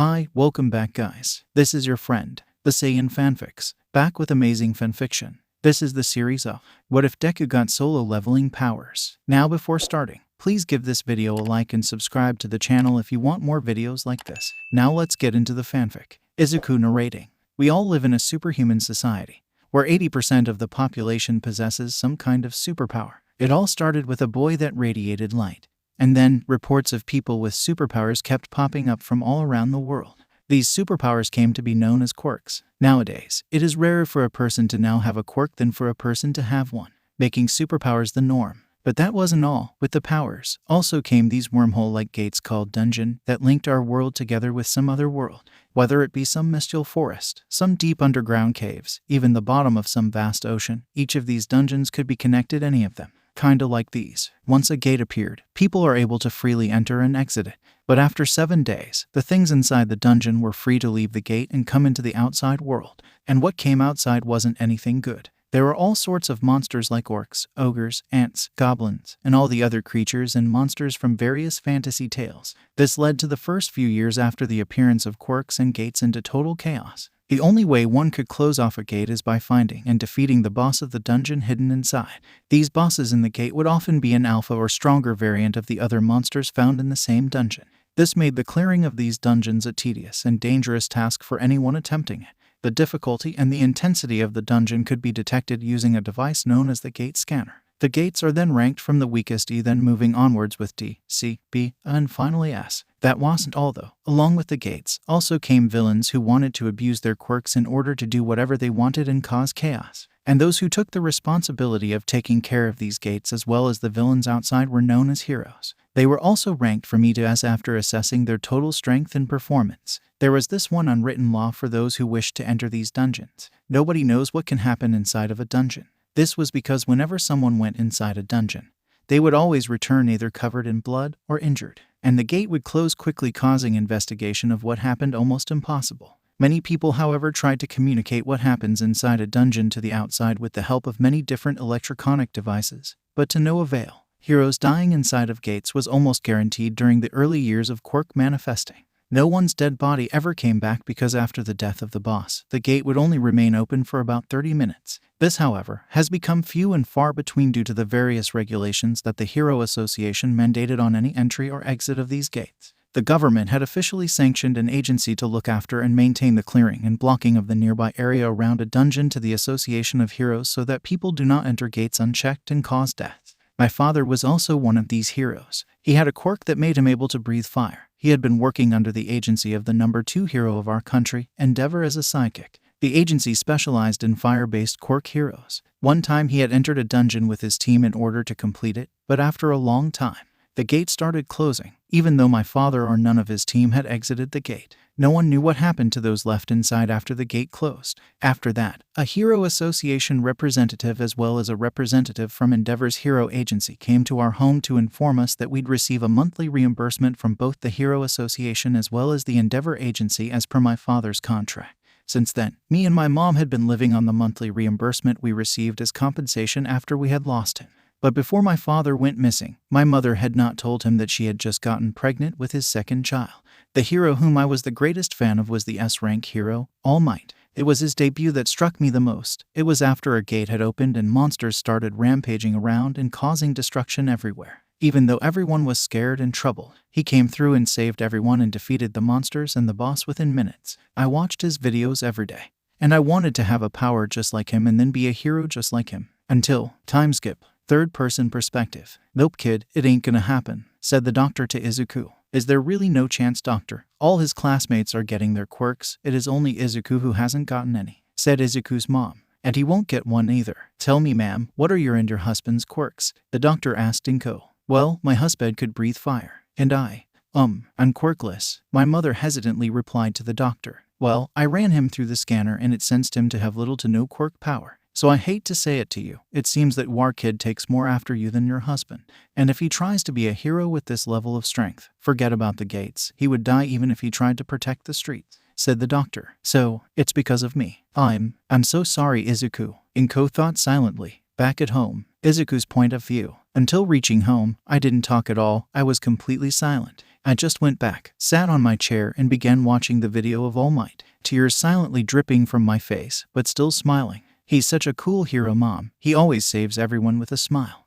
Hi, welcome back guys. This is your friend, the Saiyan Fanfics, back with amazing fanfiction. This is the series of What If Deku Got Solo Leveling Powers. Now before starting, please give this video a like and subscribe to the channel if you want more videos like this. Now let's get into the fanfic. Izuku narrating. We all live in a superhuman society, where 80% of the population possesses some kind of superpower. It all started with a boy that radiated light. And then, reports of people with superpowers kept popping up from all around the world. These superpowers came to be known as quirks. Nowadays, it is rarer for a person to now have a quirk than for a person to have one, making superpowers the norm. But that wasn't all. With the powers, also came these wormhole-like gates called dungeon that linked our world together with some other world. Whether it be some mystical forest, some deep underground caves, even the bottom of some vast ocean, each of these dungeons could be connected any of them. Kinda like these. Once a gate appeared, people are able to freely enter and exit it. But after 7 days, the things inside the dungeon were free to leave the gate and come into the outside world. And what came outside wasn't anything good. There were all sorts of monsters like orcs, ogres, ants, goblins, and all the other creatures and monsters from various fantasy tales. This led to the first few years after the appearance of quirks and gates into total chaos. The only way one could close off a gate is by finding and defeating the boss of the dungeon hidden inside. These bosses in the gate would often be an alpha or stronger variant of the other monsters found in the same dungeon. This made the clearing of these dungeons a tedious and dangerous task for anyone attempting it. The difficulty and the intensity of the dungeon could be detected using a device known as the gate scanner. The gates are then ranked from the weakest E, then moving onwards with D, C, B, and finally S. That wasn't all though. Along with the gates also came villains who wanted to abuse their quirks in order to do whatever they wanted and cause chaos. And those who took the responsibility of taking care of these gates as well as the villains outside were known as heroes. They were also ranked from E to S after assessing their total strength and performance. There was this one unwritten law for those who wished to enter these dungeons. Nobody knows what can happen inside of a dungeon. This was because whenever someone went inside a dungeon, they would always return either covered in blood or injured, and the gate would close quickly, causing investigation of what happened almost impossible. Many people, however, tried to communicate what happens inside a dungeon to the outside with the help of many different electronic devices, but to no avail. Heroes dying inside of gates was almost guaranteed during the early years of quirk manifesting. No one's dead body ever came back because after the death of the boss, the gate would only remain open for about 30 minutes. This, however, has become few and far between due to the various regulations that the Hero Association mandated on any entry or exit of these gates. The government had officially sanctioned an agency to look after and maintain the clearing and blocking of the nearby area around a dungeon to the Association of Heroes so that people do not enter gates unchecked and cause deaths. My father was also one of these heroes. He had a quirk that made him able to breathe fire. He had been working under the agency of the number 2 hero of our country, Endeavor, as a sidekick. The agency specialized in fire-based quirk heroes. One time he had entered a dungeon with his team in order to complete it, but after a long time, the gate started closing. Even though my father or none of his team had exited the gate, no one knew what happened to those left inside after the gate closed. After that, a Hero Association representative as well as a representative from Endeavor's Hero Agency came to our home to inform us that we'd receive a monthly reimbursement from both the Hero Association as well as the Endeavor Agency as per my father's contract. Since then, me and my mom had been living on the monthly reimbursement we received as compensation after we had lost him. But before my father went missing, my mother had not told him that she had just gotten pregnant with his second child. The hero whom I was the greatest fan of was the S-rank hero, All Might. It was his debut that struck me the most. It was after a gate had opened and monsters started rampaging around and causing destruction everywhere. Even though everyone was scared and troubled, he came through and saved everyone and defeated the monsters and the boss within minutes. I watched his videos every day, and I wanted to have a power just like him and then be a hero just like him. Until, time skip, third-person perspective. Nope kid, it ain't gonna happen, said the doctor to Izuku. Is there really no chance, doctor? All his classmates are getting their quirks. It is only Izuku who hasn't gotten any, said Izuku's mom. And he won't get one either. Tell me, ma'am, what are your and your husband's quirks? The doctor asked Inko. Well, my husband could breathe fire. And I'm quirkless. My mother hesitantly replied to the doctor. Well, I ran him through the scanner and it sensed him to have little to no quirk power. So I hate to say it to you, it seems that War Kid takes more after you than your husband. And if he tries to be a hero with this level of strength, forget about the gates. He would die even if he tried to protect the streets, said the doctor. So, it's because of me. I'm so sorry, Izuku. Inko thought silently. Back at home, Izuku's point of view. Until reaching home, I didn't talk at all. I was completely silent. I just went back, sat on my chair, and began watching the video of All Might, tears silently dripping from my face, but still smiling. He's such a cool hero, Mom. He always saves everyone with a smile.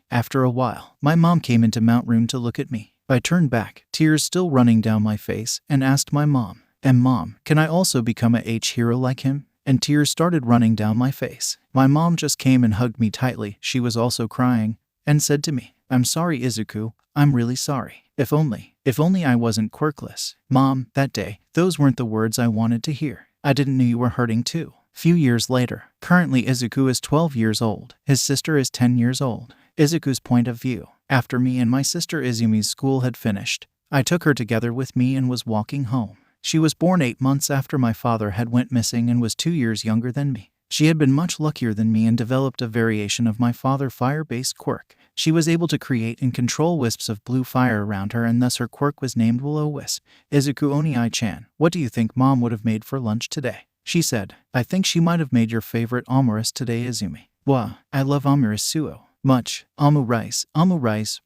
After a while, my mom came into Mount Room to look at me. I turned back, tears still running down my face, and asked my mom, Mom, can I also become a hero like him? And tears started running down my face. My mom just came and hugged me tightly. She was also crying, and said to me, I'm sorry, Izuku. I'm really sorry. If only I wasn't quirkless. Mom, that day, those weren't the words I wanted to hear. I didn't know you were hurting too. Few years later, currently Izuku is 12 years old. His sister is 10 years old. Izuku's point of view. After me and my sister Izumi's school had finished, I took her together with me and was walking home. She was born 8 months after my father had went missing and was 2 years younger than me. She had been much luckier than me and developed a variation of my father's fire-based quirk. She was able to create and control wisps of blue fire around her, and thus her quirk was named Will-O-Wisp. Izuku Oni-chan, what do you think Mom would have made for lunch today? She said, I think she might have made your favorite omuris today, Izumi. Wow, I love omuris suo much. Amu rice,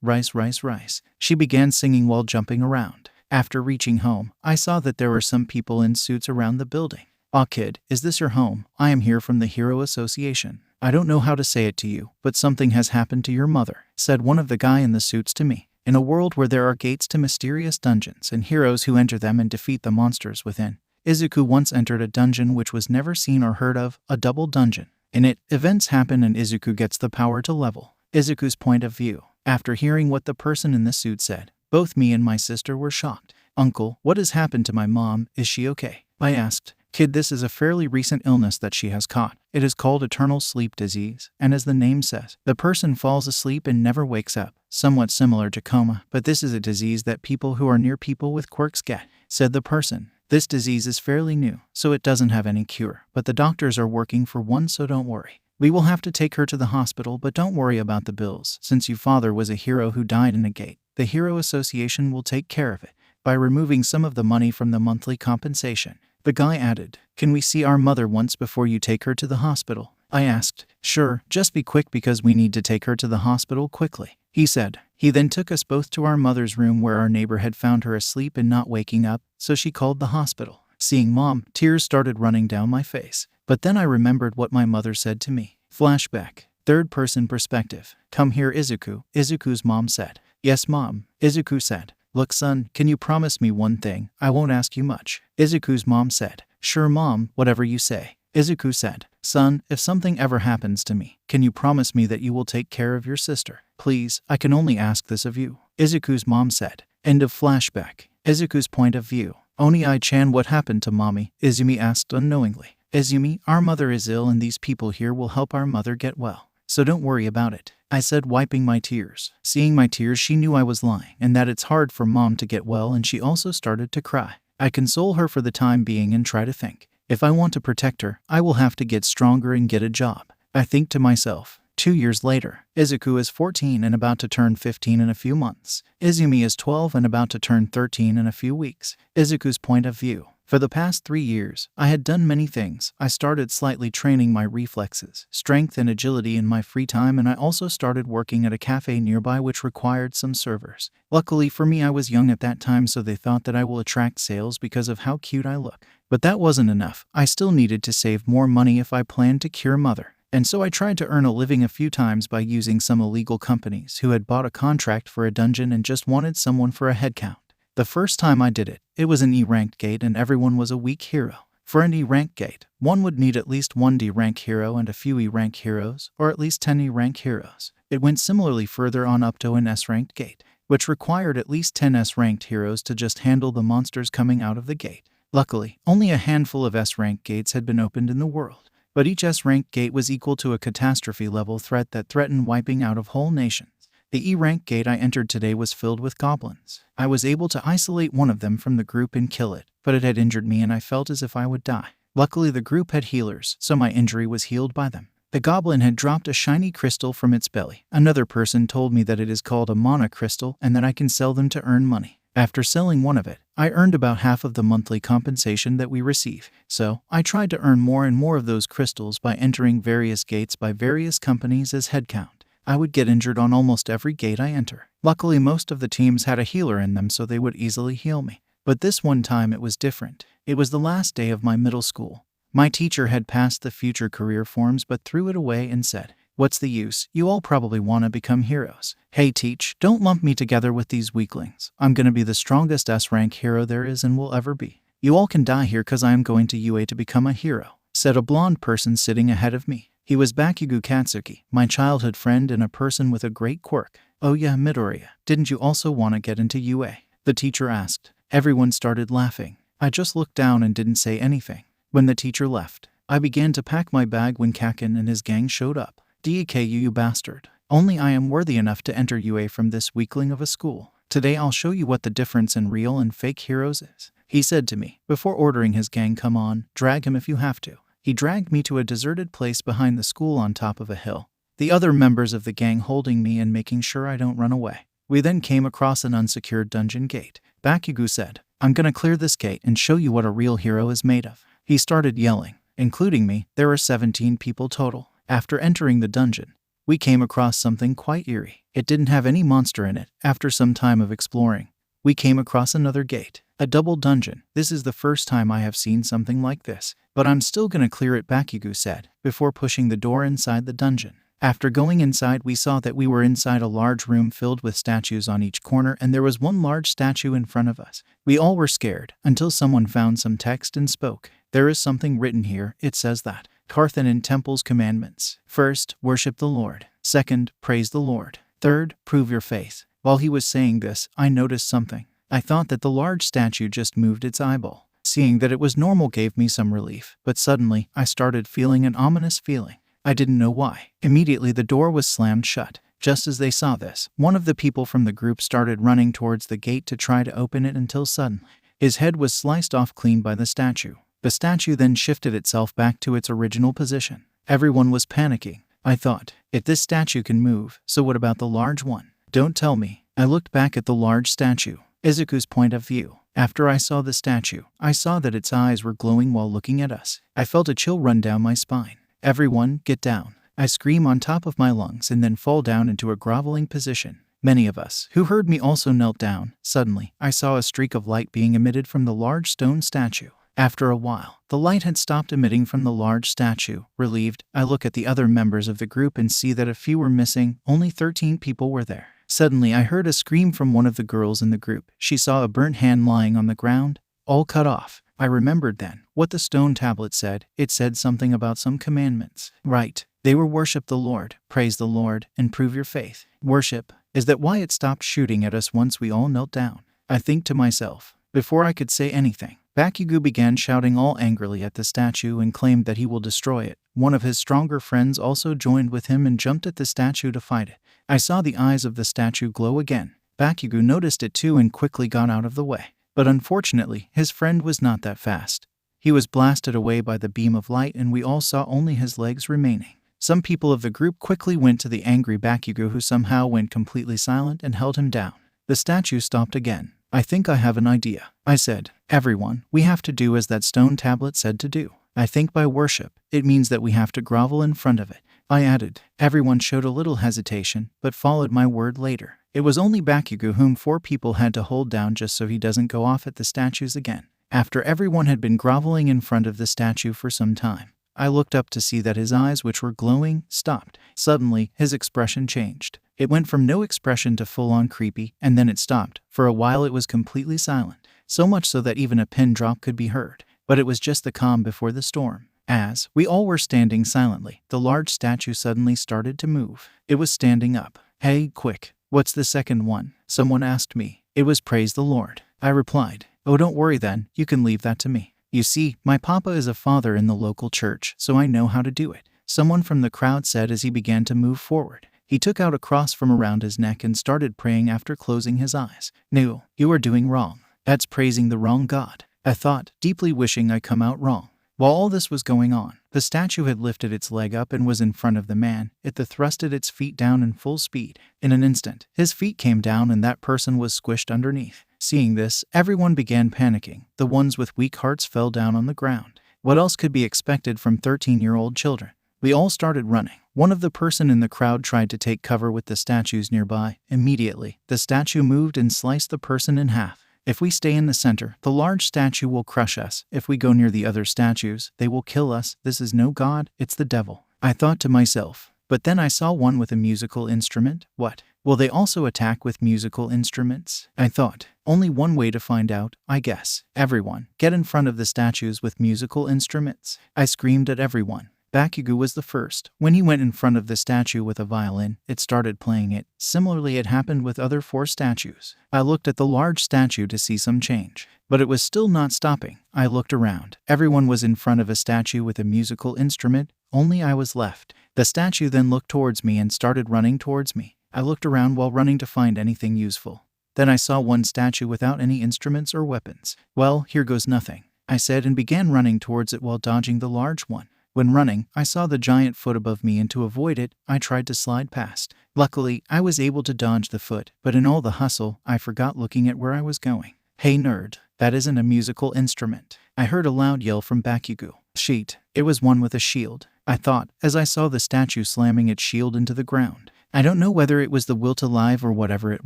rice. She began singing while jumping around. After reaching home, I saw that there were some people in suits around the building. Aw kid, is this your home? I am here from the Hero Association. I don't know how to say it to you, but something has happened to your mother, said one of the guy in the suits to me. In a world where there are gates to mysterious dungeons and heroes who enter them and defeat the monsters within, Izuku once entered a dungeon which was never seen or heard of, a double dungeon. In it, events happen and Izuku gets the power to level. Izuku's point of view. After hearing what the person in the suit said, both me and my sister were shocked. Uncle, what has happened to my mom? Is she okay? I asked. Kid, this is a fairly recent illness that she has caught. It is called eternal sleep disease, and as the name says, the person falls asleep and never wakes up. Somewhat similar to coma, but this is a disease that people who are near people with quirks get, said the person. This disease is fairly new, so it doesn't have any cure, but the doctors are working for one, so don't worry. We will have to take her to the hospital, but don't worry about the bills, since your father was a hero who died in a gate. The Hero Association will take care of it by removing some of the money from the monthly compensation. The guy added, Can we see our mother once before you take her to the hospital? I asked. Sure, just be quick because we need to take her to the hospital quickly, he said. He then took us both to our mother's room where our neighbor had found her asleep and not waking up, so she called the hospital. Seeing Mom, tears started running down my face. But then I remembered what my mother said to me. Flashback. Third-person perspective. Come here, Izuku. Izuku's mom said. Yes, Mom. Izuku said. Look, son, can you promise me one thing? I won't ask you much. Izuku's mom said. Sure, Mom, whatever you say. Izuku said. Son, if something ever happens to me, can you promise me that you will take care of your sister? Please, I can only ask this of you. Izuku's mom said. End of flashback. Izuku's point of view. Oni-chan, what happened to mommy? Izumi asked unknowingly. Izumi, our mother is ill and these people here will help our mother get well. So don't worry about it, I said, wiping my tears. Seeing my tears, she knew I was lying and that it's hard for Mom to get well, and she also started to cry. I console her for the time being and try to think. If I want to protect her, I will have to get stronger and get a job. I think to myself. 2 years later, Izuku is 14 and about to turn 15 in a few months. Izumi is 12 and about to turn 13 in a few weeks. Izuku's point of view. For the past 3 years, I had done many things. I started slightly training my reflexes, strength and agility in my free time, and I also started working at a cafe nearby which required some servers. Luckily for me, I was young at that time, so they thought that I will attract sales because of how cute I look. But that wasn't enough. I still needed to save more money if I planned to cure Mother. And so I tried to earn a living a few times by using some illegal companies who had bought a contract for a dungeon and just wanted someone for a headcount. The first time I did it, it was an E-ranked gate and everyone was a weak hero. For an E-ranked gate, one would need at least one D-rank hero and a few E-rank heroes, or at least 10 E-rank heroes. It went similarly further on up to an S-ranked gate, which required at least 10 S-ranked heroes to just handle the monsters coming out of the gate. Luckily, only a handful of S-ranked gates had been opened in the world, but each S-ranked gate was equal to a catastrophe-level threat that threatened wiping out of whole nations. The E-rank gate I entered today was filled with goblins. I was able to isolate one of them from the group and kill it, but it had injured me and I felt as if I would die. Luckily, the group had healers, so my injury was healed by them. The goblin had dropped a shiny crystal from its belly. Another person told me that it is called a mana crystal and that I can sell them to earn money. After selling one of it, I earned about half of the monthly compensation that we receive. So, I tried to earn more and more of those crystals by entering various gates by various companies as headcount. I would get injured on almost every gate I enter. Luckily, most of the teams had a healer in them, so they would easily heal me. But this one time it was different. It was the last day of my middle school. My teacher had passed the future career forms but threw it away and said, "What's the use? You all probably want to become heroes. Hey teach, don't lump me together with these weaklings. I'm gonna be the strongest S-rank hero there is and will ever be. You all can die here cause I am going to UA to become a hero," said a blonde person sitting ahead of me. He was Bakugo Katsuki, my childhood friend and a person with a great quirk. "Oh yeah, Midoriya, didn't you also want to get into UA?" the teacher asked. Everyone started laughing. I just looked down and didn't say anything. When the teacher left, I began to pack my bag when Kakin and his gang showed up. "Deku, you bastard. Only I am worthy enough to enter UA from this weakling of a school. Today I'll show you what the difference in real and fake heroes is," he said to me, before ordering his gang, "Come on, drag him if you have to." He dragged me to a deserted place behind the school on top of a hill, the other members of the gang holding me and making sure I don't run away. We then came across an unsecured dungeon gate. Bakugo said, "I'm gonna clear this gate and show you what a real hero is made of." He started yelling. Including me, there were 17 people total. After entering the dungeon, we came across something quite eerie. It didn't have any monster in it. After some time of exploring, we came across another gate, a double dungeon. "This is the first time I have seen something like this, but I'm still gonna clear it," Bakugo said, before pushing the door inside the dungeon. After going inside, we saw that we were inside a large room filled with statues on each corner, and there was one large statue in front of us. We all were scared, until someone found some text and spoke. "There is something written here. It says that Carthan in Temple's commandments. First, worship the Lord. Second, praise the Lord. Third, prove your faith." While he was saying this, I noticed something. I thought that the large statue just moved its eyeball. Seeing that it was normal gave me some relief, but suddenly, I started feeling an ominous feeling. I didn't know why. Immediately the door was slammed shut. Just as they saw this, one of the people from the group started running towards the gate to try to open it until suddenly, his head was sliced off clean by the statue. The statue then shifted itself back to its original position. Everyone was panicking. I thought, if this statue can move, so what about the large one? Don't tell me. I looked back at the large statue. Izuku's point of view. After I saw the statue, I saw that its eyes were glowing while looking at us. I felt a chill run down my spine. "Everyone, get down." I scream on top of my lungs and then fall down into a groveling position. Many of us who heard me also knelt down. Suddenly, I saw a streak of light being emitted from the large stone statue. After a while, the light had stopped emitting from the large statue. Relieved, I look at the other members of the group and see that a few were missing. Only 13 people were there. Suddenly, I heard a scream from one of the girls in the group. She saw a burnt hand lying on the ground, all cut off. I remembered then what the stone tablet said. It said something about some commandments. Right. They were worship the Lord, praise the Lord, and prove your faith. Worship. Is that why it stopped shooting at us once we all knelt down? I think to myself. Before I could say anything, Bakugo began shouting all angrily at the statue and claimed that he will destroy it. One of his stronger friends also joined with him and jumped at the statue to fight it. I saw the eyes of the statue glow again. Bakugo noticed it too and quickly got out of the way. But unfortunately, his friend was not that fast. He was blasted away by the beam of light and we all saw only his legs remaining. Some people of the group quickly went to the angry Bakugo, who somehow went completely silent and held him down. The statue stopped again. "I think I have an idea," I said. "Everyone, we have to do as that stone tablet said to do. I think by worship, it means that we have to grovel in front of it." I added. Everyone showed a little hesitation, but followed my word later. It was only Bakugo whom 4 people had to hold down just so he doesn't go off at the statues again. After everyone had been groveling in front of the statue for some time, I looked up to see that his eyes, which were glowing, stopped. Suddenly, his expression changed. It went from no expression to full-on creepy, and then it stopped. For a while it was completely silent, so much so that even a pin drop could be heard. But it was just the calm before the storm. As we all were standing silently, the large statue suddenly started to move. It was standing up. "Hey, quick, what's the second one?" someone asked me. "It was praise the Lord," I replied. "Oh, don't worry then, you can leave that to me. You see, my papa is a father in the local church, so I know how to do it," someone from the crowd said as he began to move forward. He took out a cross from around his neck and started praying after closing his eyes. "No, you are doing wrong. That's praising the wrong God," I thought, deeply wishing I come out wrong. While all this was going on, the statue had lifted its leg up and was in front of the man. It thrusted its feet down in full speed. In an instant, his feet came down and that person was squished underneath. Seeing this, everyone began panicking. The ones with weak hearts fell down on the ground. What else could be expected from 13-year-old children? We all started running. One of the person in the crowd tried to take cover with the statues nearby. Immediately, the statue moved and sliced the person in half. If we stay in the center, the large statue will crush us. If we go near the other statues, they will kill us. This is no god, it's the devil. I thought to myself. But then I saw one with a musical instrument. What? Will they also attack with musical instruments? I thought. Only one way to find out, I guess. Everyone, get in front of the statues with musical instruments. I screamed at everyone. Bakugo was the first. When he went in front of the statue with a violin, it started playing it. Similarly, it happened with other 4 statues. I looked at the large statue to see some change, but it was still not stopping. I looked around. Everyone was in front of a statue with a musical instrument. Only I was left. The statue then looked towards me and started running towards me. I looked around while running to find anything useful. Then I saw one statue without any instruments or weapons. Well, here goes nothing, I said, and began running towards it while dodging the large one. When running, I saw the giant foot above me, and to avoid it, I tried to slide past. Luckily, I was able to dodge the foot, but in all the hustle, I forgot looking at where I was going. Hey nerd, that isn't a musical instrument. I heard a loud yell from Bakugo. Sheet. It was one with a shield, I thought, as I saw the statue slamming its shield into the ground. I don't know whether it was the will to live or whatever it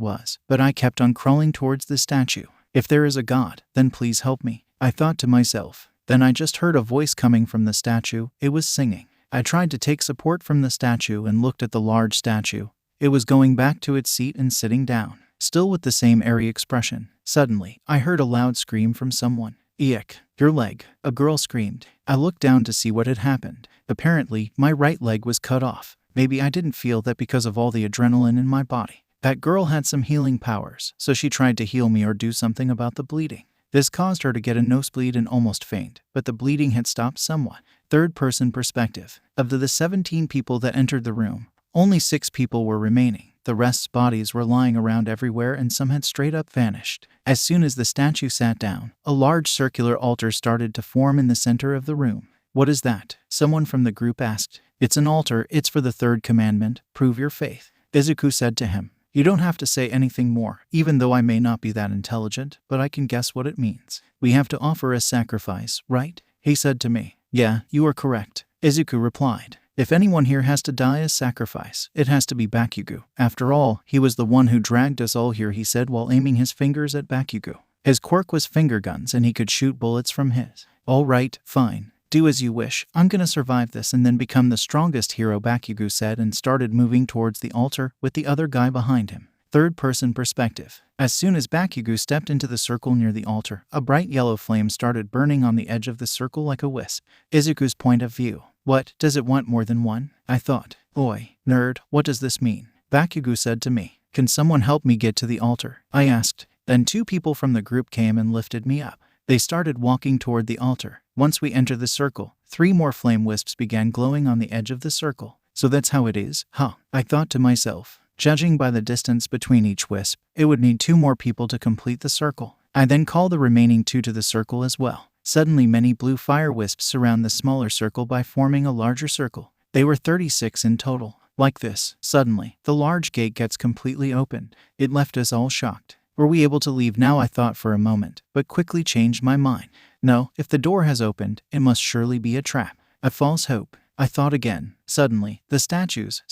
was, but I kept on crawling towards the statue. If there is a god, then please help me, I thought to myself. Then I just heard a voice coming from the statue. It was singing. I tried to take support from the statue and looked at the large statue. It was going back to its seat and sitting down, still with the same airy expression. Suddenly, I heard a loud scream from someone. Eek, your leg, a girl screamed. I looked down to see what had happened. Apparently, my right leg was cut off. Maybe I didn't feel that because of all the adrenaline in my body. That girl had some healing powers, so she tried to heal me or do something about the bleeding. This caused her to get a nosebleed and almost faint, but the bleeding had stopped somewhat. Third-person perspective. Of the 17 people that entered the room, only 6 people were remaining. The rest's bodies were lying around everywhere, and some had straight up vanished. As soon as the statue sat down, a large circular altar started to form in the center of the room. What is that? Someone from the group asked. It's an altar. It's for the 3rd commandment. Prove your faith, Izuku said to him. You don't have to say anything more, even though I may not be that intelligent, but I can guess what it means. We have to offer a sacrifice, right? He said to me. Yeah, you are correct, Izuku replied. If anyone here has to die as sacrifice, it has to be Bakugo. After all, he was the one who dragged us all here, he said while aiming his fingers at Bakugo. His quirk was finger guns and he could shoot bullets from his. All right, fine. Do as you wish. I'm gonna survive this and then become the strongest hero, Bakugo said, and started moving towards the altar with the other guy behind him. Third-person perspective. As soon as Bakugo stepped into the circle near the altar, a bright yellow flame started burning on the edge of the circle like a wisp. Izuku's point of view. What, does it want more than one? I thought. Oi, nerd, what does this mean? Bakugo said to me. Can someone help me get to the altar? I asked. Then 2 people from the group came and lifted me up. They started walking toward the altar. Once we entered the circle, 3 more flame wisps began glowing on the edge of the circle. So that's how it is, huh? I thought to myself. Judging by the distance between each wisp, it would need 2 more people to complete the circle. I then called the remaining 2 to the circle as well. Suddenly many blue fire wisps surround the smaller circle by forming a larger circle. They were 36 in total. Like this, suddenly, the large gate gets completely opened. It left us all shocked. Were we able to leave now? I thought for a moment, but quickly changed my mind. No, if the door has opened, it must surely be a trap. A false hope. I thought again. Suddenly, the statues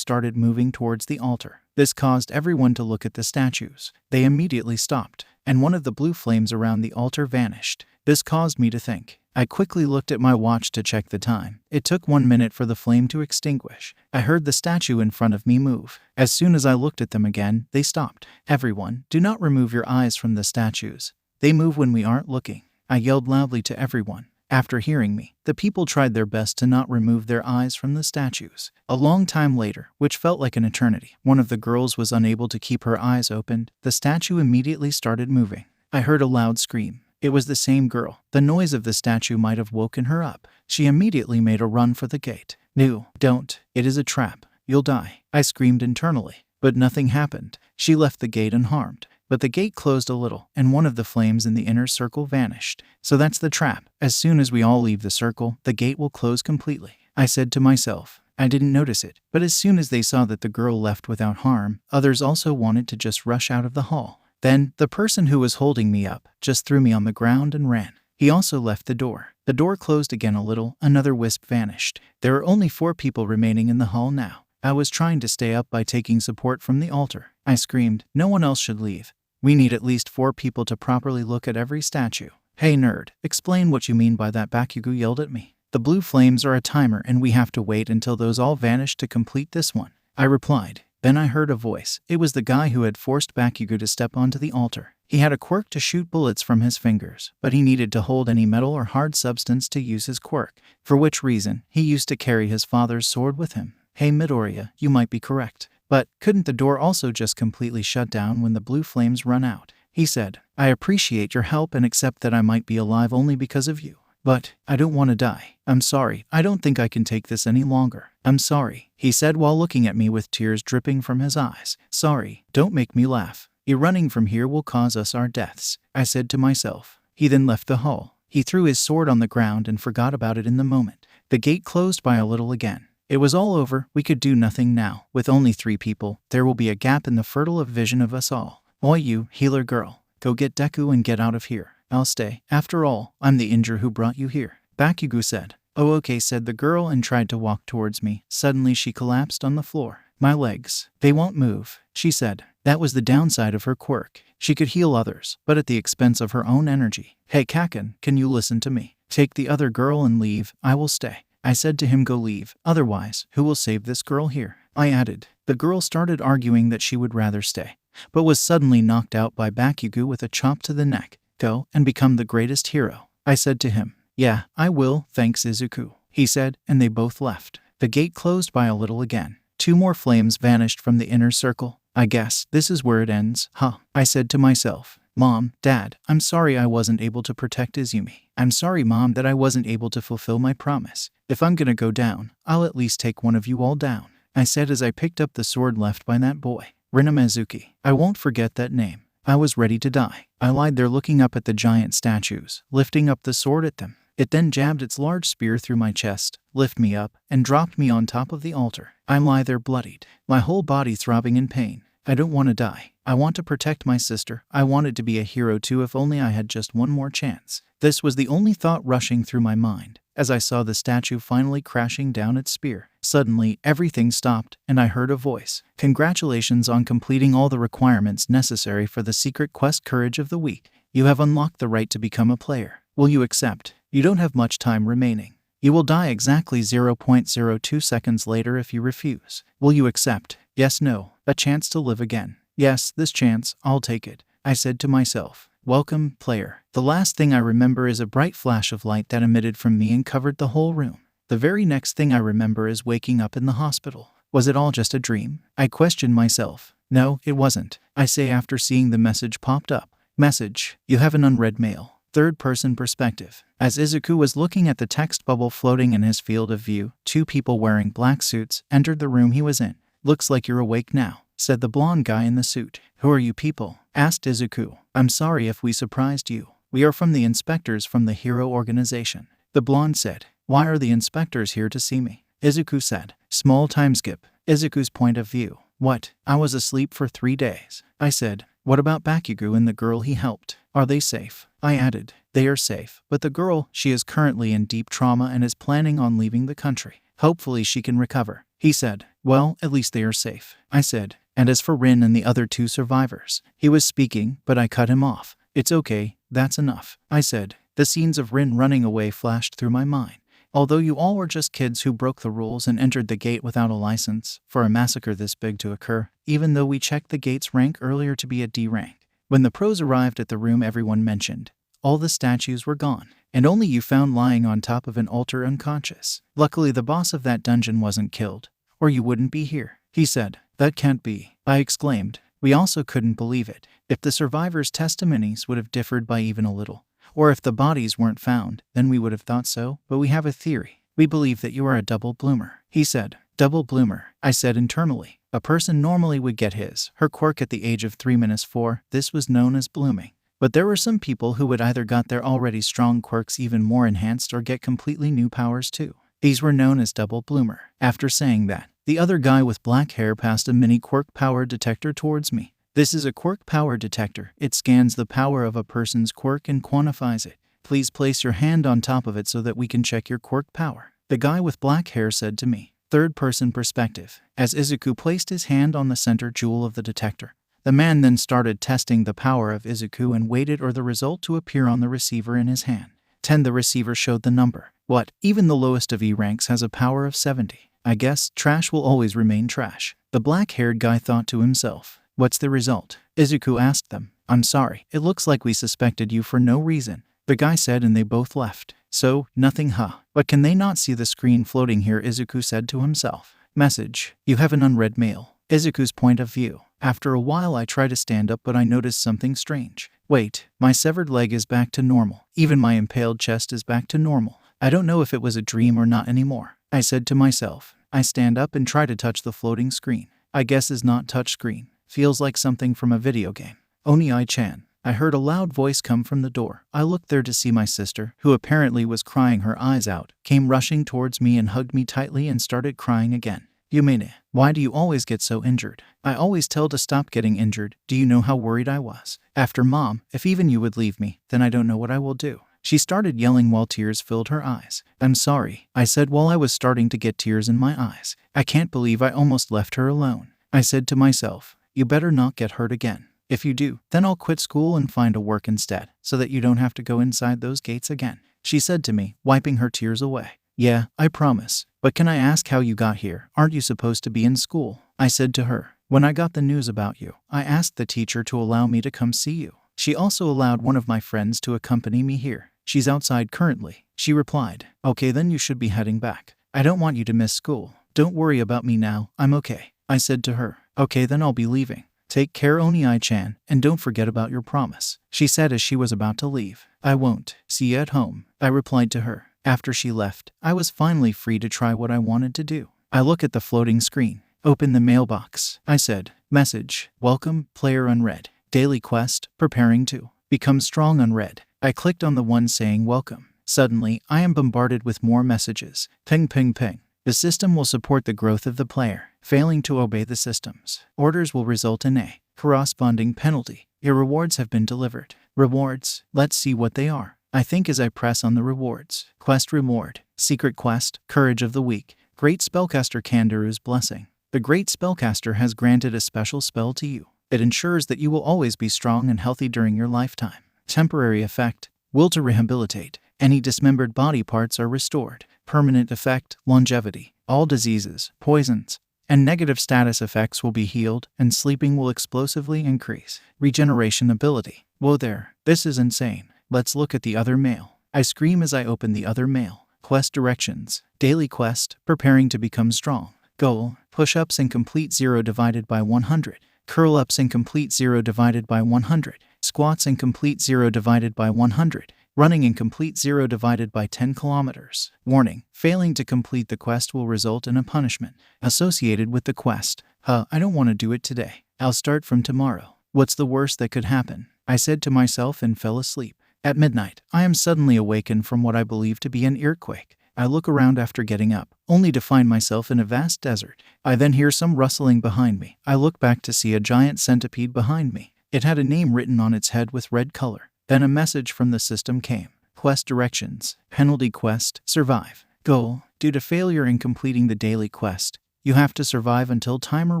started moving towards the altar. This caused everyone to look at the statues. They immediately stopped, and one of the blue flames around the altar vanished. This caused me to think. I quickly looked at my watch to check the time. It took 1 minute for the flame to extinguish. I heard the statue in front of me move. As soon as I looked at them again, they stopped. Everyone, do not remove your eyes from the statues. They move when we aren't looking. I yelled loudly to everyone. After hearing me, the people tried their best to not remove their eyes from the statues. A long time later, which felt like an eternity, one of the girls was unable to keep her eyes opened. The statue immediately started moving. I heard a loud scream. It was the same girl. The noise of the statue might have woken her up. She immediately made a run for the gate. No, don't. It is a trap. You'll die, I screamed internally. But nothing happened. She left the gate unharmed. But the gate closed a little, and one of the flames in the inner circle vanished. So that's the trap. As soon as we all leave the circle, the gate will close completely. I said to myself. I didn't notice it, but as soon as they saw that the girl left without harm, others also wanted to just rush out of the hall. Then, the person who was holding me up just threw me on the ground and ran. He also left the door. The door closed again a little, another wisp vanished. There are only 4 people remaining in the hall now. I was trying to stay up by taking support from the altar. I screamed, no one else should leave. We need at least 4 people to properly look at every statue. Hey nerd, explain what you mean by that, Bakugo yelled at me. The blue flames are a timer and we have to wait until those all vanish to complete this one. I replied. Then I heard a voice. It was the guy who had forced Bakugo to step onto the altar. He had a quirk to shoot bullets from his fingers, but he needed to hold any metal or hard substance to use his quirk, for which reason he used to carry his father's sword with him. Hey Midoriya, you might be correct. But couldn't the door also just completely shut down when the blue flames run out? He said, I appreciate your help and accept that I might be alive only because of you. But I don't want to die. I'm sorry, I don't think I can take this any longer. I'm sorry, he said while looking at me with tears dripping from his eyes. Sorry, don't make me laugh. Your running from here will cause us our deaths, I said to myself. He then left the hall. He threw his sword on the ground and forgot about it in the moment. The gate closed by a little again. It was all over, we could do nothing now. With only 3 people, there will be a gap in the fertile of vision of us all. Oi you, healer girl, go get Deku and get out of here. I'll stay. After all, I'm the injure who brought you here. Bakugo said. Oh okay, said the girl and tried to walk towards me. Suddenly she collapsed on the floor. My legs, they won't move, she said. That was the downside of her quirk. She could heal others, but at the expense of her own energy. Hey Kaken, can you listen to me? Take the other girl and leave, I will stay. I said to him, go leave, otherwise, who will save this girl here? I added. The girl started arguing that she would rather stay, but was suddenly knocked out by Bakugo with a chop to the neck. Go and become the greatest hero. I said to him. Yeah, I will, thanks Izuku, he said, and they both left. The gate closed by a little again. 2 more flames vanished from the inner circle. I guess this is where it ends, huh? I said to myself. Mom, Dad, I'm sorry I wasn't able to protect Izumi. I'm sorry, Mom, that I wasn't able to fulfill my promise. If I'm gonna go down, I'll at least take one of you all down, I said as I picked up the sword left by that boy. Rinamizuki. I won't forget that name. I was ready to die. I lied there looking up at the giant statues, lifting up the sword at them. It then jabbed its large spear through my chest, lifted me up, and dropped me on top of the altar. I lie there bloodied, my whole body throbbing in pain. I don't want to die. I want to protect my sister. I wanted to be a hero too if only I had just one more chance. This was the only thought rushing through my mind, as I saw the statue finally crashing down its spear. Suddenly, everything stopped, and I heard a voice. Congratulations on completing all the requirements necessary for the secret quest Courage of the Weak. You have unlocked the right to become a player. Will you accept? You don't have much time remaining. You will die exactly 0.02 seconds later if you refuse. Will you accept? Yes, no. A chance to live again. Yes, this chance, I'll take it, I said to myself. Welcome, player. The last thing I remember is a bright flash of light that emitted from me and covered the whole room. The very next thing I remember is waking up in the hospital. Was it all just a dream? I questioned myself. No, it wasn't, I say after seeing the message popped up. Message, you have an unread mail. Third-person perspective. As Izuku was looking at the text bubble floating in his field of view, 2 people wearing black suits entered the room he was in. Looks like you're awake now, said the blonde guy in the suit. Who are you people? Asked Izuku. I'm sorry if we surprised you. We are from the inspectors from the Hero Organization. The blonde said. Why are the inspectors here to see me? Izuku said. Small time skip. Izuku's point of view. What? I was asleep for 3 days. I said. What about Bakugo and the girl he helped? Are they safe? I added. They are safe, but the girl, she is currently in deep trauma and is planning on leaving the country. Hopefully she can recover. He said. Well, at least they are safe. I said. And as for Rin and the other 2 survivors. He was speaking, but I cut him off. It's okay, that's enough, I said. The scenes of Rin running away flashed through my mind. Although you all were just kids who broke the rules and entered the gate without a license, for a massacre this big to occur, even though we checked the gate's rank earlier to be a D rank. When the pros arrived at the room everyone mentioned, all the statues were gone, and only you found lying on top of an altar unconscious. Luckily the boss of that dungeon wasn't killed, or you wouldn't be here. He said. That can't be, I exclaimed. We also couldn't believe it. If the survivors' testimonies would have differed by even a little, or if the bodies weren't found, then we would have thought so, but we have a theory. We believe that you are a double bloomer. He said. Double bloomer, I said internally. A person normally would get her quirk at the age of 3-4. This was known as blooming. But there were some people who would either got their already strong quirks even more enhanced or get completely new powers too. These were known as double bloomer. After saying that, the other guy with black hair passed a mini quirk power detector towards me. This is a quirk power detector. It scans the power of a person's quirk and quantifies it. Please place your hand on top of it so that we can check your quirk power. The guy with black hair said to me. Third-person perspective. As Izuku placed his hand on the center jewel of the detector, the man then started testing the power of Izuku and waited for the result to appear on the receiver in his hand. 10. The receiver showed the number. What? Even the lowest of E ranks has a power of 70. I guess trash will always remain trash. The black-haired guy thought to himself. What's the result? Izuku asked them. I'm sorry, it looks like we suspected you for no reason. The guy said, and they both left. So, nothing, huh? But can they not see the screen floating here? Izuku said to himself. Message. You have an unread mail. Izuku's point of view. After a while I try to stand up, but I notice something strange. Wait, my severed leg is back to normal. Even my impaled chest is back to normal. I don't know if it was a dream or not anymore. I said to myself. I stand up and try to touch the floating screen. I guess is not touch screen. Feels like something from a video game. Oni-chan. I heard a loud voice come from the door. I looked there to see my sister, who apparently was crying her eyes out, came rushing towards me and hugged me tightly and started crying again. Yumene, why do you always get so injured? I always tell to stop getting injured. Do you know how worried I was? After Mom, if even you would leave me, then I don't know what I will do. She started yelling while tears filled her eyes. I'm sorry, I said while I was starting to get tears in my eyes. I can't believe I almost left her alone. I said to myself, you better not get hurt again. If you do, then I'll quit school and find a work instead, so that you don't have to go inside those gates again. She said to me, wiping her tears away. Yeah, I promise. But can I ask how you got here? Aren't you supposed to be in school? I said to her. When I got the news about you, I asked the teacher to allow me to come see you. She also allowed one of my friends to accompany me here. She's outside currently. She replied, okay, then you should be heading back. I don't want you to miss school. Don't worry about me now, I'm okay. I said to her, okay, then I'll be leaving. Take care, Oni-chan, and don't forget about your promise. She said as she was about to leave. I won't. See you at home. I replied to her. After she left, I was finally free to try what I wanted to do. I look at the floating screen. Open the mailbox. I said, message, welcome, player unread. Daily quest, preparing to become strong unread. I clicked on the one saying welcome. Suddenly, I am bombarded with more messages. Ping, ping, ping. The system will support the growth of the player. Failing to obey the system's orders will result in a corresponding penalty. Your rewards have been delivered. Rewards. Let's see what they are. I think as I press on the rewards. Quest reward. Secret quest. Courage of the week. Great spellcaster Kandaru's blessing. The great spellcaster has granted a special spell to you. It ensures that you will always be strong and healthy during your lifetime. Temporary effect. Will to rehabilitate. Any dismembered body parts are restored. Permanent effect, longevity. All diseases, poisons, and negative status effects will be healed, and sleeping will explosively increase. Regeneration ability. Whoa there, this is insane. Let's look at the other mail. I scream as I open the other mail. Quest directions. Daily quest, preparing to become strong. Goal, push-ups and complete 0 divided by 100. Curl-ups and complete 0 divided by 100. Squats and complete 0 divided by 100. Running in complete 0 divided by 10 kilometers. Warning, failing to complete the quest will result in a punishment associated with the quest. I don't want to do it today. I'll start from tomorrow. What's the worst that could happen? I said to myself and fell asleep. At midnight, I am suddenly awakened from what I believe to be an earthquake. I look around after getting up, only to find myself in a vast desert. I then hear some rustling behind me. I look back to see a giant centipede behind me. It had a name written on its head with red color. Then a message from the system came. Quest directions. Penalty quest. Survive. Goal. Due to failure in completing the daily quest, you have to survive until timer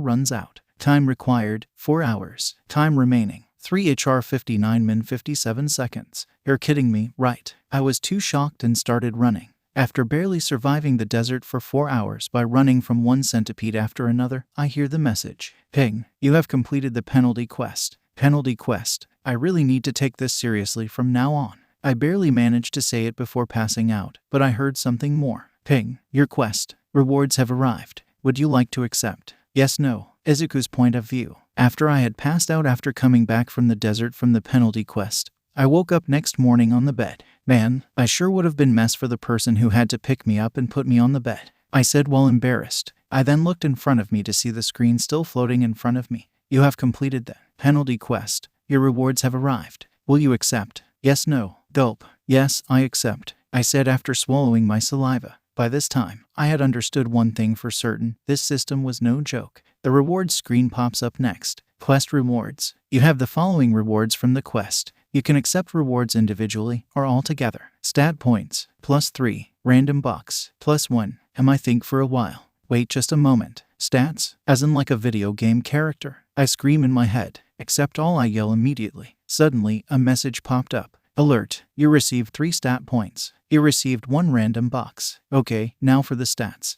runs out. Time required, 4 hours. Time remaining, 3 HR 59 min 57 seconds. You're kidding me, right? I was too shocked and started running. After barely surviving the desert for 4 hours by running from one centipede after another, I hear the message. Ping. You have completed the penalty quest. Penalty quest. I really need to take this seriously from now on. I barely managed to say it before passing out, but I heard something more. Ping. Your quest. Rewards have arrived. Would you like to accept? Yes, no. Izuku's point of view. After I had passed out after coming back from the desert from the penalty quest, I woke up next morning on the bed. Man, I sure would have been mess for the person who had to pick me up and put me on the bed. I said while embarrassed. I then looked in front of me to see the screen still floating in front of me. You have completed the penalty quest. Your rewards have arrived. Will you accept? Yes, no. Gulp. Yes, I accept. I said after swallowing my saliva. By this time, I had understood one thing for certain. This system was no joke. The rewards screen pops up next. Quest rewards. You have the following rewards from the quest. You can accept rewards individually or all together. Stat points, +3. Random box, +1. I think for a while. Wait just a moment. Stats, as in like a video game character. I scream in my head. Accept all, I yell immediately. Suddenly, a message popped up. Alert, you received 3 stat points. You received 1 random box. Okay, now for the stats.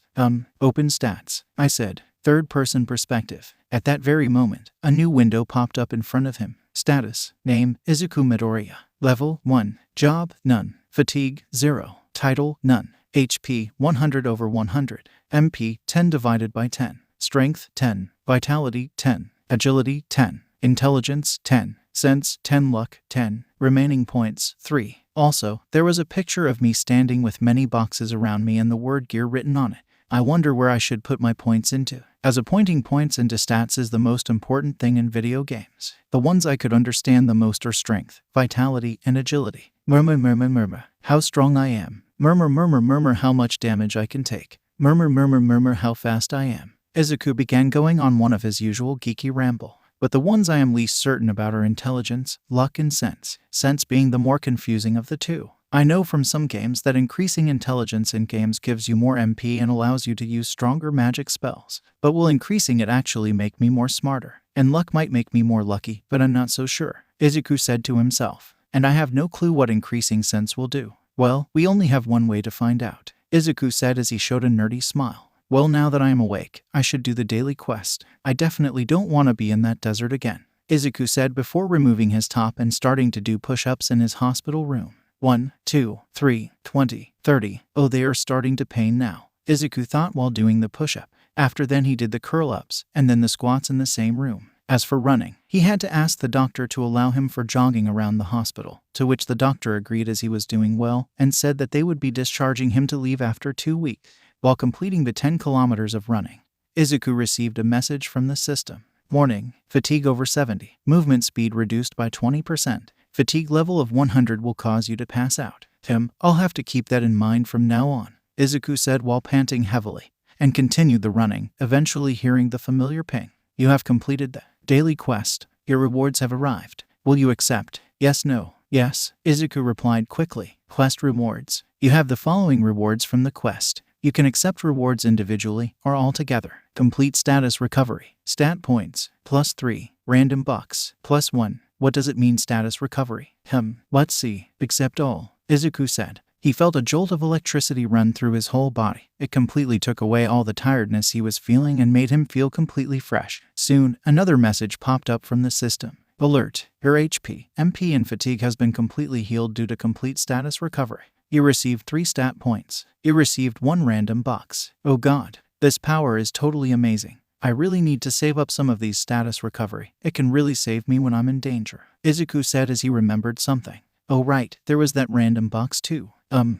Open stats. I said. Third-person perspective. At that very moment, a new window popped up in front of him. Status. Name, Izuku Midoriya. Level, 1. Job, none. Fatigue, 0. Title, none. HP, 100/100. MP, 10 divided by 10. Strength, 10. Vitality, 10. Agility, 10. Intelligence, 10. Sense, 10. Luck, 10. Remaining points, 3. Also, there was a picture of me standing with many boxes around me and the word gear written on it. I wonder where I should put my points into, as appointing points into stats is the most important thing in video games. The ones I could understand the most are strength, vitality, and agility. Murmur, murmur, murmur, how strong I am. Murmur, murmur, murmur, how much damage I can take. Murmur, murmur, murmur, how fast I am. Izuku began going on one of his usual geeky ramble. But the ones I am least certain about are intelligence, luck, and sense. Sense being the more confusing of the two. I know from some games that increasing intelligence in games gives you more MP and allows you to use stronger magic spells. But will increasing it actually make me more smarter? And luck might make me more lucky, but I'm not so sure, Izuku said to himself. And I have no clue what increasing sense will do. Well, we only have one way to find out, Izuku said as he showed a nerdy smile. Well, now that I am awake, I should do the daily quest. I definitely don't want to be in that desert again, Izuku said before removing his top and starting to do push-ups in his hospital room. 1, 2, 3, 20, 30. Oh, they are starting to pain now, Izuku thought while doing the push-up. After then he did the curl-ups, and then the squats in the same room. As for running, he had to ask the doctor to allow him for jogging around the hospital, to which the doctor agreed as he was doing well, and said that they would be discharging him to leave after 2 weeks. While completing the 10 kilometers of running, Izuku received a message from the system. Warning, fatigue over 70. Movement speed reduced by 20%. Fatigue level of 100 will cause you to pass out. I'll have to keep that in mind from now on, Izuku said while panting heavily, and continued the running, eventually hearing the familiar ping. You have completed the daily quest. Your rewards have arrived. Will you accept? Yes, no. Yes, Izuku replied quickly. Quest rewards. You have the following rewards from the quest. You can accept rewards individually or all together. Complete status recovery. Stat points, +3. Random box, +1. What does it mean, status recovery? Let's see. Accept all, Izuku said. He felt a jolt of electricity run through his whole body. It completely took away all the tiredness he was feeling and made him feel completely fresh. Soon, another message popped up from the system. Alert, your HP, MP, and fatigue has been completely healed due to complete status recovery. You received 3 stat points. You received 1 random box. Oh god, this power is totally amazing. I really need to save up some of these status recovery. It can really save me when I'm in danger, Izuku said as he remembered something. Oh right, there was that random box too.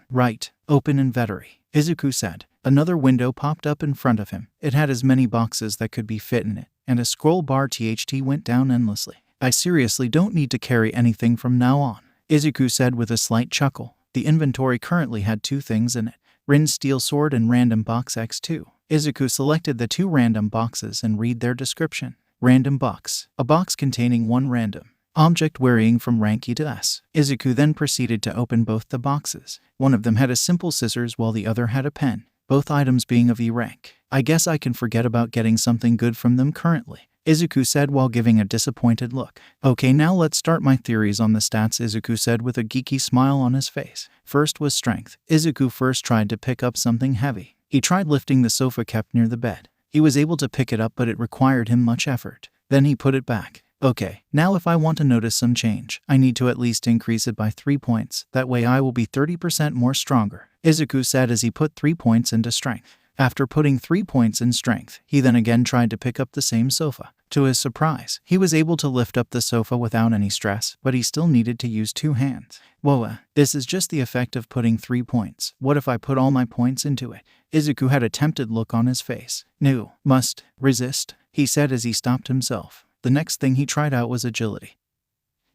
Right. Open inventory, Izuku said. Another window popped up in front of him. It had as many boxes that could be fit in it, and a scroll bar THT went down endlessly. I seriously don't need to carry anything from now on, Izuku said with a slight chuckle. The inventory currently had 2 things in it, Rin's steel sword and random box X2. Izuku selected the 2 random boxes and read their description. Random box. A box containing 1 random object varying from rank E to S. Izuku then proceeded to open both the boxes. One of them had a simple scissors while the other had a pen, both items being of E rank. I guess I can forget about getting something good from them currently, Izuku said while giving a disappointed look. Okay, now let's start my theories on the stats, Izuku said with a geeky smile on his face. First was strength. Izuku first tried to pick up something heavy. He tried lifting the sofa kept near the bed. He was able to pick it up, but it required him much effort. Then he put it back. Okay, now if I want to notice some change, I need to at least increase it by 3 points. That way I will be 30% more stronger, Izuku said as he put 3 points into strength. After putting 3 points in strength, he then again tried to pick up the same sofa. To his surprise, he was able to lift up the sofa without any stress, but he still needed to use 2 hands. Whoa, this is just the effect of putting 3 points. What if I put all my points into it? Izuku had a tempted look on his face. No, must resist, he said as he stopped himself. The next thing he tried out was agility.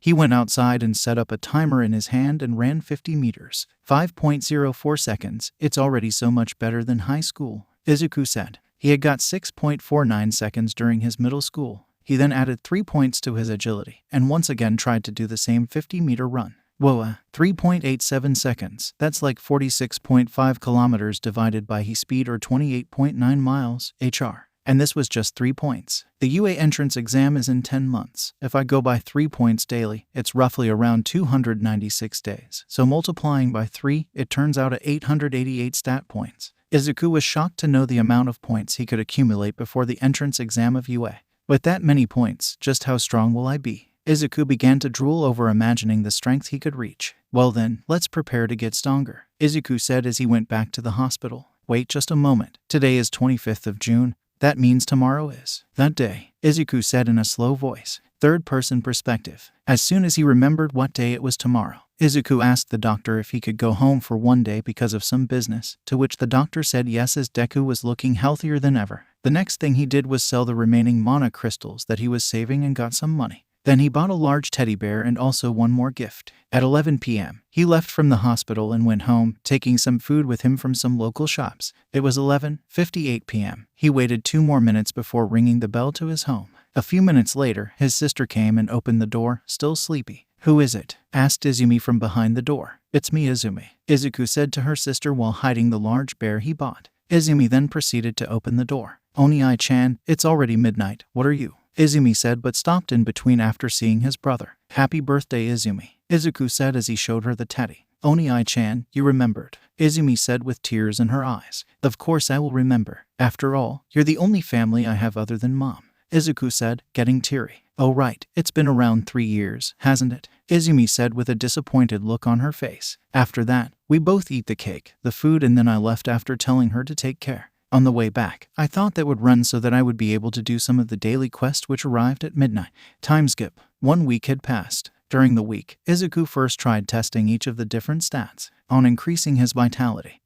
He went outside and set up a timer in his hand and ran 50 meters, 5.04 seconds. It's already so much better than high school, Izuku said. He had got 6.49 seconds during his middle school. He then added 3 points to his agility, and once again tried to do the same 50-meter run. Whoa, 3.87 seconds. That's like 46.5 kilometers divided by his speed, or 28.9 miles, hr. And this was just 3 points. The UA entrance exam is in 10 months. If I go by 3 points daily, it's roughly around 296 days. So multiplying by 3, it turns out at 888 stat points. Izuku was shocked to know the amount of points he could accumulate before the entrance exam of UA. With that many points, just how strong will I be? Izuku began to drool over imagining the strength he could reach. Well then, let's prepare to get stronger, Izuku said as he went back to the hospital. Wait just a moment. Today is 25th of June. That means tomorrow is that day, Izuku said in a slow voice. Third-person perspective. As soon as he remembered what day it was tomorrow, Izuku asked the doctor if he could go home for one day because of some business, to which the doctor said yes, as Deku was looking healthier than ever. The next thing he did was sell the remaining mana crystals that he was saving and got some money. Then he bought a large teddy bear and also one more gift. At 11 p.m., he left from the hospital and went home, taking some food with him from some local shops. It was 11:58 p.m. He waited 2 more minutes before ringing the bell to his home. A few minutes later, his sister came and opened the door, still sleepy. "Who is it?" asked Izumi from behind the door. "It's me, Izumi," Izuku said to her sister while hiding the large bear he bought. Izumi then proceeded to open the door. "Oni-chan, it's already midnight. What are you?" Izumi said, but stopped in between after seeing his brother. "Happy birthday, Izumi," Izuku said as he showed her the teddy. "Oni-chan, you remembered," Izumi said with tears in her eyes. "Of course I will remember. After all, you're the only family I have other than Mom," Izuku said, getting teary. "Oh right, it's been around 3 years, hasn't it?" Izumi said with a disappointed look on her face. "After that, we both eat the cake, the food, and then I left after telling her to take care. On the way back, I thought that would run so that I would be able to do some of the daily quest which arrived at midnight." Time skip. 1 week had passed. During the week, Izuku first tried testing each of the different stats on increasing his vitality.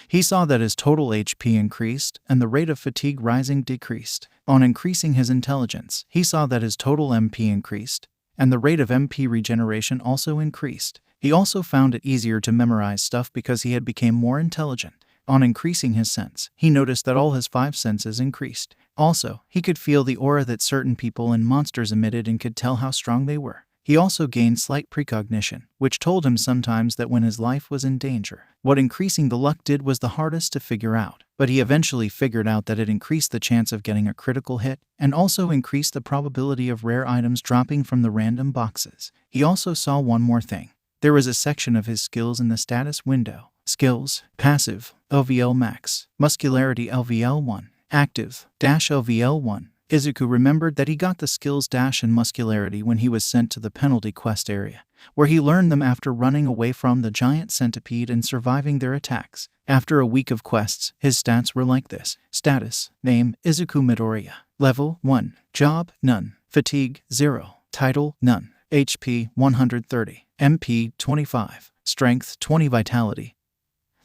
He saw that his total HP increased and the rate of fatigue rising decreased. On increasing his intelligence, he saw that his total MP increased and the rate of MP regeneration also increased. He also found it easier to memorize stuff because he had become more intelligent. On increasing his sense, he noticed that all his 5 senses increased. Also, he could feel the aura that certain people and monsters emitted and could tell how strong they were. He also gained slight precognition, which told him sometimes that when his life was in danger. What increasing the luck did was the hardest to figure out, but he eventually figured out that it increased the chance of getting a critical hit, and also increased the probability of rare items dropping from the random boxes. He also saw one more thing. There was a section of his skills in the status window. Skills, passive, LVL max, muscularity LVL1, active, dash LVL1. Izuku remembered that he got the skills dash and muscularity when he was sent to the penalty quest area, where he learned them after running away from the giant centipede and surviving their attacks. After a week of quests, his stats were like this. Status, name, Izuku Midoriya. Level, 1. Job, none. Fatigue, 0. Title, none. HP, 130. MP, 25. Strength, 20. Vitality,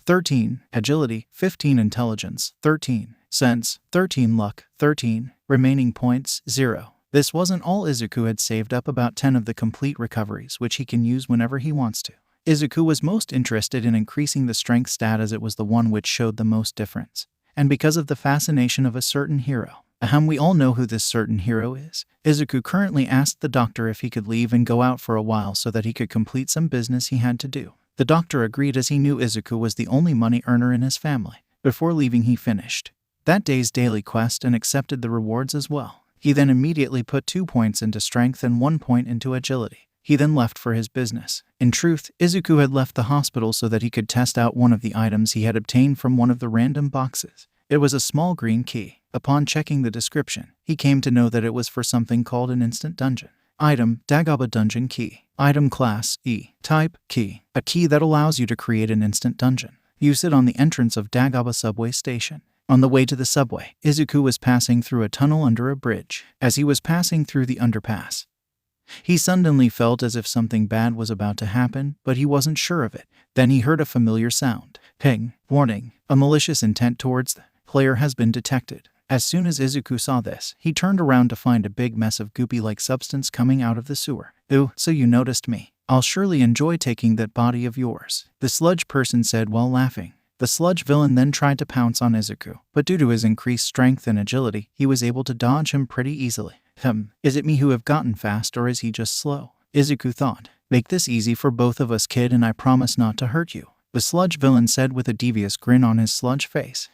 13. Agility, 15. Intelligence, 13. Sense, 13. Luck, 13. Remaining points, 0. This wasn't all. Izuku had saved up about 10 of the complete recoveries, which he can use whenever he wants to. Izuku was most interested in increasing the strength stat as it was the one which showed the most difference. And because of the fascination of a certain hero. We all know who this certain hero is. Izuku currently asked the doctor if he could leave and go out for a while so that he could complete some business he had to do. The doctor agreed as he knew Izuku was the only money earner in his family. Before leaving, he finished that day's daily quest and accepted the rewards as well. He then immediately put 2 points into strength and 1 point into agility. He then left for his business. In truth, Izuku had left the hospital so that he could test out one of the items he had obtained from one of the random boxes. It was a small green key. Upon checking the description, he came to know that it was for something called an instant dungeon. Item, Dagobah Dungeon Key. Item class, E. Type, Key. A key that allows you to create an instant dungeon. Use it on the entrance of Dagobah subway station. On the way to the subway, Izuku was passing through a tunnel under a bridge. As he was passing through the underpass, he suddenly felt as if something bad was about to happen, but he wasn't sure of it. Then he heard a familiar sound. Ping. Warning. A malicious intent towards the player has been detected. As soon as Izuku saw this, he turned around to find a big mess of goopy-like substance coming out of the sewer. "Ooh, so you noticed me. I'll surely enjoy taking that body of yours," the sludge person said while laughing. The sludge villain then tried to pounce on Izuku, but due to his increased strength and agility, he was able to dodge him pretty easily. Is it me who have gotten fast or is he just slow? Izuku thought. Make this easy for both of us, kid, and I promise not to hurt you. The sludge villain said with a devious grin on his sludge face.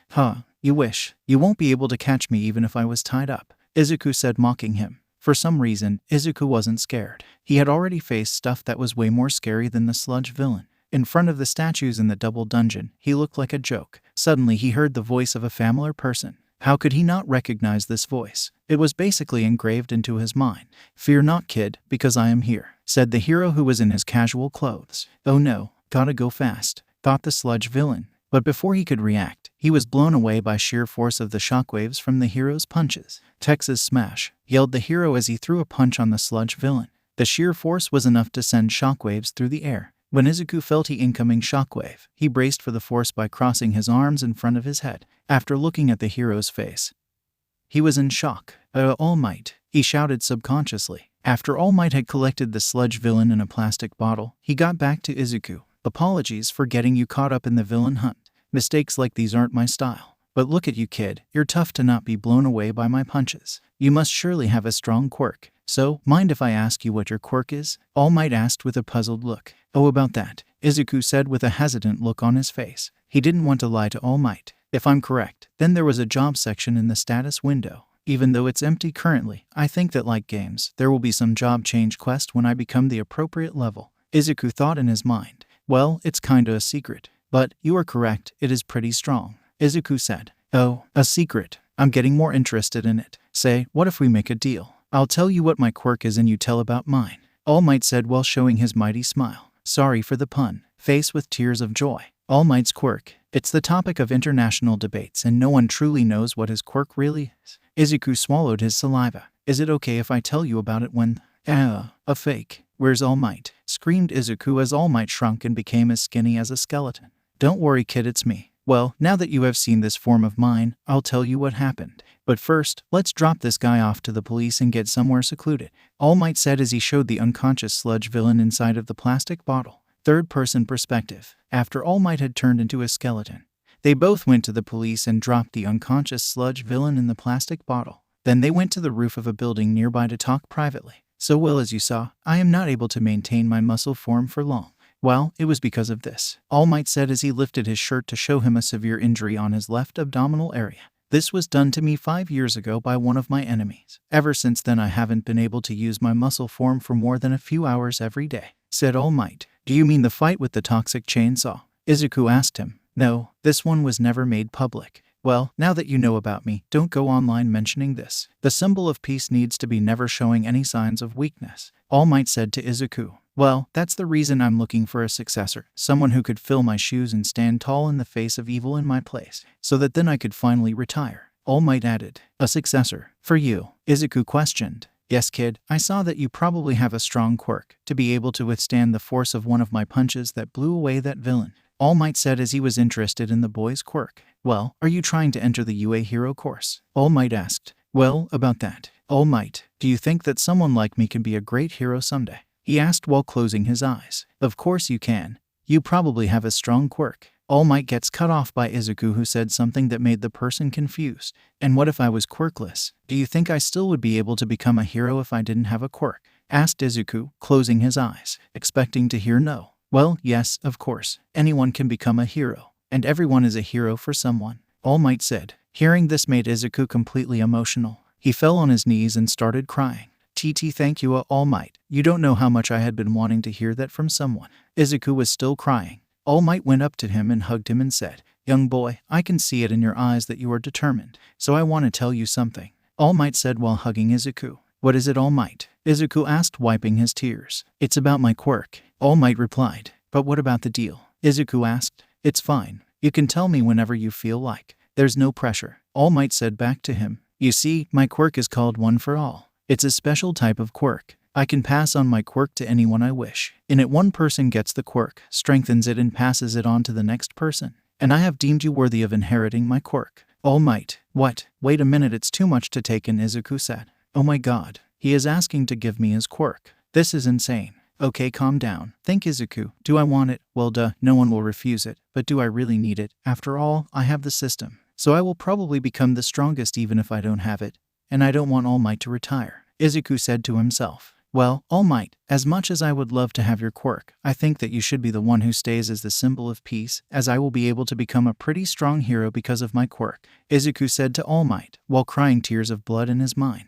You wish. You won't be able to catch me even if I was tied up, Izuku said, mocking him. For some reason, Izuku wasn't scared. He had already faced stuff that was way more scary than the sludge villain. In front of the statues in the double dungeon, he looked like a joke. Suddenly he heard the voice of a familiar person. How could he not recognize this voice? It was basically engraved into his mind. Fear not, kid, because I am here, said the hero who was in his casual clothes. Oh no, gotta go fast, thought the sludge villain. But before he could react, he was blown away by sheer force of the shockwaves from the hero's punches. Texas smash, yelled the hero as he threw a punch on the sludge villain. The sheer force was enough to send shockwaves through the air. When Izuku felt the incoming shockwave, he braced for the force by crossing his arms in front of his head. After looking at the hero's face, he was in shock. All Might, he shouted subconsciously. After All Might had collected the sludge villain in a plastic bottle, he got back to Izuku. Apologies for getting you caught up in the villain hunt. Mistakes like these aren't my style. But look at you, kid. You're tough to not be blown away by my punches. You must surely have a strong quirk. So, mind if I ask you what your quirk is? All Might asked with a puzzled look. Oh, about that, Izuku said with a hesitant look on his face. He didn't want to lie to All Might. If I'm correct, then there was a job section in the status window. Even though it's empty currently, I think that like games, there will be some job change quest when I become the appropriate level, Izuku thought in his mind. Well, it's kinda a secret. But, you are correct, it is pretty strong, Izuku said. Oh, a secret. I'm getting more interested in it. Say, what if we make a deal? I'll tell you what my quirk is and you tell about mine, All Might said while showing his mighty smile. Sorry for the pun, face with tears of joy. All Might's quirk. It's the topic of international debates and no one truly knows what his quirk really is. Izuku swallowed his saliva. Is it okay if I tell you about it when… a fake. Where's All Might? Screamed Izuku as All Might shrunk and became as skinny as a skeleton. Don't worry, kid, it's me. Well, now that you have seen this form of mine, I'll tell you what happened. But first, let's drop this guy off to the police and get somewhere secluded, All Might said as he showed the unconscious sludge villain inside of the plastic bottle. Third-person perspective. After All Might had turned into a skeleton, they both went to the police and dropped the unconscious sludge villain in the plastic bottle. Then they went to the roof of a building nearby to talk privately. So well, as you saw, I am not able to maintain my muscle form for long. Well, it was because of this, All Might said as he lifted his shirt to show him a severe injury on his left abdominal area. This was done to me 5 years ago by one of my enemies. Ever since then I haven't been able to use my muscle form for more than a few hours every day, said All Might. Do you mean the fight with the toxic chainsaw? Izuku asked him. No, this one was never made public. Well, now that you know about me, don't go online mentioning this. The symbol of peace needs to be never showing any signs of weakness, All Might said to Izuku. Well, that's the reason I'm looking for a successor, someone who could fill my shoes and stand tall in the face of evil in my place, so that then I could finally retire, All Might added. A successor? For you? Izuku questioned. Yes, kid, I saw that you probably have a strong quirk, to be able to withstand the force of one of my punches that blew away that villain, All Might said as he was interested in the boy's quirk. Well, are you trying to enter the UA hero course? All Might asked. Well, about that. All Might, do you think that someone like me can be a great hero someday? He asked while closing his eyes. Of course you can. You probably have a strong quirk. All Might gets cut off by Izuku, who said something that made the person confused. And what if I was quirkless? Do you think I still would be able to become a hero if I didn't have a quirk? Asked Izuku, closing his eyes, expecting to hear no. Well, yes, of course. Anyone can become a hero. And everyone is a hero for someone, All Might said. Hearing this made Izuku completely emotional. He fell on his knees and started crying. Thank you, All Might. You don't know how much I had been wanting to hear that from someone. Izuku was still crying. All Might went up to him and hugged him and said, Young boy, I can see it in your eyes that you are determined. So I want to tell you something, All Might said while hugging Izuku. What is it, All Might? Izuku asked, wiping his tears. It's about my quirk, All Might replied. But what about the deal? Izuku asked. It's fine. You can tell me whenever you feel like. There's no pressure, All Might said back to him. You see, my quirk is called One for All. It's a special type of quirk. I can pass on my quirk to anyone I wish. In it, one person gets the quirk, strengthens it and passes it on to the next person. And I have deemed you worthy of inheriting my quirk. All Might. What? Wait a minute, it's too much to take in, Izuku said. Oh my god. He is asking to give me his quirk. This is insane. Okay, calm down. Think, Izuku. Do I want it? Well, duh, no one will refuse it. But do I really need it? After all, I have the system. So I will probably become the strongest even if I don't have it. And I don't want All Might to retire. Izuku said to himself. Well, All Might, as much as I would love to have your quirk, I think that you should be the one who stays as the symbol of peace, as I will be able to become a pretty strong hero because of my quirk, Izuku said to All Might, while crying tears of blood in his mind.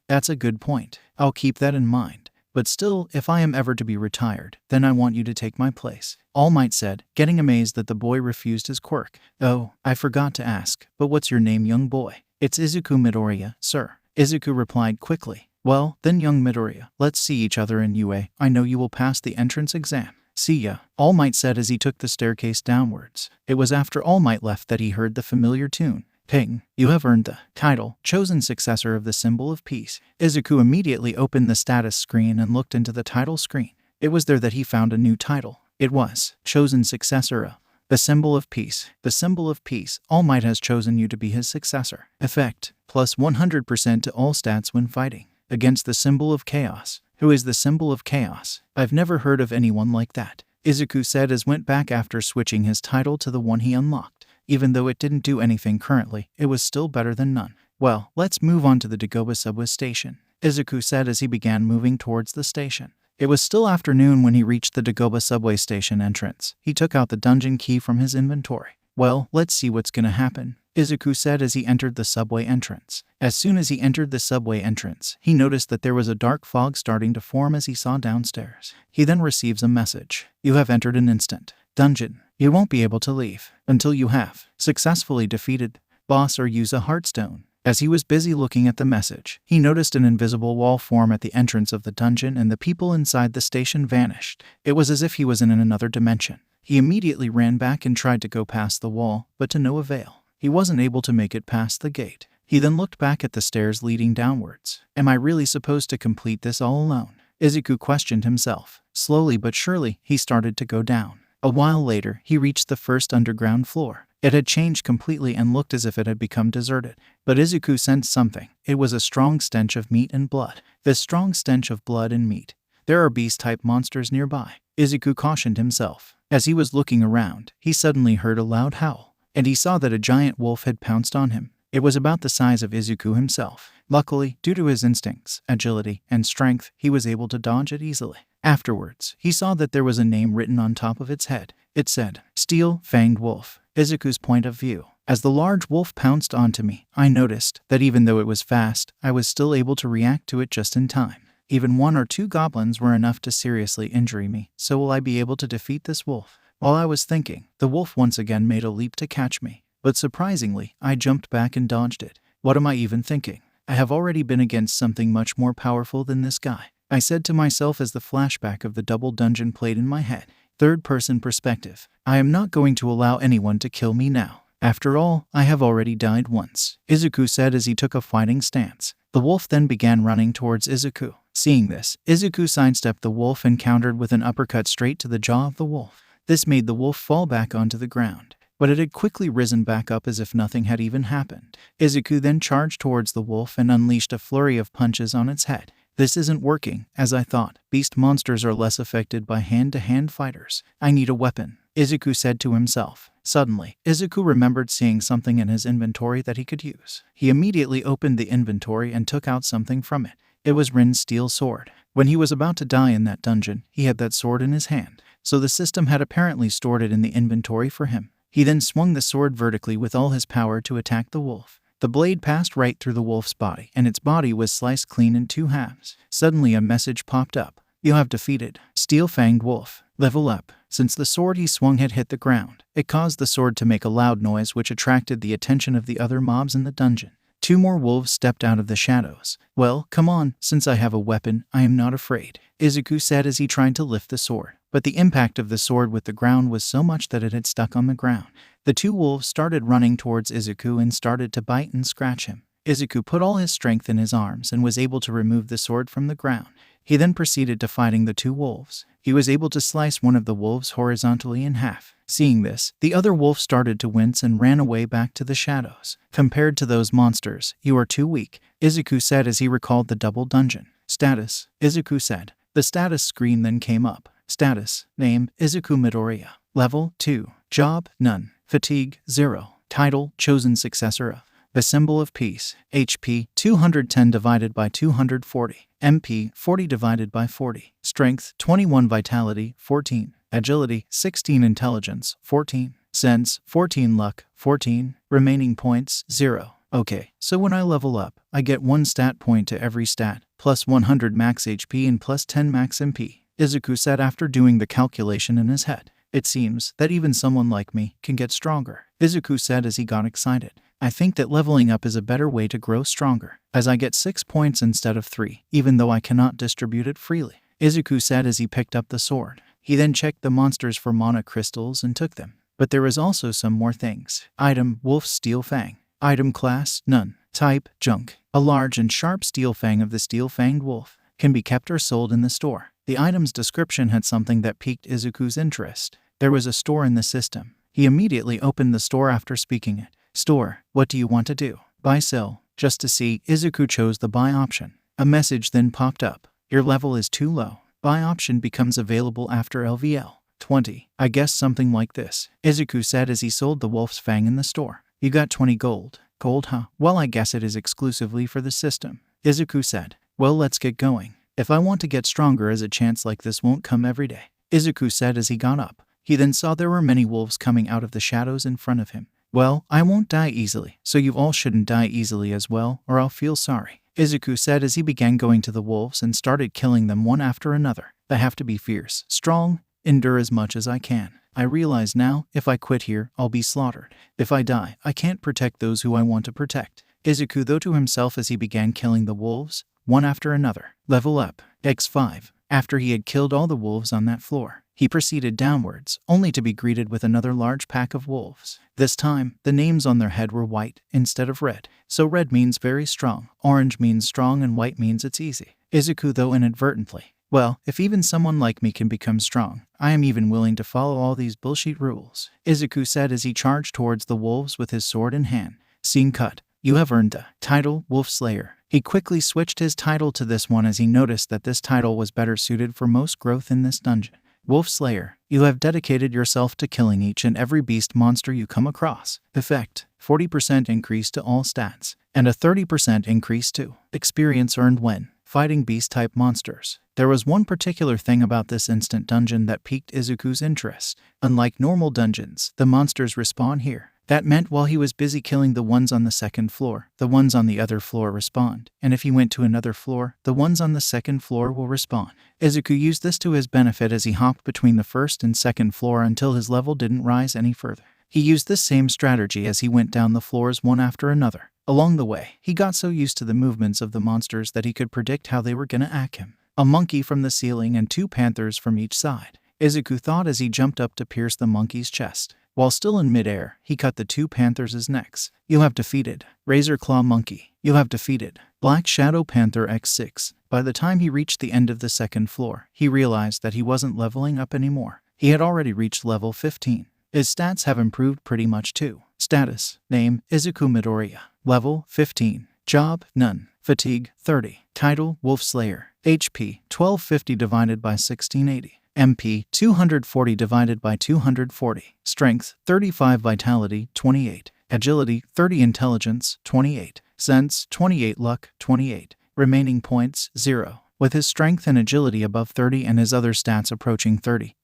That's a good point. I'll keep that in mind. But still, if I am ever to be retired, then I want you to take my place, All Might said, getting amazed that the boy refused his quirk. Oh, I forgot to ask, but what's your name, young boy? It's Izuku Midoriya, sir, Izuku replied quickly. Well, then young Midoriya, let's see each other in UA. I know you will pass the entrance exam. See ya, All Might said as he took the staircase downwards. It was after All Might left that he heard the familiar tune. Ping, you have earned the title, chosen successor of the symbol of peace. Izuku immediately opened the status screen and looked into the title screen. It was there that he found a new title. It was, chosen successor of the symbol of peace. The symbol of peace, All Might has chosen you to be his successor. Effect, plus 100% to all stats when fighting against the symbol of chaos. Who is the symbol of chaos? I've never heard of anyone like that, Izuku said as went back after switching his title to the one he unlocked. Even though it didn't do anything currently, it was still better than none. Well, let's move on to the Dagobah subway station, Izuku said as he began moving towards the station. It was still afternoon when he reached the Dagobah subway station entrance. He took out the dungeon key from his inventory. Well, let's see what's gonna happen, Izuku said as he entered the subway entrance. As soon as he entered the subway entrance, he noticed that there was a dark fog starting to form as he saw downstairs. He then receives a message. You have entered an instant dungeon. You won't be able to leave until you have successfully defeated boss or use a heartstone. As he was busy looking at the message, he noticed an invisible wall form at the entrance of the dungeon and the people inside the station vanished. It was as if he was in another dimension. He immediately ran back and tried to go past the wall, but to no avail. He wasn't able to make it past the gate. He then looked back at the stairs leading downwards. Am I really supposed to complete this all alone? Izuku questioned himself. Slowly but surely, he started to go down. A while later, he reached the first underground floor. It had changed completely and looked as if it had become deserted. But Izuku sensed something. It was a strong stench of meat and blood. This strong stench of blood and meat. There are beast-type monsters nearby, Izuku cautioned himself. As he was looking around, he suddenly heard a loud howl, and he saw that a giant wolf had pounced on him. It was about the size of Izuku himself. Luckily, due to his instincts, agility, and strength, he was able to dodge it easily. Afterwards, he saw that there was a name written on top of its head. It said, Steel-Fanged Wolf. Izuku's point of view. As the large wolf pounced onto me, I noticed that even though it was fast, I was still able to react to it just in time. Even 1 or 2 goblins were enough to seriously injure me, so will I be able to defeat this wolf? While I was thinking, the wolf once again made a leap to catch me. But surprisingly, I jumped back and dodged it. What am I even thinking? I have already been against something much more powerful than this guy, I said to myself as the flashback of the double dungeon played in my head. Third-person perspective. I am not going to allow anyone to kill me now. After all, I have already died once, Izuku said as he took a fighting stance. The wolf then began running towards Izuku. Seeing this, Izuku sidestepped the wolf and countered with an uppercut straight to the jaw of the wolf. This made the wolf fall back onto the ground, but it had quickly risen back up as if nothing had even happened. Izuku then charged towards the wolf and unleashed a flurry of punches on its head. This isn't working, as I thought. Beast monsters are less affected by hand-to-hand fighters. I need a weapon, Izuku said to himself. Suddenly, Izuku remembered seeing something in his inventory that he could use. He immediately opened the inventory and took out something from it. It was Rin's steel sword. When he was about to die in that dungeon, he had that sword in his hand, so the system had apparently stored it in the inventory for him. He then swung the sword vertically with all his power to attack the wolf. The blade passed right through the wolf's body, and its body was sliced clean in 2 halves. Suddenly a message popped up. You have defeated Steel-Fanged Wolf. Level up. Since the sword he swung had hit the ground, it caused the sword to make a loud noise which attracted the attention of the other mobs in the dungeon. 2 more wolves stepped out of the shadows. Well, come on, since I have a weapon, I am not afraid, Izuku said as he tried to lift the sword. But the impact of the sword with the ground was so much that it had stuck on the ground. The 2 wolves started running towards Izuku and started to bite and scratch him. Izuku put all his strength in his arms and was able to remove the sword from the ground. He then proceeded to fighting the 2 wolves. He was able to slice one of the wolves horizontally in half. Seeing this, the other wolf started to wince and ran away back to the shadows. Compared to those monsters, you are too weak, Izuku said as he recalled the double dungeon. Status, Izuku said. The status screen then came up. Status, name, Izuku Midoriya. Level, 2. Job, none. Fatigue, 0. Title, chosen successor of The symbol of peace. HP 210 divided by 240. MP 40 divided by 40. Strength 21. Vitality 14. Agility 16. Intelligence 14. Sense 14. Luck 14. Remaining points 0. Okay, so when I level up, I get 1 stat point to every stat, plus 100 max HP and plus 10 max MP. Izuku said after doing the calculation in his head. It seems that even someone like me can get stronger. Izuku said as he got excited. I think that leveling up is a better way to grow stronger, as I get 6 points instead of 3, even though I cannot distribute it freely. Izuku said as he picked up the sword. He then checked the monsters for mana crystals and took them. But there is also some more things. Item, Wolf's Steel Fang. Item class, none. Type, junk. A large and sharp steel fang of the steel-fanged wolf. Can be kept or sold in the store. The item's description had something that piqued Izuku's interest. There was a store in the system. He immediately opened the store after speaking it. Store, what do you want to do? Buy, sell. Just to see, Izuku chose the buy option. A message then popped up. Your level is too low. Buy option becomes available after LVL 20. I guess something like this. Izuku said as he sold the wolf's fang in the store. You got 20 gold. Gold, huh? Well, I guess it is exclusively for the system. Izuku said. Well, let's get going. If I want to get stronger, as a chance like this won't come every day. Izuku said as he got up. He then saw there were many wolves coming out of the shadows in front of him. Well, I won't die easily, so you all shouldn't die easily as well, or I'll feel sorry. Izuku said as he began going to the wolves and started killing them one after another. I have to be fierce, strong, endure as much as I can. I realize now, if I quit here, I'll be slaughtered. If I die, I can't protect those who I want to protect. Izuku thought to himself as he began killing the wolves, one after another. Level up. X5. After he had killed all the wolves on that floor, he proceeded downwards, only to be greeted with another large pack of wolves. This time, the names on their head were white instead of red. So red means very strong, orange means strong, and white means it's easy. Izuku though inadvertently. Well, if even someone like me can become strong, I am even willing to follow all these bullshit rules. Izuku said as he charged towards the wolves with his sword in hand. Scene cut. You have earned the title, Wolf Slayer. He quickly switched his title to this one as he noticed that this title was better suited for most growth in this dungeon. Wolf Slayer, you have dedicated yourself to killing each and every beast monster you come across. Effect, 40% increase to all stats, and a 30% increase to experience earned when fighting beast-type monsters. There was one particular thing about this instant dungeon that piqued Izuku's interest. Unlike normal dungeons, the monsters respawn here. That meant while he was busy killing the ones on the second floor, the ones on the other floor respawned, and if he went to another floor, the ones on the second floor will respawn. Izuku used this to his benefit as he hopped between the first and second floor until his level didn't rise any further. He used this same strategy as he went down the floors one after another. Along the way, he got so used to the movements of the monsters that he could predict how they were gonna attack him. A monkey from the ceiling and 2 panthers from each side. Izuku thought as he jumped up to pierce the monkey's chest. While still in midair, he cut the 2 panthers' necks. You have defeated Razor Claw Monkey. You have defeated Black Shadow Panther X6. By the time he reached the end of the second floor, he realized that he wasn't leveling up anymore. He had already reached level 15. His stats have improved pretty much too. Status. Name, Izuku Midoriya. Level, 15. Job, none. Fatigue, 30. Title, Wolf Slayer. HP, 1250 divided by 1680. MP, 240 divided by 240. Strength, 35. Vitality, 28. Agility, 30. Intelligence, 28. Sense, 28. Luck, 28. Remaining points, 0. With his strength and agility above 30 and his other stats approaching 30,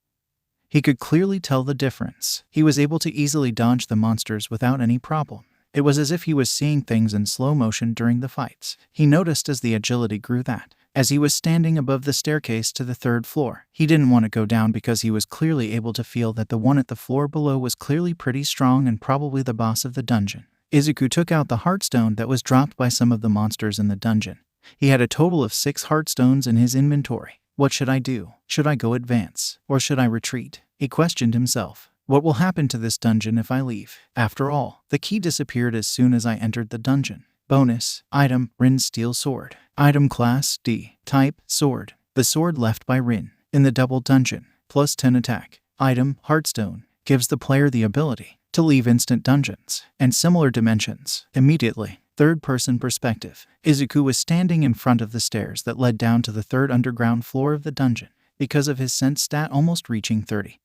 he could clearly tell the difference. He was able to easily dodge the monsters without any problem. It was as if he was seeing things in slow motion during the fights. He noticed as the agility grew that, as he was standing above the staircase to the 3rd floor, he didn't want to go down because he was clearly able to feel that the one at the floor below was clearly pretty strong and probably the boss of the dungeon. Izuku took out the heartstone that was dropped by some of the monsters in the dungeon. He had a total of 6 heartstones in his inventory. What should I do? Should I go advance? Or should I retreat? He questioned himself. What will happen to this dungeon if I leave? After all, the key disappeared as soon as I entered the dungeon. Bonus. Item, Rin's Steel Sword. Item class, D. Type, Sword. The sword left by Rin in the double dungeon. Plus 10 attack. Item, Heartstone. Gives the player the ability to leave instant dungeons and similar dimensions immediately. 3rd-person perspective. Izuku was standing in front of the stairs that led down to the 3rd underground floor of the dungeon. Because of his sense stat almost reaching 30,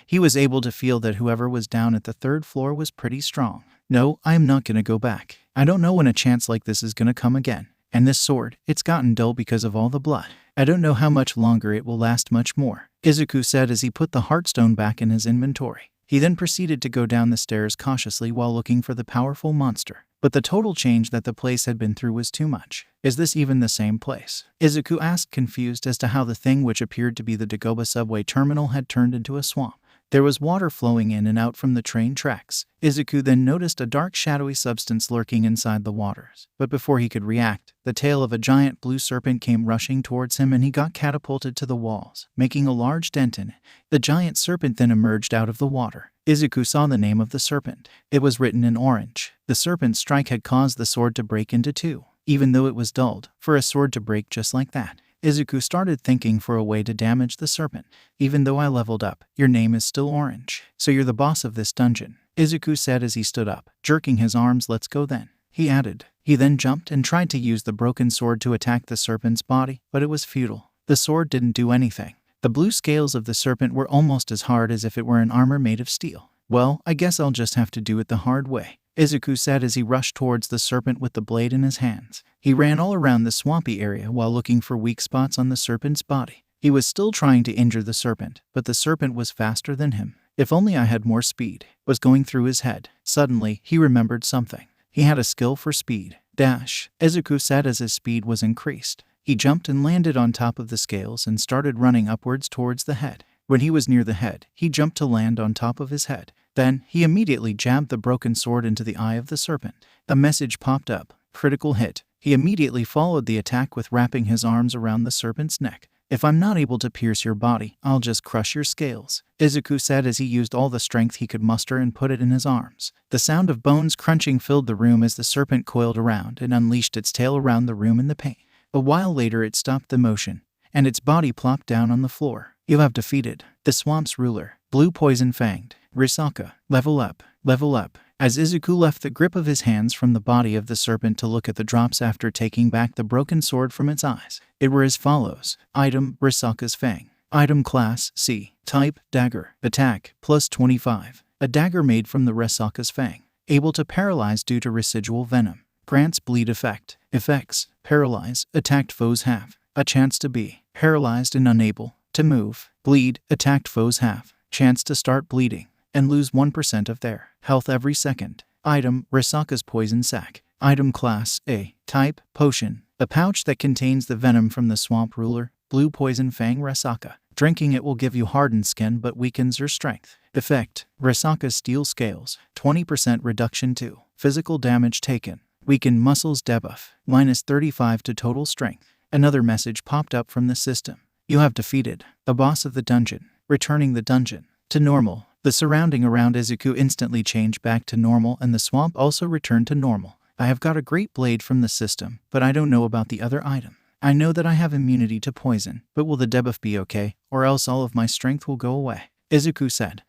He was able to feel that whoever was down at the third floor was pretty strong. No, I am not gonna go back. I don't know when a chance like this is gonna come again. And this sword, it's gotten dull because of all the blood. I don't know how much longer it will last much more, Izuku said as he put the heartstone back in his inventory. He then proceeded to go down the stairs cautiously while looking for the powerful monster. But the total change that the place had been through was too much. Is this even the same place? Izuku asked, confused as to how the thing which appeared to be the Dagoba subway terminal had turned into a swamp. There was water flowing in and out from the train tracks. Izuku then noticed a dark shadowy substance lurking inside the waters. But before he could react, the tail of a giant blue serpent came rushing towards him and he got catapulted to the walls, making a large dent in it. The giant serpent then emerged out of the water. Izuku saw the name of the serpent. It was written in orange. The serpent's strike had caused the sword to break into two, even though it was dulled. For a sword to break just like that, Izuku started thinking for a way to damage the serpent. Even though I leveled up, your name is still orange. So you're the boss of this dungeon, Izuku said as he stood up, jerking his arms. Let's go then, he added. He then jumped and tried to use the broken sword to attack the serpent's body, but it was futile. The sword didn't do anything. The blue scales of the serpent were almost as hard as if it were an armor made of steel. Well, I guess I'll just have to do it the hard way, Izuku said as he rushed towards the serpent with the blade in his hands. He ran all around the swampy area while looking for weak spots on the serpent's body. He was still trying to injure the serpent, but the serpent was faster than him. If only I had more speed, was going through his head. Suddenly, he remembered something. He had a skill for speed. Dash, Izuku said as his speed was increased. He jumped and landed on top of the scales and started running upwards towards the head. When he was near the head, he jumped to land on top of his head. Then, he immediately jabbed the broken sword into the eye of the serpent. A message popped up. Critical hit. He immediately followed the attack with wrapping his arms around the serpent's neck. If I'm not able to pierce your body, I'll just crush your scales, Izuku said as he used all the strength he could muster and put it in his arms. The sound of bones crunching filled the room as the serpent coiled around and unleashed its tail around the room in the pain. A while later it stopped the motion, and its body plopped down on the floor. You have defeated the swamp's ruler, Blue Poison Fanged, Risaka. Level up, level up. As Izuku left the grip of his hands from the body of the serpent to look at the drops after taking back the broken sword from its eyes, it were as follows. Item, Risaka's Fang. Item class, C. Type, Dagger. Attack, plus 25. A dagger made from the Risaka's Fang. Able to paralyze due to residual venom. Grants bleed effect. Effects, paralyze, attacked foes have a chance to be paralyzed and unable to move. Bleed, attacked foes have chance to start bleeding and lose 1% of their health every second. Item, Risaka's Poison Sac. Item class, A. Type, Potion. A pouch that contains the venom from the swamp ruler, Blue Poison Fang Risaka. Drinking it will give you hardened skin but weakens your strength. Effect, Risaka's Steel Scales. 20% reduction to physical damage taken. Weakened muscles debuff. Minus 35 to total strength. Another message popped up from the system. You have defeated the boss of the dungeon. Returning the dungeon to normal. The surrounding around Izuku instantly changed back to normal and the swamp also returned to normal. I have got a great blade from the system, but I don't know about the other item. I know that I have immunity to poison, but will the debuff be okay, or else all of my strength will go away? Izuku said.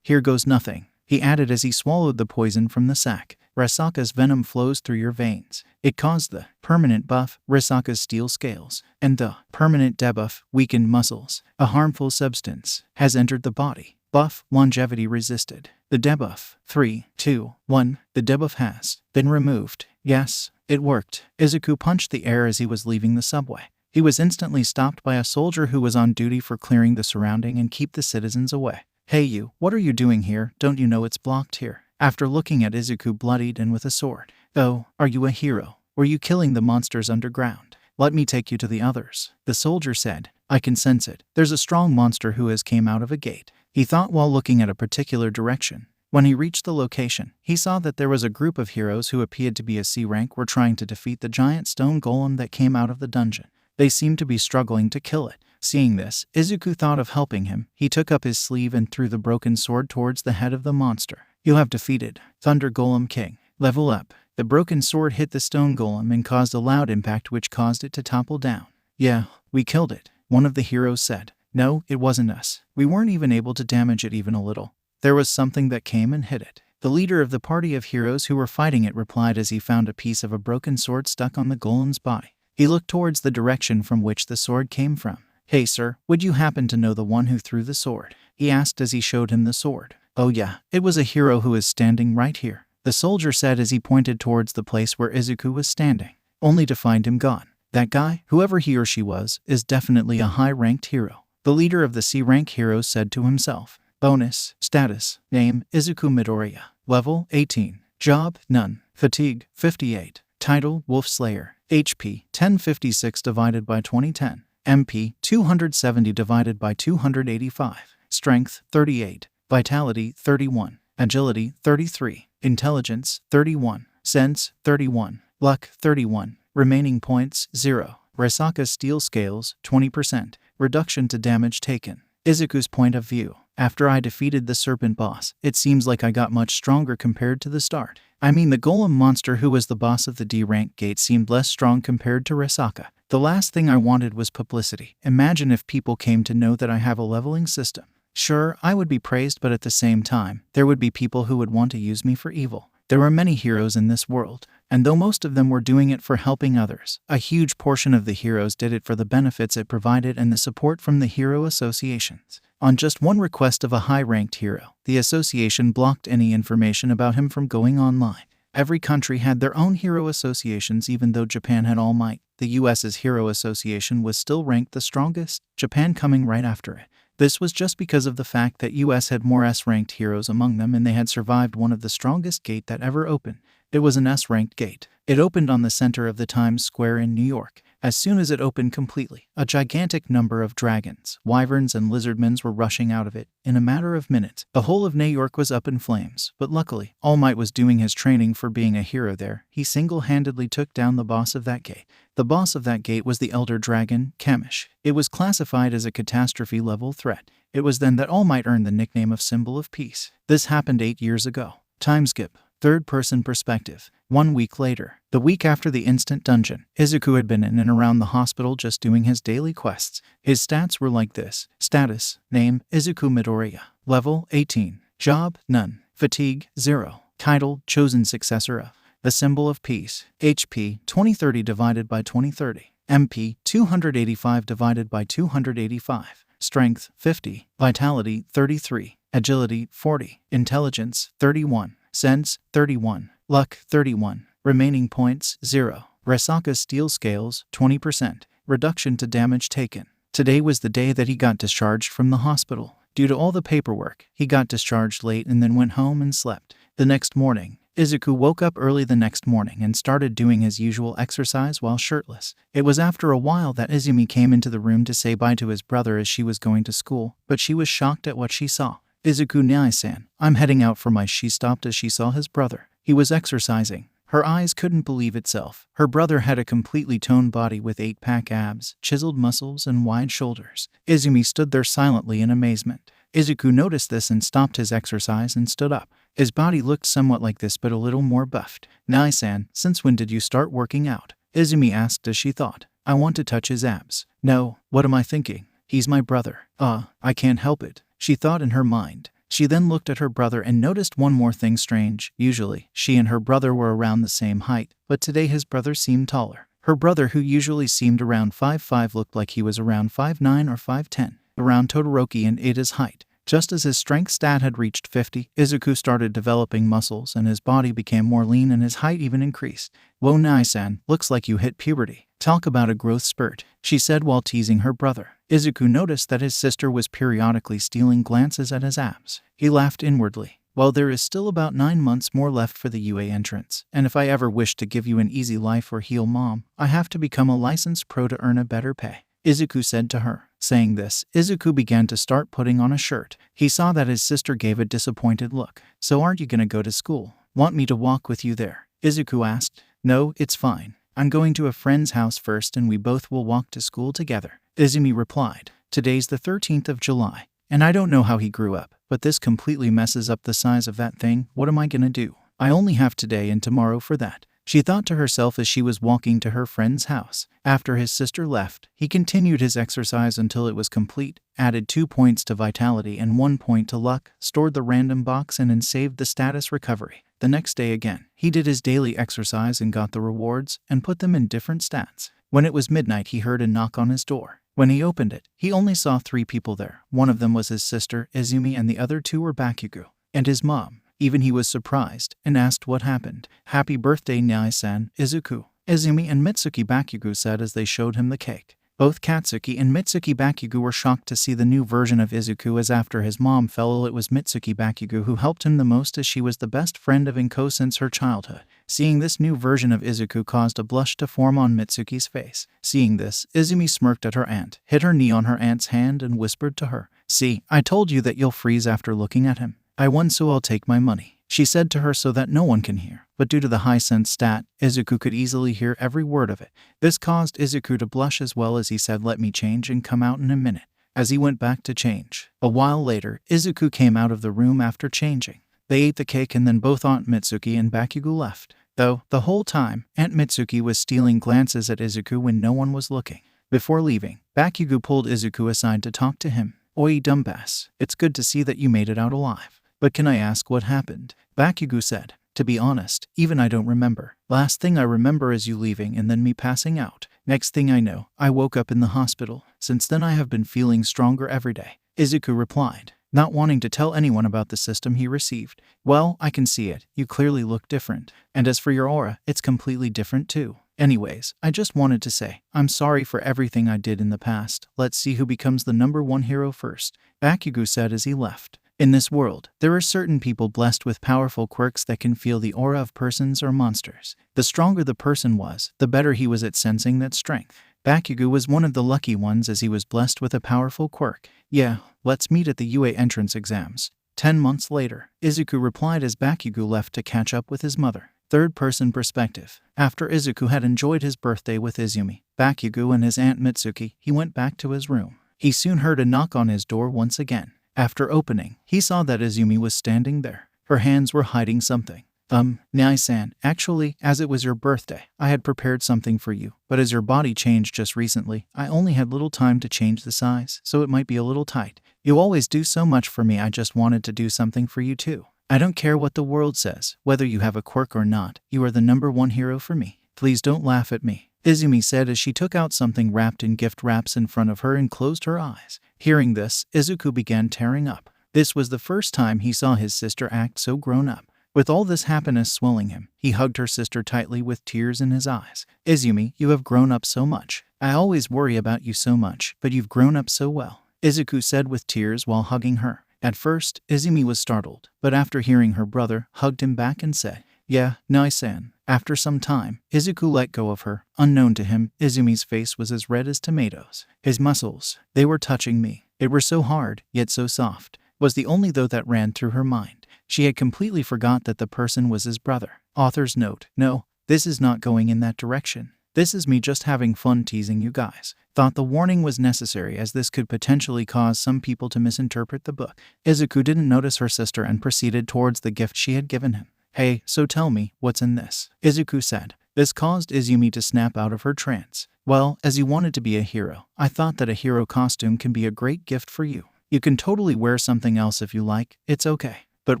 Here goes nothing, he added as he swallowed the poison from the sack. Risaka's venom flows through your veins. It caused the permanent buff, Risaka's Steel Scales, and the permanent debuff, Weakened Muscles. A harmful substance has entered the body. Buff, Longevity resisted. The debuff, 3, 2, 1. The debuff has been removed. Yes, it worked. Izuku punched the air as he was leaving the subway. He was instantly stopped by a soldier who was on duty for clearing the surrounding and keep the citizens away. Hey you, what are you doing here? Don't you know it's blocked here? After looking at Izuku bloodied and with a sword. Oh, are you a hero? Were you killing the monsters underground? Let me take you to the others, the soldier said. I can sense it. There's a strong monster who has came out of a gate, he thought while looking at a particular direction. When he reached the location, he saw that there was a group of heroes who appeared to be a C rank were trying to defeat the giant stone golem that came out of the dungeon. They seemed to be struggling to kill it. Seeing this, Izuku thought of helping him. He took up his sleeve and threw the broken sword towards the head of the monster. You have defeated Thunder Golem King. Level up. The broken sword hit the stone golem and caused a loud impact which caused it to topple down. Yeah, we killed it, one of the heroes said. No, it wasn't us. We weren't even able to damage it even a little. There was something that came and hit it. The leader of the party of heroes who were fighting it replied as he found a piece of a broken sword stuck on the golem's body. He looked towards the direction from which the sword came from. "Hey sir, would you happen to know the one who threw the sword?" he asked as he showed him the sword. "Oh yeah, it was a hero who is standing right here," the soldier said as he pointed towards the place where Izuku was standing, only to find him gone. "That guy, whoever he or she was, is definitely a high-ranked hero," the leader of the C-rank heroes said to himself. Bonus, status, name, Izuku Midoriya, level, 18, job, none, fatigue, 58, title, Wolf Slayer, HP, 1056 divided by 2010, MP, 270 divided by 285, strength, 38, vitality, 31, agility, 33, intelligence, 31, sense, 31, luck, 31, remaining points, 0, Resaca steel scales, 20%, reduction to damage taken. Izuku's point of view. After I defeated the serpent boss, it seems like I got much stronger compared to the start. I mean, the golem monster who was the boss of the D-rank gate seemed less strong compared to Resaca. The last thing I wanted was publicity. Imagine if people came to know that I have a leveling system. Sure, I would be praised, but at the same time, there would be people who would want to use me for evil. There are many heroes in this world, and though most of them were doing it for helping others, a huge portion of the heroes did it for the benefits it provided and the support from the hero associations. On just one request of a high-ranked hero, the association blocked any information about him from going online. Every country had their own hero associations, even though Japan had All Might. The US's hero association was still ranked the strongest, Japan coming right after it. This was just because of the fact that US had more S-ranked heroes among them, and they had survived one of the strongest gate that ever opened. It was an S-ranked gate. It opened on the center of the Times Square in New York. As soon as it opened completely, a gigantic number of dragons, wyverns, and lizardmen were rushing out of it. In a matter of minutes, the whole of New York was up in flames. But luckily, All Might was doing his training for being a hero there. He single-handedly took down the boss of that gate. The boss of that gate was the Elder Dragon, Kamish. It was classified as a catastrophe-level threat. It was then that All Might earned the nickname of Symbol of Peace. This happened 8 years ago. Time skip. Third-person perspective. 1 week later, the week after the instant dungeon, Izuku had been in and around the hospital just doing his daily quests. His stats were like this. Status, name, Izuku Midoriya, level, 18, job, none, fatigue, 0, title, chosen successor of the Symbol of Peace, HP, 2030 divided by 2030, MP, 285 divided by 285, strength, 50, vitality, 33, agility, 40, intelligence, 31, sense, 31, luck, 31, remaining points, 0, Resaca steel scales, 20%, reduction to damage taken. Today was the day that he got discharged from the hospital. Due to all the paperwork, he got discharged late and then went home and slept. The next morning, Izuku woke up early the next morning and started doing his usual exercise while shirtless. It was after a while that Izumi came into the room to say bye to his brother as she was going to school, but she was shocked at what she saw. "Izuku Nyai-san, I'm heading out for my..." She stopped as she saw his brother. He was exercising. Her eyes couldn't believe itself. Her brother had a completely toned body with 8-pack abs, chiseled muscles, and wide shoulders. Izumi stood there silently in amazement. Izuku noticed this and stopped his exercise and stood up. His body looked somewhat like this, but a little more buffed. "Nyai-san, since when did you start working out?" Izumi asked as she thought. "I want to touch his abs." "No, what am I thinking? He's my brother. I can't help it," she thought in her mind. She then looked at her brother and noticed one more thing strange. Usually, she and her brother were around the same height, but today his brother seemed taller. Her brother, who usually seemed around 5'5", looked like he was around 5'9" or 5'10", around Todoroki and Ida's height. Just as his strength stat had reached 50, Izuku started developing muscles and his body became more lean and his height even increased. "Whoa, Nyai-san, looks like you hit puberty. Talk about a growth spurt," she said while teasing her brother. Izuku noticed that his sister was periodically stealing glances at his abs. He laughed inwardly. "Well, there is still about 9 months more left for the UA entrance, and if I ever wish to give you an easy life or heal mom, I have to become a licensed pro to earn a better pay," Izuku said to her. Saying this, Izuku began to start putting on a shirt. He saw that his sister gave a disappointed look. "So aren't you gonna go to school? Want me to walk with you there?" Izuku asked. "No, it's fine. I'm going to a friend's house first and we both will walk to school together," Izumi replied. "Today's the 13th of July, and I don't know how he grew up, but this completely messes up the size of that thing. What am I gonna do? I only have today and tomorrow for that," she thought to herself as she was walking to her friend's house. After his sister left, he continued his exercise until it was complete, added 2 points to vitality and 1 point to luck, stored the random box and saved the status recovery. The next day again, he did his daily exercise and got the rewards and put them in different stats. When it was midnight, he heard a knock on his door. When he opened it, he only saw 3 people there. One of them was his sister, Izumi, and the other 2 were Bakugo and his mom. Even he was surprised and asked what happened. "Happy birthday, Nyai-san," Izuku, Izumi, and Mitsuki Bakugo said as they showed him the cake. Both Katsuki and Mitsuki Bakugo were shocked to see the new version of Izuku, as after his mom fell ill, it was Mitsuki Bakugo who helped him the most, as she was the best friend of Inko since her childhood. Seeing this new version of Izuku caused a blush to form on Mitsuki's face. Seeing this, Izumi smirked at her aunt, hit her knee on her aunt's hand, and whispered to her, "See, I told you that you'll freeze after looking at him. I won, so I'll take my money," she said to her so that no one can hear. But due to the high sense stat, Izuku could easily hear every word of it. This caused Izuku to blush as well, as he said, "Let me change and come out in a minute," as he went back to change. A while later, Izuku came out of the room after changing. They ate the cake, and then both Aunt Mitsuki and Bakugo left. Though, the whole time, Aunt Mitsuki was stealing glances at Izuku when no one was looking. Before leaving, Bakugo pulled Izuku aside to talk to him. "Oi, dumbass, it's good to see that you made it out alive. But can I ask what happened?" Bakugo said. "To be honest, even I don't remember. Last thing I remember is you leaving and then me passing out. Next thing I know, I woke up in the hospital. Since then I have been feeling stronger every day," Izuku replied, not wanting to tell anyone about the system he received. "Well, I can see it. You clearly look different. And as for your aura, it's completely different too. Anyways, I just wanted to say, I'm sorry for everything I did in the past. Let's see who becomes the #1 hero first," Bakugo said as he left. In this world, there are certain people blessed with powerful quirks that can feel the aura of persons or monsters. The stronger the person was, the better he was at sensing that strength. Bakugo was one of the lucky ones, as he was blessed with a powerful quirk. "Yeah, let's meet at the UA entrance exams." 10 months later, Izuku replied as Bakugo left to catch up with his mother. Third-person perspective. After Izuku had enjoyed his birthday with Izumi, Bakugo, and his aunt Mitsuki, he went back to his room. He soon heard a knock on his door once again. After opening, he saw that Izumi was standing there. Her hands were hiding something. Nyai-san, actually, as it was your birthday, I had prepared something for you, but as your body changed just recently, I only had little time to change the size, so it might be a little tight. You always do so much for me, I just wanted to do something for you too. I don't care what the world says, whether you have a quirk or not, you are the #1 hero for me. Please don't laugh at me," Izumi said as she took out something wrapped in gift wraps in front of her and closed her eyes. Hearing this, Izuku began tearing up. This was the first time he saw his sister act so grown up. With all this happiness swelling him, he hugged her sister tightly with tears in his eyes. "Izumi, you have grown up so much. I always worry about you so much, but you've grown up so well," Izuku said with tears while hugging her. At first, Izumi was startled, but after hearing her brother, hugged him back and said, "Yeah, Nyai-san." After some time, Izuku let go of her. Unknown to him, Izumi's face was as red as tomatoes. His muscles, they were touching me. It were so hard, yet so soft, was the only thought that ran through her mind. She had completely forgot that the person was his brother. Author's note: no, this is not going in that direction. This is me just having fun teasing you guys. Thought the warning was necessary, as this could potentially cause some people to misinterpret the book. Izuku didn't notice her sister and proceeded towards the gift she had given him. "Hey, so tell me, what's in this?" Izuku said. This caused Izumi to snap out of her trance. "Well, as you wanted to be a hero, I thought that a hero costume can be a great gift for you. You can totally wear something else if you like, it's okay. But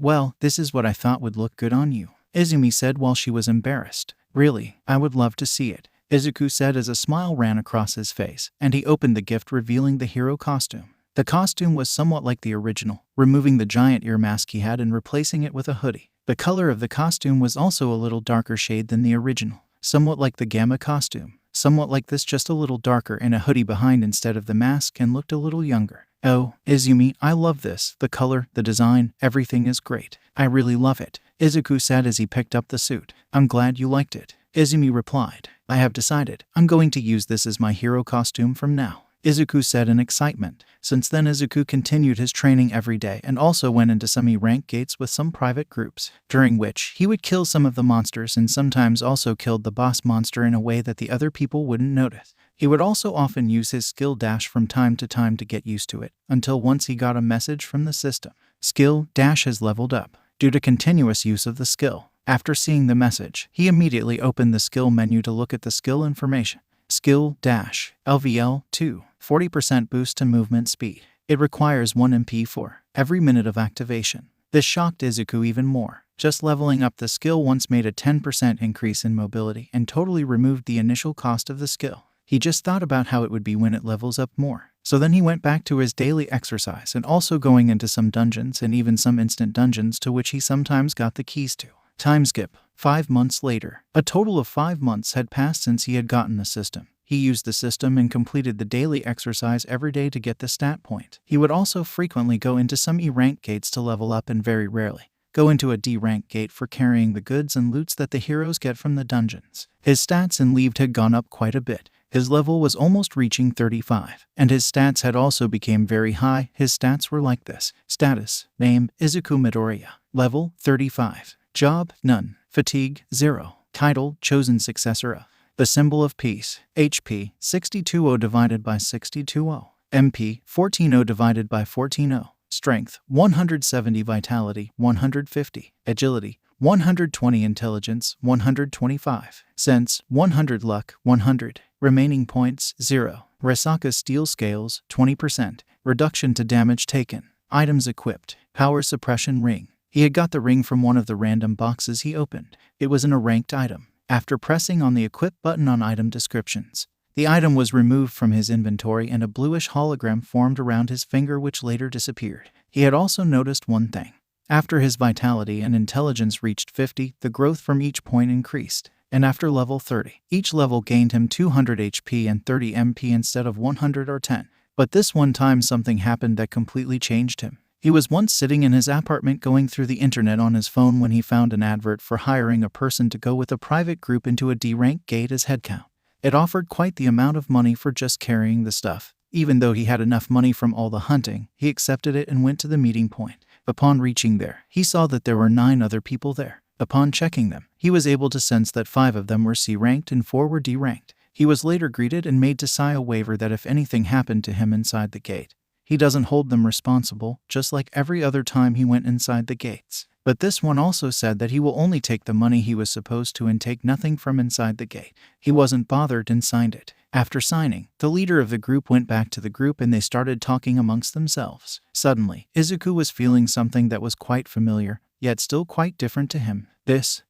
well, this is what I thought would look good on you," Izumi said while she was embarrassed. "Really, I would love to see it," Izuku said as a smile ran across his face, and he opened the gift, revealing the hero costume. The costume was somewhat like the original, removing the giant ear mask he had and replacing it with a hoodie. The color of the costume was also a little darker shade than the original, somewhat like the Gamma costume. Somewhat like this, just a little darker, and a hoodie behind instead of the mask, and looked a little younger. "Oh, Izumi, I love this. The color, the design, everything is great. I really love it," Izuku said as he picked up the suit. "I'm glad you liked it," Izumi replied. "I have decided. I'm going to use this as my hero costume from now," Izuku said in excitement. Since then, Izuku continued his training every day and also went into some E-rank gates with some private groups, during which he would kill some of the monsters and sometimes also killed the boss monster in a way that the other people wouldn't notice. He would also often use his skill dash from time to time to get used to it, until once he got a message from the system. Skill dash has leveled up due to continuous use of the skill. After seeing the message, he immediately opened the skill menu to look at the skill information. Skill dash LVL 2, 40% boost to movement speed. It requires 1 MP for every minute of activation. This shocked Izuku even more. Just leveling up the skill once made a 10% increase in mobility and totally removed the initial cost of the skill. He just thought about how it would be when it levels up more. So then he went back to his daily exercise and also going into some dungeons and even some instant dungeons to which he sometimes got the keys to. Time skip. 5 months later. A total of 5 months had passed since he had gotten the system. He used the system and completed the daily exercise every day to get the stat point. He would also frequently go into some E-rank gates to level up and very rarely go into a D-rank gate for carrying the goods and loots that the heroes get from the dungeons. His stats in Leaved had gone up quite a bit. His level was almost reaching 35, and his stats had also become very high. His stats were like this. Status. Name. Izuku Midoriya. Level. 35. Job. None. Fatigue. 0. Title. Chosen Successor. The symbol of peace. HP. 620 divided by 620. MP. 140 divided by 140. Strength. 170. Vitality. 150. Agility. 120. Intelligence. 125. Sense. 100. Luck. 100. Remaining points. 0. Rasaka Steel Scales. 20%. Reduction to damage taken. Items equipped. Power Suppression Ring. He had got the ring from one of the random boxes he opened. It was in a ranked item. After pressing on the Equip button on item descriptions, the item was removed from his inventory and a bluish hologram formed around his finger which later disappeared. He had also noticed one thing. After his vitality and intelligence reached 50, the growth from each point increased. And after level 30, each level gained him 200 HP and 30 MP instead of 100 or 10. But this one time something happened that completely changed him. He was once sitting in his apartment going through the internet on his phone when he found an advert for hiring a person to go with a private group into a D-rank gate as headcount. It offered quite the amount of money for just carrying the stuff. Even though he had enough money from all the hunting, he accepted it and went to the meeting point. Upon reaching there, he saw that there were 9 other people there. Upon checking them, he was able to sense that 5 of them were C-ranked and 4 were D-ranked. He was later greeted and made to sign a waiver that if anything happened to him inside the gate, he doesn't hold them responsible, just like every other time he went inside the gates. But this one also said that he will only take the money he was supposed to and take nothing from inside the gate. He wasn't bothered and signed it. After signing, the leader of the group went back to the group and they started talking amongst themselves. Suddenly, Izuku was feeling something that was quite familiar, yet still quite different to him.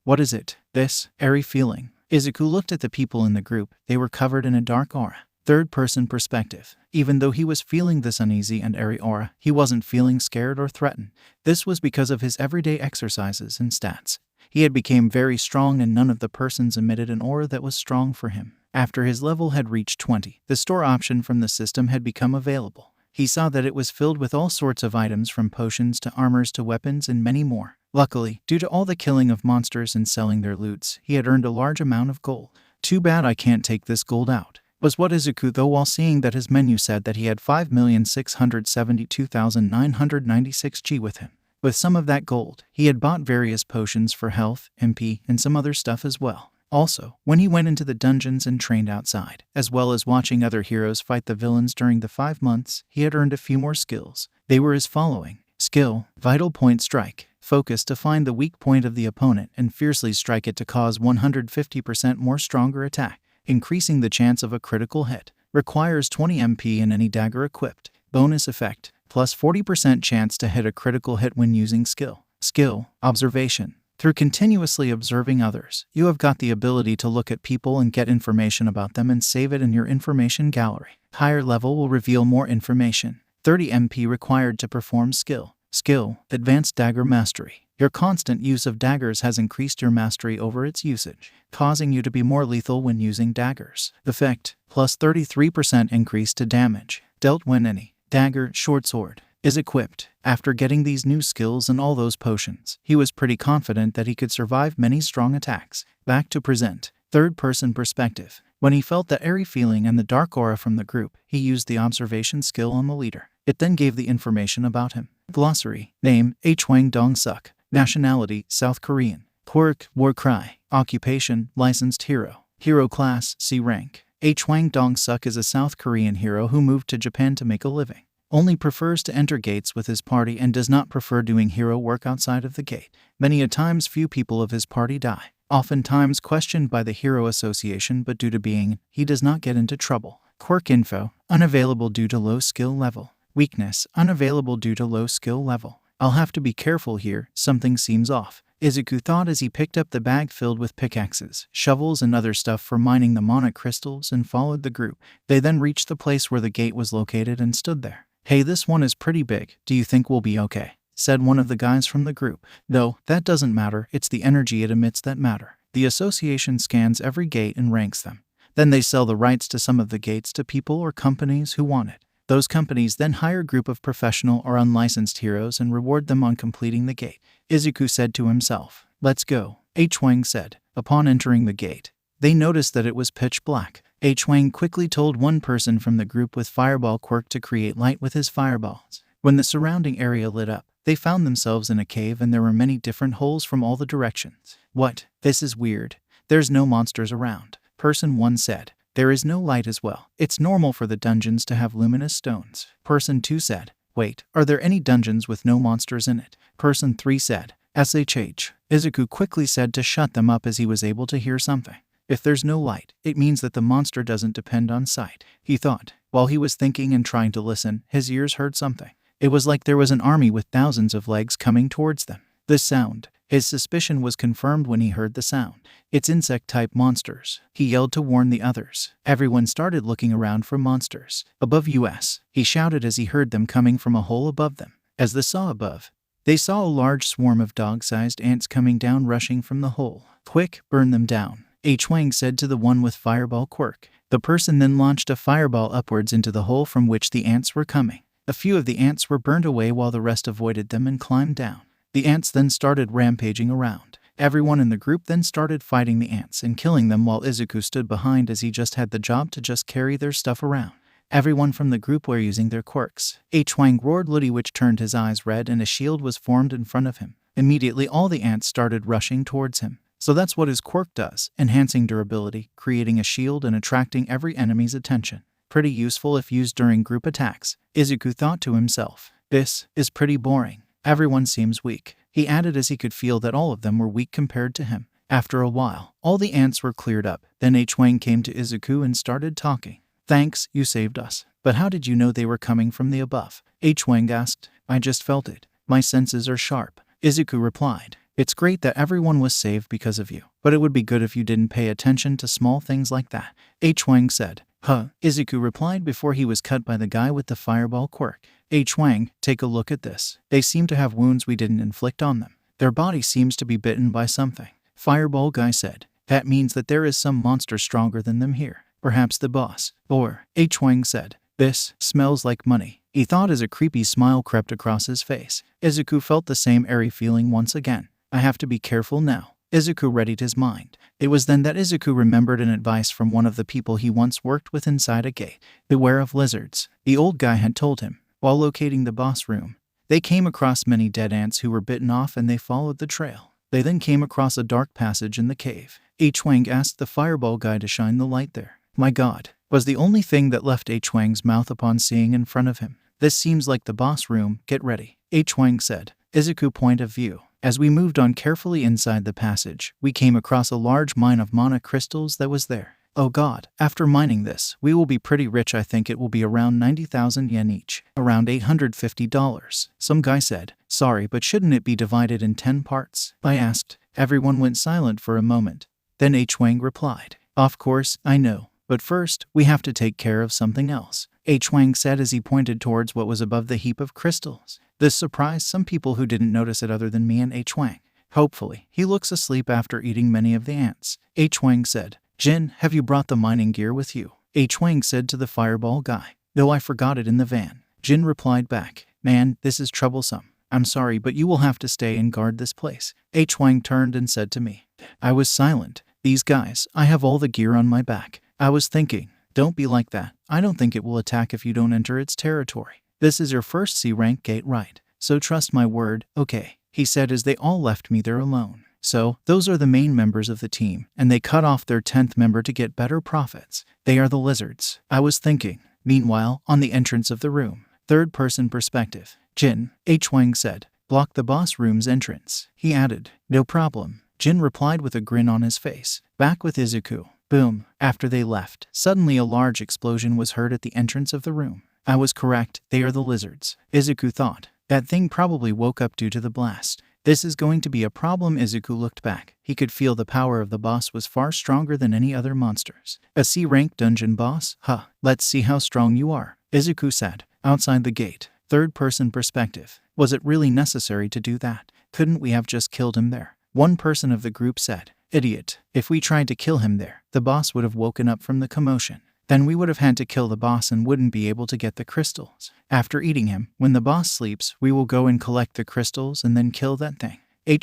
What is it? This airy feeling. Izuku looked at the people in the group. They were covered in a dark aura. Third-person perspective. Even though he was feeling this uneasy and airy aura, he wasn't feeling scared or threatened. This was because of his everyday exercises and stats. He had become very strong and none of the persons emitted an aura that was strong for him. After his level had reached 20, the store option from the system had become available. He saw that it was filled with all sorts of items from potions to armors to weapons and many more. Luckily, due to all the killing of monsters and selling their loots, he had earned a large amount of gold. Too bad I can't take this gold out, was what Izuku thought while seeing that his menu said that he had 5,672,996 G with him. With some of that gold, he had bought various potions for health, MP, and some other stuff as well. Also, when he went into the dungeons and trained outside, as well as watching other heroes fight the villains during the 5 months, he had earned a few more skills. They were as following. Skill, Vital Point Strike. Focus to find the weak point of the opponent and fiercely strike it to cause 150% more stronger attack, increasing the chance of a critical hit. Requires 20 MP in any dagger equipped. Bonus effect, plus 40% chance to hit a critical hit when using skill. Skill, Observation. Through continuously observing others, you have got the ability to look at people and get information about them and save it in your information gallery. Higher level will reveal more information. 30 MP required to perform skill. Skill, Advanced Dagger Mastery. Your constant use of daggers has increased your mastery over its usage, causing you to be more lethal when using daggers. Effect, plus 33% increase to damage, dealt when any dagger, short sword, is equipped. After getting these new skills and all those potions, he was pretty confident that he could survive many strong attacks. Back to present. Third-person perspective. When he felt the airy feeling and the dark aura from the group, he used the observation skill on the leader. It then gave the information about him. Glossary. Name, Hwang Dong-suk. Nationality, South Korean. Quirk, War Cry. Occupation, Licensed Hero. Hero Class, C Rank. Hwang Dong-suk is a South Korean hero who moved to Japan to make a living. Only prefers to enter gates with his party and does not prefer doing hero work outside of the gate. Many a times few people of his party die. Oftentimes questioned by the Hero Association, but due to being, he does not get into trouble. Quirk info, unavailable due to low skill level. Weakness, unavailable due to low skill level. I'll have to be careful here, something seems off. Izuku thought as he picked up the bag filled with pickaxes, shovels, and other stuff for mining the mana crystals and followed the group. They then reached the place where the gate was located and stood there. Hey, this one is pretty big. Do you think we'll be okay? Said one of the guys from the group. No, that doesn't matter. It's the energy it emits that matter. The association scans every gate and ranks them. Then they sell the rights to some of the gates to people or companies who want it. Those companies then hire a group of professional or unlicensed heroes and reward them on completing the gate. Izuku said to himself, "Let's go," H-Wang said. Upon entering the gate, they noticed that it was pitch black. H-Wang quickly told one person from the group with fireball quirk to create light with his fireballs. When the surrounding area lit up, they found themselves in a cave and there were many different holes from all the directions. What? This is weird. There's no monsters around. Person 1 said. There is no light as well. It's normal for the dungeons to have luminous stones. Person 2 said. Wait, are there any dungeons with no monsters in it? Person 3 said. SHH. Izuku quickly said to shut them up as he was able to hear something. If there's no light, it means that the monster doesn't depend on sight, he thought. While he was thinking and trying to listen, his ears heard something. It was like there was an army with thousands of legs coming towards them. This sound. His suspicion was confirmed when he heard the sound. It's insect-type monsters. He yelled to warn the others. Everyone started looking around for monsters. Above us, he shouted as he heard them coming from a hole above them. As they saw above, they saw a large swarm of dog-sized ants coming down rushing from the hole. Quick, burn them down, H-Wang said to the one with fireball quirk. The person then launched a fireball upwards into the hole from which the ants were coming. A few of the ants were burned away while the rest avoided them and climbed down. The ants then started rampaging around. Everyone in the group then started fighting the ants and killing them while Izuku stood behind as he just had the job to just carry their stuff around. Everyone from the group were using their quirks. H-Wang roared Luddy, which turned his eyes red, and a shield was formed in front of him. Immediately all the ants started rushing towards him. So that's what his quirk does, enhancing durability, creating a shield and attracting every enemy's attention. Pretty useful if used during group attacks, Izuku thought to himself. This is pretty boring. Everyone seems weak, he added as he could feel that all of them were weak compared to him. After a while, all the ants were cleared up. Then H-Wang came to Izuku and started talking. Thanks, you saved us. But how did you know they were coming from the above? H-Wang asked. I just felt it. My senses are sharp. Izuku replied. It's great that everyone was saved because of you, but it would be good if you didn't pay attention to small things like that. H-Wang said. Huh, Izuku replied before he was cut by the guy with the fireball quirk. H-Wang, take a look at this. They seem to have wounds we didn't inflict on them. Their body seems to be bitten by something. Fireball guy said. That means that there is some monster stronger than them here. Perhaps the boss. Or, H-Wang said. This smells like money, he thought as a creepy smile crept across his face. Izuku felt the same airy feeling once again. I have to be careful now. Izuku readied his mind. It was then that Izuku remembered an advice from one of the people he once worked with inside a gate. Beware of lizards, the old guy had told him. While locating the boss room, they came across many dead ants who were bitten off and they followed the trail. They then came across a dark passage in the cave. H-Wang asked the fireball guy to shine the light there. My God, was the only thing that left H-Wang's mouth upon seeing in front of him. This seems like the boss room, get ready, H-Wang said. Izuku point of view. As we moved on carefully inside the passage, we came across a large mine of mana crystals that was there. Oh God, after mining this, we will be pretty rich. I think it will be around 90,000 yen each, around $850. Some guy said, sorry, but shouldn't it be divided in 10 parts? I asked. Everyone went silent for a moment. Then H-Wang replied, of course, I know, but first, we have to take care of something else, H-Wang said as he pointed towards what was above the heap of crystals. This surprised some people who didn't notice it other than me and H-Wang. Hopefully, he looks asleep after eating many of the ants, H-Wang said. Jin, have you brought the mining gear with you? H-Wang said to the fireball guy. No, I forgot it in the van. Jin replied back. Man, this is troublesome. I'm sorry, but you will have to stay and guard this place. H-Wang turned and said to me. I was silent. These guys, I have all the gear on my back. I was thinking, don't be like that. I don't think it will attack if you don't enter its territory. This is your first C-rank gate, right? So trust my word, okay, he said as they all left me there alone. So, those are the main members of the team, and they cut off their 10th member to get better profits. They are the lizards. I was thinking. Meanwhile, on the entrance of the room, third-person perspective, Jin, H-Wang said, block the boss room's entrance. He added, no problem. Jin replied with a grin on his face. Back with Izuku. Boom. After they left, suddenly a large explosion was heard at the entrance of the room. I was correct, they are the lizards, Izuku thought. That thing probably woke up due to the blast. This is going to be a problem. Izuku looked back. He could feel the power of the boss was far stronger than any other monsters. A C-rank dungeon boss? Huh, let's see how strong you are. Izuku said. Outside the gate. Third-person perspective. Was it really necessary to do that? Couldn't we have just killed him there? One person of the group said. Idiot. If we tried to kill him there, the boss would have woken up from the commotion. Then we would have had to kill the boss and wouldn't be able to get the crystals. After eating him, when the boss sleeps, we will go and collect the crystals and then kill that thing.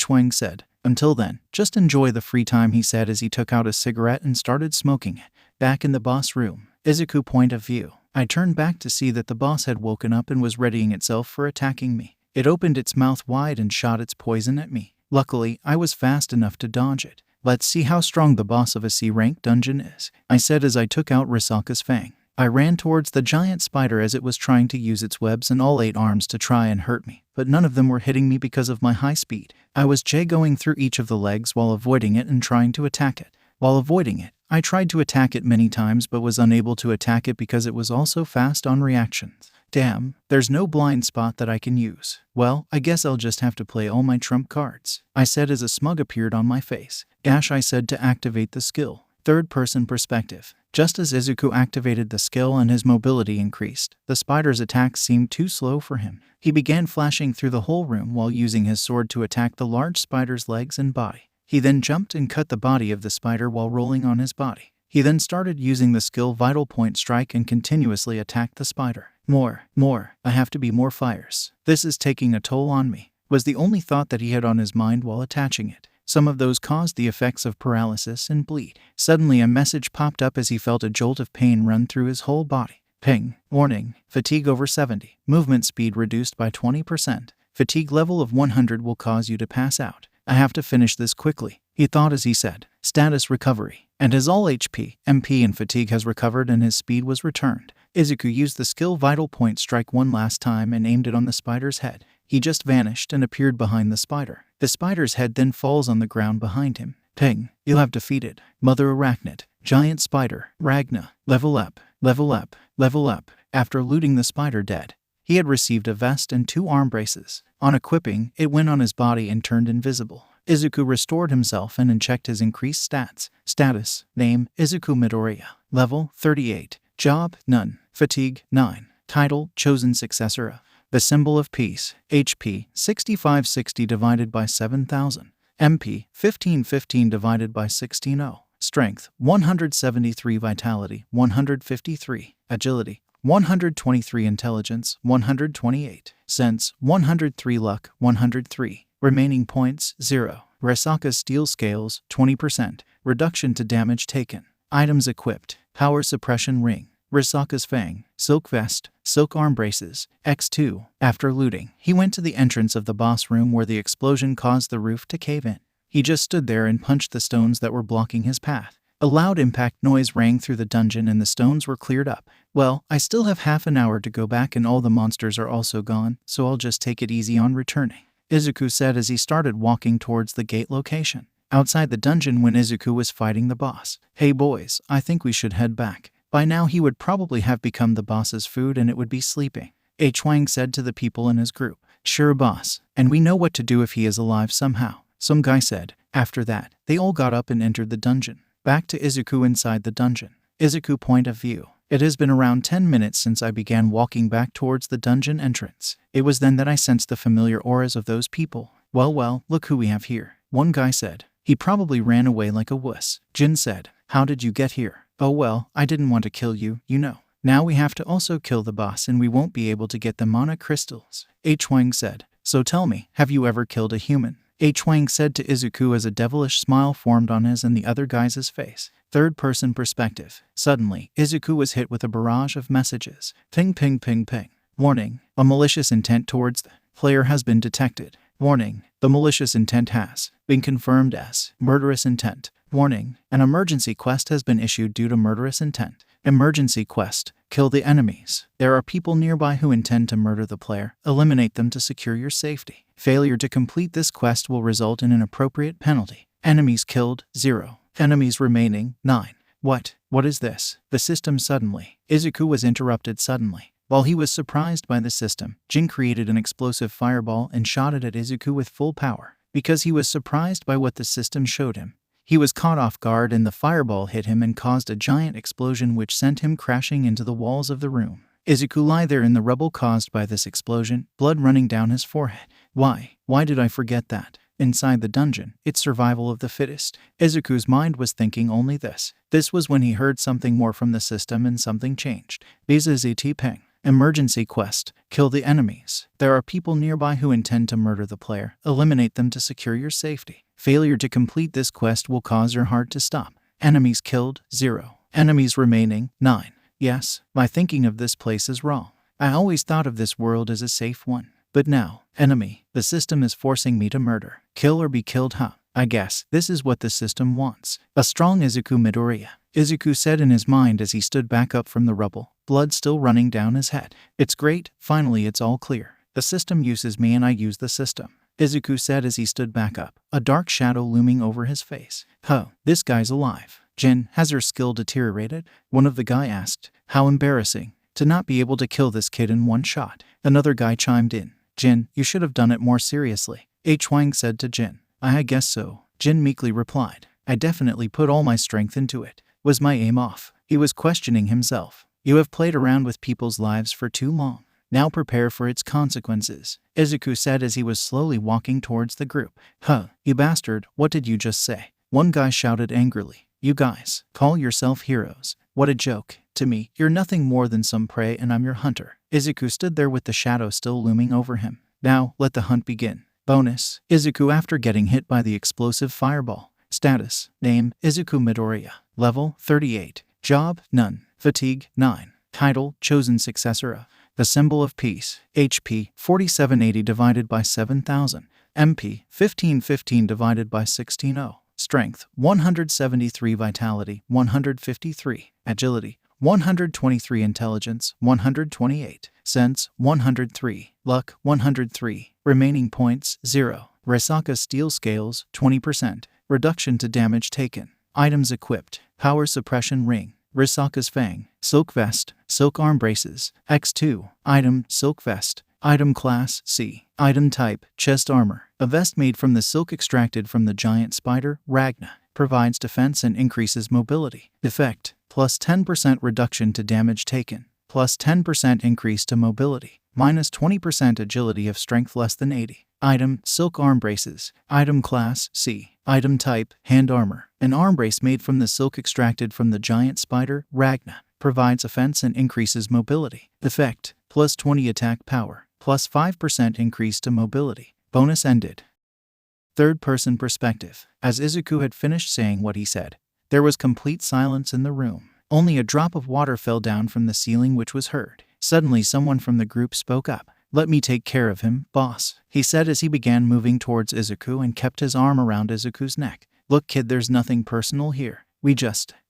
Wang said. Until then, just enjoy the free time, he said as he took out a cigarette and started smoking it. Back in the boss room. Izuku point of view. I turned back to see that the boss had woken up and was readying itself for attacking me. It opened its mouth wide and shot its poison at me. Luckily, I was fast enough to dodge it. Let's see how strong the boss of a C-rank dungeon is, I said as I took out Risaka's fang. I ran towards the giant spider as it was trying to use its webs and all 8 arms to try and hurt me, but none of them were hitting me because of my high speed. I was going through each of the legs while avoiding it and trying to attack it. While avoiding it, I tried to attack it many times but was unable to attack it because it was also fast on reactions. Damn, there's no blind spot that I can use. Well, I guess I'll just have to play all my trump cards, I said as a smug appeared on my face. Dash, I said to activate the skill. Third-person perspective. Just as Izuku activated the skill and his mobility increased, the spider's attacks seemed too slow for him. He began flashing through the whole room while using his sword to attack the large spider's legs and body. He then jumped and cut the body of the spider while rolling on his body. He then started using the skill Vital Point Strike and continuously attacked the spider. More, I have to be more fierce. This is taking a toll on me, was the only thought that he had on his mind while attaching it. Some of those caused the effects of paralysis and bleed. Suddenly a message popped up as he felt a jolt of pain run through his whole body. Ping. Warning. Fatigue over 70. Movement speed reduced by 20%. Fatigue level of 100 will cause you to pass out. I have to finish this quickly, he thought as he said. Status recovery. And his all HP, MP and fatigue has recovered and his speed was returned. Izuku used the skill Vital Point Strike one last time and aimed it on the spider's head. He just vanished and appeared behind the spider. The spider's head then falls on the ground behind him. Ping. You have defeated Mother Arachnid. Giant Spider. Ragna. Level up. Level up. Level up. After looting the spider dead, he had received a vest and 2 arm braces. On equipping, it went on his body and turned invisible. Izuku restored himself and unchecked his increased stats. Status. Name. Izuku Midoriya. Level. 38. Job. None. Fatigue. 9. Title. Chosen successor of the symbol of peace. HP. 6560 divided by 7000. MP. 1515 divided by 1600. Strength. 173. Vitality. 153. Agility. 123. Intelligence. 128. Sense. 103. Luck. 103. Remaining points. 0. Risaka's steel scales. 20%. Reduction to damage taken. Items equipped. Power suppression ring. Risaka's fang, silk vest, silk arm braces, X2. After looting, he went to the entrance of the boss room where the explosion caused the roof to cave in. He just stood there and punched the stones that were blocking his path. A loud impact noise rang through the dungeon and the stones were cleared up. Well, I still have half an hour to go back and all the monsters are also gone, so I'll just take it easy on returning, Izuku said as he started walking towards the gate location. Outside the dungeon when Izuku was fighting the boss. Hey boys, I think we should head back. By now he would probably have become the boss's food and it would be sleeping. Wang said to the people in his group. Sure boss, and we know what to do if he is alive somehow, some guy said. After that, they all got up and entered the dungeon. Back to Izuku inside the dungeon. Izuku point of view. It has been around 10 minutes since I began walking back towards the dungeon entrance. It was then that I sensed the familiar auras of those people. Well, look who we have here, one guy said. He probably ran away like a wuss. Jin said. How did you get here? Oh well, I didn't want to kill you, you know. Now we have to also kill the boss and we won't be able to get the mana crystals. Wang said. So tell me, have you ever killed a human? Wang said to Izuku as a devilish smile formed on his and the other guy's face. Third-person perspective. Suddenly, Izuku was hit with a barrage of messages. Ping ping ping ping. Warning, a malicious intent towards the player has been detected. Warning, the malicious intent has been confirmed as murderous intent. Warning, an emergency quest has been issued due to murderous intent. Emergency quest, kill the enemies. There are people nearby who intend to murder the player. Eliminate them to secure your safety. Failure to complete this quest will result in an appropriate penalty. Enemies killed, 0. Enemies remaining, 9. What is this? The system suddenly. Izuku was interrupted suddenly. While he was surprised by the system, Jin created an explosive fireball and shot it at Izuku with full power. Because he was surprised by what the system showed him, he was caught off guard and the fireball hit him and caused a giant explosion which sent him crashing into the walls of the room. Izuku lay there in the rubble caused by this explosion, blood running down his forehead. Why did I forget that? Inside the dungeon, it's survival of the fittest. Izuku's mind was thinking only this. This was when he heard something more from the system and something changed. BZZT Peng. Emergency quest. Kill the enemies. There are people nearby who intend to murder the player. Eliminate them to secure your safety. Failure to complete this quest will cause your heart to stop. Enemies killed, 0. Enemies remaining, 9. Yes, my thinking of this place is wrong. I always thought of this world as a safe one. But now, enemy, the system is forcing me to murder. Kill or be killed, huh? I guess this is what the system wants. A strong Izuku Midoriya. Izuku said in his mind as he stood back up from the rubble, blood still running down his head. It's great, finally it's all clear. The system uses me and I use the system. Izuku said as he stood back up, a dark shadow looming over his face. Huh, this guy's alive. Jin, has her skill deteriorated? One of the guy asked. How embarrassing, to not be able to kill this kid in one shot. Another guy chimed in. Jin, you should have done it more seriously. Huang said to Jin. I guess so. Jin meekly replied. I definitely put all my strength into it. Was my aim off? He was questioning himself. You have played around with people's lives for too long. Now prepare for its consequences, Izuku said as he was slowly walking towards the group. Huh, you bastard, what did you just say? One guy shouted angrily. You guys, call yourself heroes. What a joke. To me, you're nothing more than some prey and I'm your hunter. Izuku stood there with the shadow still looming over him. Now, let the hunt begin. Bonus, Izuku after getting hit by the explosive fireball. Status, name, Izuku Midoriya. Level, 38. Job, none. Fatigue, 9. Title, chosen successor of the symbol of peace. HP, 4780 divided by 7000. MP, 1515 divided by 1600. Strength, 173. Vitality, 153. Agility, 123. Intelligence, 128. Sense, 103. Luck, 103. Remaining points, 0. Resaca Steel Scales, 20%. Reduction to damage taken. Items equipped. Power Suppression Ring. Risaka's Fang. Silk Vest. Silk Arm Braces. X2. Item, Silk Vest. Item Class, C. Item Type, Chest Armor. A vest made from the silk extracted from the giant spider, Ragna. Provides defense and increases mobility. Effect, plus 10% reduction to damage taken. Plus 10% increase to mobility. Minus 20% agility of strength less than 80. Item, Silk Arm Braces. Item Class, C. Item Type, Hand Armor. An arm brace made from the silk extracted from the giant spider, Ragna. Provides offense and increases mobility. Effect, plus 20 attack power. Plus 5% increase to mobility. Bonus ended. Third-person perspective. As Izuku had finished saying what he said, there was complete silence in the room. Only a drop of water fell down from the ceiling which was heard. Suddenly someone from the group spoke up. Let me take care of him, boss, he said as he began moving towards Izuku and kept his arm around Izuku's neck. Look kid, there's nothing personal here.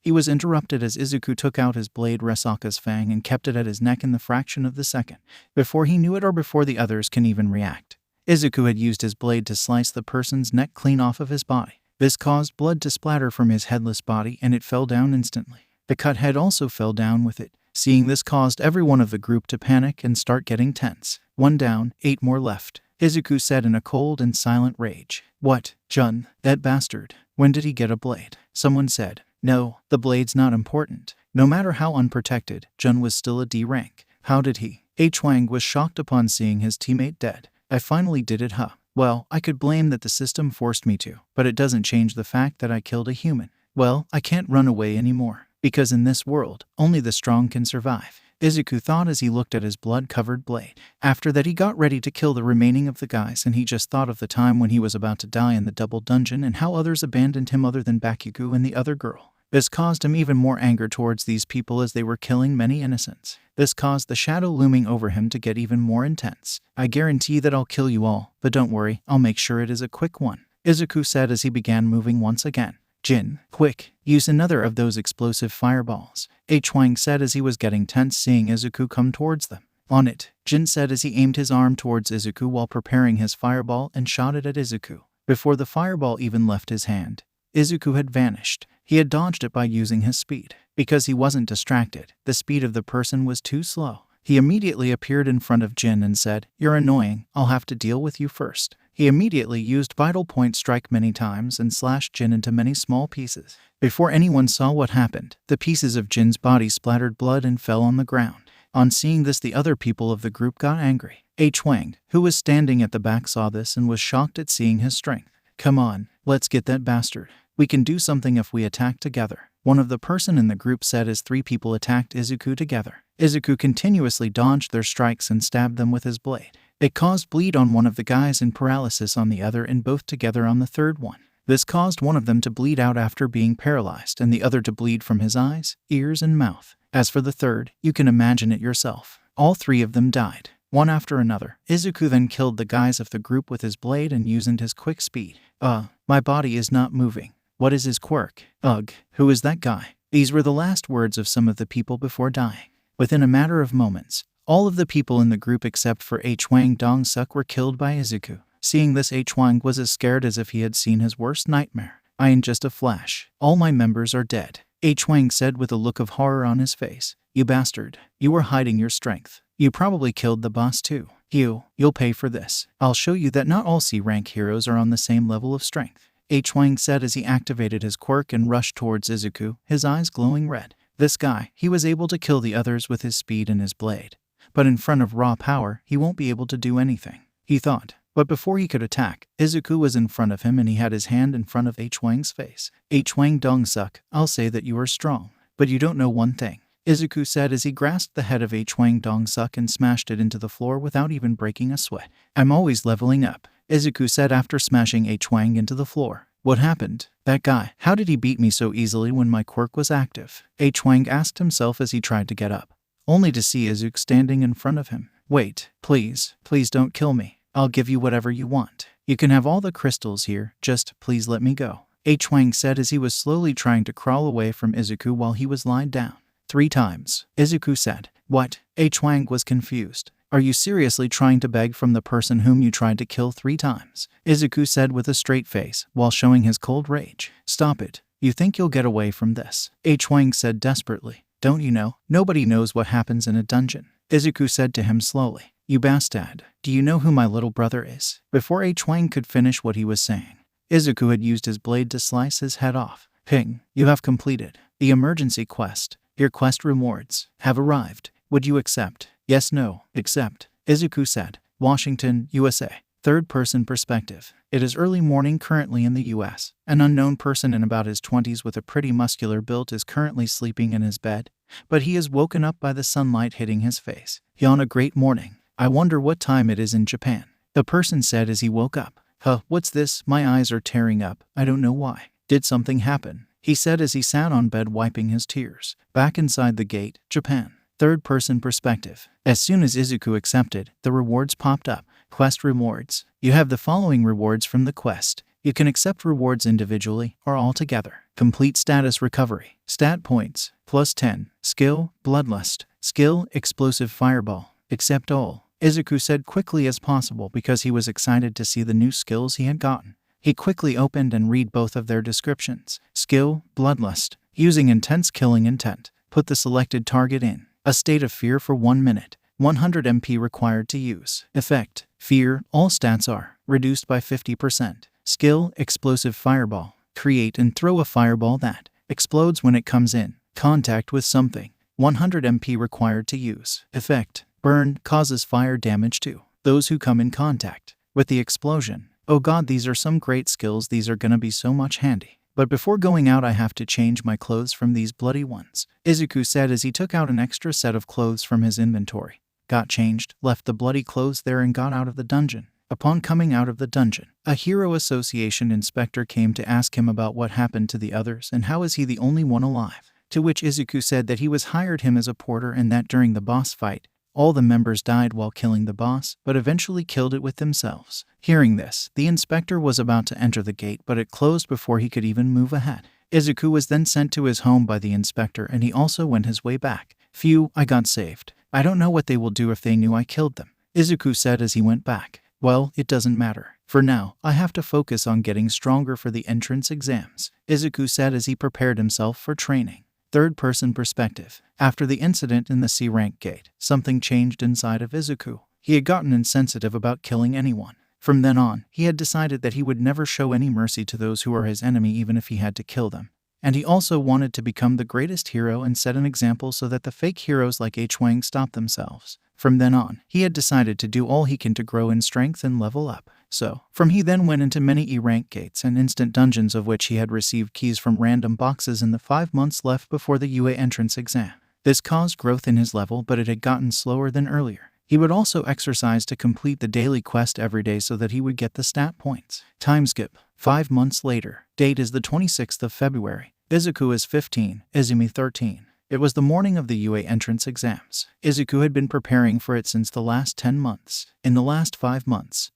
He was interrupted as Izuku took out his blade Resaka's Fang and kept it at his neck in the fraction of the second. Before he knew it or before the others can even react, Izuku had used his blade to slice the person's neck clean off of his body. This caused blood to splatter from his headless body and it fell down instantly. The cut head also fell down with it. Seeing this caused everyone of the group to panic and start getting tense. 1 down, 8 more left, Izuku said in a cold and silent rage. What, Jun, that bastard, when did he get a blade? Someone said. No, the blade's not important. No matter how unprotected, Jun was still a D rank. How did he? Huang was shocked upon seeing his teammate dead. I finally did it, huh? Well, I could blame that the system forced me to, but it doesn't change the fact that I killed a human. Well, I can't run away anymore, because in this world, only the strong can survive. Izuku thought as he looked at his blood-covered blade. After that he got ready to kill the remaining of the guys and he just thought of the time when he was about to die in the double dungeon and how others abandoned him other than Bakugo and the other girl. This caused him even more anger towards these people as they were killing many innocents. This caused the shadow looming over him to get even more intense. I guarantee that I'll kill you all, but don't worry, I'll make sure it is a quick one, Izuku said as he began moving once again. Jin, quick, use another of those explosive fireballs, Huang said as he was getting tense seeing Izuku come towards them. On it, Jin said as he aimed his arm towards Izuku while preparing his fireball and shot it at Izuku. Before the fireball even left his hand, Izuku had vanished. He had dodged it by using his speed. Because he wasn't distracted, the speed of the person was too slow. He immediately appeared in front of Jin and said, "You're annoying, I'll have to deal with you first." He immediately used Vital Point Strike many times and slashed Jin into many small pieces. Before anyone saw what happened, the pieces of Jin's body splattered blood and fell on the ground. On seeing this, the other people of the group got angry. Wang, who was standing at the back, saw this and was shocked at seeing his strength. "Come on, let's get that bastard. We can do something if we attack together," one of the person in the group said as 3 people attacked Izuku together. Izuku continuously dodged their strikes and stabbed them with his blade. It caused bleed on one of the guys and paralysis on the other, and both together on the third one. This caused one of them to bleed out after being paralyzed and the other to bleed from his eyes, ears, and mouth. As for the third, you can imagine it yourself. All 3 of them died, one after another. Izuku then killed the guys of the group with his blade and using his quick speed. My body is not moving. What is his quirk? Ugh, who is that guy?" These were the last words of some of the people before dying. Within a matter of moments, all of the people in the group except for Hwang Dong-suk were killed by Izuku. Seeing this, Hwang was as scared as if he had seen his worst nightmare. "In just a flash, all my members are dead," Hwang said with a look of horror on his face. "You bastard, you were hiding your strength. You probably killed the boss too. You'll pay for this. I'll show you that not all C-rank heroes are on the same level of strength," Hwang said as he activated his quirk and rushed towards Izuku, his eyes glowing red. This guy, he was able to kill the others with his speed and his blade. But in front of raw power, he won't be able to do anything, he thought. But before he could attack, Izuku was in front of him and he had his hand in front of Hwang's face. "Hwang Dong-suk, I'll say that you are strong, but you don't know one thing," Izuku said as he grasped the head of Hwang Dong-suk and smashed it into the floor without even breaking a sweat. "I'm always leveling up," Izuku said after smashing Hwang into the floor. "What happened? That guy, how did he beat me so easily when my quirk was active?" Hwang asked himself as he tried to get up, only to see Izuku standing in front of him. "Wait, please don't kill me. I'll give you whatever you want. You can have all the crystals here, just please let me go," Hwang said as he was slowly trying to crawl away from Izuku while he was lying down. 3 times, Izuku said. "What?" Hwang was confused. "Are you seriously trying to beg from the person whom you tried to kill 3 times? Izuku said with a straight face, while showing his cold rage. "Stop it. You think you'll get away from this?" Hwang said desperately. "Don't you know? Nobody knows what happens in a dungeon," Izuku said to him slowly. "You bastard. Do you know who my little brother is?" Before Hwang could finish what he was saying, Izuku had used his blade to slice his head off. "Ping, you have completed the emergency quest. Your quest rewards have arrived. Would you accept?" "Yes, no, accept," Izuku said. Washington, USA. Third-person perspective. It is early morning currently in the US. An unknown person in about his 20s with a pretty muscular build is currently sleeping in his bed, but he is woken up by the sunlight hitting his face. "On a great morning. I wonder what time it is in Japan," the person said as he woke up. What's this? My eyes are tearing up. I don't know why. Did something happen?" he said as he sat on bed wiping his tears. Back inside the gate, Japan. Third-person perspective. As soon as Izuku accepted, the rewards popped up. Quest rewards. You have the following rewards from the quest. You can accept rewards individually or all together. Complete status recovery. Stat points. +10. Skill, Bloodlust. Skill, Explosive Fireball. Accept all, Izuku said quickly as possible because he was excited to see the new skills he had gotten. He quickly opened and read both of their descriptions. Skill, Bloodlust. Using intense killing intent. Put the selected target in a state of fear for 1 minute. 100 MP required to use. Effect. Fear. All stats are reduced by 50%. Skill. Explosive Fireball. Create and throw a fireball that explodes when it comes in contact with something. 100 MP required to use. Effect. Burn. Causes fire damage to those who come in contact with the explosion. Oh god, these are some great skills. These are gonna be so much handy. But before going out I have to change my clothes from these bloody ones, Izuku said as he took out an extra set of clothes from his inventory. Got changed, left the bloody clothes there and got out of the dungeon. Upon coming out of the dungeon, a Hero Association inspector came to ask him about what happened to the others and how is he the only one alive. To which Izuku said that he was hired him as a porter and that during the boss fight, all the members died while killing the boss, but eventually killed it with themselves. Hearing this, the inspector was about to enter the gate, but it closed before he could even move ahead. Izuku was then sent to his home by the inspector and he also went his way back. Phew, I got saved. I don't know what they will do if they knew I killed them, Izuku said as he went back. Well, it doesn't matter. For now, I have to focus on getting stronger for the entrance exams, Izuku said as he prepared himself for training. Third-person perspective. After the incident in the C-rank gate, something changed inside of Izuku. He had gotten insensitive about killing anyone. From then on, he had decided that he would never show any mercy to those who are his enemy even if he had to kill them. And he also wanted to become the greatest hero and set an example so that the fake heroes like H-Wang stop themselves. From then on, he had decided to do all he can to grow in strength and level up. So, he then went into many E-rank gates and instant dungeons of which he had received keys from random boxes in the 5 months left before the UA entrance exam. This caused growth in his level, but it had gotten slower than earlier. He would also exercise to complete the daily quest every day so that he would get the stat points. Time skip. 5 months later. Date is the 26th of February. Izuku is 15, Izumi 13. It was the morning of the UA entrance exams. Izuku had been preparing for it since the last 10 months. In the last 5 months,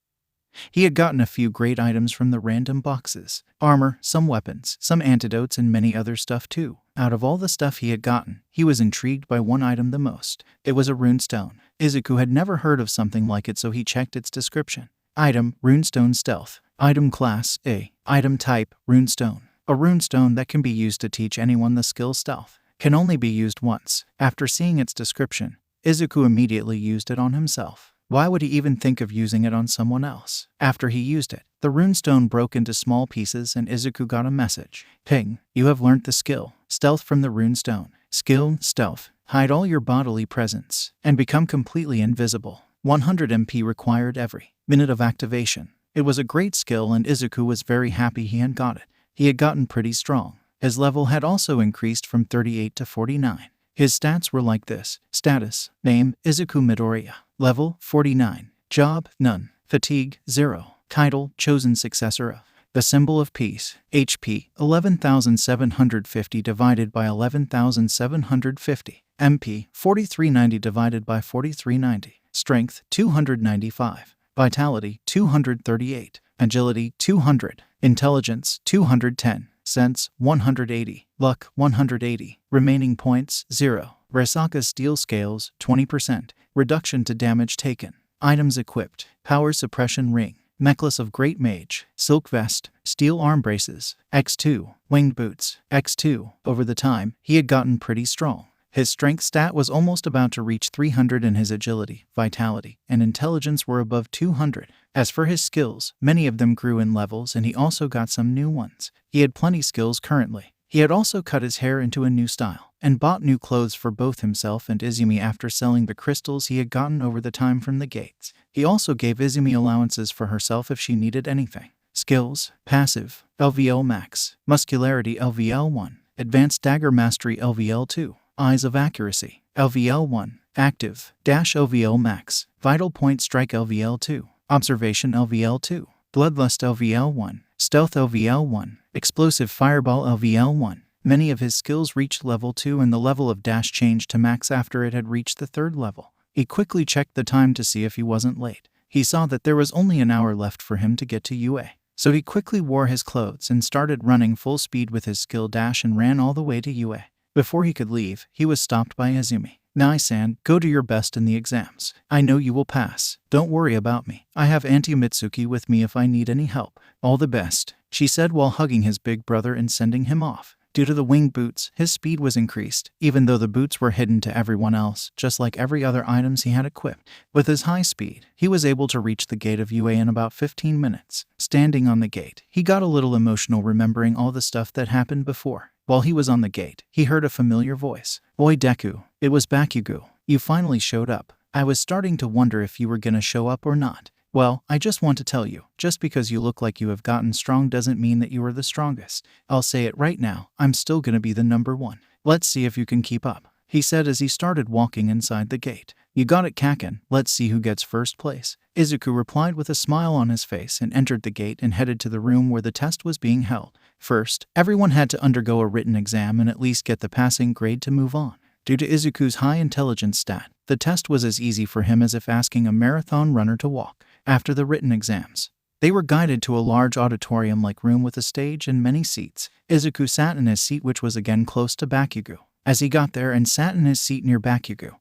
he had gotten a few great items from the random boxes. Armor, some weapons, some antidotes, and many other stuff too. Out of all the stuff he had gotten, he was intrigued by one item the most. It was a runestone. Izuku had never heard of something like it, so he checked its description. Item, runestone stealth. Item class, A. Item type, runestone. A runestone that can be used to teach anyone the skill stealth. Can only be used once. After seeing its description, Izuku immediately used it on himself. Why would he even think of using it on someone else? After he used it, the runestone broke into small pieces and Izuku got a message. Ping, you have learnt the skill, stealth from the runestone. Skill, stealth. Hide all your bodily presence and become completely invisible. 100 MP required every minute of activation. It was a great skill and Izuku was very happy he had got it. He had gotten pretty strong. His level had also increased from 38 to 49. His stats were like this. Status. Name, Izuku Midoriya. Level, 49. Job, none. Fatigue, 0. Title, chosen successor of the symbol of peace. HP, 11,750 divided by 11,750. MP, 4390 divided by 4390. Strength, 295. Vitality, 238. Agility, 200. Intelligence, 210. Sense, 180. Luck, 180. Remaining points, 0. Rasaka's steel scales, 20%. Reduction to damage taken. Items equipped. Power suppression ring. Necklace of Great Mage. Silk vest. Steel arm braces. X2. Winged boots. X2. Over the time, he had gotten pretty strong. His strength stat was almost about to reach 300 and his agility, vitality, and intelligence were above 200. As for his skills, many of them grew in levels and he also got some new ones. He had plenty skills currently. He had also cut his hair into a new style and bought new clothes for both himself and Izumi after selling the crystals he had gotten over the time from the gates. He also gave Izumi allowances for herself if she needed anything. Skills, passive, LVL max, muscularity LVL 1, advanced dagger mastery LVL 2. Eyes of Accuracy, LVL 1, Active, Dash LVL Max, Vital Point Strike LVL 2, Observation LVL 2, Bloodlust LVL 1, Stealth LVL 1, Explosive Fireball LVL 1. Many of his skills reached level 2 and the level of Dash changed to max after it had reached the 3rd level. He quickly checked the time to see if he wasn't late. He saw that there was only an hour left for him to get to UA. So he quickly wore his clothes and started running full speed with his skill dash and ran all the way to UA. Before he could leave, he was stopped by Izumi. "Nai-san, go do your best in the exams. I know you will pass. Don't worry about me. I have Auntie Mitsuki with me if I need any help. All the best," she said while hugging his big brother and sending him off. Due to the winged boots, his speed was increased, even though the boots were hidden to everyone else, just like every other items he had equipped. With his high speed, he was able to reach the gate of UA in about 15 minutes. Standing on the gate, he got a little emotional remembering all the stuff that happened before. While he was on the gate, he heard a familiar voice. "Oi Deku, it was Bakugo. You finally showed up. I was starting to wonder if you were gonna show up or not. Well, I just want to tell you, just because you look like you have gotten strong doesn't mean that you are the strongest. I'll say it right now, I'm still gonna be the number 1. Let's see if you can keep up," he said as he started walking inside the gate. "You got it, Kaken. Let's see who gets first place." Izuku replied with a smile on his face and entered the gate and headed to the room where the test was being held. First, everyone had to undergo a written exam and at least get the passing grade to move on. Due to Izuku's high intelligence stat, the test was as easy for him as if asking a marathon runner to walk. After the written exams, they were guided to a large auditorium-like room with a stage and many seats. Izuku sat in his seat, which was again close to Bakugo. As he got there and sat in his seat near Bakugo,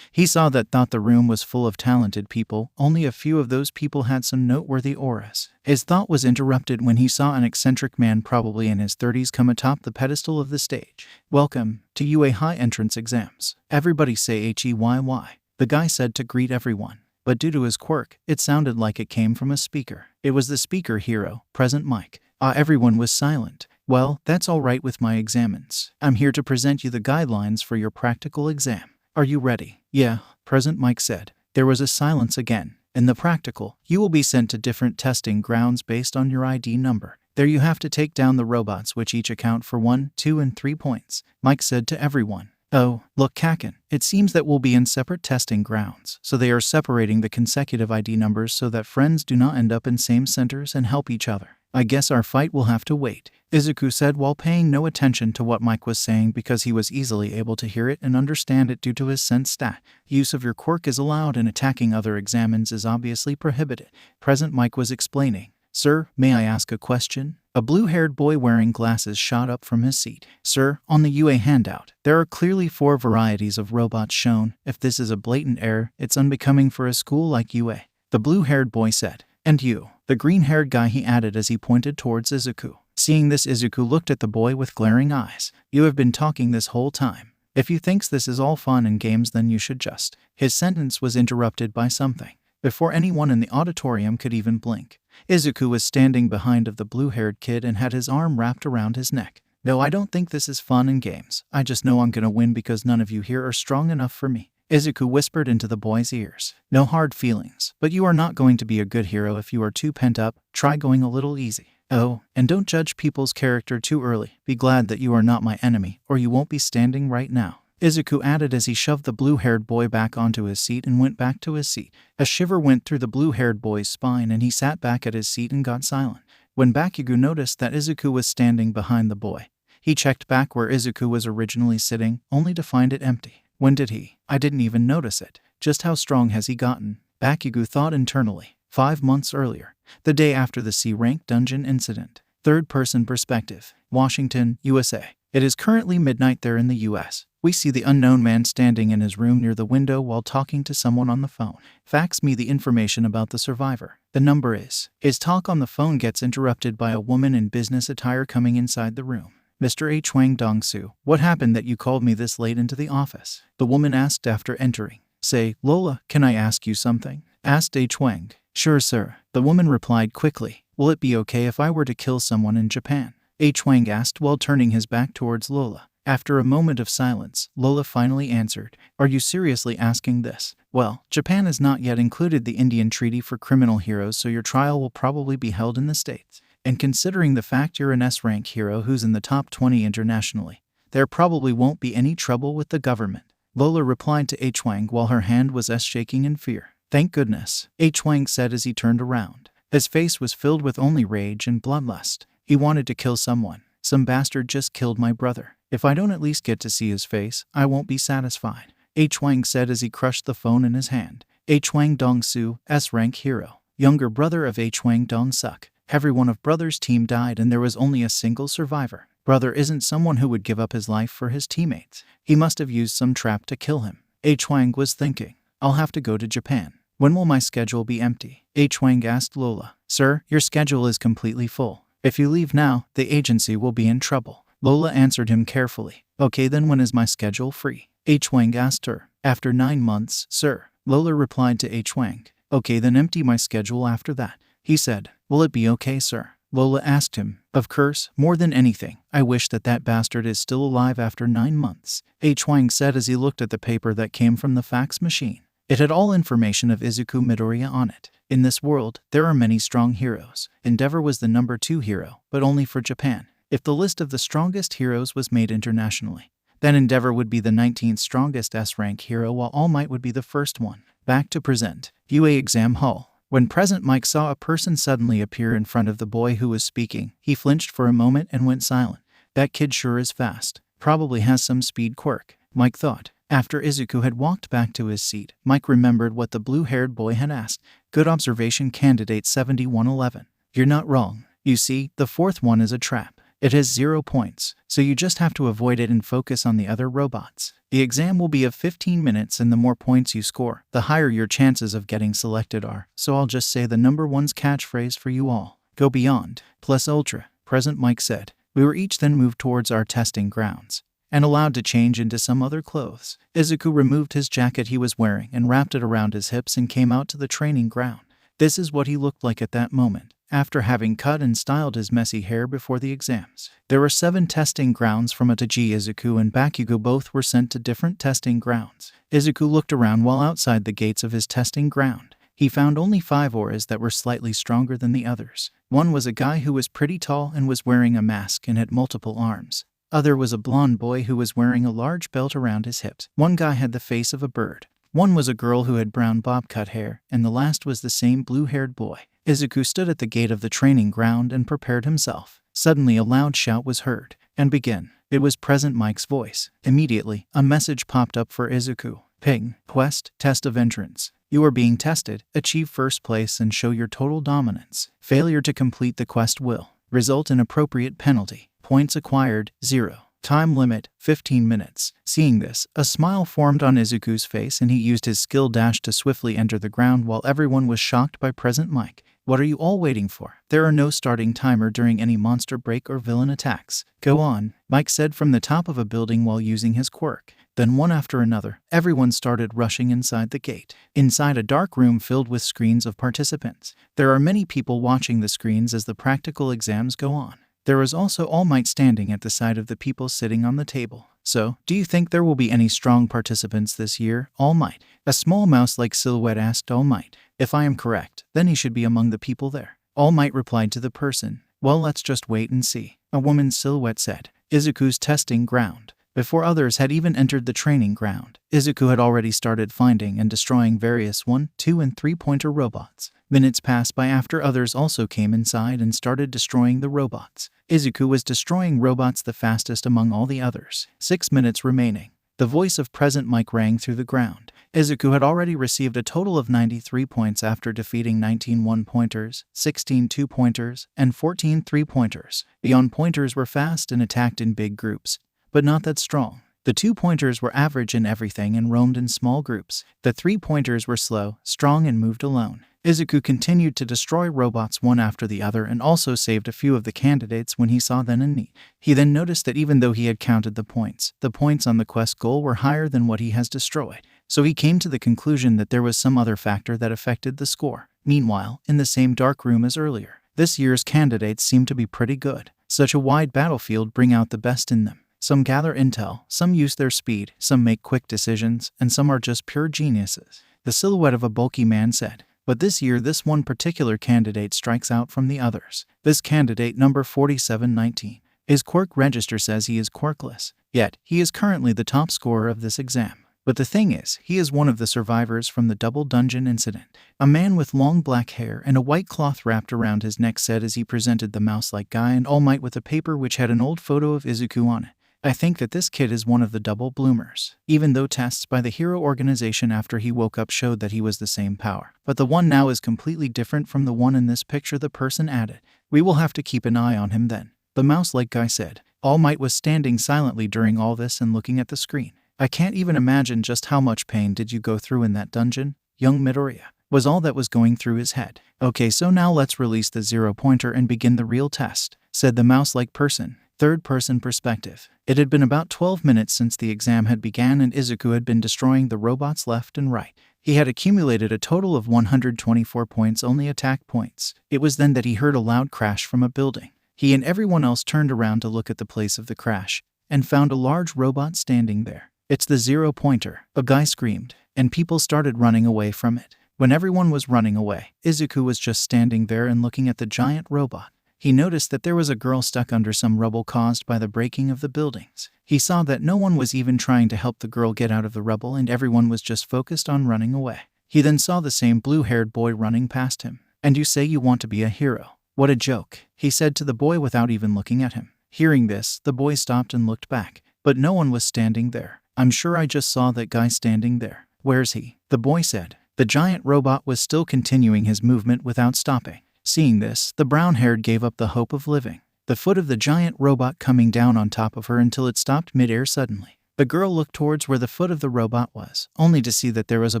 He saw that thought the room was full of talented people. Only a few of those people had some noteworthy auras. His thought was interrupted when he saw an eccentric man probably in his 30s come atop the pedestal of the stage. "Welcome to UA High Entrance Exams. Everybody say HEYY," the guy said to greet everyone. But due to his quirk, it sounded like it came from a speaker. It was the speaker hero, Present Mike. Everyone was silent. "Well, that's all right with my examens. I'm here to present you the guidelines for your practical exam. Are you ready?" "Yeah," Present Mike said. There was a silence again. "In the practical, you will be sent to different testing grounds based on your ID number. There you have to take down the robots which each account for 1, 2, and 3 points," Mike said to everyone. "Oh, look, Kaken, it seems that we'll be in separate testing grounds, so they are separating the consecutive ID numbers so that friends do not end up in same centers and help each other. I guess our fight will have to wait," Izuku said while paying no attention to what Mike was saying because he was easily able to hear it and understand it due to his sense stat. "Use of your quirk is allowed and attacking other examens is obviously prohibited," Present Mike was explaining. "Sir, may I ask a question?" A blue-haired boy wearing glasses shot up from his seat. "Sir, on the UA handout, there are clearly 4 varieties of robots shown. If this is a blatant error, it's unbecoming for a school like UA," the blue-haired boy said. "And you," the green-haired guy, he added as he pointed towards Izuku. Seeing this, Izuku looked at the boy with glaring eyes. "You have been talking this whole time. If you think this is all fun and games, then you should just..." His sentence was interrupted by something. Before anyone in the auditorium could even blink, Izuku was standing behind of the blue-haired kid and had his arm wrapped around his neck. "No, I don't think this is fun and games. I just know I'm gonna win because none of you here are strong enough for me," Izuku whispered into the boy's ears. "No hard feelings, but you are not going to be a good hero if you are too pent up. Try going a little easy. Oh, and don't judge people's character too early. Be glad that you are not my enemy, or you won't be standing right now," Izuku added as he shoved the blue-haired boy back onto his seat and went back to his seat. A shiver went through the blue-haired boy's spine and he sat back at his seat and got silent. When Bakugo noticed that Izuku was standing behind the boy, he checked back where Izuku was originally sitting, only to find it empty. "When did he? I didn't even notice it. Just how strong has he gotten?" Bakugo thought internally. 5 months earlier, the day after the C-rank dungeon incident. Third-person perspective. Washington, USA. It is currently midnight there in the US. We see the unknown man standing in his room near the window while talking to someone on the phone. Fax me the information about the survivor. The number is. His talk on the phone gets interrupted by a woman in business attire coming inside the room. "Mr. H. Wang Dongsu, what happened that you called me this late into the office?" the woman asked after entering. "Say, Lola, can I ask you something?" asked H. Wang. "Sure, sir," the woman replied quickly. "Will it be okay if I were to kill someone in Japan?" H. Wang asked while turning his back towards Lola. After a moment of silence, Lola finally answered, "Are you seriously asking this? Well, Japan has not yet included the Indian Treaty for Criminal Heroes, so your trial will probably be held in the States. And considering the fact you're an S-rank hero who's in the top 20 internationally, there probably won't be any trouble with the government," Lola replied to H. Wang while her hand was shaking in fear. "Thank goodness," H. Wang said as he turned around. His face was filled with only rage and bloodlust. He wanted to kill someone. "Some bastard just killed my brother. If I don't at least get to see his face, I won't be satisfied," H. Wang said as he crushed the phone in his hand. H. Wang Dong-soo, S-rank hero. Younger brother of H. Wang Dong-suk. Everyone of brother's team died and there was only a single survivor. Brother isn't someone who would give up his life for his teammates. He must have used some trap to kill him. H. Wang was thinking, "I'll have to go to Japan. When will my schedule be empty?" H. Wang asked Lola. "Sir, your schedule is completely full. If you leave now, the agency will be in trouble." Lola answered him carefully. "Okay, then when is my schedule free?" H. Wang asked her. "After 9 months, sir," Lola replied to H. Wang. "Okay, then empty my schedule after that," he said. "Will it be okay, sir?" Lola asked him. "Of course, more than anything, I wish that that bastard is still alive after 9 months," H. Wang said as he looked at the paper that came from the fax machine. It had all information of Izuku Midoriya on it. In this world, there are many strong heroes. Endeavor was the number 2 hero, but only for Japan. If the list of the strongest heroes was made internationally, then Endeavor would be the 19th strongest S-rank hero while All Might would be the first one. Back to present. UA exam hall. When Present Mike saw a person suddenly appear in front of the boy who was speaking, he flinched for a moment and went silent. That kid sure is fast. Probably has some speed quirk, Mike thought. After Izuku had walked back to his seat, Mike remembered what the blue-haired boy had asked. Good observation, candidate 7111. You're not wrong. You see, the fourth one is a trap. It has 0 points, so you just have to avoid it and focus on the other robots. The exam will be of 15 minutes, and the more points you score, the higher your chances of getting selected are. So I'll just say the number one's catchphrase for you all. Go beyond, plus ultra, Present Mike said. We were each then moved towards our testing grounds and allowed to change into some other clothes. Izuku removed his jacket he was wearing and wrapped it around his hips and came out to the training ground. This is what he looked like at that moment, after having cut and styled his messy hair before the exams. There were 7 testing grounds from Itachi. Izuku and Bakugo both were sent to different testing grounds. Izuku looked around while outside the gates of his testing ground. He found only 5 auras that were slightly stronger than the others. One was a guy who was pretty tall and was wearing a mask and had multiple arms. Other was a blonde boy who was wearing a large belt around his hips. One guy had the face of a bird. One was a girl who had brown bob-cut hair, and the last was the same blue-haired boy. Izuku stood at the gate of the training ground and prepared himself. Suddenly a loud shout was heard, and begin. It was Present Mike's voice. Immediately, a message popped up for Izuku. Ping. Quest. Test of entrance. You are being tested. Achieve first place and show your total dominance. Failure to complete the quest will result in appropriate penalty. Points acquired, 0. Time limit, 15 minutes. Seeing this, a smile formed on Izuku's face and he used his skill dash to swiftly enter the ground while everyone was shocked by Present Mike. What are you all waiting for? There are no starting timer during any monster break or villain attacks. Go on, Mike said from the top of a building while using his quirk. Then one after another, everyone started rushing inside the gate. Inside a dark room filled with screens of participants. There are many people watching the screens as the practical exams go on. There was also All Might standing at the side of the people sitting on the table. So, do you think there will be any strong participants this year, All Might? A small mouse-like silhouette asked All Might. If I am correct, then he should be among the people there. All Might replied to the person. Well, let's just wait and see. A woman's silhouette said. Izuku's testing ground. Before others had even entered the training ground, Izuku had already started finding and destroying various 1, 2, and 3-pointer robots. Minutes passed by after others also came inside and started destroying the robots. Izuku was destroying robots the fastest among all the others. 6 minutes remaining. The voice of Present Mike rang through the ground. Izuku had already received a total of 93 points after defeating 19 1-pointers, 16 2-pointers, and 14 3-pointers. The on-pointers were fast and attacked in big groups, but not that strong. The 2-pointers were average in everything and roamed in small groups. The 3-pointers were slow, strong, and moved alone. Izuku continued to destroy robots one after the other and also saved a few of the candidates when he saw them in need. He then noticed that even though he had counted the points on the quest goal were higher than what he has destroyed. So he came to the conclusion that there was some other factor that affected the score. Meanwhile, in the same dark room as earlier, this year's candidates seemed to be pretty good. Such a wide battlefield bring out the best in them. Some gather intel, some use their speed, some make quick decisions, and some are just pure geniuses. The silhouette of a bulky man said. But this year this one particular candidate strikes out from the others. This candidate number 4719. His quirk register says he is quirkless. Yet, he is currently the top scorer of this exam. But the thing is, he is one of the survivors from the double dungeon incident. A man with long black hair and a white cloth wrapped around his neck said as he presented the mouse-like guy and All Might with a paper which had an old photo of Izuku on it. I think that this kid is one of the double bloomers, even though tests by the hero organization after he woke up showed that he was the same power. But the one now is completely different from the one in this picture, the person added. We will have to keep an eye on him then, the mouse-like guy said. All Might was standing silently during all this and looking at the screen. I can't even imagine just how much pain did you go through in that dungeon, young Midoriya, was all that was going through his head. Okay, so now let's release the 0-pointer and begin the real test, said the mouse-like person. Third-person perspective. It had been about 12 minutes since the exam had begun and Izuku had been destroying the robots left and right. He had accumulated a total of 124 points, only attack points. It was then that he heard a loud crash from a building. He and everyone else turned around to look at the place of the crash and found a large robot standing there. It's the 0-pointer, a guy screamed, and people started running away from it. When everyone was running away, Izuku was just standing there and looking at the giant robot. He noticed that there was a girl stuck under some rubble caused by the breaking of the buildings. He saw that no one was even trying to help the girl get out of the rubble and everyone was just focused on running away. He then saw the same blue-haired boy running past him. And you say you want to be a hero. What a joke, he said to the boy without even looking at him. Hearing this, the boy stopped and looked back, but no one was standing there. I'm sure I just saw that guy standing there. Where's he? The boy said. The giant robot was still continuing his movement without stopping. Seeing this, the brown-haired gave up the hope of living. the foot of the giant robot coming down on top of her until it stopped midair suddenly. The girl looked towards where the foot of the robot was, only to see that there was a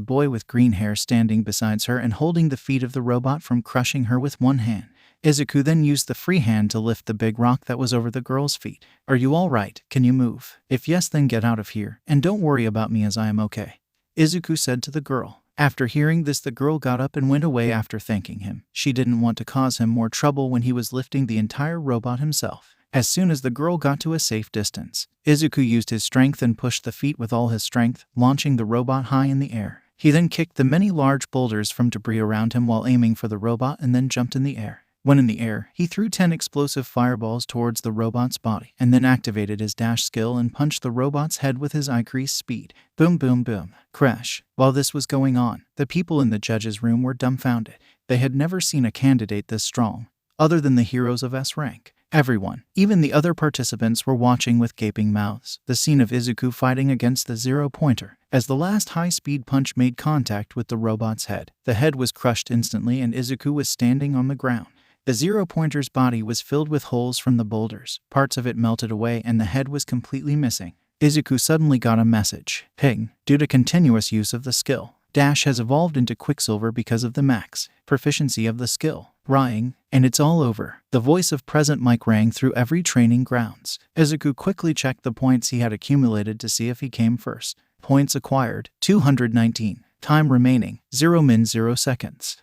boy with green hair standing beside her and holding the feet of the robot from crushing her with one hand. Izuku then used the free hand to lift the big rock that was over the girl's feet. "Are you all right? Can you move? If yes, then get out of here, and don't worry about me as I am okay," Izuku said to the girl. After hearing this, the girl got up and went away after thanking him. She didn't want to cause him more trouble when he was lifting the entire robot himself. As soon as the girl got to a safe distance, Izuku used his strength and pushed the feet with all his strength, launching the robot high in the air. He then kicked the many large boulders from debris around him while aiming for the robot and then jumped in the air. When in the air, he threw 10 explosive fireballs towards the robot's body and then activated his dash skill and punched the robot's head with his increased speed. Boom, boom, boom. Crash. While this was going on, the people in the judge's room were dumbfounded. They had never seen a candidate this strong, other than the heroes of S rank. Everyone, even the other participants, were watching with gaping mouths the scene of Izuku fighting against the zero-pointer. As the last high-speed punch made contact with the robot's head, the head was crushed instantly and Izuku was standing on the ground. The zero-pointer's body was filled with holes from the boulders, parts of it melted away and the head was completely missing. Izuku suddenly got a message. Ping. Due to continuous use of the skill, Dash has evolved into Quicksilver because of the max proficiency of the skill. Rying, and it's all over. The voice of Present Mike rang through every training grounds. Izuku quickly checked the points he had accumulated to see if he came first. Points acquired, 219. Time remaining, 0 min 0 seconds.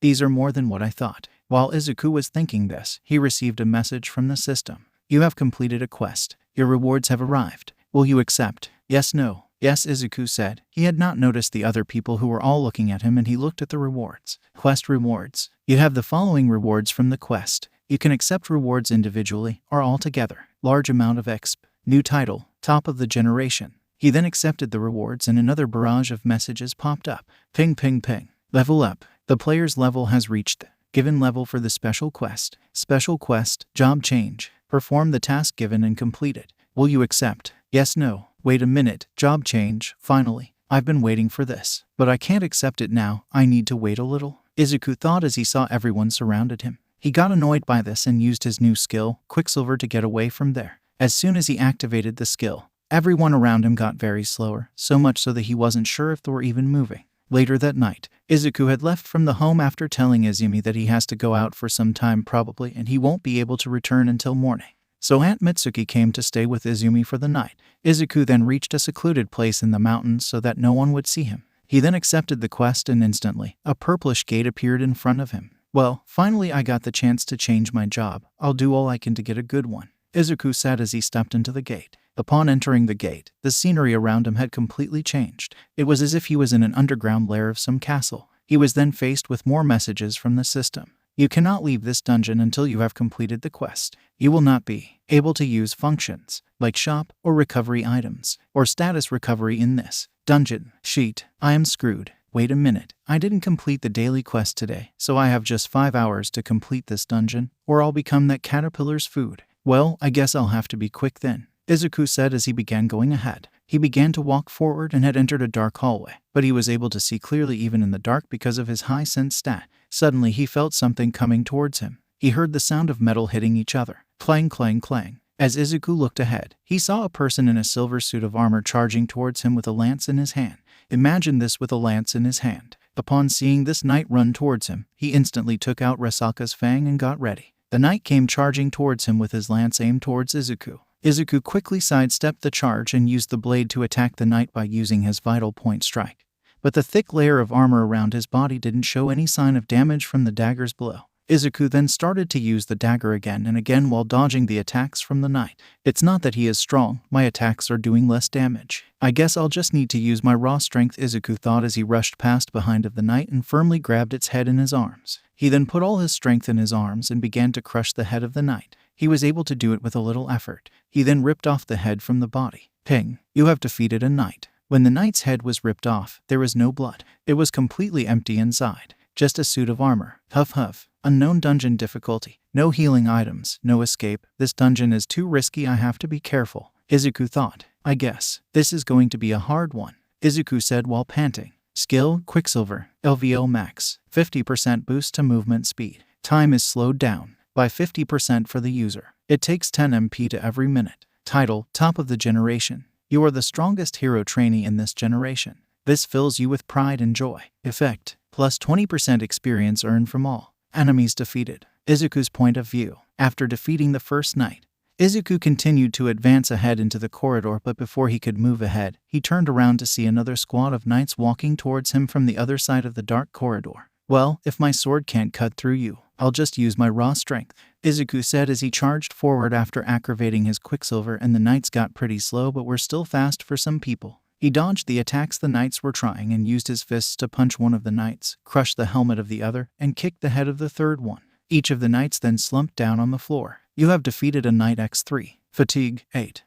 These are more than what I thought. While Izuku was thinking this, he received a message from the system. You have completed a quest. Your rewards have arrived. Will you accept? Yes, no. Yes, Izuku said. He had not noticed the other people who were all looking at him and he looked at the rewards. Quest rewards. You have the following rewards from the quest. You can accept rewards individually or all together. Large amount of exp. New title. Top of the generation. He then accepted the rewards and another barrage of messages popped up. Ping, ping, ping. Level up. The player's level has reached the given level for the special quest. Special quest. Job change. Perform the task given and completed. Will you accept? Yes, no. Wait a minute. Job change. Finally. I've been waiting for this. But I can't accept it now. I need to wait a little. Izuku thought as he saw everyone surrounded him. He got annoyed by this and used his new skill, Quicksilver, to get away from there. As soon as he activated the skill, everyone around him got very slower, so much so that he wasn't sure if they were even moving. Later that night, Izuku had left from the home after telling Izumi that he has to go out for some time probably and he won't be able to return until morning. So Aunt Mitsuki came to stay with Izumi for the night. Izuku then reached a secluded place in the mountains so that no one would see him. He then accepted the quest and instantly, a purplish gate appeared in front of him. Well, finally I got the chance to change my job. I'll do all I can to get a good one, Izuku said as he stepped into the gate. Upon entering the gate, the scenery around him had completely changed. It was as if he was in an underground lair of some castle. He was then faced with more messages from the system. You cannot leave this dungeon until you have completed the quest. You will not be able to use functions like shop or recovery items or status recovery in this dungeon. Sheet. I am screwed. Wait a minute. I didn't complete the daily quest today, so I have just 5 hours to complete this dungeon, or I'll become that caterpillar's food. Well, I guess I'll have to be quick then, Izuku said as he began going ahead. He began to walk forward and had entered a dark hallway, but he was able to see clearly even in the dark because of his high sense stat. Suddenly he felt something coming towards him. He heard the sound of metal hitting each other. Clang, clang, clang. As Izuku looked ahead, he saw a person in a silver suit of armor charging towards him with a lance in his hand. Imagine this with a lance in his hand. Upon seeing this knight run towards him, he instantly took out Rasaka's fang and got ready. The knight came charging towards him with his lance aimed towards Izuku. Izuku quickly sidestepped the charge and used the blade to attack the knight by using his vital point strike. But the thick layer of armor around his body didn't show any sign of damage from the daggers below. Izuku then started to use the dagger again and again while dodging the attacks from the knight. It's not that he is strong, my attacks are doing less damage. I guess I'll just need to use my raw strength, Izuku thought as he rushed past behind of the knight and firmly grabbed its head in his arms. He then put all his strength in his arms and began to crush the head of the knight. He was able to do it with a little effort. He then ripped off the head from the body. Ping. You have defeated a knight. When the knight's head was ripped off, there was no blood. It was completely empty inside. Just a suit of armor. Huff huff. Unknown dungeon difficulty. No healing items. No escape. This dungeon is too risky. I have to be careful, Izuku thought. I guess this is going to be a hard one, Izuku said while panting. Skill, Quicksilver. LVO max. 50% boost to movement speed. Time is slowed down. by 50% for the user. It takes 10 MP to every minute. Title: Top of the Generation. You are the strongest hero trainee in this generation. This fills you with pride and joy. Effect: plus 20% experience earned from all enemies defeated. Izuku's point of view. After defeating the first knight, Izuku continued to advance ahead into the corridor, but before he could move ahead, he turned around to see another squad of knights walking towards him from the other side of the dark corridor. Well, if my sword can't cut through you, I'll just use my raw strength, Izuku said as he charged forward after activating his Quicksilver, and the knights got pretty slow but were still fast for some people. He dodged the attacks the knights were trying and used his fists to punch one of the knights, crush the helmet of the other, and kick the head of the third one. Each of the knights then slumped down on the floor. You have defeated a knight x3. Fatigue 8.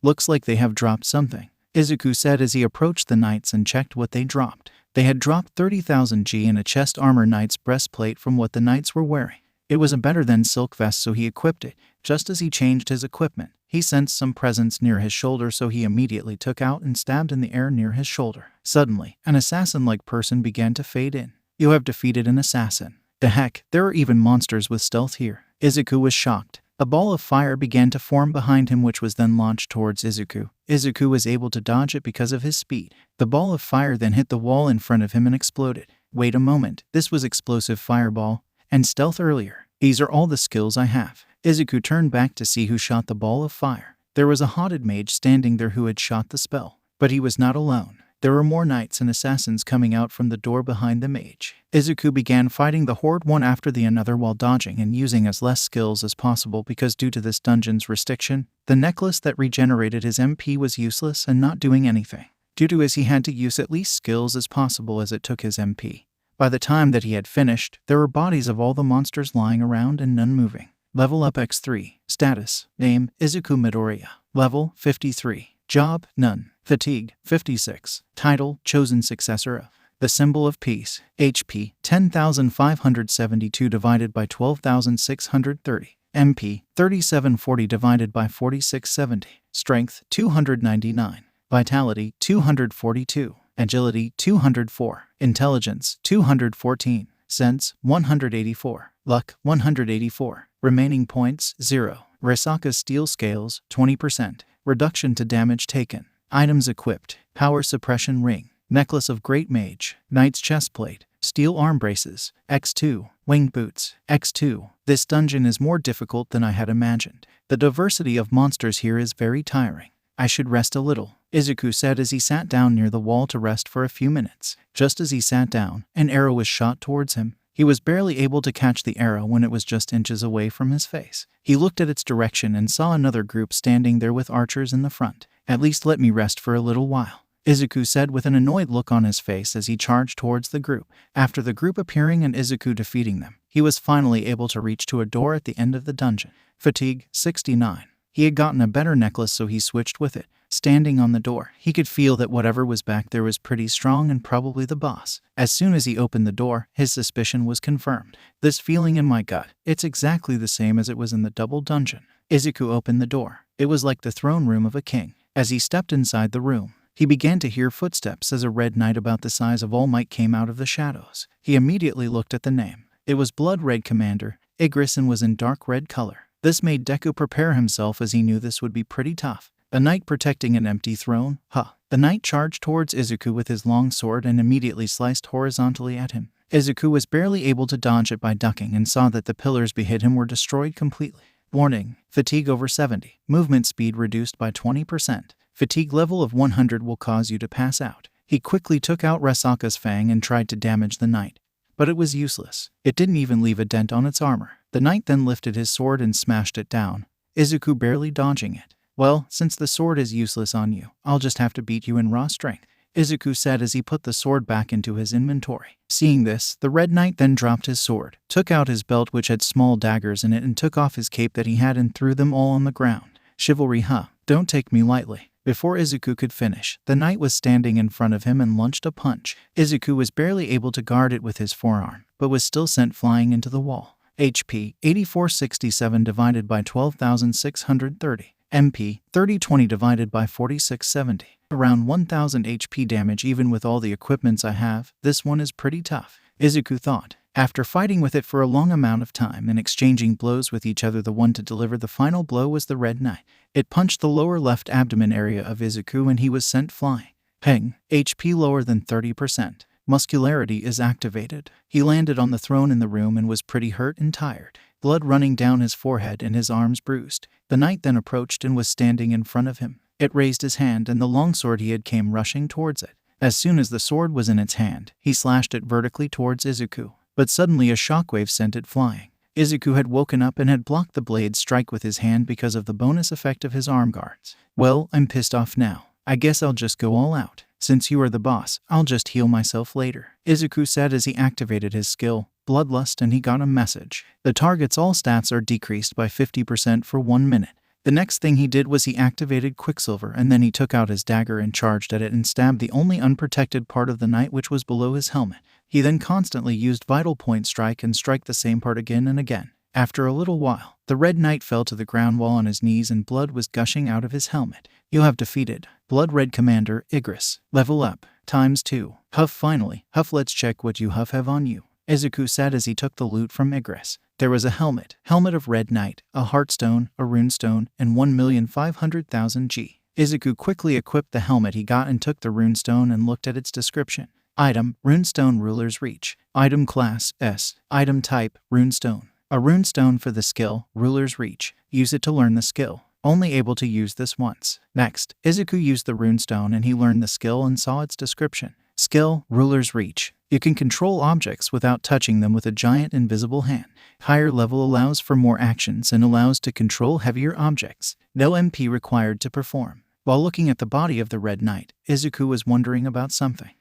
Looks like they have dropped something, Izuku said as he approached the knights and checked what they dropped. They had dropped 30,000 G in a chest armor knight's breastplate from what the knights were wearing. It was a better than silk vest, so he equipped it. Just as he changed his equipment, he sensed some presence near his shoulder, so he immediately took out and stabbed in the air near his shoulder. Suddenly, an assassin-like person began to fade in. You have defeated an assassin. The heck, there are even monsters with stealth here. Izuku was shocked. A ball of fire began to form behind him, which was then launched towards Izuku. Izuku was able to dodge it because of his speed. The ball of fire then hit the wall in front of him and exploded. Wait a moment, this was explosive fireball and stealth earlier. These are all the skills I have. Izuku turned back to see who shot the ball of fire. There was a haunted mage standing there who had shot the spell. But he was not alone. There were more knights and assassins coming out from the door behind the mage. Izuku began fighting the horde one after the another while dodging and using as less skills as possible, because due to this dungeon's restriction, the necklace that regenerated his MP was useless and not doing anything. Due to this, he had to use at least skills as possible as it took his MP. By the time that he had finished, there were bodies of all the monsters lying around and none moving. Level up x3. Status: Name: Izuku Midoriya. Level: 53. Job: None. Fatigue: 56. Title: Chosen Successor of the Symbol of Peace. HP: 10,572 divided by 12,630. MP: 3740 divided by 4670. Strength: 299. Vitality: 242. Agility: 204. Intelligence: 214. Sense: 184. Luck: 184. Remaining points: 0. Risaka's Steel Scales: 20%. Reduction to damage taken. Items equipped: Power Suppression Ring, Necklace of Great Mage, Knight's Chestplate, Steel Arm Braces, X2, Winged Boots, X2. This dungeon is more difficult than I had imagined. The diversity of monsters here is very tiring. I should rest a little, Izuku said as he sat down near the wall to rest for a few minutes. Just as he sat down, an arrow was shot towards him. He was barely able to catch the arrow when it was just inches away from his face. He looked at its direction and saw another group standing there with archers in the front. At least let me rest for a little while, Izuku said with an annoyed look on his face as he charged towards the group. After the group appearing and Izuku defeating them, he was finally able to reach to a door at the end of the dungeon. Fatigue: 69. He had gotten a better necklace, so he switched with it. Standing on the door, he could feel that whatever was back there was pretty strong and probably the boss. As soon as he opened the door, his suspicion was confirmed. This feeling in my gut, it's exactly the same as it was in the double dungeon. Izuku opened the door. It was like the throne room of a king. As he stepped inside the room, he began to hear footsteps as a red knight about the size of All Might came out of the shadows. He immediately looked at the name. It was Blood Red Commander Igris and was in dark red color. This made Deku prepare himself, as he knew this would be pretty tough. A knight protecting an empty throne? Huh. The knight charged towards Izuku with his long sword and immediately sliced horizontally at him. Izuku was barely able to dodge it by ducking and saw that the pillars behind him were destroyed completely. Warning: Fatigue over 70. Movement speed reduced by 20%. Fatigue level of 100 will cause you to pass out. He quickly took out Risaka's fang and tried to damage the knight, but it was useless. It didn't even leave a dent on its armor. The knight then lifted his sword and smashed it down, Izuku barely dodging it. Well, since the sword is useless on you, I'll just have to beat you in raw strength, Izuku said as he put the sword back into his inventory. Seeing this, the Red Knight then dropped his sword, took out his belt which had small daggers in it, and took off his cape that he had and threw them all on the ground. Chivalry, huh? Don't take me lightly. Before Izuku could finish, the knight was standing in front of him and launched a punch. Izuku was barely able to guard it with his forearm, but was still sent flying into the wall. HP: 8467 divided by 12,630. MP: 3020 divided by 4670. Around 1000 HP damage even with all the equipments I have. This one is pretty tough, Izuku thought. After fighting with it for a long amount of time and exchanging blows with each other, the one to deliver the final blow was the Red Knight. It punched the lower left abdomen area of Izuku and he was sent flying. Ping. HP lower than 30%. Muscularity is activated. He landed on the throne in the room and was pretty hurt and tired. Blood running down his forehead and his arms bruised. The knight then approached and was standing in front of him. It raised his hand and the longsword he had came rushing towards it. As soon as the sword was in its hand, he slashed it vertically towards Izuku. But suddenly a shockwave sent it flying. Izuku had woken up and had blocked the blade's strike with his hand because of the bonus effect of his arm guards. Well, I'm pissed off now. I guess I'll just go all out. Since you are the boss, I'll just heal myself later, Izuku said as he activated his skill, Bloodlust, and he got a message. The target's all stats are decreased by 50% for 1 minute. The next thing he did was he activated Quicksilver and then he took out his dagger and charged at it and stabbed the only unprotected part of the knight, which was below his helmet. He then constantly used Vital Point Strike and strike the same part again and again. After a little while, the Red Knight fell to the ground while on his knees and blood was gushing out of his helmet. You have defeated Blood Red Commander Igris. Level up, ×2. Huff finally. Huff, let's check what you Huff have on you, Izuku said as he took the loot from Igris. There was a helmet of Red Knight, a Heartstone, a Runestone, and 1,500,000 G. Izuku quickly equipped the helmet he got and took the Runestone and looked at its description. Item, Runestone Ruler's Reach. Item class, S. Item type, Runestone. A runestone for the skill, Ruler's Reach. Use it to learn the skill. Only able to use this once. Next, Izuku used the runestone and he learned the skill and saw its description. Skill, Ruler's Reach. You can control objects without touching them with a giant invisible hand. Higher level allows for more actions and allows to control heavier objects. No MP required to perform. While looking at the body of the Red Knight, Izuku was wondering about something.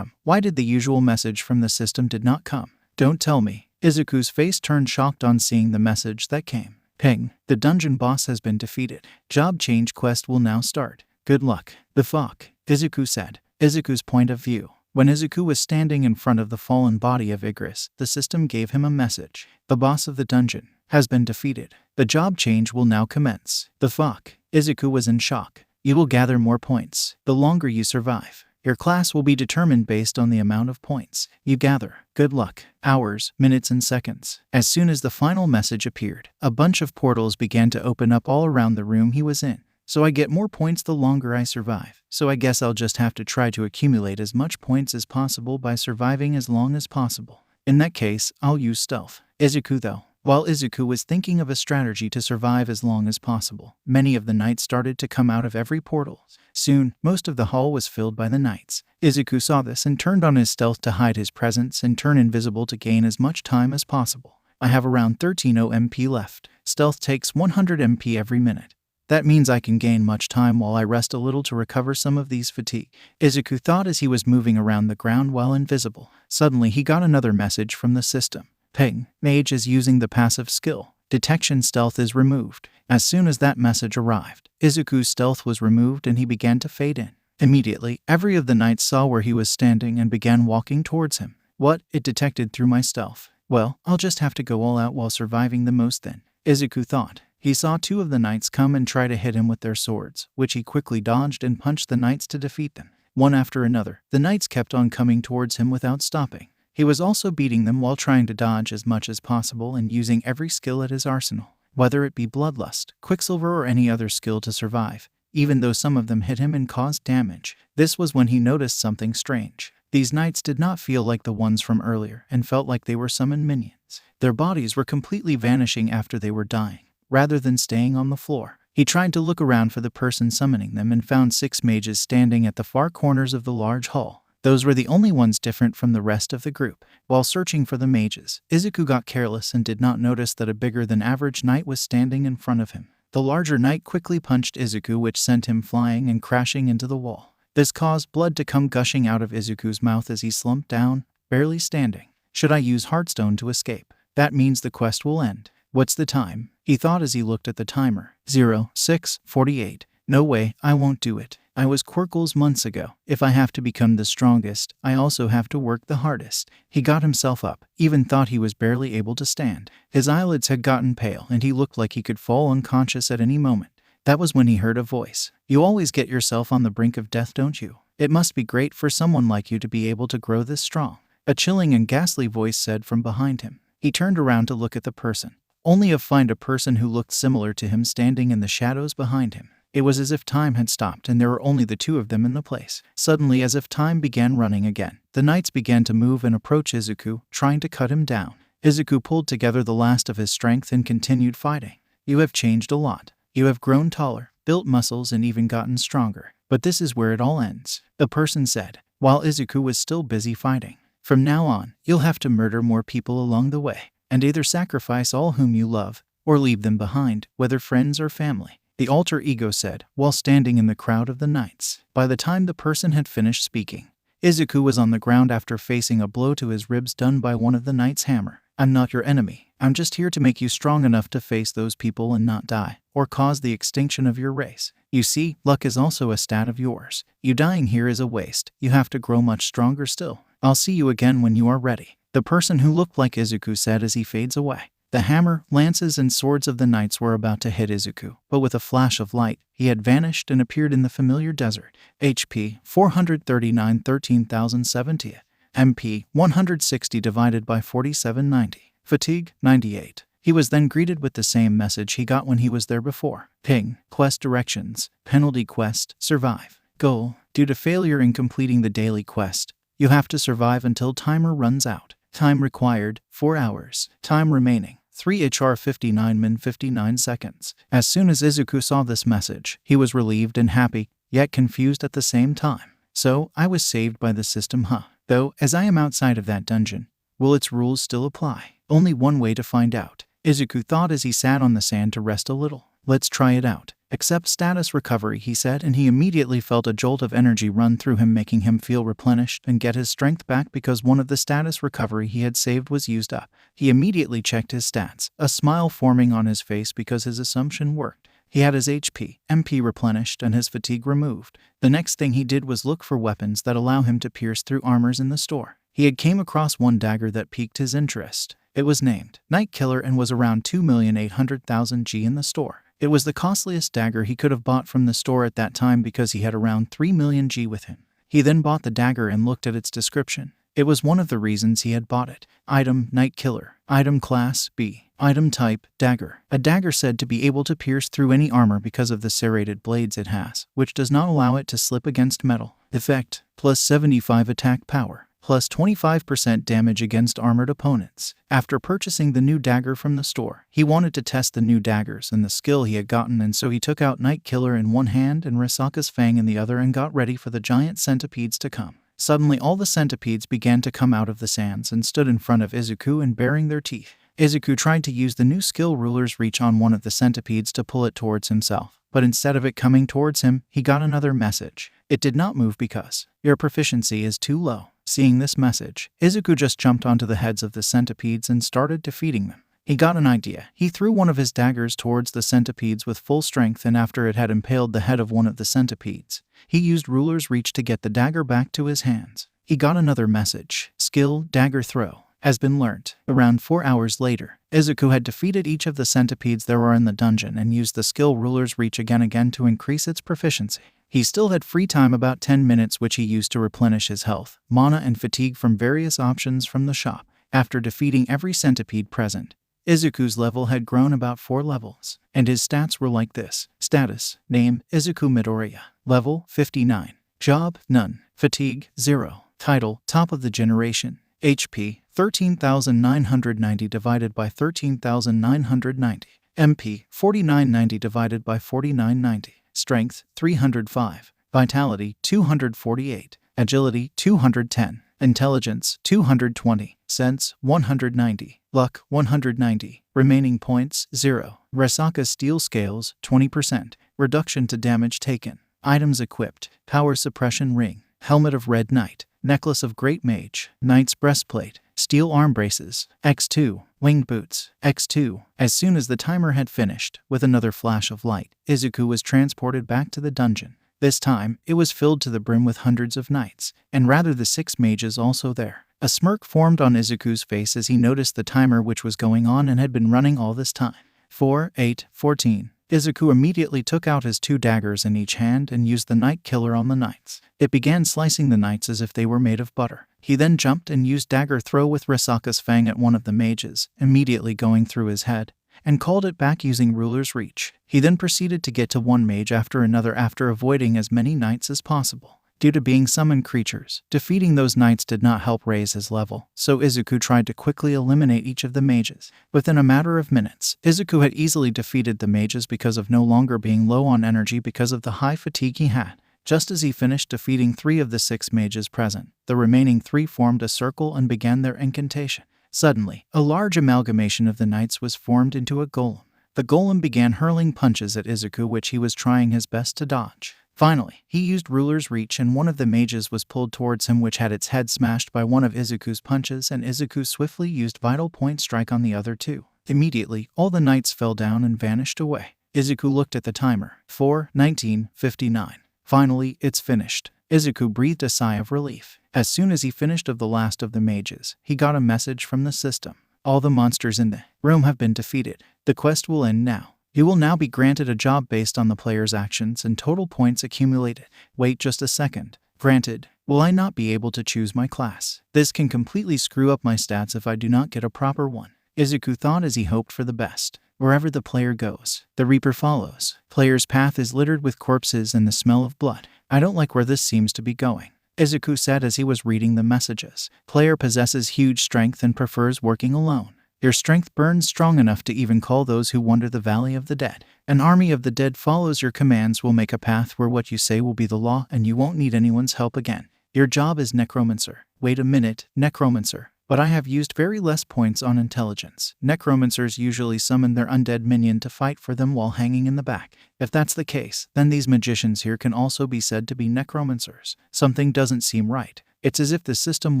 Why did the usual message from the system did not come? Don't tell me. Izuku's face turned shocked on seeing the message that came. Ping. The dungeon boss has been defeated. Job change quest will now start. Good luck. The fuck? Izuku said. Izuku's point of view. When Izuku was standing in front of the fallen body of Igris, the system gave him a message. The boss of the dungeon has been defeated. The job change will now commence. The fuck? Izuku was in shock. You will gather more points the longer you survive. Your class will be determined based on the amount of points you gather. Good luck. Hours, minutes, and seconds. As soon as the final message appeared, a bunch of portals began to open up all around the room he was in. So I get more points the longer I survive. So I guess I'll just have to try to accumulate as much points as possible by surviving as long as possible. In that case, I'll use stealth. Izuku though. While Izuku was thinking of a strategy to survive as long as possible, many of the knights started to come out of every portal. Soon, most of the hall was filled by the knights. Izuku saw this and turned on his stealth to hide his presence and turn invisible to gain as much time as possible. I have around 13 MP left. Stealth takes 100 MP every minute. That means I can gain much time while I rest a little to recover some of these fatigue, Izuku thought as he was moving around the ground while invisible. Suddenly he got another message from the system. Ping. Mage is using the passive skill. Detection stealth is removed. As soon as that message arrived, Izuku's stealth was removed and he began to fade in. Immediately, every of the knights saw where he was standing and began walking towards him. What? It detected through my stealth. Well, I'll just have to go all out while surviving the most then, Izuku thought. He saw two of the knights come and try to hit him with their swords, which he quickly dodged and punched the knights to defeat them. One after another, the knights kept on coming towards him without stopping. He was also beating them while trying to dodge as much as possible and using every skill at his arsenal, whether it be Bloodlust, Quicksilver, or any other skill to survive, even though some of them hit him and caused damage. This was when he noticed something strange. These knights did not feel like the ones from earlier and felt like they were summoned minions. Their bodies were completely vanishing after they were dying, rather than staying on the floor. He tried to look around for the person summoning them and found 6 mages standing at the far corners of the large hall. Those were the only ones different from the rest of the group. While searching for the mages, Izuku got careless and did not notice that a bigger than average knight was standing in front of him. The larger knight quickly punched Izuku, which sent him flying and crashing into the wall. This caused blood to come gushing out of Izuku's mouth as he slumped down, barely standing. Should I use Heartstone to escape? That means the quest will end. What's the time? He thought as he looked at the timer. 06:48. No way, I won't do it. I was Quirkles months ago. If I have to become the strongest, I also have to work the hardest. He got himself up, even thought he was barely able to stand. His eyelids had gotten pale and he looked like he could fall unconscious at any moment. That was when he heard a voice. You always get yourself on the brink of death, don't you? It must be great for someone like you to be able to grow this strong. A chilling and ghastly voice said from behind him. He turned around to look at the person, only to find a person who looked similar to him standing in the shadows behind him. It was as if time had stopped and there were only the two of them in the place. Suddenly, as if time began running again, the knights began to move and approach Izuku, trying to cut him down. Izuku pulled together the last of his strength and continued fighting. You have changed a lot. You have grown taller, built muscles, and even gotten stronger. But this is where it all ends, the person said, while Izuku was still busy fighting. From now on, you'll have to murder more people along the way, and either sacrifice all whom you love, or leave them behind, whether friends or family. The alter ego said, while standing in the crowd of the knights. By the time the person had finished speaking, Izuku was on the ground after facing a blow to his ribs done by one of the knights' hammer. I'm not your enemy. I'm just here to make you strong enough to face those people and not die, or cause the extinction of your race. You see, luck is also a stat of yours. You dying here is a waste. You have to grow much stronger still. I'll see you again when you are ready. The person who looked like Izuku said as he fades away. The hammer, lances, and swords of the knights were about to hit Izuku, but with a flash of light, he had vanished and appeared in the familiar desert. HP 439 13,070. MP 160 divided by 4790. Fatigue 98. He was then greeted with the same message he got when he was there before. Ping. Quest directions. Penalty quest. Survive. Goal. Due to failure in completing the daily quest, you have to survive until timer runs out. Time required, 4 hours. Time remaining, 3 hr 59 min 59 seconds. As soon as Izuku saw this message, he was relieved and happy, yet confused at the same time. So, I was saved by the system, huh? Though, as I am outside of that dungeon, will its rules still apply? Only one way to find out, Izuku thought as he sat on the sand to rest a little. Let's try it out. Accept status recovery, he said, and he immediately felt a jolt of energy run through him, making him feel replenished and get his strength back because one of the status recovery he had saved was used up. He immediately checked his stats, a smile forming on his face because his assumption worked. He had his HP, MP replenished and his fatigue removed. The next thing he did was look for weapons that allow him to pierce through armors in the store. He had came across one dagger that piqued his interest. It was named Night Killer and was around 2,800,000 G in the store. It was the costliest dagger he could have bought from the store at that time because he had around 3 million G with him. He then bought the dagger and looked at its description. It was one of the reasons he had bought it. Item, Night Killer. Item class, B. Item type, dagger. A dagger said to be able to pierce through any armor because of the serrated blades it has, which does not allow it to slip against metal. Effect, plus 75 attack power, plus 25% damage against armored opponents. After purchasing the new dagger from the store, he wanted to test the new daggers and the skill he had gotten, and so he took out Night Killer in one hand and Risaka's Fang in the other and got ready for the giant centipedes to come. Suddenly all the centipedes began to come out of the sands and stood in front of Izuku and baring their teeth. Izuku tried to use the new skill Ruler's Reach on one of the centipedes to pull it towards himself, but instead of it coming towards him, he got another message. It did not move because your proficiency is too low. Seeing this message, Izuku just jumped onto the heads of the centipedes and started defeating them. He got an idea. He threw one of his daggers towards the centipedes with full strength, and after it had impaled the head of one of the centipedes, he used Ruler's Reach to get the dagger back to his hands. He got another message. Skill, Dagger Throw, has been learnt. Around 4 hours later, Izuku had defeated each of the centipedes there were in the dungeon and used the skill Ruler's Reach again to increase its proficiency. He still had free time, about 10 minutes, which he used to replenish his health, mana, and fatigue from various options from the shop. After defeating every centipede present, Izuku's level had grown about 4 levels, and his stats were like this. Status, name, Izuku Midoriya. Level, 59. Job, none. Fatigue, 0. Title, top of the generation. HP, 13,990 divided by 13,990. MP, 4990 divided by 4990. Strength, 305. Vitality, 248. Agility, 210. Intelligence, 220. Sense, 190. Luck, 190. Remaining points, 0. Risaka Steel Scales, 20%. Reduction to damage taken. Items equipped. Power Suppression Ring. Helmet of Red Knight. Necklace of Great Mage. Knight's Breastplate. Steel Arm Braces. X2. Winged Boots. X2. As soon as the timer had finished, with another flash of light, Izuku was transported back to the dungeon. This time, it was filled to the brim with hundreds of knights, and rather the 6 mages also there. A smirk formed on Izuku's face as he noticed the timer which was going on and had been running all this time. 4, 8, 14. Izuku immediately took out his 2 daggers in each hand and used the Night Killer on the knights. It began slicing the knights as if they were made of butter. He then jumped and used dagger throw with Risaka's fang at one of the mages, immediately going through his head, and called it back using ruler's reach. He then proceeded to get to one mage after another after avoiding as many knights as possible. Due to being summoned creatures, defeating those knights did not help raise his level, so Izuku tried to quickly eliminate each of the mages. Within a matter of minutes, Izuku had easily defeated the mages because of no longer being low on energy because of the high fatigue he had. Just as he finished defeating 3 of the 6 mages present, the remaining 3 formed a circle and began their incantation. Suddenly, a large amalgamation of the knights was formed into a golem. The golem began hurling punches at Izuku, which he was trying his best to dodge. Finally, he used ruler's reach and one of the mages was pulled towards him, which had its head smashed by one of Izuku's punches, and Izuku swiftly used Vital Point Strike on the other 2. Immediately, all the knights fell down and vanished away. Izuku looked at the timer. 4:19:59. Finally, it's finished. Izuku breathed a sigh of relief. As soon as he finished of the last of the mages, he got a message from the system. All the monsters in the room have been defeated. The quest will end now. You will now be granted a job based on the player's actions and total points accumulated. Wait just a second. Granted. Will I not be able to choose my class? This can completely screw up my stats if I do not get a proper one. Izuku thought as he hoped for the best. Wherever the player goes, the Reaper follows. Player's path is littered with corpses and the smell of blood. I don't like where this seems to be going, Izuku said as he was reading the messages. Player possesses huge strength and prefers working alone. Your strength burns strong enough to even call those who wander the valley of the dead. An army of the dead follows your commands, will make a path where what you say will be the law and you won't need anyone's help again. Your job is necromancer. Wait a minute, necromancer. But I have used very less points on intelligence. Necromancers usually summon their undead minion to fight for them while hanging in the back. If that's the case, then these magicians here can also be said to be necromancers. Something doesn't seem right. It's as if the system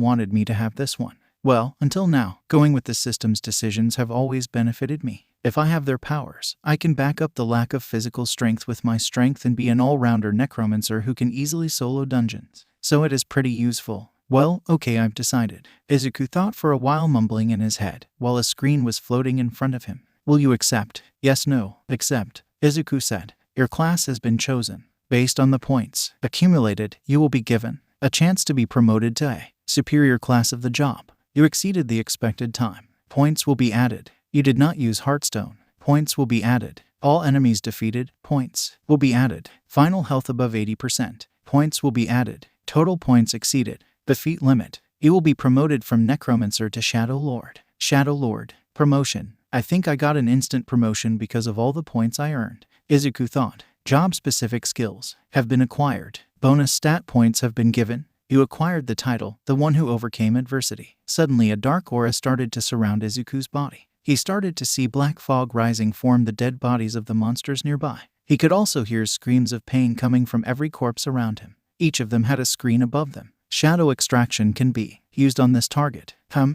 wanted me to have this one. Well, until now, going with the system's decisions have always benefited me. If I have their powers, I can back up the lack of physical strength with my strength and be an all-rounder necromancer who can easily solo dungeons. So it is pretty useful. Well, okay, I've decided. Izuku thought for a while, mumbling in his head, while a screen was floating in front of him. Will you accept? Yes, no, accept. Izuku said. Your class has been chosen. Based on the points accumulated, you will be given a chance to be promoted to a superior class of the job. You exceeded the expected time. Points will be added. You did not use Heartstone. Points will be added. All enemies defeated. Points will be added. Final health above 80%. Points will be added. Total points exceeded the feat limit. You will be promoted from Necromancer to Shadow Lord. Shadow Lord. Promotion. I think I got an instant promotion because of all the points I earned. Izuku thought. Job-specific skills have been acquired. Bonus stat points have been given. You acquired the title, the one who overcame adversity. Suddenly a dark aura started to surround Izuku's body. He started to see black fog rising form the dead bodies of the monsters nearby. He could also hear screams of pain coming from every corpse around him. Each of them had a screen above them. Shadow extraction can be used on this target.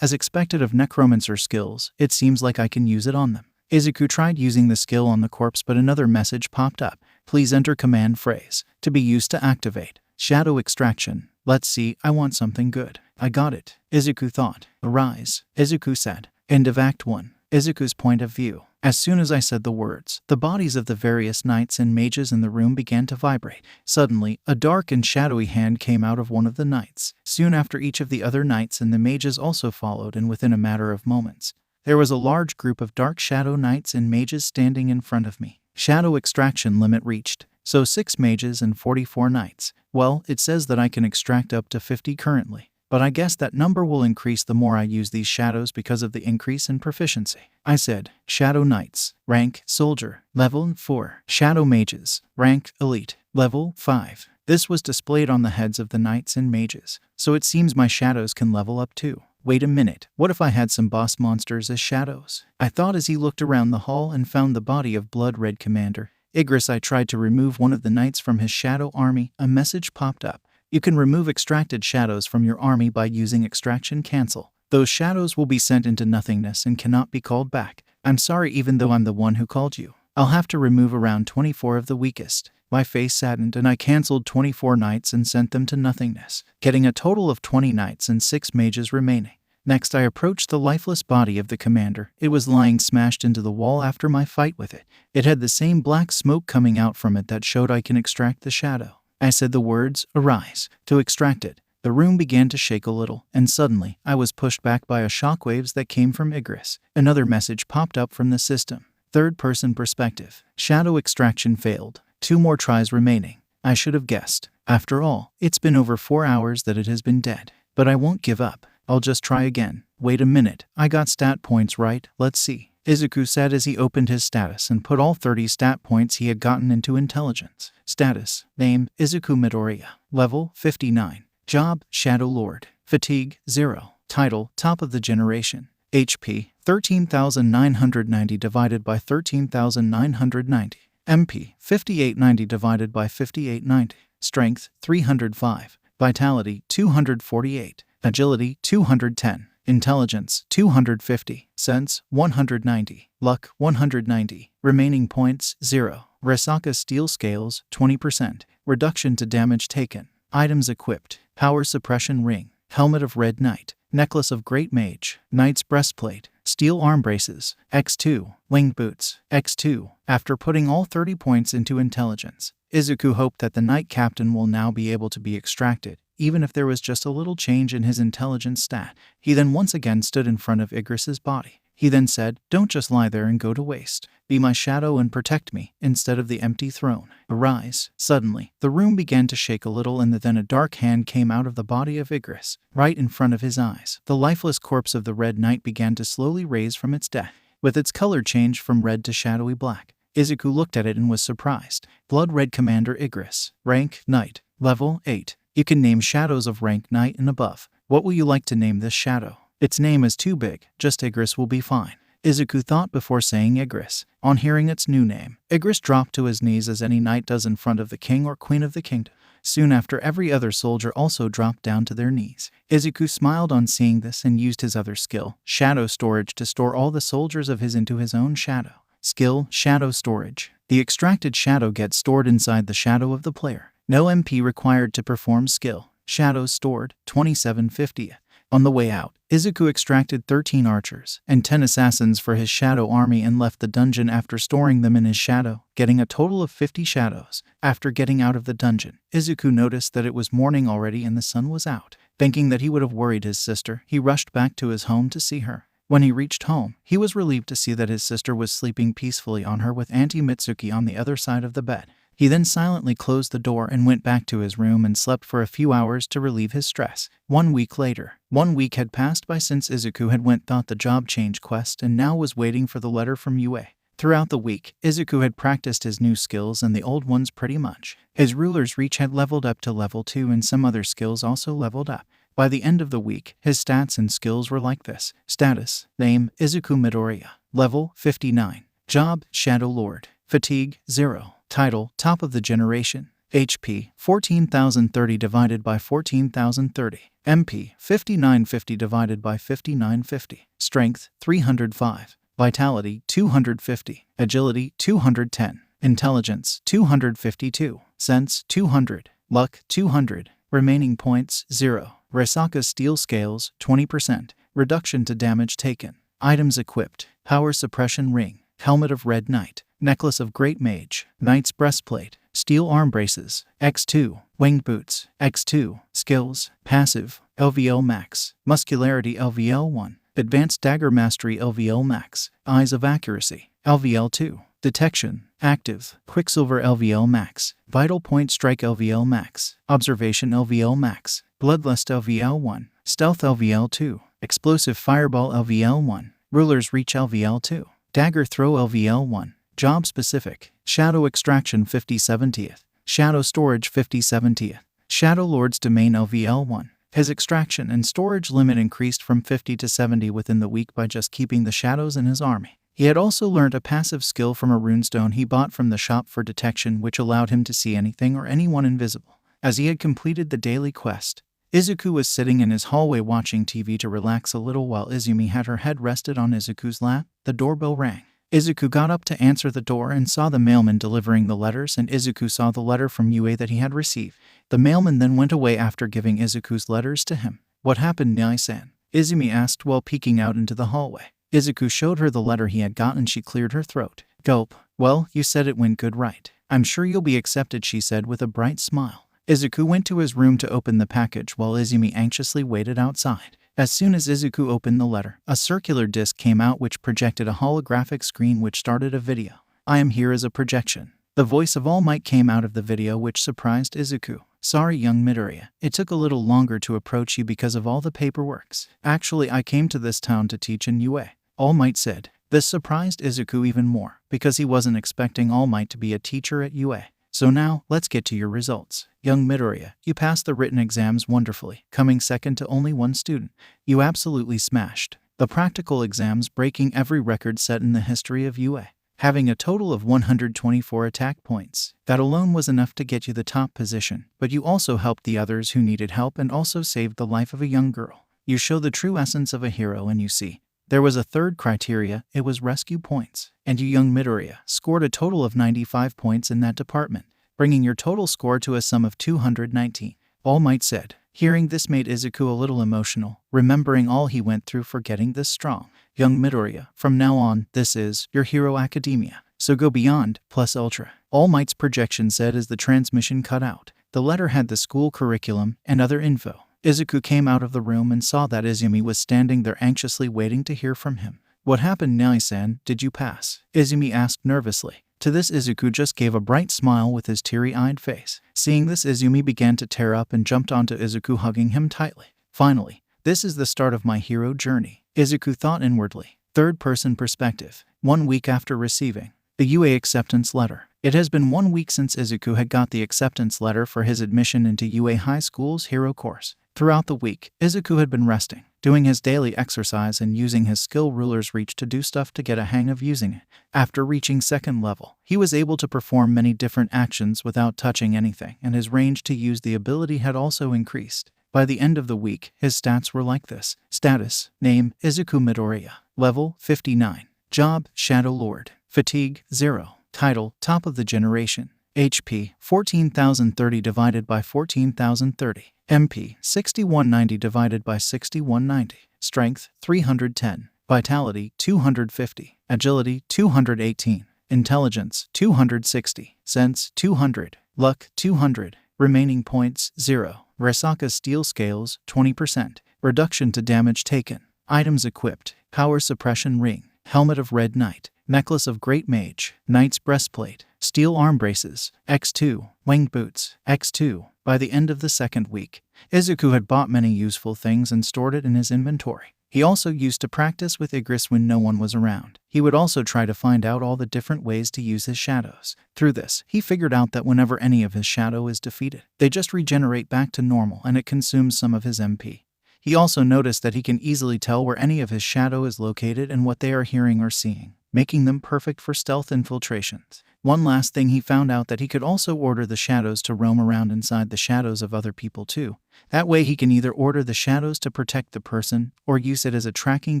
As expected of necromancer skills, it seems like I can use it on them. Izuku tried using the skill on the corpse, but another message popped up. Please enter command phrase to be used to activate shadow extraction. Let's see, I want something good. I got it, Izuku thought. Arise, Izuku said. End of Act 1. Izuku's point of view. As soon as I said the words, the bodies of the various knights and mages in the room began to vibrate. Suddenly, a dark and shadowy hand came out of one of the knights. Soon after, each of the other knights and the mages also followed, and within a matter of moments, there was a large group of dark shadow knights and mages standing in front of me. Shadow extraction limit reached. So 6 mages and 44 knights. Well, it says that I can extract up to 50 currently. But I guess that number will increase the more I use these shadows because of the increase in proficiency. I said, Shadow Knights, rank Soldier, level 4. Shadow Mages, rank Elite, level 5. This was displayed on the heads of the knights and mages. So it seems my shadows can level up too. Wait a minute, what if I had some boss monsters as shadows? I thought as he looked around the hall and found the body of Blood Red Commander Igris. I tried to remove one of the knights from his shadow army. A message popped up. You can remove extracted shadows from your army by using extraction cancel. Those shadows will be sent into nothingness and cannot be called back. I'm sorry, even though I'm the one who called you. I'll have to remove around 24 of the weakest. My face saddened and I cancelled 24 knights and sent them to nothingness, getting a total of 20 knights and 6 mages remaining. Next, I approached the lifeless body of the commander. It was lying smashed into the wall after my fight with it. It had the same black smoke coming out from it that showed I can extract the shadow. I said the words, "Arise," to extract it. The room began to shake a little, and suddenly, I was pushed back by a shockwaves that came from Igris. Another message popped up from the system. Third-person perspective. Shadow extraction failed. 2 more tries remaining. I should have guessed. After all, it's been over 4 hours that it has been dead. But I won't give up. I'll just try again. Wait a minute. I got stat points right. Let's see. Izuku said as he opened his status and put all 30 stat points he had gotten into intelligence. Status. Name, Izuku Midoriya. Level, 59. Job, Shadow Lord. Fatigue, 0. Title, Top of the Generation. HP, 13,990 divided by 13,990. MP, 5890 divided by 5890. Strength, 305. Vitality, 248. Agility, 210. Intelligence, 250. Sense, 190. Luck, 190. Remaining points, 0. Rasaka Steel Scales, 20%. Reduction to damage taken. Items equipped. Power Suppression Ring. Helmet of Red Knight. Necklace of Great Mage. Knight's Breastplate. Steel Arm Braces. X2. Winged Boots. X2. After putting all 30 points into intelligence, Izuku hoped that the Knight Captain will now be able to be extracted, even if there was just a little change in his intelligence stat. He then once again stood in front of Igris's body. He then said, "Don't just lie there and go to waste. Be my shadow and protect me, instead of the empty throne. Arise." Suddenly, the room began to shake a little and then a dark hand came out of the body of Igris, right in front of his eyes. The lifeless corpse of the Red Knight began to slowly raise from its death, with its color changed from red to shadowy black. Izuku looked at it and was surprised. Blood Red Commander Igris. Rank, Knight. Level, 8. You can name shadows of rank Knight and above. What will you like to name this shadow? Its name is too big, just Igris will be fine. Izuku thought before saying Igris. On hearing its new name, Igris dropped to his knees as any knight does in front of the king or queen of the kingdom. Soon after, every other soldier also dropped down to their knees. Izuku smiled on seeing this and used his other skill, Shadow Storage, to store all the soldiers of his into his own shadow. Skill, Shadow Storage. The extracted shadow gets stored inside the shadow of the player. No MP required to perform skill. Shadows stored, 2750. On the way out, Izuku extracted 13 archers and 10 assassins for his shadow army and left the dungeon after storing them in his shadow, getting a total of 50 shadows. After getting out of the dungeon, Izuku noticed that it was morning already and the sun was out. Thinking that he would have worried his sister, he rushed back to his home to see her. When he reached home, he was relieved to see that his sister was sleeping peacefully on her with Auntie Mitsuki on the other side of the bed. He then silently closed the door and went back to his room and slept for a few hours to relieve his stress. 1 week later. 1 week had passed by since Izuku had went thought the job change quest and now was waiting for the letter from Yue. Throughout the week, Izuku had practiced his new skills and the old ones pretty much. His ruler's reach had leveled up to level 2 and some other skills also leveled up. By the end of the week, his stats and skills were like this. Status. Name, Izuku Midoriya. Level, 59. Job, Shadow Lord. Fatigue, 0. Title, Top of the Generation. HP, 14,030 divided by 14,030. MP, 5950 divided by 5950. Strength, 305. Vitality, 250. Agility, 210. Intelligence, 252. Sense, 200. Luck, 200. Remaining points, 0. Rasaka Steel Scales, 20%. Reduction to damage taken. Items equipped. Power Suppression Ring. Helmet of Red Knight. Necklace of Great Mage. Knight's Breastplate. Steel Arm Braces. X2. Winged Boots. X2. Skills. Passive. LVL Max. Muscularity LVL 1. Advanced Dagger Mastery LVL Max. Eyes of Accuracy. LVL 2. Detection. Active. Quicksilver LVL Max. Vital Point Strike LVL Max. Observation LVL Max. Bloodlust LVL 1. Stealth LVL 2. Explosive Fireball LVL 1. Ruler's Reach LVL 2. Dagger Throw LVL 1. Job Specific. Shadow Extraction 50/70th. Shadow Storage 50/70th. Shadow Lord's Domain LVL 1. His extraction and storage limit increased from 50 to 70 within the week by just keeping the shadows in his army. He had also learned a passive skill from a runestone he bought from the shop for detection, which allowed him to see anything or anyone invisible. As he had completed the daily quest, Izuku was sitting in his hallway watching TV to relax a little while Izumi had her head rested on Izuku's lap. The doorbell rang. Izuku got up to answer the door and saw the mailman delivering the letters, and Izuku saw the letter from Yue that he had received. The mailman then went away after giving Izuku's letters to him. "What happened, Nyai-san?" Izumi asked while peeking out into the hallway. Izuku showed her the letter he had gotten. She cleared her throat. Gulp. Well, you said it went good, right? I'm sure you'll be accepted, she said with a bright smile. Izuku went to his room to open the package while Izumi anxiously waited outside. As soon as Izuku opened the letter, a circular disc came out which projected a holographic screen which started a video. I am here as a projection. The voice of All Might came out of the video which surprised Izuku. Sorry, young Midoriya. It took a little longer to approach you because of all the paperworks. Actually, I came to this town to teach in UA. All Might said. This surprised Izuku even more, because he wasn't expecting All Might to be a teacher at UA. So now, let's get to your results. Young Midoriya, you passed the written exams wonderfully, coming second to only one student. You absolutely smashed the practical exams, breaking every record set in the history of UA. Having a total of 124 attack points. That alone was enough to get you the top position, but you also helped the others who needed help and also saved the life of a young girl. You show the true essence of a hero, and you see. There was a third criteria, it was rescue points. And you, young Midoriya, scored a total of 95 points in that department, bringing your total score to a sum of 219. All Might said. Hearing this made Izuku a little emotional, remembering all he went through for getting this strong. Young Midoriya, from now on, this is your Hero Academia. So go beyond, plus ultra. All Might's projection said as the transmission cut out. The letter had the school curriculum and other info. Izuku came out of the room and saw that Izumi was standing there anxiously waiting to hear from him. What happened, Nai-san? Did you pass? Izumi asked nervously. To this, Izuku just gave a bright smile with his teary-eyed face. Seeing this, Izumi began to tear up and jumped onto Izuku, hugging him tightly. Finally, this is the start of my hero journey, Izuku thought inwardly. Third-person perspective. 1 week after receiving the UA acceptance letter. It has been 1 week since Izuku had got the acceptance letter for his admission into UA High School's hero course. Throughout the week, Izuku had been resting, doing his daily exercise and using his skill ruler's reach to do stuff to get a hang of using it. After reaching second level, he was able to perform many different actions without touching anything, and his range to use the ability had also increased. By the end of the week, his stats were like this. Status: Name: Izuku Midoriya. Level: 59. Job: Shadow Lord. Fatigue: 0. Title: Top of the Generation. HP: 14,030 divided by 14,030. MP: 6190 divided by 6190. Strength: 310. Vitality: 250. Agility: 218. Intelligence: 260. Sense: 200. Luck: 200. Remaining points: 0. Rasaka Steel Scales: 20%. Reduction to damage taken. Items equipped: Power Suppression Ring. Helmet of Red Knight. Necklace of Great Mage. Knight's Breastplate. Steel Arm Braces. X2. Winged Boots. X2. By the end of the second week, Izuku had bought many useful things and stored it in his inventory. He also used to practice with Igris when no one was around. He would also try to find out all the different ways to use his shadows. Through this, he figured out that whenever any of his shadow is defeated, they just regenerate back to normal and it consumes some of his MP. He also noticed that he can easily tell where any of his shadow is located and what they are hearing or seeing, making them perfect for stealth infiltrations. One last thing, he found out that he could also order the shadows to roam around inside the shadows of other people too. That way he can either order the shadows to protect the person or use it as a tracking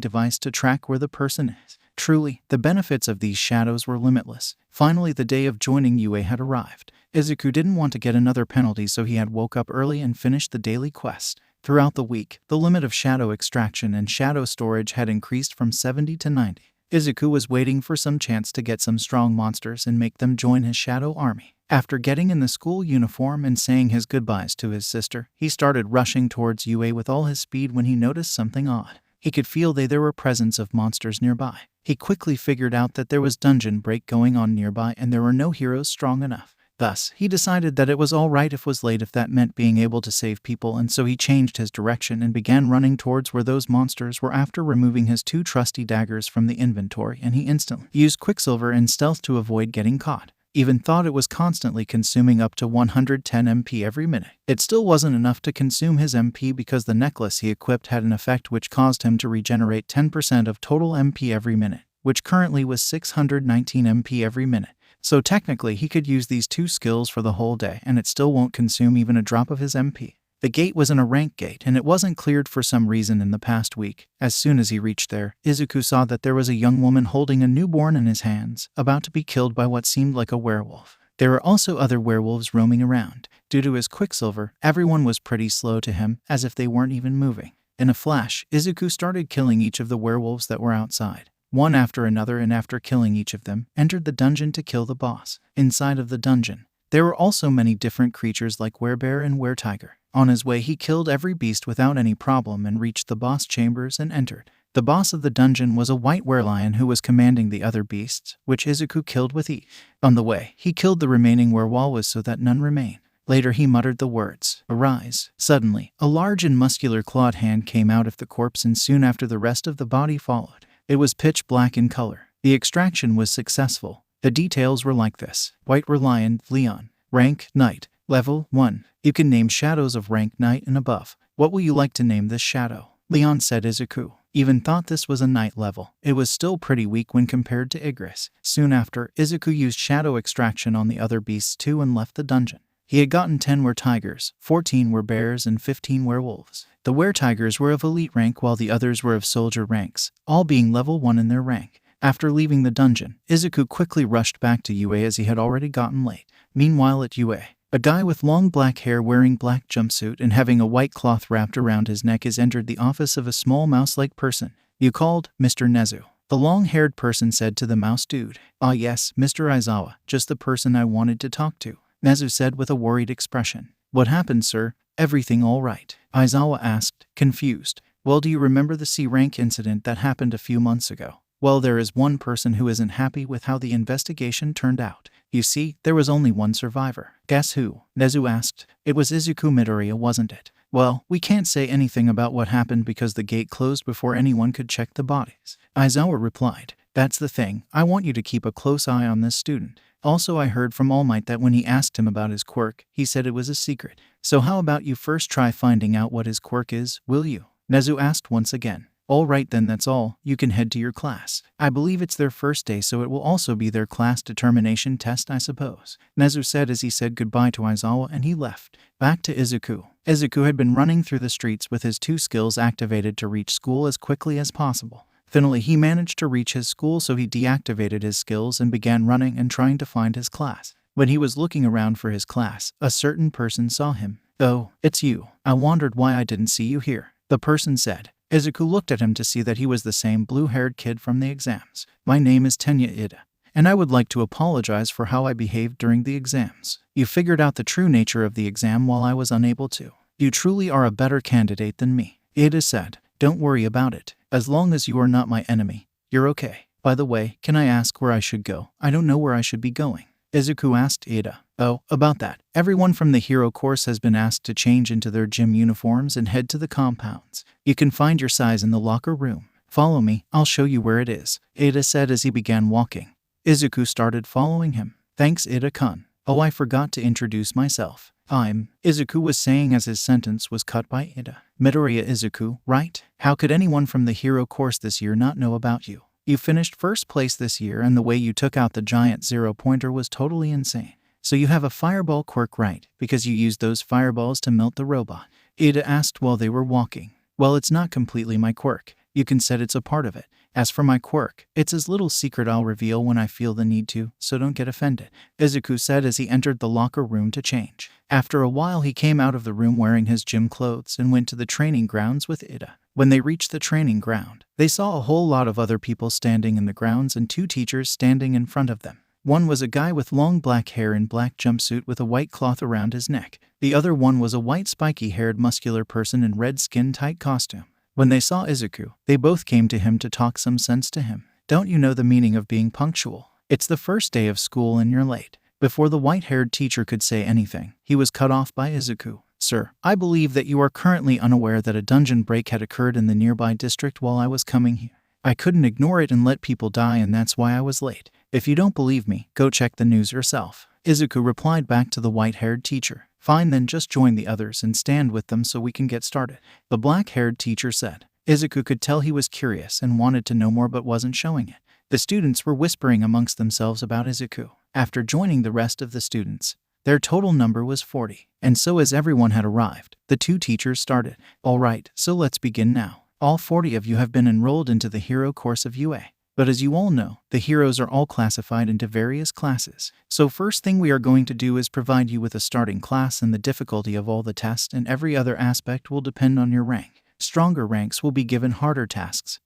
device to track where the person is. Truly, the benefits of these shadows were limitless. Finally, the day of joining UA had arrived. Izuku didn't want to get another penalty, so he had woke up early and finished the daily quest. Throughout the week, the limit of shadow extraction and shadow storage had increased from 70 to 90. Izuku was waiting for some chance to get some strong monsters and make them join his shadow army. After getting in the school uniform and saying his goodbyes to his sister, he started rushing towards UA with all his speed when he noticed something odd. He could feel there were presence of monsters nearby. He quickly figured out that there was dungeon break going on nearby and there were no heroes strong enough. Thus, he decided that it was alright if was late if that meant being able to save people, and so he changed his direction and began running towards where those monsters were. After removing his 2 trusty daggers from the inventory, and he instantly used Quicksilver and Stealth to avoid getting caught. Even thought it was constantly consuming up to 110 MP every minute. It still wasn't enough to consume his MP because the necklace he equipped had an effect which caused him to regenerate 10% of total MP every minute, which currently was 619 MP every minute. So technically he could use these 2 skills for the whole day and it still won't consume even a drop of his MP. The gate was in a rank gate and it wasn't cleared for some reason in the past week. As soon as he reached there, Izuku saw that there was a young woman holding a newborn in his hands, about to be killed by what seemed like a werewolf. There were also other werewolves roaming around. Due to his Quicksilver, everyone was pretty slow to him, as if they weren't even moving. In a flash, Izuku started killing each of the werewolves that were outside, one after another, and after killing each of them, entered the dungeon to kill the boss. Inside of the dungeon, there were also many different creatures like werebear and weretiger. On his way, he killed every beast without any problem and reached the boss chambers and entered. The boss of the dungeon was a white werelion who was commanding the other beasts, which Izuku killed with ease. On the way, he killed the remaining werewolves so that none remain. Later he muttered the words, "Arise." Suddenly, a large and muscular clawed hand came out of the corpse, and soon after the rest of the body followed. It was pitch black in color. The extraction was successful. The details were like this. White Reliant, Leon. Rank, Knight. Level 1. You can name shadows of rank Knight and above. What will you like to name this shadow? Leon, said Izuku. Even thought this was a Knight level. It was still pretty weak when compared to Igris. Soon after, Izuku used shadow extraction on the other beasts too and left the dungeon. He had gotten 10 were-tigers, 14 were-bears, and 15 werewolves. The were-tigers were of elite rank while the others were of soldier ranks, all being level 1 in their rank. After leaving the dungeon, Izuku quickly rushed back to UA as he had already gotten late. Meanwhile at UA, a guy with long black hair wearing black jumpsuit and having a white cloth wrapped around his neck has entered the office of a small mouse-like person. You called, Mr. Nezu. The long-haired person said to the mouse dude. Ah yes, Mr. Aizawa, just the person I wanted to talk to, Nezu said with a worried expression. What happened, sir? Everything all right? Aizawa asked, confused. Well, do you remember the C-rank incident that happened a few months ago? Well, there is one person who isn't happy with how the investigation turned out. You see, there was only one survivor. Guess who? Nezu asked. It was Izuku Midoriya, wasn't it? Well, we can't say anything about what happened because the gate closed before anyone could check the bodies. Aizawa replied. That's the thing. I want you to keep a close eye on this student. Also, I heard from All Might that when he asked him about his quirk, he said it was a secret. So how about you first try finding out what his quirk is, will you? Nezu asked once again. All right then, that's all. You can head to your class. I believe it's their first day, so it will also be their class determination test, I suppose, Nezu said as he said goodbye to Aizawa and he left. Back to Izuku. Izuku had been running through the streets with his 2 skills activated to reach school as quickly as possible. Finally, he managed to reach his school, so he deactivated his skills and began running and trying to find his class. When he was looking around for his class, a certain person saw him. Oh, it's you. I wondered why I didn't see you here, the person said. Izuku looked at him to see that he was the same blue-haired kid from the exams. My name is Tenya Ida, and I would like to apologize for how I behaved during the exams. You figured out the true nature of the exam while I was unable to. You truly are a better candidate than me, Ida said. Don't worry about it. As long as you are not my enemy, you're okay. By the way, can I ask where I should go? I don't know where I should be going, Izuku asked Ida. Oh, about that. Everyone from the hero course has been asked to change into their gym uniforms and head to the compounds. You can find your size in the locker room. Follow me, I'll show you where it is, Ida said as he began walking. Izuku started following him. Thanks, Ida-kun. Oh, I forgot to introduce myself. Izuku was saying as his sentence was cut by Ida. Midoriya Izuku, right? How could anyone from the hero course this year not know about you? You finished first place this year, and the way you took out the giant 0-pointer was totally insane. So you have a fireball quirk, right? Because you used those fireballs to melt the robot, Ida asked while they were walking. Well, it's not completely my quirk. You can say it's a part of it. As for my quirk, it's his little secret I'll reveal when I feel the need to, so don't get offended, Izuku said as he entered the locker room to change. After a while he came out of the room wearing his gym clothes and went to the training grounds with Ida. When they reached the training ground, they saw a whole lot of other people standing in the grounds and 2 teachers standing in front of them. One was a guy with long black hair and black jumpsuit with a white cloth around his neck. The other one was a white spiky-haired muscular person in red skin-tight costume. When they saw Izuku, they both came to him to talk some sense to him. Don't you know the meaning of being punctual? It's the first day of school and you're late. Before the white-haired teacher could say anything, he was cut off by Izuku. Sir, I believe that you are currently unaware that a dungeon break had occurred in the nearby district while I was coming here. I couldn't ignore it and let people die, and that's why I was late. If you don't believe me, go check the news yourself, Izuku replied back to the white-haired teacher. Fine, then just join the others and stand with them so we can get started, the black-haired teacher said. Izuku could tell he was curious and wanted to know more but wasn't showing it. The students were whispering amongst themselves about Izuku. After joining the rest of the students, their total number was 40, and so as everyone had arrived, the 2 teachers started. All right, so let's begin now. All 40 of you have been enrolled into the hero course of UA. But as you all know, the heroes are all classified into various classes. So first thing we are going to do is provide you with a starting class, and the difficulty of all the tests and every other aspect will depend on your rank. Stronger ranks will be given harder tasks,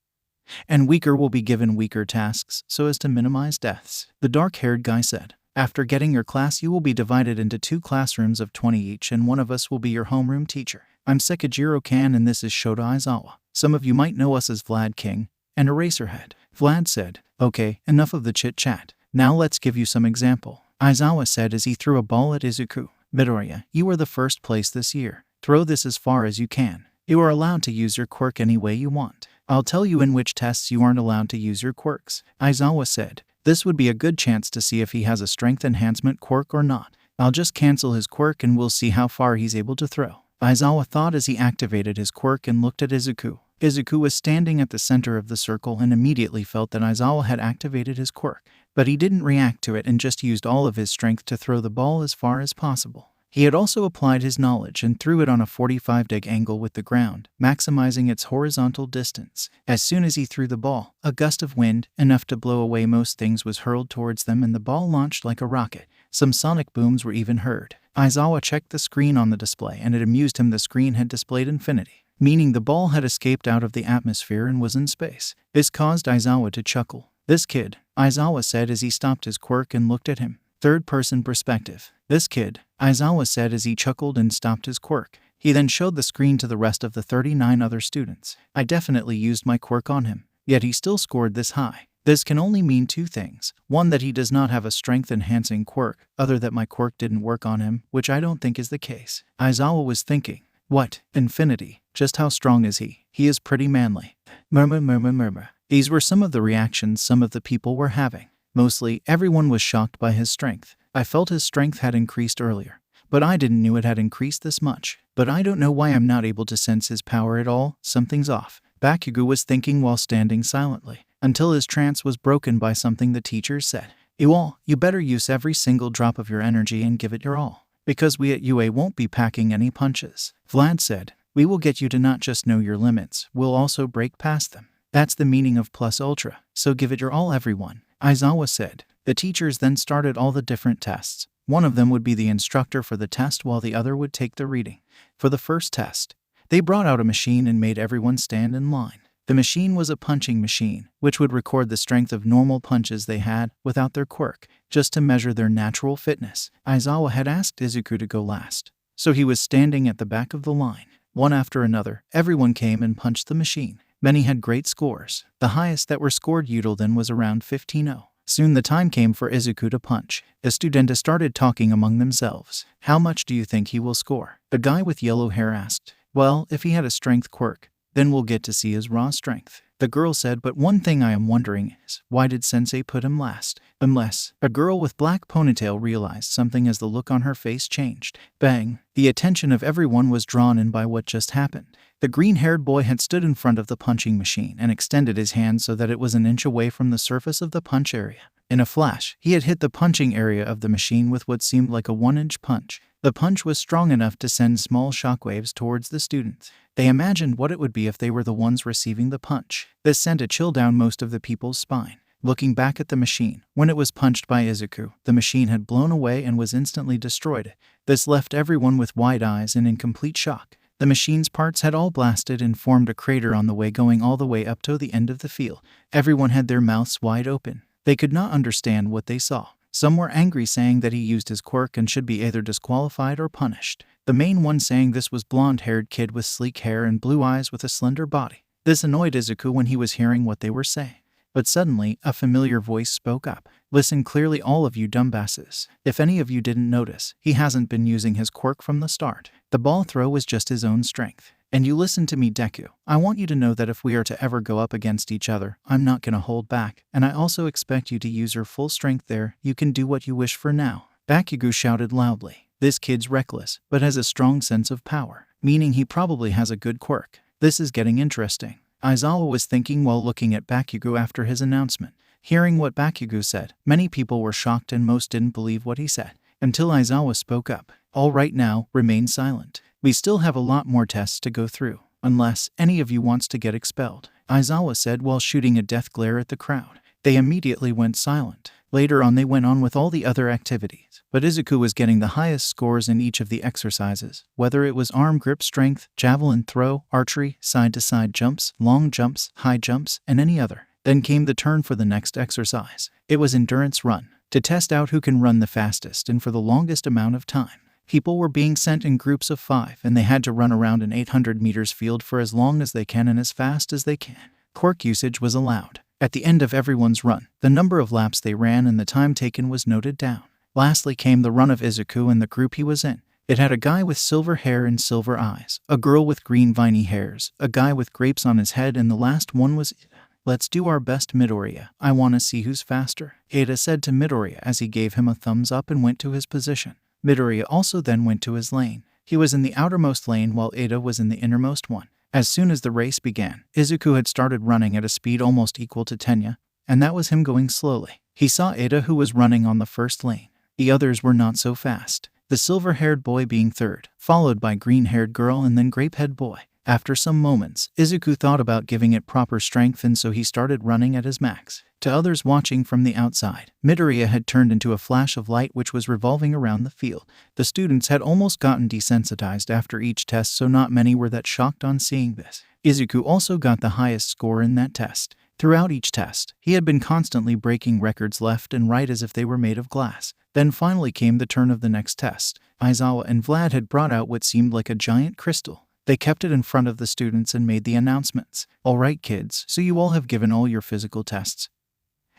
and weaker will be given weaker tasks so as to minimize deaths. The dark-haired guy said, after getting your class, you will be divided into 2 classrooms of 20 each, and one of us will be your homeroom teacher. I'm Sekijiro-kan, and this is Shota Aizawa. Some of you might know us as Vlad King and Eraserhead. Vlad said, okay, enough of the chit-chat. Now let's give you some example. Aizawa said as he threw a ball at Izuku. Midoriya, you are the first place this year. Throw this as far as you can. You are allowed to use your quirk any way you want. I'll tell you in which tests you aren't allowed to use your quirks. Aizawa said, this would be a good chance to see if he has a strength enhancement quirk or not. I'll just cancel his quirk and we'll see how far he's able to throw. Aizawa thought as he activated his quirk and looked at Izuku. Izuku was standing at the center of the circle and immediately felt that Aizawa had activated his quirk, but he didn't react to it and just used all of his strength to throw the ball as far as possible. He had also applied his knowledge and threw it on a 45-degree angle with the ground, maximizing its horizontal distance. As soon as he threw the ball, a gust of wind, enough to blow away most things, was hurled towards them and the ball launched like a rocket. Some sonic booms were even heard. Aizawa checked the screen on the display and it amused him the screen had displayed infinity, meaning the ball had escaped out of the atmosphere and was in space. This caused Aizawa to chuckle. This kid, Aizawa said as he stopped his quirk and looked at him. Third-person perspective. This kid, Aizawa said as he chuckled and stopped his quirk. He then showed the screen to the rest of the 39 other students. I definitely used my quirk on him, yet he still scored this high. This can only mean 2 things. One, that he does not have a strength-enhancing quirk. Other, that my quirk didn't work on him, which I don't think is the case. Aizawa was thinking, what? Infinity? Just how strong is he? He is pretty manly. Murmur, murmur, murmur. These were some of the reactions some of the people were having. Mostly, everyone was shocked by his strength. I felt his strength had increased earlier, but I didn't know it had increased this much. But I don't know why I'm not able to sense his power at all. Something's off. Bakugo was thinking while standing silently, until his trance was broken by something the teachers said. You better use every single drop of your energy and give it your all, because we at UA won't be packing any punches. Vlad said, we will get you to not just know your limits, we'll also break past them. That's the meaning of plus ultra, so give it your all, everyone. Aizawa said. The teachers then started all the different tests. One of them would be the instructor for the test while the other would take the reading. For the first test, they brought out a machine and made everyone stand in line. The machine was a punching machine, which would record the strength of normal punches they had without their quirk, just to measure their natural fitness. Aizawa had asked Izuku to go last, so he was standing at the back of the line. One after another, everyone came and punched the machine. Many had great scores. The highest that were scored then was around 15-0. Soon the time came for Izuku to punch. The students started talking among themselves. How much do you think he will score? The guy with yellow hair asked. Well, if he had a strength quirk, then we'll get to see his raw strength. The girl said, but one thing I am wondering is, why did Sensei put him last? Unless a girl with black ponytail realized something as the look on her face changed. Bang! The attention of everyone was drawn in by what just happened. The green-haired boy had stood in front of the punching machine and extended his hand so that it was an inch away from the surface of the punch area. In a flash, he had hit the punching area of the machine with what seemed like a 1-inch punch. The punch was strong enough to send small shockwaves towards the students. They imagined what it would be if they were the ones receiving the punch. This sent a chill down most of the people's spine. Looking back at the machine, when it was punched by Izuku, the machine had blown away and was instantly destroyed. This left everyone with wide eyes and in complete shock. The machine's parts had all blasted and formed a crater on the way, going all the way up to the end of the field. Everyone had their mouths wide open. They could not understand what they saw. Some were angry, saying that he used his quirk and should be either disqualified or punished. The main one saying this was blonde-haired kid with sleek hair and blue eyes with a slender body. This annoyed Izuku when he was hearing what they were saying. But suddenly, a familiar voice spoke up. Listen clearly, all of you dumbasses. If any of you didn't notice, he hasn't been using his quirk from the start. The ball throw was just his own strength. And you listen to me, Deku. I want you to know that if we are to ever go up against each other, I'm not gonna hold back. And I also expect you to use your full strength there. You can do what you wish for now. Bakugo shouted loudly. This kid's reckless, but has a strong sense of power, meaning he probably has a good quirk. This is getting interesting. Aizawa was thinking while looking at Bakugo after his announcement. Hearing what Bakugo said, many people were shocked and most didn't believe what he said, until Aizawa spoke up. All right now, remain silent. We still have a lot more tests to go through, unless any of you wants to get expelled, Aizawa said while shooting a death glare at the crowd. They immediately went silent. Later on they went on with all the other activities, but Izuku was getting the highest scores in each of the exercises, whether it was arm grip strength, javelin throw, archery, side-to-side jumps, long jumps, high jumps, and any other. Then came the turn for the next exercise. It was endurance run, to test out who can run the fastest and for the longest amount of time. People were being sent in groups of 5, and they had to run around an 800 meters field for as long as they can and as fast as they can. Quirk usage was allowed. At the end of everyone's run, the number of laps they ran and the time taken was noted down. Lastly came the run of Izuku and the group he was in. It had a guy with silver hair and silver eyes, a girl with green viney hairs, a guy with grapes on his head, and the last one was Ida. "Let's do our best, Midoriya. I want to see who's faster," Ida said to Midoriya as he gave him a thumbs up and went to his position. Midoriya also then went to his lane. He was in the outermost lane while Ida was in the innermost one. As soon as the race began, Izuku had started running at a speed almost equal to Tenya, and that was him going slowly. He saw Ida, who was running on the first lane. The others were not so fast, the silver-haired boy being third, followed by green-haired girl and then grape-head boy. After some moments, Izuku thought about giving it proper strength, and so he started running at his max. To others watching from the outside, Midoriya had turned into a flash of light which was revolving around the field. The students had almost gotten desensitized after each test, so not many were that shocked on seeing this. Izuku also got the highest score in that test. Throughout each test, he had been constantly breaking records left and right as if they were made of glass. Then finally came the turn of the next test. Aizawa and Vlad had brought out what seemed like a giant crystal. They kept it in front of the students and made the announcements. "All right, kids, so you all have given all your physical tests.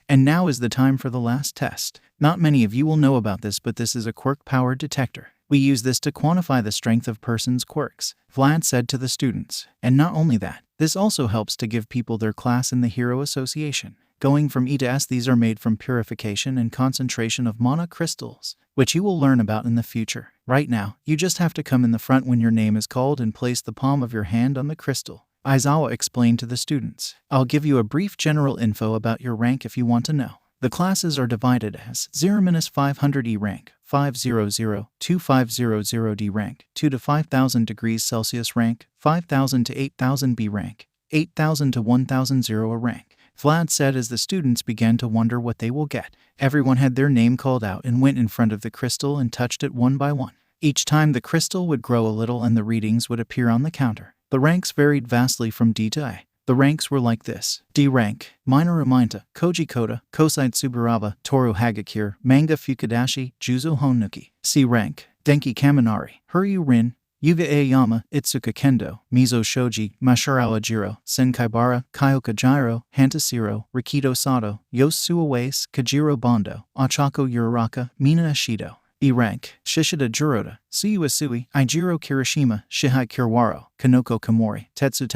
And now is the time for the last test. Not many of you will know about this, but this is a quirk-powered detector. We use this to quantify the strength of persons' quirks," Vlad said to the students. "And not only that, this also helps to give people their class in the Hero Association. Going from E to S, these are made from purification and concentration of mana crystals, which you will learn about in the future. Right now, you just have to come in the front when your name is called and place the palm of your hand on the crystal," Aizawa explained to the students. "I'll give you a brief general info about your rank if you want to know. The classes are divided as 0-500 E rank, 500 to 500 D rank, 2 to 5000 degrees Celsius rank, 5000 to 8000 B rank, 8000 to 1000 A rank," Vlad said as the students began to wonder what they will get. Everyone had their name called out and went in front of the crystal and touched it one by one. Each time the crystal would grow a little and the readings would appear on the counter. The ranks varied vastly from D to A. The ranks were like this: D rank, Minoru Mineta, Koji Koda, Kosai Tsuburaba, Toru Hagakure, Manga Fukudashi, Juzo Honuki. C rank, Denki Kaminari, Huryu Rin, Yuga Aoyama, Itsuka Kendo, Mizo Shoji, Masahiro Jiro, Senkaibara, Kyoka Jiro, Hantashiro, Rikido Sato, Yosuo Uwais, Kajiro Bondo, Ochako Uraraka, Mina Ashido. E rank, Shishida Jiroda, Suyu Isui, Ijiro Kirishima, Shihai Kirawaro, Kanoko Kamori, Tetsu,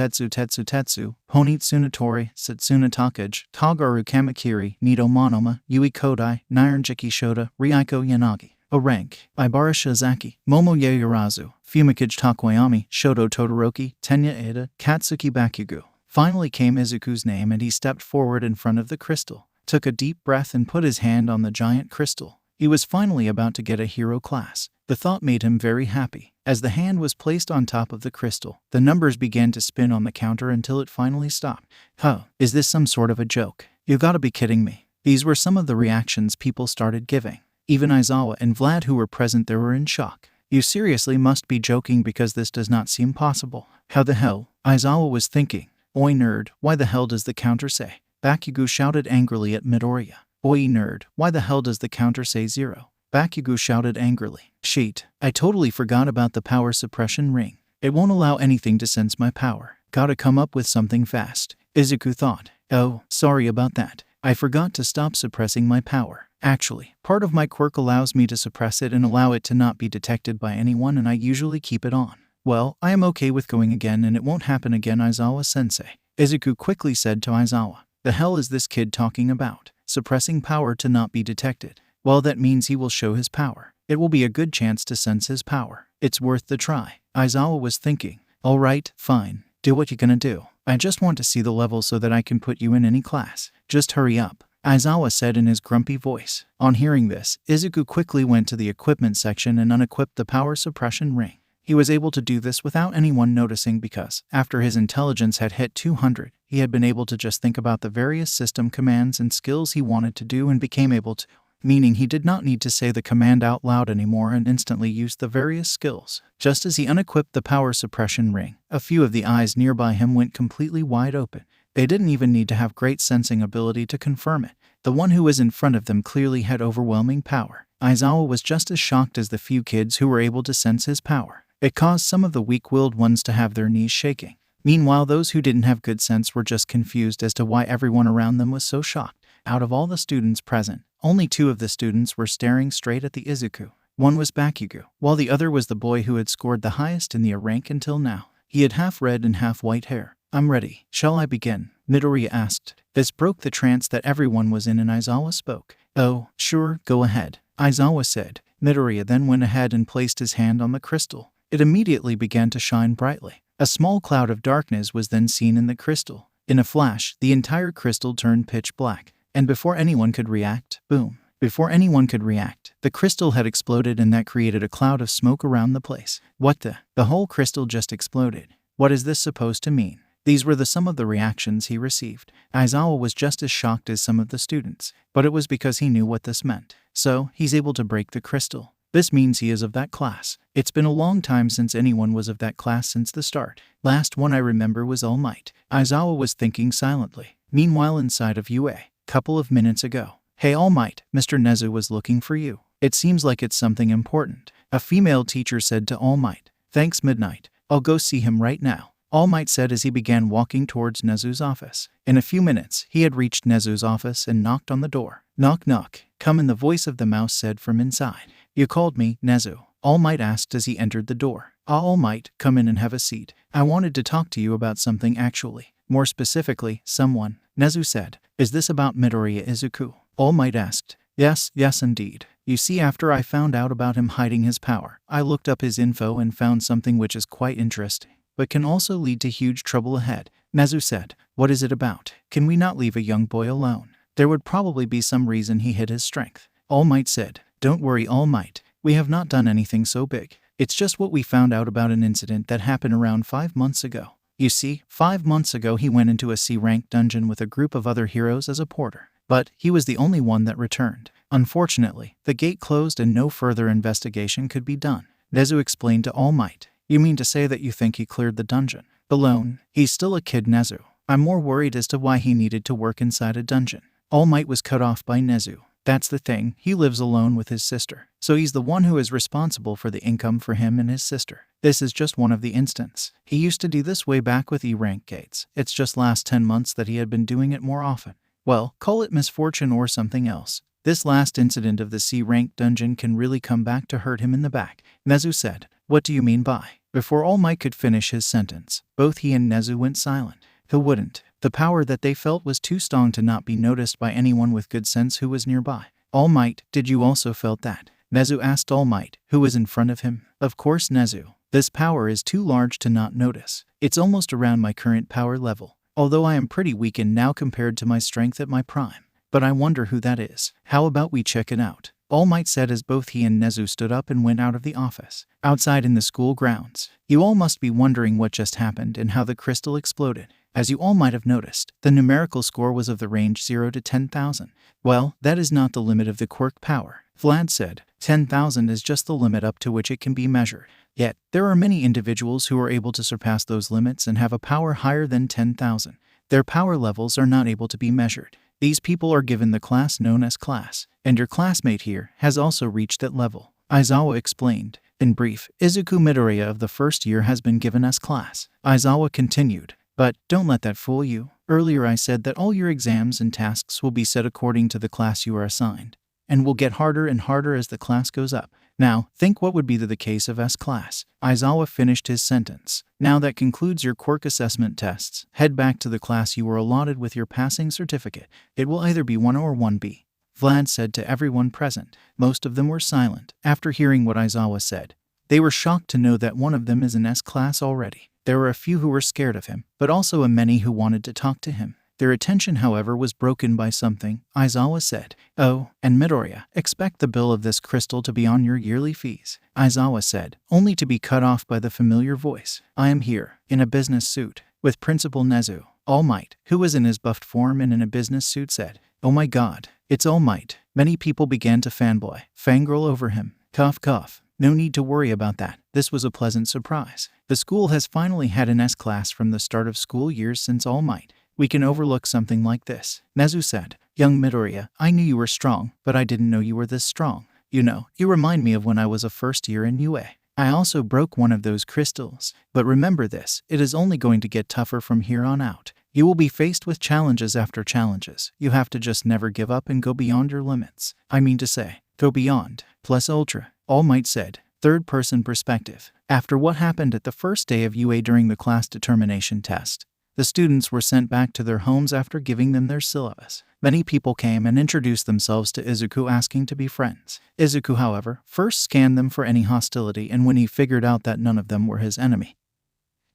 Honit Tsunatori, Satsuna Takage, Kagaru Kamakiri, Nito Monoma, Yui Kodai, Nairanjiki Shoda, Rieko Yanagi. O rank, Ibara Shizaki, Momo Yaoyarazu, Fumikage Takoyami, Shoto Todoroki, Tenya Eda, Katsuki Bakugo. Finally came Izuku's name, and he stepped forward in front of the crystal, took a deep breath and put his hand on the giant crystal. He was finally about to get a hero class. The thought made him very happy. As the hand was placed on top of the crystal, the numbers began to spin on the counter until it finally stopped. "Huh, is this some sort of a joke? You gotta be kidding me." These were some of the reactions people started giving. Even Aizawa and Vlad, who were present there, were in shock. "You seriously must be joking, because this does not seem possible." "How the hell?" Aizawa was thinking. "Oi nerd, why the hell does the counter say?" Bakugo shouted angrily at Midoriya. "Oi nerd, why the hell does the counter say 0? Bakugo shouted angrily. "Sheet, I totally forgot about the power suppression ring. It won't allow anything to sense my power. Gotta come up with something fast," Izuku thought. "Oh, sorry about that. I forgot to stop suppressing my power. Actually, part of my quirk allows me to suppress it and allow it to not be detected by anyone, and I usually keep it on. Well, I am okay with going again, and it won't happen again, Aizawa-sensei," Izuku quickly said to Aizawa. "The hell is this kid talking about? Suppressing power to not be detected? Well, that means he will show his power. It will be a good chance to sense his power. It's worth the try," Aizawa was thinking. "All right, fine. Do what you're gonna do. I just want to see the level so that I can put you in any class. Just hurry up," Aizawa said in his grumpy voice. On hearing this, Izuku quickly went to the equipment section and unequipped the power suppression ring. He was able to do this without anyone noticing because, after his intelligence had hit 200, he had been able to just think about the various system commands and skills he wanted to do and became able to, meaning he did not need to say the command out loud anymore and instantly used the various skills. Just as he unequipped the power suppression ring, a few of the eyes nearby him went completely wide open. They didn't even need to have great sensing ability to confirm it. The one who was in front of them clearly had overwhelming power. Aizawa was just as shocked as the few kids who were able to sense his power. It caused some of the weak-willed ones to have their knees shaking. Meanwhile, those who didn't have good sense were just confused as to why everyone around them was so shocked. Out of all the students present, only 2 of the students were staring straight at the Izuku. One was Bakugo, while the other was the boy who had scored the highest in the rank until now. He had half red and half white hair. "I'm ready. Shall I begin?" Midoriya asked. This broke the trance that everyone was in and Aizawa spoke. "Oh, sure, go ahead," Aizawa said. Midoriya then went ahead and placed his hand on the crystal. It immediately began to shine brightly. A small cloud of darkness was then seen in the crystal. In a flash, the entire crystal turned pitch black. And before anyone could react, boom. Before anyone could react, the crystal had exploded and that created a cloud of smoke around the place. What the? The whole crystal just exploded. What is this supposed to mean? These were some of the reactions he received. Aizawa was just as shocked as some of the students, but it was because he knew what this meant. So, he's able to break the crystal. This means he is of that class. It's been a long time since anyone was of that class since the start. Last one I remember was All Might. Aizawa was thinking silently. Meanwhile, inside of UA, couple of minutes ago. "Hey All Might, Mr. Nezu was looking for you. It seems like it's something important," a female teacher said to All Might. "Thanks Midnight. I'll go see him right now," All Might said as he began walking towards Nezu's office. In a few minutes, he had reached Nezu's office and knocked on the door. "Knock knock, come in," the voice of the mouse said from inside. "You called me, Nezu?" All Might asked as he entered the door. All Might, come in and have a seat. I wanted to talk to you about something actually. More specifically, someone," Nezu said. "Is this about Midoriya Izuku?" All Might asked. Yes indeed. You see, after I found out about him hiding his power, I looked up his info and found something which is quite interesting, but can also lead to huge trouble ahead," Nezu said. "What is it about? Can we not leave a young boy alone? There would probably be some reason he hid his strength." All Might said. "Don't worry All Might. We have not done anything so big. It's just what we found out about an incident that happened around 5 months ago. You see, 5 months ago he went into a C-rank dungeon with a group of other heroes as a porter. But he was the only one that returned. Unfortunately, the gate closed and no further investigation could be done." Nezu explained to All Might. "You mean to say that you think he cleared the dungeon alone? He's still a kid, Nezu. I'm more worried as to why he needed to work inside a dungeon." All Might was cut off by Nezu. "That's the thing, he lives alone with his sister. So he's the one who is responsible for the income for him and his sister. This is just one of the instances. He used to do this way back with E-rank gates. It's just last 10 months that he had been doing it more often. Well, call it misfortune or something else. This last incident of the C-rank dungeon can really come back to hurt him in the back," Nezu said. "What do you mean by?" Before All Might could finish his sentence, both he and Nezu went silent. Who wouldn't? The power that they felt was too strong to not be noticed by anyone with good sense who was nearby. "All Might, did you also felt that?" Nezu asked All Might, who was in front of him. "Of course Nezu. This power is too large to not notice. It's almost around my current power level. Although I am pretty weakened now compared to my strength at my prime. But I wonder who that is. How about we check it out?" All Might said as both he and Nezu stood up and went out of the office. Outside in the school grounds, you all must be wondering what just happened and how the crystal exploded. As you all might have noticed, the numerical score was of the range 0 to 10,000. Well, that is not the limit of the quirk power, Vlad said. 10,000 is just the limit up to which it can be measured. Yet, there are many individuals who are able to surpass those limits and have a power higher than 10,000. Their power levels are not able to be measured. These people are given the class known as class, and your classmate here has also reached that level, Aizawa explained. In brief, Izuku Midoriya of the first year has been given S class. Aizawa continued. But don't let that fool you. Earlier I said that all your exams and tasks will be set according to the class you are assigned, and will get harder and harder as the class goes up. Now, think what would be the case of S class. Aizawa finished his sentence. Now that concludes your quirk assessment tests. Head back to the class you were allotted with your passing certificate. It will either be 1 or 1B. Vlad said to everyone present. Most of them were silent. After hearing what Aizawa said, they were shocked to know that one of them is in S class already. There were a few who were scared of him, but also many who wanted to talk to him. Their attention, however, was broken by something. Aizawa said, "Oh, and Midoriya, expect the bill of this crystal to be on your yearly fees." Aizawa said, only to be cut off by the familiar voice. "I am here, in a business suit, with Principal Nezu." All Might, who was in his buffed form and in a business suit, said, "Oh my god, it's All Might." Many people began to fangirl over him. Cough cough. No need to worry about that. This was a pleasant surprise. The school has finally had an S-class from the start of school years since All Might. We can overlook something like this. Nezu said, "Young Midoriya, I knew you were strong, but I didn't know you were this strong. You know, you remind me of when I was a first year in UA. I also broke one of those crystals. But remember this, it is only going to get tougher from here on out. You will be faced with challenges after challenges. You have to just never give up and go beyond your limits. I mean to say, go beyond, plus ultra." All Might said, third-person perspective. After what happened at the first day of UA during the class determination test, the students were sent back to their homes after giving them their syllabus. Many people came and introduced themselves to Izuku asking to be friends. Izuku, however, first scanned them for any hostility, and when he figured out that none of them were his enemy,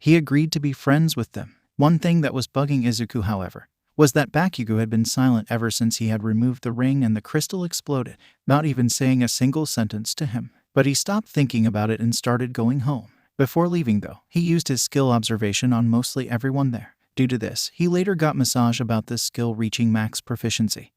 he agreed to be friends with them. One thing that was bugging Izuku, however, was that Bakugo had been silent ever since he had removed the ring and the crystal exploded, not even saying a single sentence to him. But he stopped thinking about it and started going home. Before leaving, though, he used his skill observation on mostly everyone there. Due to this, he later got massage about this skill reaching max proficiency,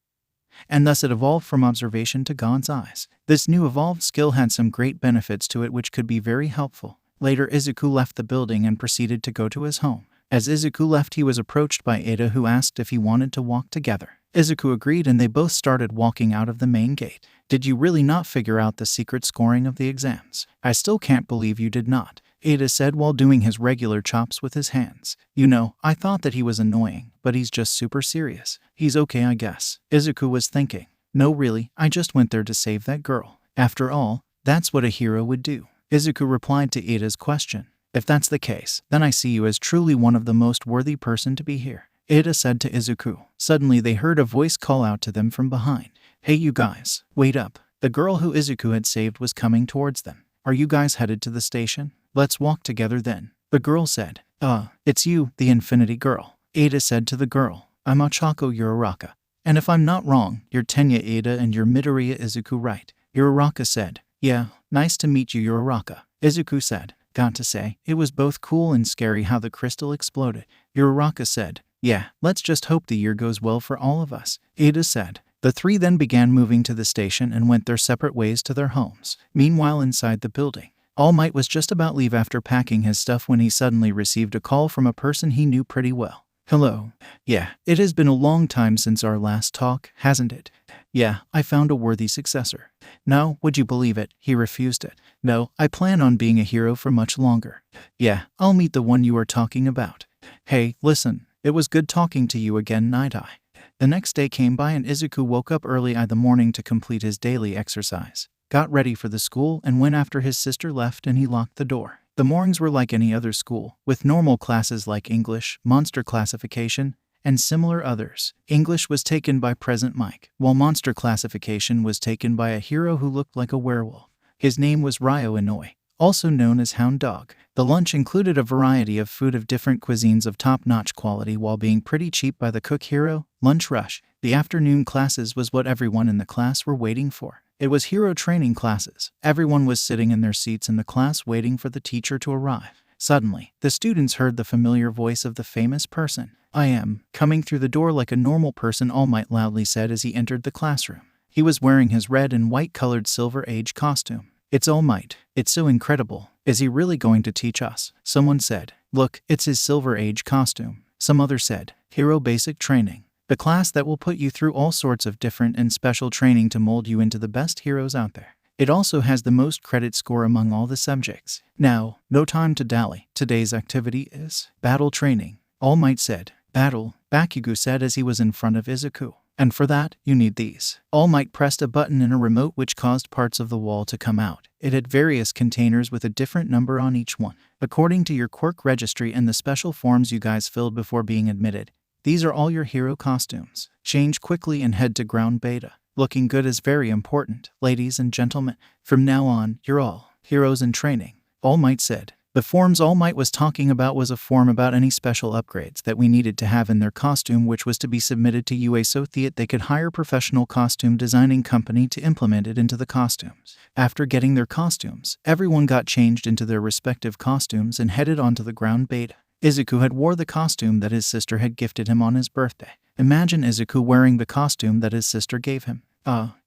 and thus it evolved from observation to God's eyes. This new evolved skill had some great benefits to it which could be very helpful. Later, Izuku left the building and proceeded to go to his home. As Izuku left, he was approached by Ada, who asked if he wanted to walk together. Izuku agreed and they both started walking out of the main gate. "Did you really not figure out the secret scoring of the exams? I still can't believe you did not," Ada said while doing his regular chops with his hands. "You know, I thought that he was annoying, but he's just super serious. He's okay, I guess." Izuku was thinking, "No really, I just went there to save that girl. After all, that's what a hero would do." Izuku replied to Ada's question, "If that's the case, then I see you as truly one of the most worthy person to be here," Ada said to Izuku. Suddenly they heard a voice call out to them from behind. "Hey you guys, wait up." The girl who Izuku had saved was coming towards them. "Are you guys headed to the station? Let's walk together then." The girl said, It's you, the Infinity Girl." Ada said to the girl, "I'm Ochako Uraraka. And if I'm not wrong, you're Tenya Ada and you're Midoriya Izuku, right?" Uraraka said, "Yeah, nice to meet you Uraraka." Izuku said, "Got to say, it was both cool and scary how the crystal exploded." Uraraka said, "Yeah, let's just hope the year goes well for all of us." Ada said. The three then began moving to the station and went their separate ways to their homes. Meanwhile, inside the building, All Might was just about to leave after packing his stuff when he suddenly received a call from a person he knew pretty well. "Hello. Yeah, it has been a long time since our last talk, hasn't it? Yeah, I found a worthy successor." "No, would you believe it? He refused it." "No, I plan on being a hero for much longer." "Yeah, I'll meet the one you are talking about." "Hey, listen, it was good talking to you again, Night Eye." The next day came by and Izuku woke up early in the morning to complete his daily exercise, got ready for the school, and went after his sister left and he locked the door. The mornings were like any other school, with normal classes like English, monster classification, and similar others. English was taken by Present Mike, while monster classification was taken by a hero who looked like a werewolf. His name was Ryo Inoi, also known as Hound Dog. The lunch included a variety of food of different cuisines of top-notch quality while being pretty cheap by the cook hero. Lunch rush. The afternoon classes was what everyone in the class were waiting for. It was hero training classes. Everyone was sitting in their seats in the class waiting for the teacher to arrive. Suddenly, the students heard the familiar voice of the famous person. "I am coming through the door like a normal person," All Might loudly said as he entered the classroom. He was wearing his red and white colored Silver Age costume. "It's All Might. It's so incredible. Is he really going to teach us?" Someone said. "Look, it's his Silver Age costume." Some other said, "Hero Basic Training. The class that will put you through all sorts of different and special training to mold you into the best heroes out there. It also has the most credit score among all the subjects. Now, no time to dally. Today's activity is battle training." All Might said. "Battle," Bakugo said as he was in front of Izuku. "And for that, you need these." All Might pressed a button in a remote which caused parts of the wall to come out. It had various containers with a different number on each one, according to your quirk registry and the special forms you guys filled before being admitted. These are all your hero costumes. Change quickly and head to ground beta. Looking good is very important, ladies and gentlemen. From now on, you're all heroes in training." All Might said. The forms All Might was talking about was a form about any special upgrades that we needed to have in their costume, which was to be submitted to UA so that they could hire professional costume designing company to implement it into the costumes. After getting their costumes, everyone got changed into their respective costumes and headed onto the ground beta. Izuku had wore the costume that his sister had gifted him on his birthday. Imagine Izuku wearing the costume that his sister gave him.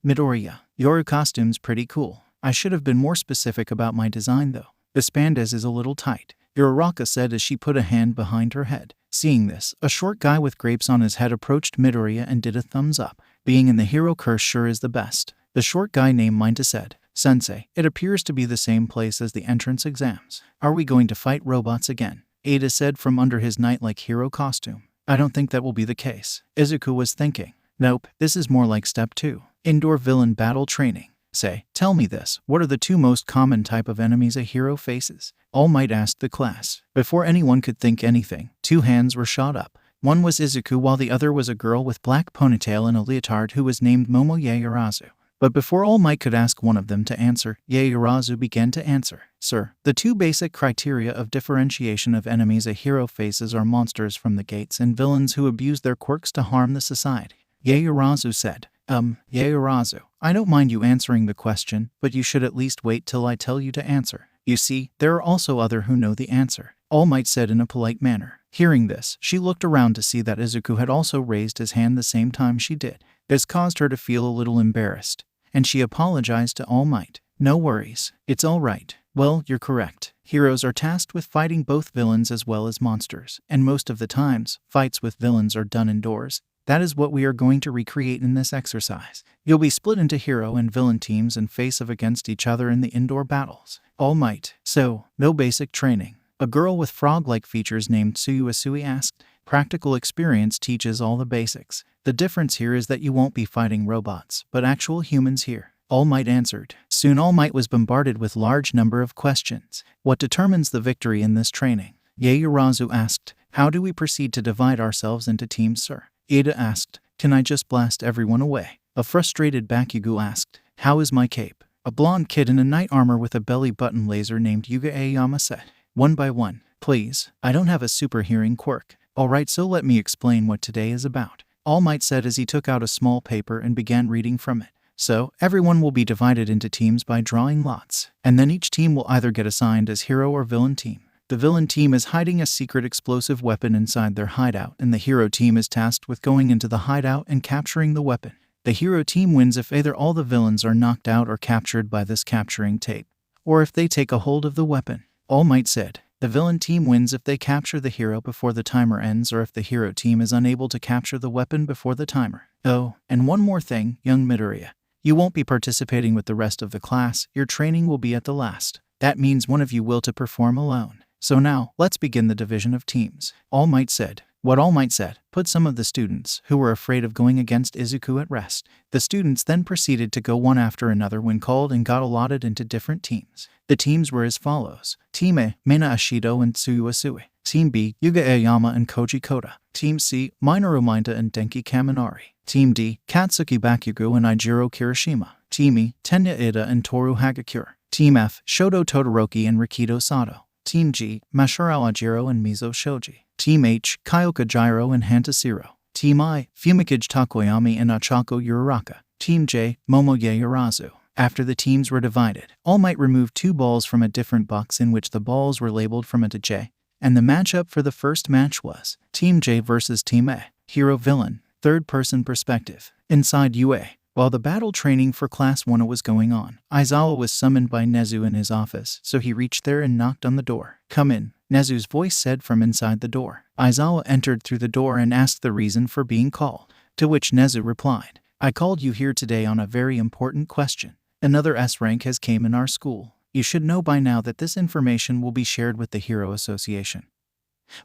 Midoriya, your costume's pretty cool. I should have been more specific about my design though. The spandex is a little tight, Uraraka said as she put a hand behind her head. Seeing this, a short guy with grapes on his head approached Midoriya and did a thumbs up. Being in the hero curse sure is the best. The short guy named Minta said, Sensei, it appears to be the same place as the entrance exams. Are we going to fight robots again? Ada said from under his knight-like hero costume. I don't think that will be the case. Izuku was thinking. Nope, this is more like step 2. Indoor villain battle training. Say, tell me this, what are the 2 most common type of enemies a hero faces? All Might asked the class. Before anyone could think anything, 2 hands were shot up. One was Izuku while the other was a girl with black ponytail and a leotard who was named Momo Yaoyorozu. But before All Might could ask one of them to answer, Yaoyorozu began to answer. Sir, the 2 basic criteria of differentiation of enemies a hero faces are monsters from the gates and villains who abuse their quirks to harm the society. Yaoyorozu said. Yaoyorozu, I don't mind you answering the question, but you should at least wait till I tell you to answer. You see, there are also other who know the answer. All Might said in a polite manner. Hearing this, she looked around to see that Izuku had also raised his hand the same time she did. This caused her to feel a little embarrassed, and she apologized to All Might. No worries, it's all right. Well, you're correct. Heroes are tasked with fighting both villains as well as monsters, and most of the times, fights with villains are done indoors. That is what we are going to recreate in this exercise. You'll be split into hero and villain teams and face off against each other in the indoor battles. All Might. So, no basic training. A girl with frog-like features named Tsuyuasui asked. Practical experience teaches all the basics. The difference here is that you won't be fighting robots, but actual humans here. All Might answered. Soon All Might was bombarded with large number of questions. What determines the victory in this training? Yaoyorozu asked. How do we proceed to divide ourselves into teams, sir? Ada asked, can I just blast everyone away? A frustrated Bakugo asked, how is my cape? A blonde kid in a knight armor with a belly button laser named Yuga Aoyama said, 1 by 1. Please, I don't have a super hearing quirk. Alright, so let me explain what today is about. All Might said as he took out a small paper and began reading from it. So, everyone will be divided into teams by drawing lots, and then each team will either get assigned as hero or villain team. The villain team is hiding a secret explosive weapon inside their hideout, and the hero team is tasked with going into the hideout and capturing the weapon. The hero team wins if either all the villains are knocked out or captured by this capturing tape, or if they take a hold of the weapon. All Might said, the villain team wins if they capture the hero before the timer ends or if the hero team is unable to capture the weapon before the timer. Oh, and one more thing, young Midoriya. You won't be participating with the rest of the class, your training will be at the last. That means one of you will to perform alone. So now, let's begin the division of teams. All Might said. What All Might said put some of the students who were afraid of going against Izuku at rest. The students then proceeded to go one after another when called and got allotted into different teams. The teams were as follows. Team A, Meina Ashido and Tsuyuasui. Team B, Yuga Aoyama and Koji Koda. Team C, Minoru Minta and Denki Kaminari. Team D, Katsuki Bakugo and Eijiro Kirishima. Team E, Tenya Ida and Toru Hagakure. Team F, Shoto Todoroki and Rikido Sato. Team G, Masahiro Ajiro and Mizo Shoji. Team H, Kyoka Jiro and Hantashiro. Team I, Fumikage Takoyami and Ochako Uraraka. Team J, Momo Yaoyorozu. After the teams were divided, All Might removed 2 balls from a different box in which the balls were labeled from A to J, and the matchup for the first match was Team J versus Team A. Hero Villain, third-person perspective. Inside UA. While the battle training for Class 1 was going on, Aizawa was summoned by Nezu in his office, so he reached there and knocked on the door. Come in, Nezu's voice said from inside the door. Aizawa entered through the door and asked the reason for being called, to which Nezu replied, I called you here today on a very important question. Another S rank has came in our school. You should know by now that this information will be shared with the Hero Association.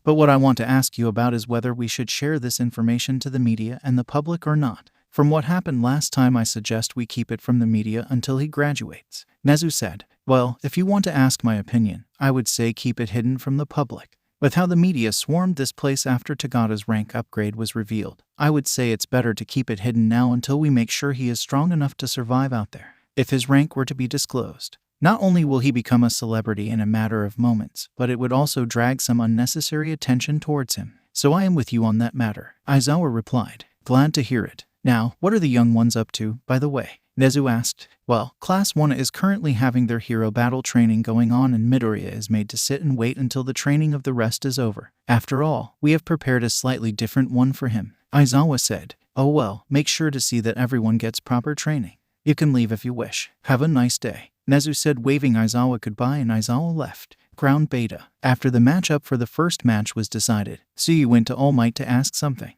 But what I want to ask you about is whether we should share this information to the media and the public or not. From what happened last time, I suggest we keep it from the media until he graduates. Nezu said, well, if you want to ask my opinion, I would say keep it hidden from the public. With how the media swarmed this place after Tagada's rank upgrade was revealed, I would say it's better to keep it hidden now until we make sure he is strong enough to survive out there. If his rank were to be disclosed, Not only will he become a celebrity in a matter of moments, but it would also drag some unnecessary attention towards him. So I am with you on that matter, Aizawa replied. Glad to hear it. Now, what are the young ones up to, by the way? Nezu asked. Well, Class 1 is currently having their hero battle training going on and Midoriya is made to sit and wait until the training of the rest is over. After all, we have prepared a slightly different one for him, Aizawa said. Oh well, make sure to see that everyone gets proper training. You can leave if you wish. Have a nice day, Nezu said, waving Aizawa goodbye, and Aizawa left. Ground Beta. After the matchup for the first match was decided, Tsuyu went to All Might to ask something.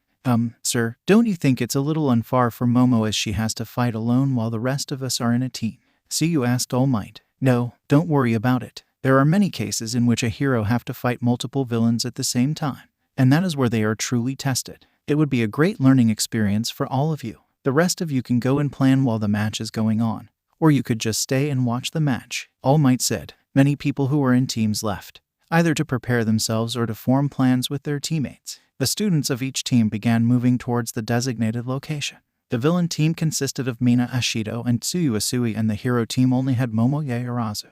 Sir, don't you think it's a little unfair for Momo as she has to fight alone while the rest of us are in a team? Tsuyu asked All Might. No, don't worry about it. There are many cases in which a hero have to fight multiple villains at the same time, and that is where they are truly tested. It would be a great learning experience for all of you. The rest of you can go and plan while the match is going on, or you could just stay and watch the match, All Might said. Many people who were in teams left, either to prepare themselves or to form plans with their teammates. The students of each team began moving towards the designated location. The villain team consisted of Mina Ashido and Tsuyu Asui, and the hero team only had Momo Yaoyorozu.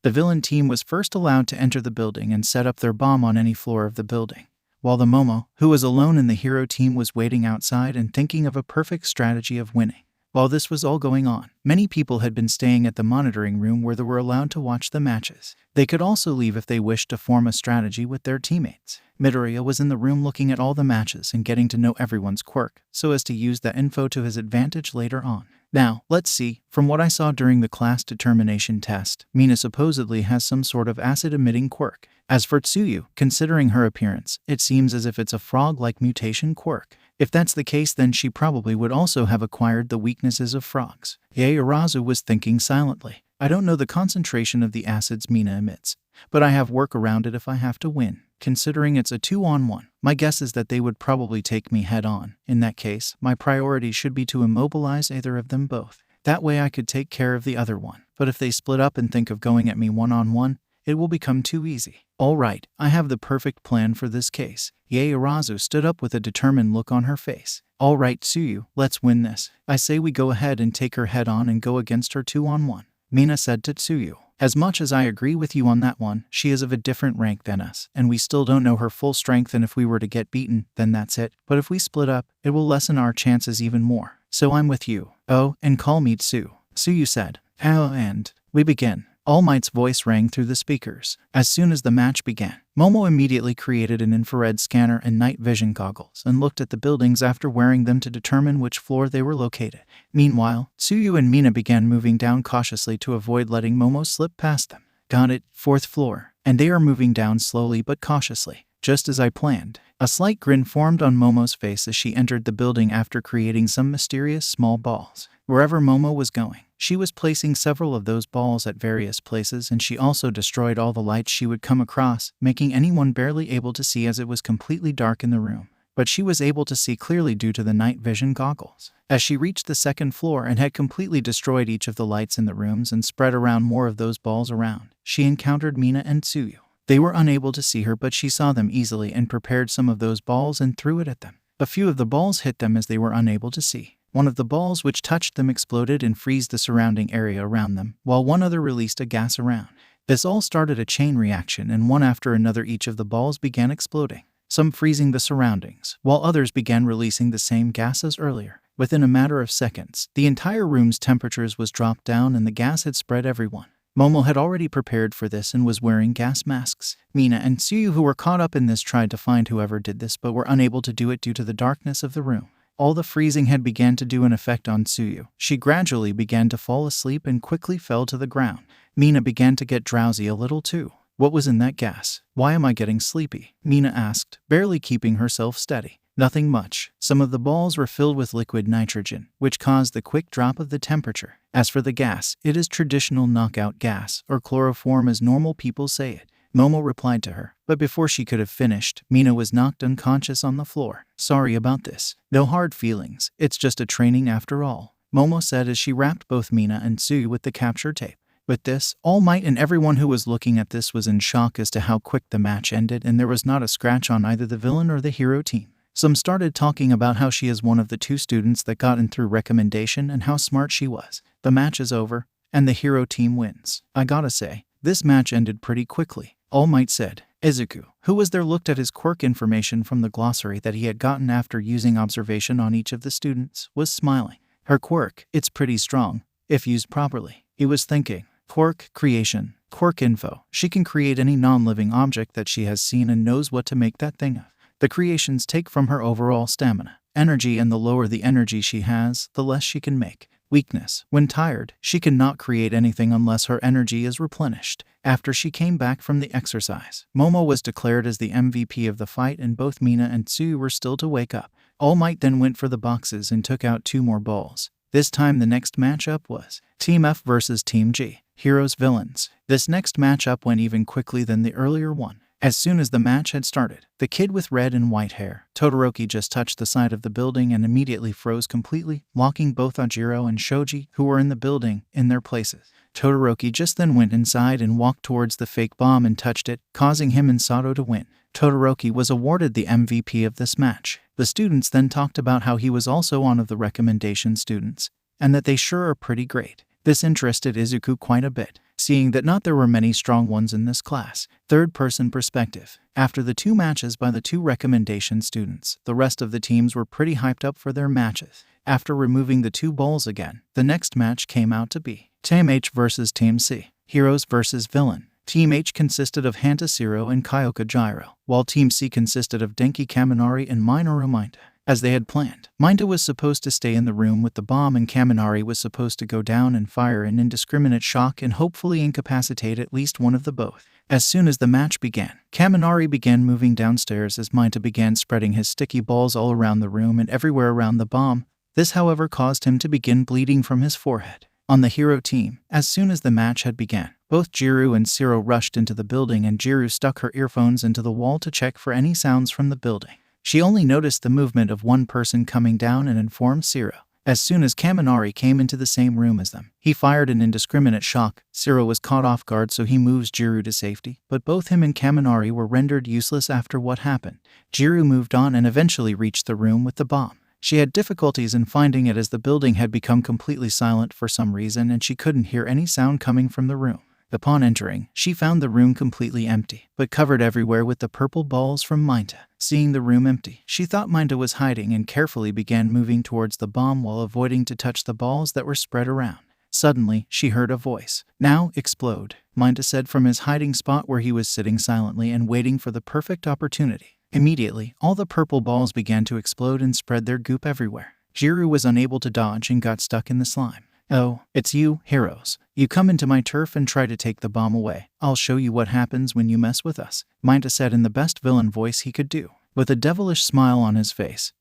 The villain team was first allowed to enter the building and set up their bomb on any floor of the building, while the Momo, who was alone in the hero team, was waiting outside and thinking of a perfect strategy of winning. While this was all going on, many people had been staying at the monitoring room where they were allowed to watch the matches. They could also leave if they wished to form a strategy with their teammates. Midoriya was in the room looking at all the matches and getting to know everyone's quirk, so as to use that info to his advantage later on. Now, let's see. From what I saw during the class determination test, Mina supposedly has some sort of acid-emitting quirk. As for Tsuyu, considering her appearance, it seems as if it's a frog-like mutation quirk. If that's the case, then she probably would also have acquired the weaknesses of frogs. Yaoyorozu was thinking silently. I don't know the concentration of the acids Mina emits, but I have work around it if I have to win. Considering it's a 2-on-1, my guess is that they would probably take me head-on. In that case, my priority should be to immobilize either of them both. That way I could take care of the other one. But if they split up and think of going at me one-on-one, it will become too easy. All right, I have the perfect plan for this case. Yaoyorozu stood up with a determined look on her face. All right, Tsuyu, let's win this. I say we go ahead and take her head-on and go against her 2-on-1, Mina said to Tsuyu. As much as I agree with you on that one, she is of a different rank than us, and we still don't know her full strength, and if we were to get beaten, then that's it. But if we split up, it will lessen our chances even more. So I'm with you. Oh, and call me Tsu, Tsuyu said. Oh, and we begin. All Might's voice rang through the speakers. As soon as the match began, Momo immediately created an infrared scanner and night vision goggles and looked at the buildings after wearing them to determine which floor they were located. Meanwhile, Tsuyu and Mina began moving down cautiously to avoid letting Momo slip past them. Got it, 4th floor. And they are moving down slowly but cautiously, just as I planned. A slight grin formed on Momo's face as she entered the building after creating some mysterious small balls. Wherever Momo was going, she was placing several of those balls at various places, and she also destroyed all the lights she would come across, making anyone barely able to see as it was completely dark in the room. But she was able to see clearly due to the night vision goggles. As she reached the 2nd floor and had completely destroyed each of the lights in the rooms and spread around more of those balls around, she encountered Mina and Tsuyu. They were unable to see her, but she saw them easily and prepared some of those balls and threw it at them. A few of the balls hit them as they were unable to see. One of the balls which touched them exploded and froze the surrounding area around them, while one other released a gas around. This all started a chain reaction, and one after another each of the balls began exploding, some freezing the surroundings, while others began releasing the same gas as earlier. Within a matter of seconds, the entire room's temperatures was dropped down and the gas had spread everyone. Momo had already prepared for this and was wearing gas masks. Mina and Tsuyu, who were caught up in this, tried to find whoever did this but were unable to do it due to the darkness of the room. All the freezing had begun to do an effect on Tsuyu. She gradually began to fall asleep and quickly fell to the ground. Mina began to get drowsy a little too. What was in that gas? Why am I getting sleepy? Mina asked, barely keeping herself steady. Nothing much. Some of the balls were filled with liquid nitrogen, which caused the quick drop of the temperature. As for the gas, it is traditional knockout gas, or chloroform as normal people say it. Momo replied to her, but before she could have finished, Mina was knocked unconscious on the floor. Sorry about this. No hard feelings. It's just a training after all, Momo said as she wrapped both Mina and Tsuyu with the capture tape. With this, All Might and everyone who was looking at this was in shock as to how quick the match ended, and there was not a scratch on either the villain or the hero team. Some started talking about how she is one of the 2 students that got in through recommendation and how smart she was. The match is over, and the hero team wins. I gotta say, this match ended pretty quickly, All Might said. Izuku, who was there, looked at his quirk information from the glossary that he had gotten after using observation on each of the students, was smiling. Her quirk, it's pretty strong, if used properly. He was thinking. Quirk creation, quirk info. She can create any non-living object that she has seen and knows what to make that thing of. The creations take from her overall stamina, energy, and the lower the energy she has, the less she can make. Weakness. When tired, she cannot create anything unless her energy is replenished. After she came back from the exercise, Momo was declared as the MVP of the fight, and both Mina and Tsuyu were still to wake up. All Might then went for the boxes and took out 2 more balls. This time the next matchup was Team F versus Team G, Heroes Villains. This next matchup went even quickly than the earlier one. As soon as the match had started, the kid with red and white hair, Todoroki, just touched the side of the building and immediately froze completely, locking both Ajiro and Shoji, who were in the building, in their places. Todoroki just then went inside and walked towards the fake bomb and touched it, causing him and Sato to win. Todoroki was awarded the MVP of this match. The students then talked about how he was also one of the recommendation students, and that they sure are pretty great. This interested Izuku quite a bit, seeing that not there were many strong ones in this class. Third-person perspective. After the 2 matches by the 2 recommendation students, the rest of the teams were pretty hyped up for their matches. After removing the 2 balls again, the next match came out to be Team H versus Team C, Heroes versus Villain. Team H consisted of Hantashiro and Kyoka Jiro, while Team C consisted of Denki Kaminari and Minoru Mineta. As they had planned, Mineta was supposed to stay in the room with the bomb, and Kaminari was supposed to go down and fire an indiscriminate shock and hopefully incapacitate at least one of the both. As soon as the match began, Kaminari began moving downstairs as Mineta began spreading his sticky balls all around the room and everywhere around the bomb. This, however, caused him to begin bleeding from his forehead. On the hero team, as soon as the match had begun, both Jiru and Siro rushed into the building, and Jiru stuck her earphones into the wall to check for any sounds from the building. She only noticed the movement of one person coming down and informed Siro. As soon as Kaminari came into the same room as them, he fired an indiscriminate shock. Siro was caught off guard, so he moves Jiru to safety, but both him and Kaminari were rendered useless after what happened. Jiru moved on and eventually reached the room with the bomb. She had difficulties in finding it as the building had become completely silent for some reason, and she couldn't hear any sound coming from the room. Upon entering, she found the room completely empty, but covered everywhere with the purple balls from Mineta. Seeing the room empty, she thought Mineta was hiding and carefully began moving towards the bomb while avoiding to touch the balls that were spread around. Suddenly, she heard a voice. "Now, explode," Mineta said from his hiding spot where he was sitting silently and waiting for the perfect opportunity. Immediately, all the purple balls began to explode and spread their goop everywhere. Jiru was unable to dodge and got stuck in the slime. "Oh, it's you, heroes. You come into my turf and try to take the bomb away. I'll show you what happens when you mess with us," Mineta said in the best villain voice he could do, with a devilish smile on his face.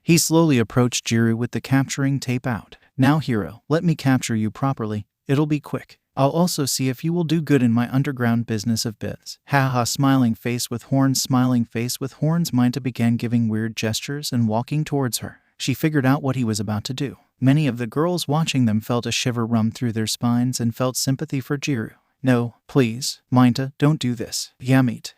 He slowly approached Jiru with the capturing tape out. "Now, hero, let me capture you properly. It'll be quick. I'll also see if you will do good in my underground business of biz." Ha, smiling face with horns, Mineta began giving weird gestures and walking towards her. She figured out what he was about to do. Many of the girls watching them felt a shiver run through their spines and felt sympathy for Jiru. "No, please, Mineta, don't do this. Yamete.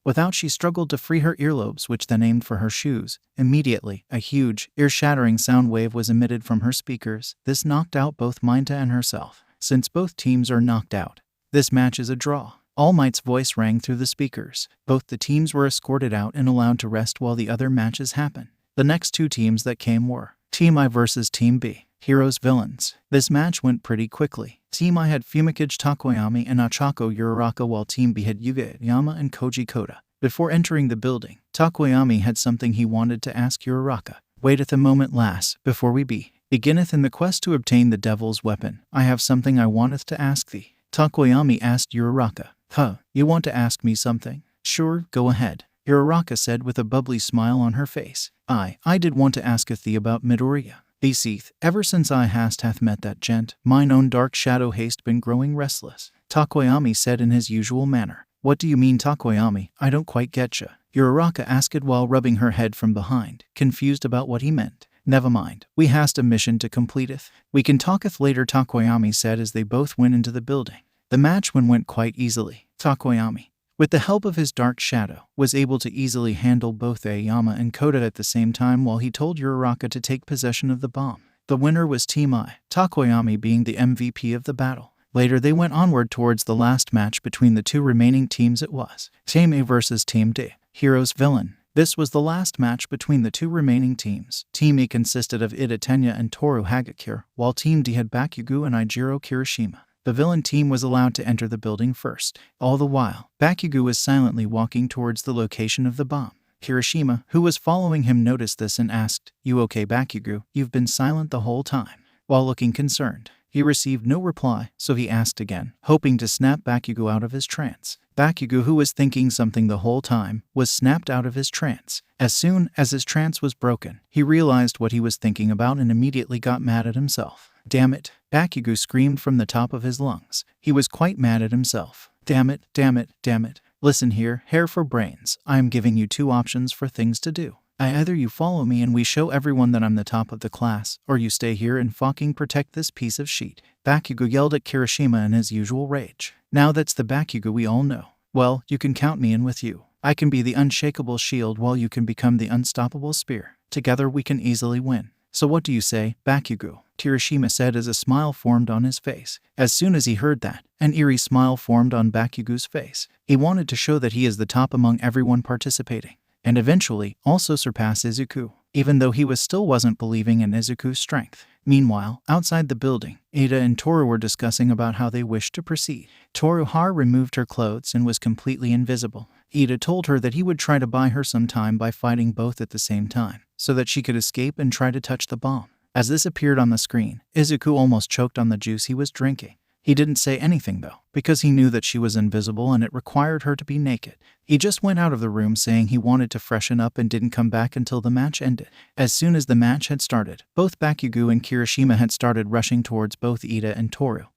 Without, she struggled to free her earlobes, which then aimed for her shoes. Immediately, a huge, ear-shattering sound wave was emitted from her speakers. This knocked out both Mineta and herself. Since both teams are knocked out, this match is a draw. All Might's voice rang through the speakers. Both the teams were escorted out and allowed to rest while the other matches happened. The next 2 teams that came were Team I versus Team B, Heroes Villains. This match went pretty quickly. Team I had Fumikage Takoyami and Achako Uraraka, while Team B had Yuga Yama and Koji Koda. Before entering the building, Takoyami had something he wanted to ask Uraraka. "Waiteth a moment, lass, before we beginneth in the quest to obtain the devil's weapon. I have something I wanteth to ask thee." Takoyami asked Uraraka. "Huh, you want to ask me something?" "Sure, go ahead," Uraraka said with a bubbly smile on her face. I did want to asketh thee about Midoriya. Beseeth, ever since I hath met that gent, mine own dark shadow haste been growing restless," Takoyami said in his usual manner. "What do you mean, Takoyami? I don't quite getcha," Uraraka asked while rubbing her head from behind, confused about what he meant. "Never mind, we hast a mission to completeth. We can talketh later," Takoyami said as they both went into the building. The match went quite easily. Takoyami, with the help of his dark shadow, was able to easily handle both Aoyama and Koda at the same time while he told Uraraka to take possession of the bomb. The winner was Team I, Takoyami being the MVP of the battle. Later they went onward towards the last match between the two remaining teams. It was Team A versus Team D, Hero's Villain. This was the last match between the two remaining teams. Team A consisted of Ida Tenya and Toru Hagakure, while Team D had Bakugo and Ijiro Kirishima. The villain team was allowed to enter the building first. All the while, Bakugo was silently walking towards the location of the bomb. Kirishima, who was following him, noticed this and asked, "You okay, Bakugo? You've been silent the whole time." While looking concerned, he received no reply, so he asked again, hoping to snap Bakugo out of his trance. Bakugo, who was thinking something the whole time, was snapped out of his trance. As soon as his trance was broken, he realized what he was thinking about and immediately got mad at himself. "Damn it!" Bakugo screamed from the top of his lungs. He was quite mad at himself. "Damn it, damn it, damn it. Listen here, hair for brains. I am giving you two options for things to do. Either you follow me and we show everyone that I'm the top of the class, or you stay here and fucking protect this piece of shit." Bakugo yelled at Kirishima in his usual rage. "Now that's the Bakugo we all know. Well, you can count me in with you. I can be the unshakable shield while you can become the unstoppable spear. Together we can easily win. So what do you say, Bakugo?" Kirishima said as a smile formed on his face. As soon as he heard that, an eerie smile formed on Bakugo's face. He wanted to show that he is the top among everyone participating, and eventually also surpass Izuku, even though he still wasn't believing in Izuku's strength. Meanwhile, outside the building, Ida and Toru were discussing about how they wished to proceed. Toru removed her clothes and was completely invisible. Ida told her that he would try to buy her some time by fighting both at the same time, so that she could escape and try to touch the bomb. As this appeared on the screen, Izuku almost choked on the juice he was drinking. He didn't say anything though, because he knew that she was invisible and it required her to be naked. He just went out of the room saying he wanted to freshen up and didn't come back until the match ended. As soon as the match had started, both Bakugo and Kirishima had started rushing towards both Ida and Toru,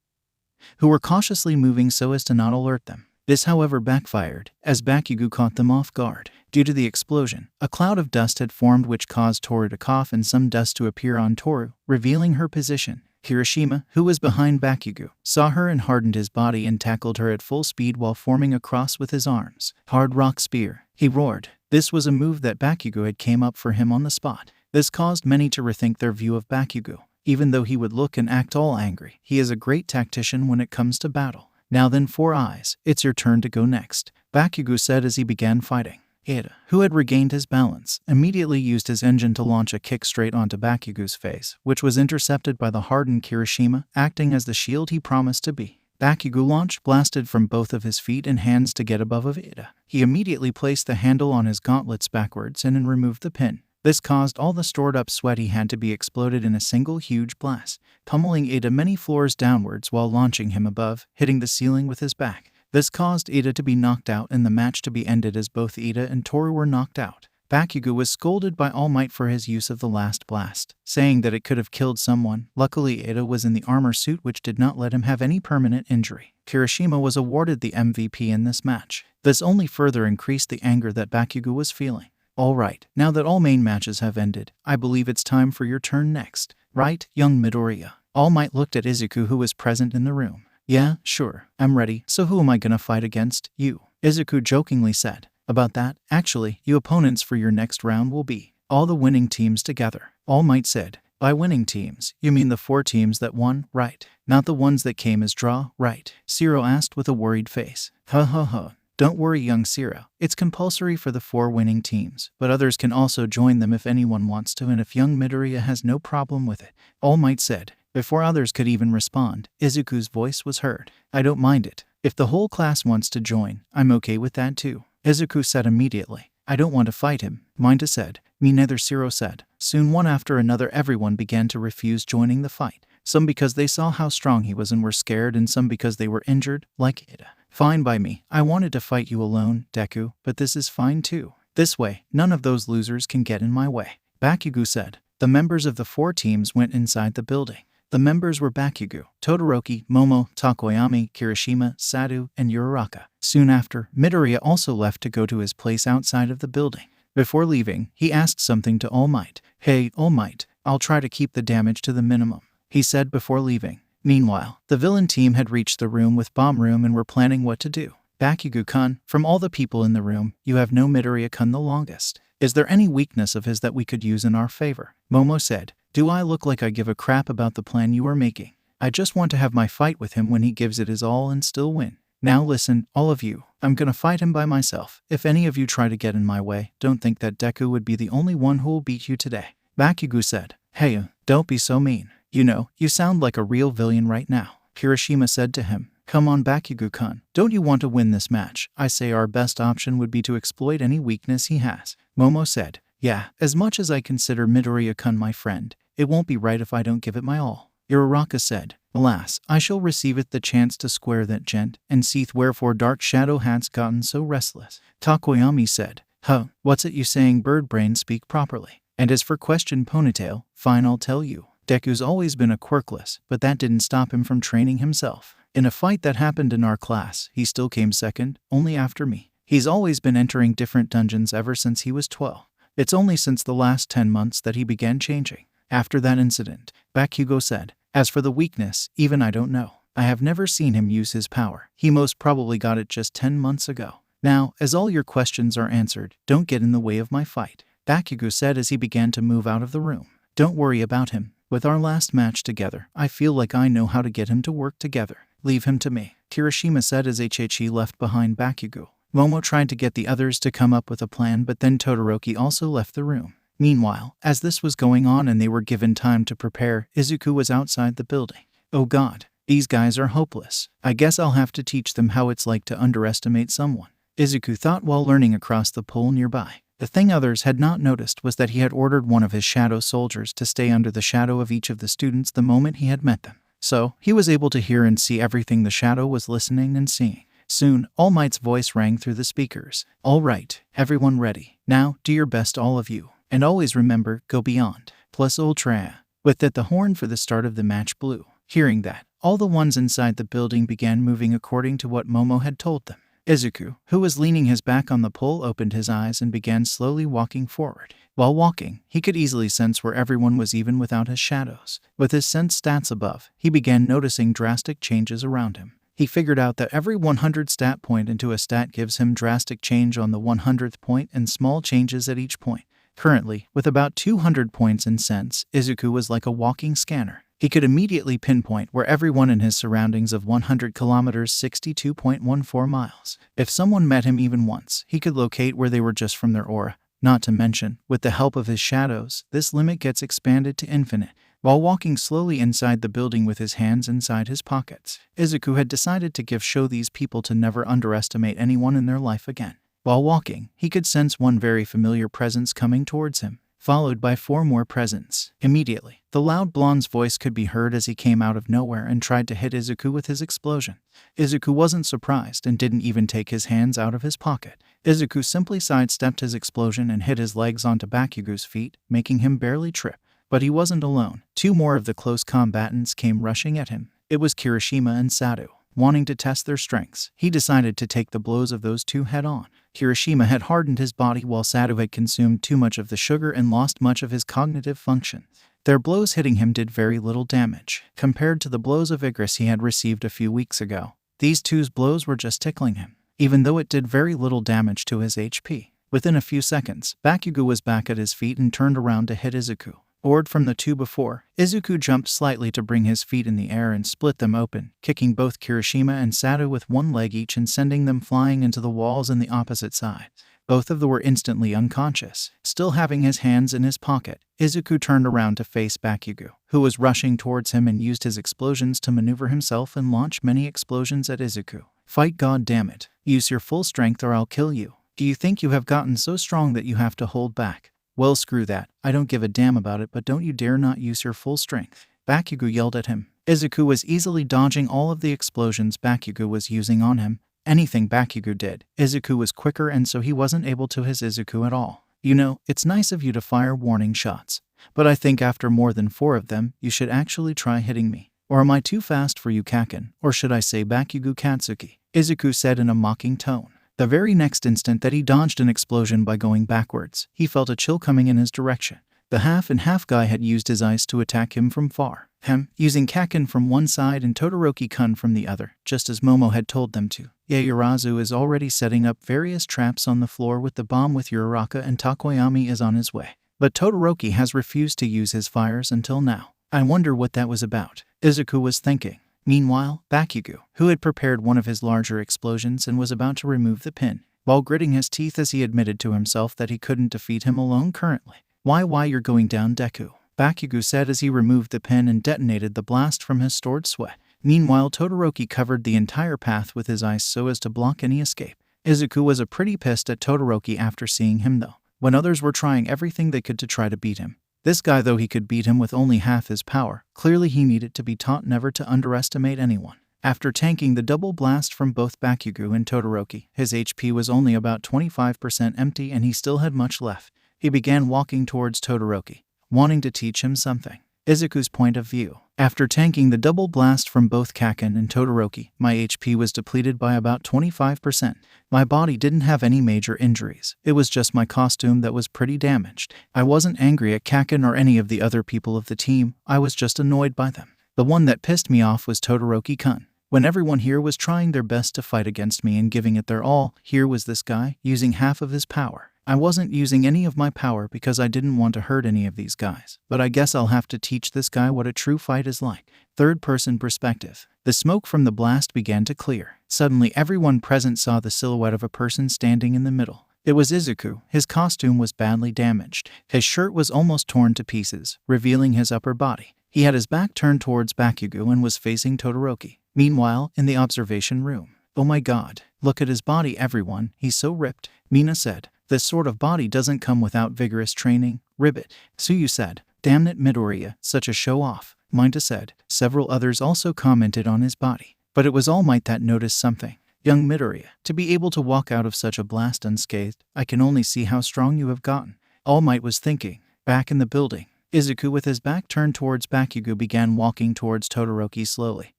who were cautiously moving so as to not alert them. This, however, backfired, as Bakugo caught them off guard. Due to the explosion, a cloud of dust had formed which caused Toru to cough and some dust to appear on Toru, revealing her position. Kirishima, who was behind Bakugo, saw her and hardened his body and tackled her at full speed while forming a cross with his arms. "Hard rock spear," he roared. This was a move that Bakugo had came up for him on the spot. This caused many to rethink their view of Bakugo. Even though he would look and act all angry, he is a great tactician when it comes to battle. "Now then, Four Eyes, it's your turn to go next," Bakugo said as he began fighting. Ida, who had regained his balance, immediately used his engine to launch a kick straight onto Bakugo's face, which was intercepted by the hardened Kirishima, acting as the shield he promised to be. Bakugo launched blasted from both of his feet and hands to get above of Ida. He immediately placed the handle on his gauntlets backwards and removed the pin. This caused all the stored-up sweat he had to be exploded in a single huge blast, pummeling Ida many floors downwards while launching him above, hitting the ceiling with his back. This caused Ida to be knocked out and the match to be ended as both Ida and Toru were knocked out. Bakugo was scolded by All Might for his use of the last blast, saying that it could have killed someone. Luckily, Ida was in the armor suit which did not let him have any permanent injury. Kirishima was awarded the MVP in this match. This only further increased the anger that Bakugo was feeling. "Alright, now that all main matches have ended, I believe it's time for your turn next. Right, young Midoriya?" All Might looked at Izuku, who was present in the room. "Yeah, sure, I'm ready. So who am I gonna fight against? You," Izuku jokingly said. "About that, actually, you opponents for your next round will be all the winning teams together," All Might said. "By winning teams, you mean the 4 teams that won, right? Not the ones that came as draw, right?" Zero asked with a worried face. "Ha ha ha. Don't worry, young Zero. It's compulsory for the 4 winning teams, but others can also join them if anyone wants to and if young Midoriya has no problem with it," All Might said. Before others could even respond, Izuku's voice was heard. "I don't mind it. If the whole class wants to join, I'm okay with that too," Izuku said immediately. "I don't want to fight him," Minta said. "Me neither," Zero said. Soon one after another everyone began to refuse joining the fight. Some because they saw how strong he was and were scared, and some because they were injured, like Ida. "Fine by me. I wanted to fight you alone, Deku, but this is fine too. This way, none of those losers can get in my way," Bakugo said. The members of the 4 teams went inside the building. The members were Bakugo, Todoroki, Momo, Takoyami, Kirishima, Sadu, and Uraraka. Soon after, Midoriya also left to go to his place outside of the building. Before leaving, he asked something to All Might. "Hey, All Might, I'll try to keep the damage to the minimum," he said before leaving. Meanwhile, the villain team had reached the room with Bomb Room and were planning what to do. "Bakugo-kun, from all the people in the room, you have known Midoriya-kun the longest. Is there any weakness of his that we could use in our favor?" Momo said. Do I look like I give a crap about the plan you are making? I just want to have my fight with him when he gives it his all and still win. Now listen, all of you, I'm gonna fight him by myself. If any of you try to get in my way, don't think that Deku would be the only one who will beat you today. Bakugo said. Hey, don't be so mean. You know, you sound like a real villain right now. Kirishima said to him. Come on Bakugo-kun, don't you want to win this match? I say our best option would be to exploit any weakness he has. Momo said. Yeah, as much as I consider Midoriya-kun my friend, it won't be right if I don't give it my all. Uraraka said. Alas, I shall receiveth the chance to square that gent, and seeth wherefore Dark Shadow has gotten so restless. Takoyami said. Huh, what's it you saying bird brain speak properly? And as for question Ponytail, fine I'll tell you. Deku's always been a quirkless, but that didn't stop him from training himself. In a fight that happened in our class, he still came second, only after me. He's always been entering different dungeons ever since he was 12. It's only since the last 10 months that he began changing. After that incident, Bakugo said. As for the weakness, even I don't know. I have never seen him use his power. He most probably got it just 10 months ago. Now, as all your questions are answered, don't get in the way of my fight. Bakugo said as he began to move out of the room. Don't worry about him. With our last match together, I feel like I know how to get him to work together. Leave him to me, Kirishima said as Heihachi left behind Bakugo. Momo tried to get the others to come up with a plan, but then Todoroki also left the room. Meanwhile, as this was going on and they were given time to prepare, Izuku was outside the building. Oh god, these guys are hopeless. I guess I'll have to teach them how it's like to underestimate someone. Izuku thought while learning across the pool nearby. The thing others had not noticed was that he had ordered one of his shadow soldiers to stay under the shadow of each of the students the moment he had met them. So, he was able to hear and see everything the shadow was listening and seeing. Soon, All Might's voice rang through the speakers. All right, everyone ready. Now, do your best all of you. And always remember, go beyond. Plus ultra. With that the horn for the start of the match blew. Hearing that, all the ones inside the building began moving according to what Momo had told them. Izuku, who was leaning his back on the pole, opened his eyes and began slowly walking forward. While walking, he could easily sense where everyone was even without his shadows. With his sense stats above, he began noticing drastic changes around him. He figured out that every 100 stat point into a stat gives him drastic change on the 100th point and small changes at each point. Currently, with about 200 points in sense, Izuku was like a walking scanner. He could immediately pinpoint where everyone in his surroundings of 100 kilometers 62.14 miles. If someone met him even once, he could locate where they were just from their aura. Not to mention, with the help of his shadows, this limit gets expanded to infinite. While walking slowly inside the building with his hands inside his pockets, Izuku had decided to show these people to never underestimate anyone in their life again. While walking, he could sense one very familiar presence coming towards him, followed by 4 more presents. Immediately, the loud blonde's voice could be heard as he came out of nowhere and tried to hit Izuku with his explosion. Izuku wasn't surprised and didn't even take his hands out of his pocket. Izuku simply sidestepped his explosion and hit his legs onto Bakugo's feet, making him barely trip. But he wasn't alone. 2 more of the close combatants came rushing at him. It was Kirishima and Sado. Wanting to test their strengths, he decided to take the blows of those two head-on. Kirishima had hardened his body while Sado had consumed too much of the sugar and lost much of his cognitive function. Their blows hitting him did very little damage, compared to the blows of Igris he had received a few weeks ago. These two's blows were just tickling him, even though it did very little damage to his HP. Within a few seconds, Bakugo was back at his feet and turned around to hit Izuku. Bored from the two before, Izuku jumped slightly to bring his feet in the air and split them open, kicking both Kirishima and Sado with one leg each and sending them flying into the walls in the opposite side. Both of them were instantly unconscious. Still having his hands in his pocket, Izuku turned around to face Bakugo, who was rushing towards him and used his explosions to maneuver himself and launch many explosions at Izuku. Fight, goddammit. Use your full strength or I'll kill you. Do you think you have gotten so strong that you have to hold back? Well, screw that. I don't give a damn about it, but don't you dare not use your full strength. Bakugo yelled at him. Izuku was easily dodging all of the explosions Bakugo was using on him. Anything Bakugo did, Izuku was quicker and so he wasn't able to hit Izuku at all. You know, it's nice of you to fire warning shots, but I think after more than 4 of them, you should actually try hitting me. Or am I too fast for you, Kaken? Or should I say Bakugo Katsuki? Izuku said in a mocking tone. The very next instant that he dodged an explosion by going backwards, he felt a chill coming in his direction. The half-and-half guy had used his ice to attack him from far. Using Kaken from one side and Todoroki-kun from the other, just as Momo had told them to. Yaoyorozu is already setting up various traps on the floor with the bomb with Uraraka and Takoyami is on his way. but Todoroki has refused to use his fires until now. I wonder what that was about, Izuku was thinking. Meanwhile, Bakugo, who had prepared one of his larger explosions and was about to remove the pin, while gritting his teeth as he admitted to himself that he couldn't defeat him alone currently. Why you're going down, Deku? Bakugo said as he removed the pin and detonated the blast from his stored sweat. Meanwhile, Todoroki covered the entire path with his ice so as to block any escape. Izuku was pretty pissed at Todoroki after seeing him though, when others were trying everything they could to try to beat him. This guy, though he could beat him with only half his power, clearly he needed to be taught never to underestimate anyone. After tanking the double blast from both Bakugo and Todoroki, his HP was only about 25% empty and he still had much left. He began walking towards Todoroki, wanting to teach him something. Izuku's point of view. After tanking the double blast from both Kaken and Todoroki, my HP was depleted by about 25%. My body didn't have any major injuries. It was just my costume that was pretty damaged. I wasn't angry at Kaken or any of the other people of the team, I was just annoyed by them. The one that pissed me off was Todoroki-kun. When everyone here was trying their best to fight against me and giving it their all, here was this guy, using half of his power. I wasn't using any of my power because I didn't want to hurt any of these guys, but I guess I'll have to teach this guy what a true fight is like. Third-person perspective. The smoke from the blast began to clear. Suddenly everyone present saw the silhouette of a person standing in the middle. It was Izuku. His costume was badly damaged. His shirt was almost torn to pieces, revealing his upper body. He had his back turned towards Bakugo and was facing Todoroki. Meanwhile, in the observation room. Oh my god, look at his body everyone, he's so ripped. Mina said. This sort of body doesn't come without vigorous training. Ribbit. Suyu said. Damn it, Midoriya, such a show-off. Minta said. Several others also commented on his body. But it was All Might that noticed something. Young Midoriya, to be able to walk out of such a blast unscathed, I can only see how strong you have gotten. All Might was thinking. Back in the building, Izuku with his back turned towards Bakugo began walking towards Todoroki slowly.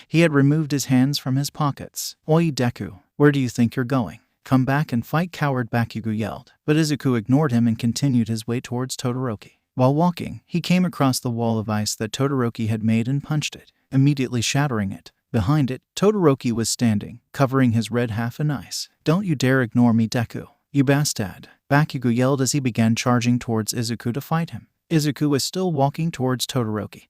He had removed his hands from his pockets. Oi Deku, where do you think you're going? Come back and fight, coward, Bakugo yelled. But Izuku ignored him and continued his way towards Todoroki. While walking, he came across the wall of ice that Todoroki had made and punched it, immediately shattering it. Behind it, Todoroki was standing, covering his red half in ice. Don't you dare ignore me, Deku, you bastard, Bakugo yelled as he began charging towards Izuku to fight him. Izuku was still walking towards Todoroki,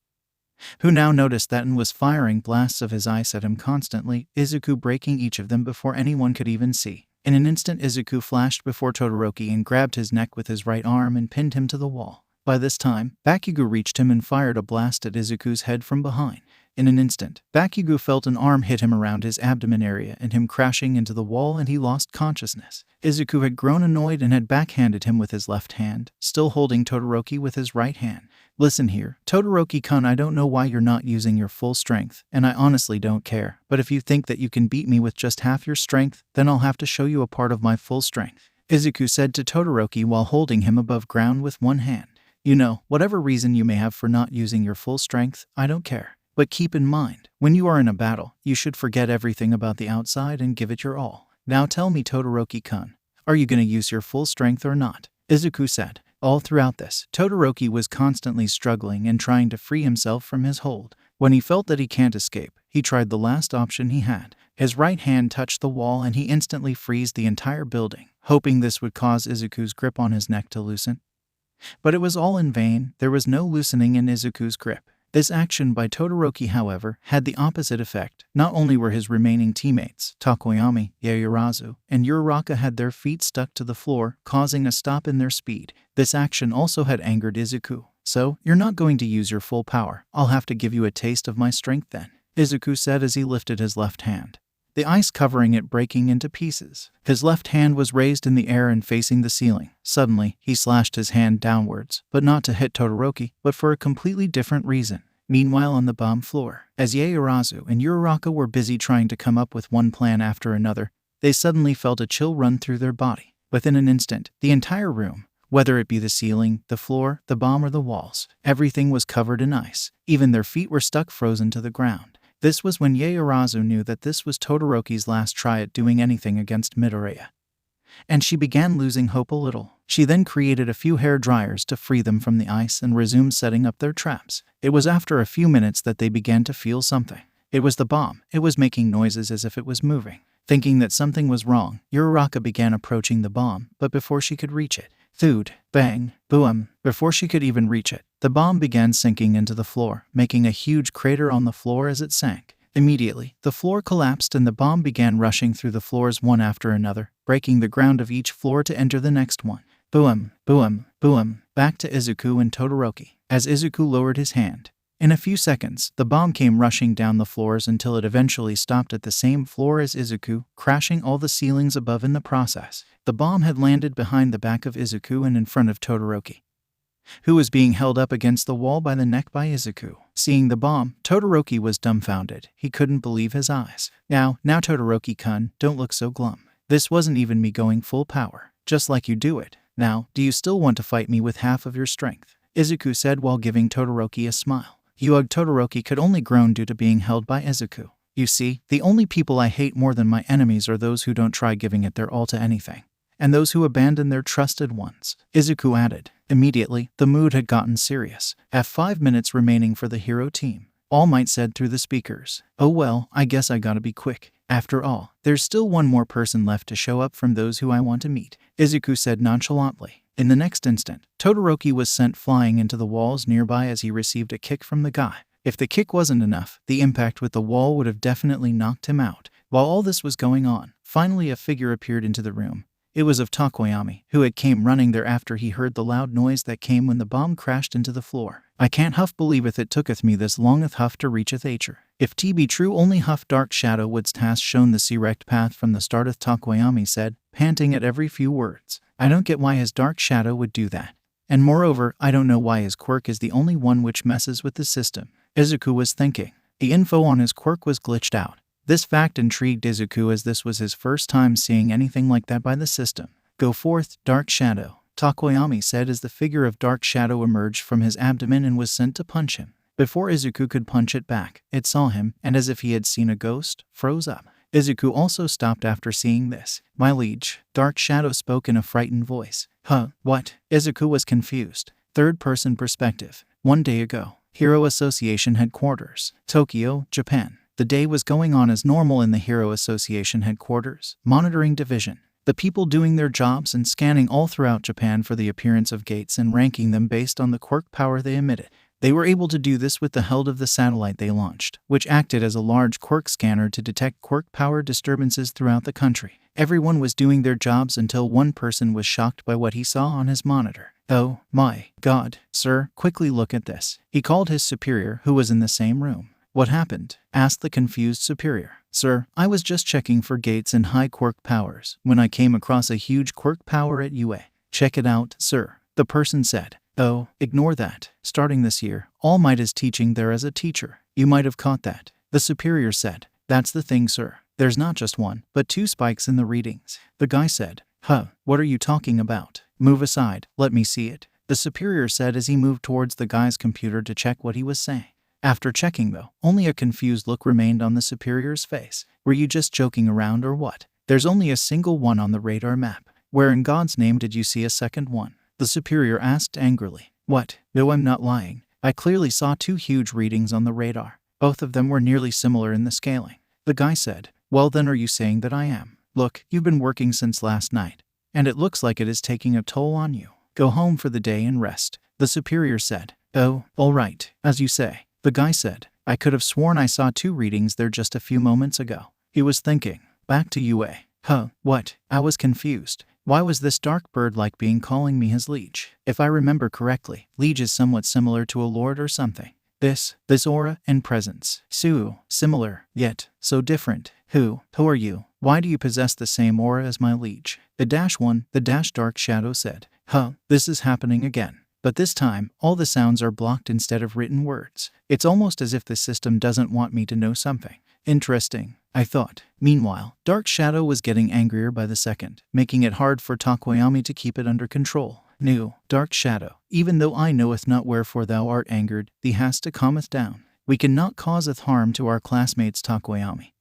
who now noticed that and was firing blasts of his ice at him constantly, Izuku breaking each of them before anyone could even see. In an instant, Izuku flashed before Todoroki and grabbed his neck with his right arm and pinned him to the wall. By this time, Bakugo reached him and fired a blast at Izuku's head from behind. In an instant, Bakugo felt an arm hit him around his abdomen area and him crashing into the wall and he lost consciousness. Izuku had grown annoyed and had backhanded him with his left hand, still holding Todoroki with his right hand. Listen here, Todoroki-kun, I don't know why you're not using your full strength, and I honestly don't care, but if you think that you can beat me with just half your strength, then I'll have to show you a part of my full strength, Izuku said to Todoroki while holding him above ground with one hand. You know, whatever reason you may have for not using your full strength, I don't care. But keep in mind, when you are in a battle, you should forget everything about the outside and give it your all. Now tell me, Todoroki-kun, are you going to use your full strength or not? Izuku said. All throughout this, Todoroki was constantly struggling and trying to free himself from his hold. When he felt that he can't escape, he tried the last option he had. His right hand touched the wall and he instantly freezed the entire building, hoping this would cause Izuku's grip on his neck to loosen. But it was all in vain. There was no loosening in Izuku's grip. This action by Todoroki, however, had the opposite effect. Not only were his remaining teammates, Tokoyami, Yaoyorozu, and Uraraka had their feet stuck to the floor, causing a stop in their speed. This action also had angered Izuku. So, you're not going to use your full power. I'll have to give you a taste of my strength then, Izuku said as he lifted his left hand, the ice covering it breaking into pieces. His left hand was raised in the air and facing the ceiling. Suddenly, he slashed his hand downwards, but not to hit Todoroki, but for a completely different reason. Meanwhile, on the bomb floor, as Yaoyorozu and Uraraka were busy trying to come up with one plan after another, they suddenly felt a chill run through their body. Within an instant, the entire room, whether it be the ceiling, the floor, the bomb, or the walls, everything was covered in ice. Even their feet were stuck frozen to the ground. This was when Yaoyorozu knew that this was Todoroki's last try at doing anything against Midoriya, and she began losing hope a little. She then created a few hair dryers to free them from the ice and resumed setting up their traps. It was after a few minutes that they began to feel something. It was the bomb. It was making noises as if it was moving. Thinking that something was wrong, Uraraka began approaching the bomb, but before she could reach it, Thud, bang, boom. Before she could even reach it, the bomb began sinking into the floor, making a huge crater on the floor as it sank. Immediately, the floor collapsed and the bomb began rushing through the floors one after another, breaking the ground of each floor to enter the next one. Boom, boom, boom. Back to Izuku and Todoroki, as Izuku lowered his hand. In a few seconds, the bomb came rushing down the floors until it eventually stopped at the same floor as Izuku, crashing all the ceilings above in the process. The bomb had landed behind the back of Izuku and in front of Todoroki, who was being held up against the wall by the neck by Izuku. Seeing the bomb, Todoroki was dumbfounded. He couldn't believe his eyes. Now Todoroki-kun, don't look so glum. This wasn't even me going full power, just like you do it. Now, do you still want to fight me with half of your strength? Izuku said while giving Todoroki a smile. Todoroki could only groan due to being held by Izuku. You see, the only people I hate more than my enemies are those who don't try giving it their all to anything, and those who abandon their trusted ones, Izuku added. Immediately, the mood had gotten serious. At 5 minutes remaining for the hero team, All Might said through the speakers. Oh well, I guess I gotta be quick. After all, there's still one more person left to show up from those who I want to meet, Izuku said nonchalantly. In the next instant, Todoroki was sent flying into the walls nearby as he received a kick from the guy. If the kick wasn't enough, the impact with the wall would have definitely knocked him out. While all this was going on, finally a figure appeared into the room. It was of Takoyami, who had came running there after he heard the loud noise that came when the bomb crashed into the floor. I can't believeth it tooketh me this longeth to reacheth Acher. If T be true only dark shadow wouldst hast shown the direct path from the starteth, Takoyami said, panting at every few words. I don't get why his dark shadow would do that. And moreover, I don't know why his quirk is the only one which messes with the system. Izuku was thinking. The info on his quirk was glitched out. This fact intrigued Izuku as this was his first time seeing anything like that by the system. Go forth, Dark Shadow, Takoyami said as the figure of Dark Shadow emerged from his abdomen and was sent to punch him. Before Izuku could punch it back, it saw him, and as if he had seen a ghost, froze up. Izuku also stopped after seeing this. My liege, Dark Shadow spoke in a frightened voice. Huh, what? Izuku was confused. Third-person perspective. 1 day ago, Hero Association Headquarters, Tokyo, Japan. The day was going on as normal in the Hero Association Headquarters, Monitoring Division. The people doing their jobs and scanning all throughout Japan for the appearance of gates and ranking them based on the quirk power they emitted. They were able to do this with the help of the satellite they launched, which acted as a large quirk scanner to detect quirk power disturbances throughout the country. Everyone was doing their jobs until one person was shocked by what he saw on his monitor. Oh, my God, sir, quickly look at this. He called his superior, who was in the same room. What happened? Asked the confused superior. Sir, I was just checking for gates and high quirk powers when I came across a huge quirk power at UA. Check it out, sir, the person said. Oh, ignore that. Starting this year, All Might is teaching there as a teacher. You might have caught that. The superior said. That's the thing, sir. There's not just one, but 2 spikes in the readings. The guy said. Huh, what are you talking about? Move aside, let me see it. The superior said as he moved towards the guy's computer to check what he was saying. After checking though, only a confused look remained on the superior's face. Were you just joking around or what? There's only a single one on the radar map. Where in God's name did you see a second one? The superior asked angrily. What? No, I'm not lying. I clearly saw 2 huge readings on the radar. Both of them were nearly similar in the scaling. The guy said. Well then, are you saying that I am? Look, you've been working since last night, and it looks like it is taking a toll on you. Go home for the day and rest. The superior said. Oh, all right, as you say. The guy said. I could have sworn I saw 2 readings there just a few moments ago. He was thinking. Back to UA. Huh, what? I was confused. Why was this dark bird like being calling me his liege? If I remember correctly, liege is somewhat similar to a lord or something. This aura and presence. Similar, yet so different. Who are you? Why do you possess the same aura as my liege? The Dark Shadow said. Huh, this is happening again. But this time, all the sounds are blocked instead of written words. It's almost as if the system doesn't want me to know something. Interesting, I thought. Meanwhile, Dark Shadow was getting angrier by the second, making it hard for Takoyami to keep it under control. No, Dark Shadow, even though I knoweth not wherefore thou art angered, thee hast to calmeth down. We cannot causeth harm to our classmates. Takoyami,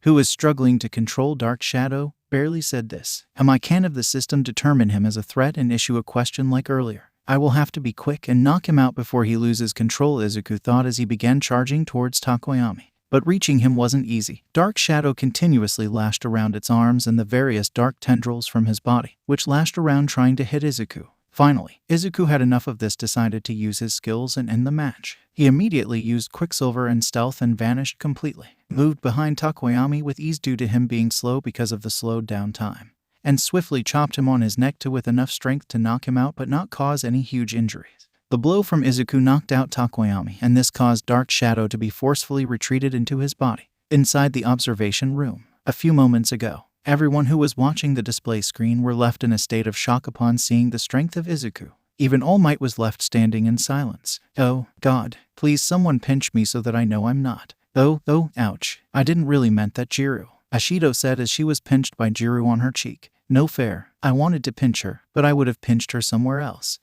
who was struggling to control Dark Shadow, barely said this. I can of the system determine him as a threat and issue a question like earlier. I will have to be quick and knock him out before he loses control, Izuku thought as he began charging towards Takoyami. But reaching him wasn't easy. Dark shadow continuously lashed around its arms and the various dark tendrils from his body, which lashed around trying to hit Izuku. Finally, Izuku had enough of this, decided to use his skills and end the match. He immediately used Quicksilver and Stealth and vanished completely. Moved behind Takoyami with ease due to him being slow because of the slowed down time, and swiftly chopped him on his neck with enough strength to knock him out but not cause any huge injuries. The blow from Izuku knocked out Takoyami, and this caused Dark Shadow to be forcefully retreated into his body. Inside the observation room, a few moments ago, everyone who was watching the display screen were left in a state of shock upon seeing the strength of Izuku. Even All Might was left standing in silence. "Oh, God, please someone pinch me so that I know I'm not. Oh, ouch. I didn't really meant that, Jiru," Ashido said as she was pinched by Jiru on her cheek. "No fair. I wanted to pinch her, but I would have pinched her somewhere else."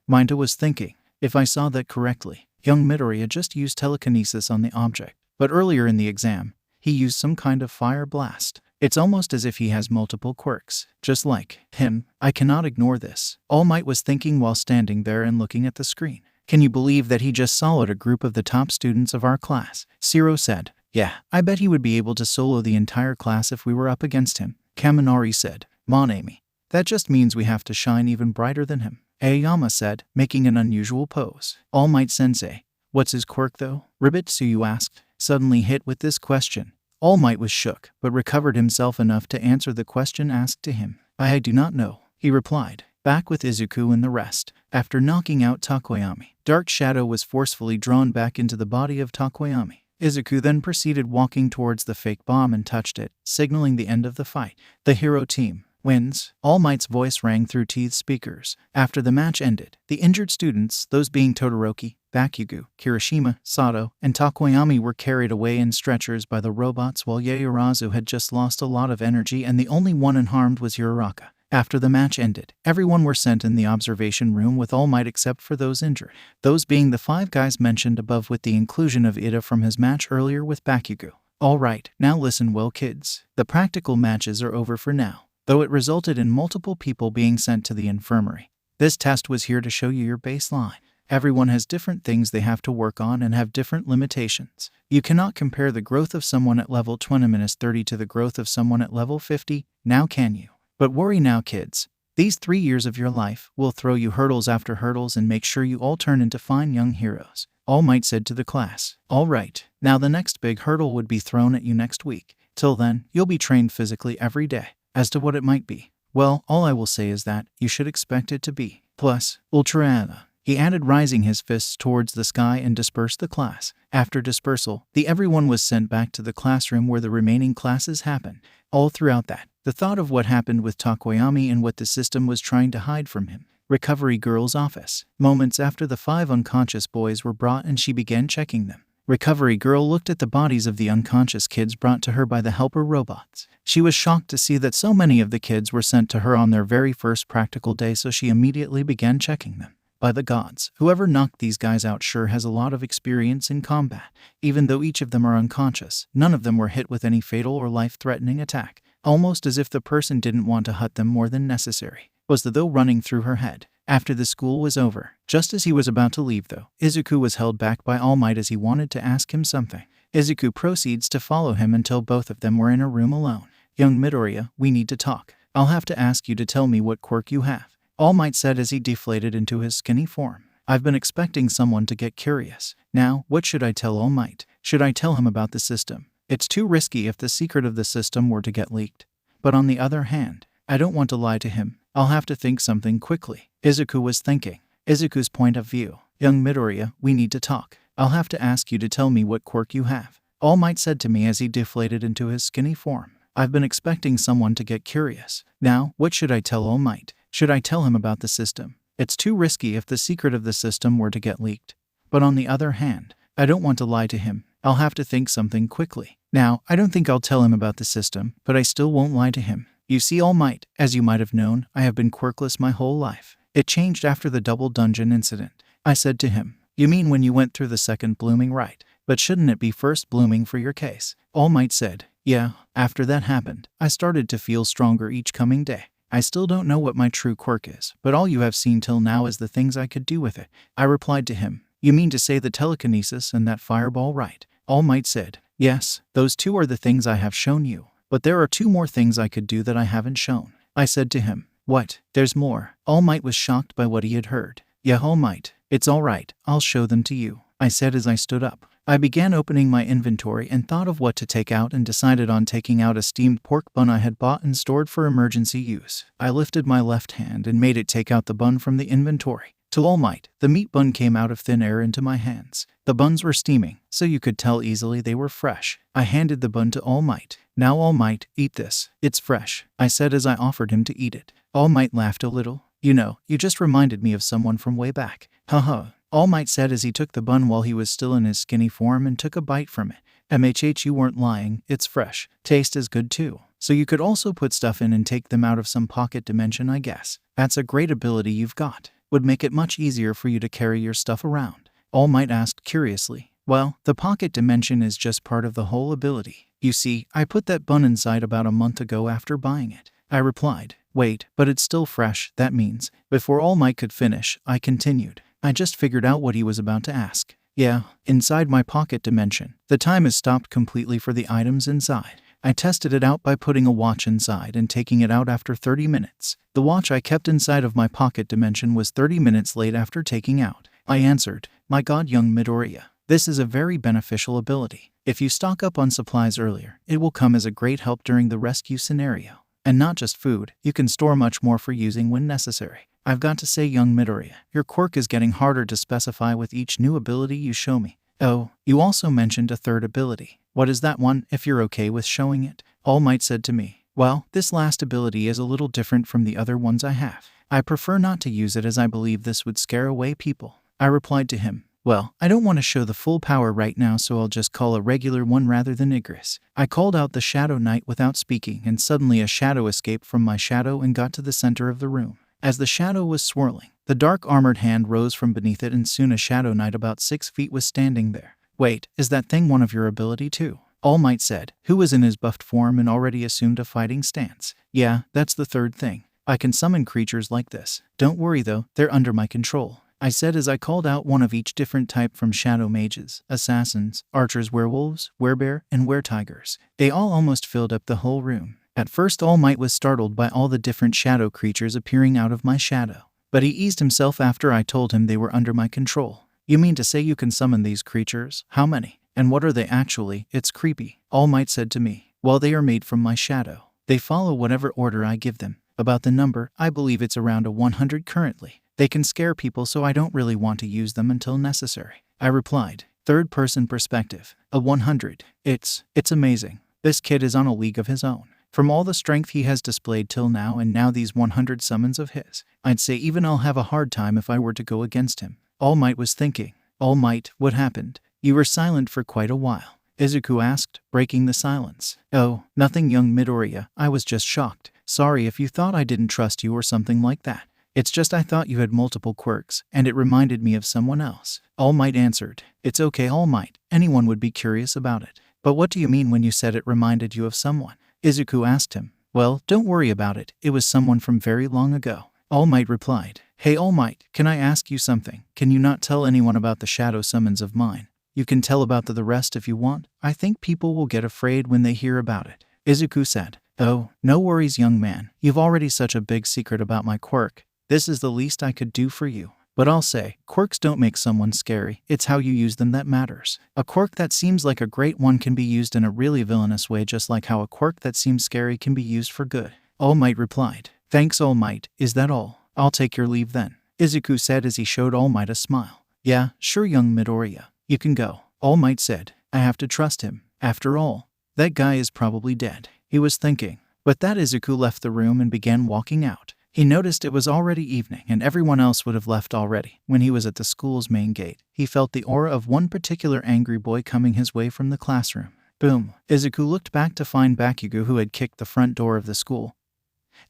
Minta was thinking. If I saw that correctly, young Midoriya just used telekinesis on the object, but earlier in the exam, he used some kind of fire blast. It's almost as if he has multiple quirks, just like him. I cannot ignore this, All Might was thinking while standing there and looking at the screen. "Can you believe that he just soloed a group of the top students of our class?" Siro said. "Yeah, I bet he would be able to solo the entire class if we were up against him." Kaminari said. "Monami, that just means we have to shine even brighter than him," Aoyama said, making an unusual pose. "All Might Sensei, what's his quirk though?" Ribitsuyu asked. Suddenly hit with this question, All Might was shook, but recovered himself enough to answer the question asked to him. I do not know," he replied, back with Izuku and the rest. After knocking out Takoyami, Dark Shadow was forcefully drawn back into the body of Takoyami. Izuku then proceeded walking towards the fake bomb and touched it, signaling the end of the fight. The hero team wins. All Might's voice rang through teeth speakers. After the match ended, the injured students, those being Todoroki, Bakugo, Kirishima, Sato, and Takoyami, were carried away in stretchers by the robots, while Yaoyorozu had just lost a lot of energy and the only one unharmed was Uraraka. After the match ended, everyone were sent in the observation room with All Might except for those injured, those being the 5 guys mentioned above with the inclusion of Ida from his match earlier with Bakugo. Alright, now listen well kids. The practical matches are over for now, though it resulted in multiple people being sent to the infirmary. This test was here to show you your baseline. Everyone has different things they have to work on and have different limitations. You cannot compare the growth of someone at level 20-30 to the growth of someone at level 50, now can you? But worry now kids. These 3 years of your life will throw you hurdles after hurdles and make sure you all turn into fine young heroes, All Might said to the class. Alright, now the next big hurdle would be thrown at you next week. Till then, you'll be trained physically every day. As to what it might be, well, all I will say is that you should expect it to be plus ultra. He added, rising his fists towards the sky, and dispersed the class. After dispersal, everyone was sent back to the classroom where the remaining classes happened. All throughout that, the thought of what happened with Takoyami and what the system was trying to hide from him. Recovery Girl's office. Moments after the 5 unconscious boys were brought and she began checking them. Recovery Girl looked at the bodies of the unconscious kids brought to her by the helper robots. She was shocked to see that so many of the kids were sent to her on their very first practical day, so she immediately began checking them. By the gods, whoever knocked these guys out sure has a lot of experience in combat. Even though each of them are unconscious, none of them were hit with any fatal or life-threatening attack. Almost as if the person didn't want to hurt them more than necessary, was the though running through her head. After the school was over, just as he was about to leave though, Izuku was held back by All Might as he wanted to ask him something. Izuku proceeds to follow him until both of them were in a room alone. Young Midoriya, we need to talk. I'll have to ask you to tell me what quirk you have, All Might said as he deflated into his skinny form. I've been expecting someone to get curious. Now, what should I tell All Might? Should I tell him about the system? It's too risky if the secret of the system were to get leaked. But on the other hand, I don't want to lie to him. I'll have to think something quickly, Izuku was thinking. Izuku's point of view. Young Midoriya, we need to talk. I'll have to ask you to tell me what quirk you have, All Might said to me as he deflated into his skinny form. I've been expecting someone to get curious. Now, what should I tell All Might? Should I tell him about the system? It's too risky if the secret of the system were to get leaked. But on the other hand, I don't want to lie to him. I'll have to think something quickly. Now, I don't think I'll tell him about the system, but I still won't lie to him. You see, All Might, as you might have known, I have been quirkless my whole life. It changed after the double dungeon incident. I said to him, you mean when you went through the second blooming, right? But shouldn't it be first blooming for your case? All Might said, yeah, after that happened, I started to feel stronger each coming day. I still don't know what my true quirk is, but all you have seen till now is the things I could do with it. I replied to him, you mean to say the telekinesis and that fireball, right? All Might said, Yes, those two are the things I have shown you. But there are two more things I could do that I haven't shown. I said to him. What? There's more. All Might was shocked by what he had heard. Yeah, All Might. It's all right. I'll show them to you, I said as I stood up. I began opening my inventory and thought of what to take out and decided on taking out a steamed pork bun I had bought and stored for emergency use. I lifted my left hand and made it take out the bun from the inventory. To All Might, the meat bun came out of thin air into my hands. The buns were steaming, so you could tell easily they were fresh. I handed the bun to All Might. Now All Might, eat this. It's fresh, I said as I offered him to eat it. All Might laughed a little. You know, you just reminded me of someone from way back. Haha. All Might said as he took the bun while he was still in his skinny form and took a bite from it. MHH, you weren't lying, it's fresh. Taste is good too. So you could also put stuff in and take them out of some pocket dimension, I guess. That's a great ability you've got. Would make it much easier for you to carry your stuff around. All Might asked curiously. Well, the pocket dimension is just part of the whole ability. You see, I put that bun inside about a month ago after buying it. I replied. Wait, but it's still fresh, that means. Before All Might could finish, I continued. I just figured out what he was about to ask. Yeah, inside my pocket dimension. The time has stopped completely for the items inside. I tested it out by putting a watch inside and taking it out after 30 minutes. The watch I kept inside of my pocket dimension was 30 minutes late after taking out. I answered. My god, young Midoriya. This is a very beneficial ability. If you stock up on supplies earlier, it will come as a great help during the rescue scenario. And not just food, you can store much more for using when necessary. I've got to say, young Midoriya, your quirk is getting harder to specify with each new ability you show me. Oh, you also mentioned a third ability. What is that one, if you're okay with showing it? All Might said to me. Well, this last ability is a little different from the other ones I have. I prefer not to use it as I believe this would scare away people. I replied to him. Well, I don't want to show the full power right now, so I'll just call a regular one rather than Igris. I called out the Shadow Knight without speaking, and suddenly a shadow escaped from my shadow and got to the center of the room. As the shadow was swirling, the dark armored hand rose from beneath it, and soon a Shadow Knight about 6 feet was standing there. Wait, is that thing one of your ability too? All Might said, who was in his buffed form and already assumed a fighting stance. Yeah, that's the third thing. I can summon creatures like this. Don't worry though, they're under my control, I said as I called out one of each different type from shadow mages, assassins, archers, werewolves, werebear, and weretigers. They all almost filled up the whole room. At first All Might was startled by all the different shadow creatures appearing out of my shadow. But he eased himself after I told him they were under my control. You mean to say you can summon these creatures? How many? And what are they actually? It's creepy, All Might said to me. Well, they are made from my shadow. They follow whatever order I give them. About the number, I believe it's around a 100 currently. They can scare people, so I don't really want to use them until necessary, I replied. Third-person perspective. A 100. It's amazing. This kid is on a league of his own. From all the strength he has displayed till now, and now these 100 summons of his, I'd say even I'll have a hard time if I were to go against him. All Might was thinking. All Might, what happened? You were silent for quite a while, Izuku asked, breaking the silence. Oh, nothing, young Midoriya. I was just shocked. Sorry if you thought I didn't trust you or something like that. It's just I thought you had multiple quirks, and it reminded me of someone else. All Might answered. It's okay, All Might. Anyone would be curious about it. But what do you mean when you said it reminded you of someone? Izuku asked him. Well, don't worry about it. It was someone from very long ago. All Might replied. Hey All Might, can I ask you something? Can you not tell anyone about the shadow summons of mine? You can tell about the rest if you want. I think people will get afraid when they hear about it. Izuku said. Oh, no worries, young man. You've already such a big secret about my quirk. This is the least I could do for you. But I'll say, quirks don't make someone scary. It's how you use them that matters. A quirk that seems like a great one can be used in a really villainous way, just like how a quirk that seems scary can be used for good. All Might replied. Thanks, All Might. Is that all? I'll take your leave then, Izuku said as he showed All Might a smile. Yeah, sure, young Midoriya. You can go. All Might said. I have to trust him. After all, that guy is probably dead, he was thinking. But that Izuku left the room and began walking out. He noticed it was already evening and everyone else would have left already. When he was at the school's main gate, he felt the aura of one particular angry boy coming his way from the classroom. Boom. Izuku looked back to find Bakugo, who had kicked the front door of the school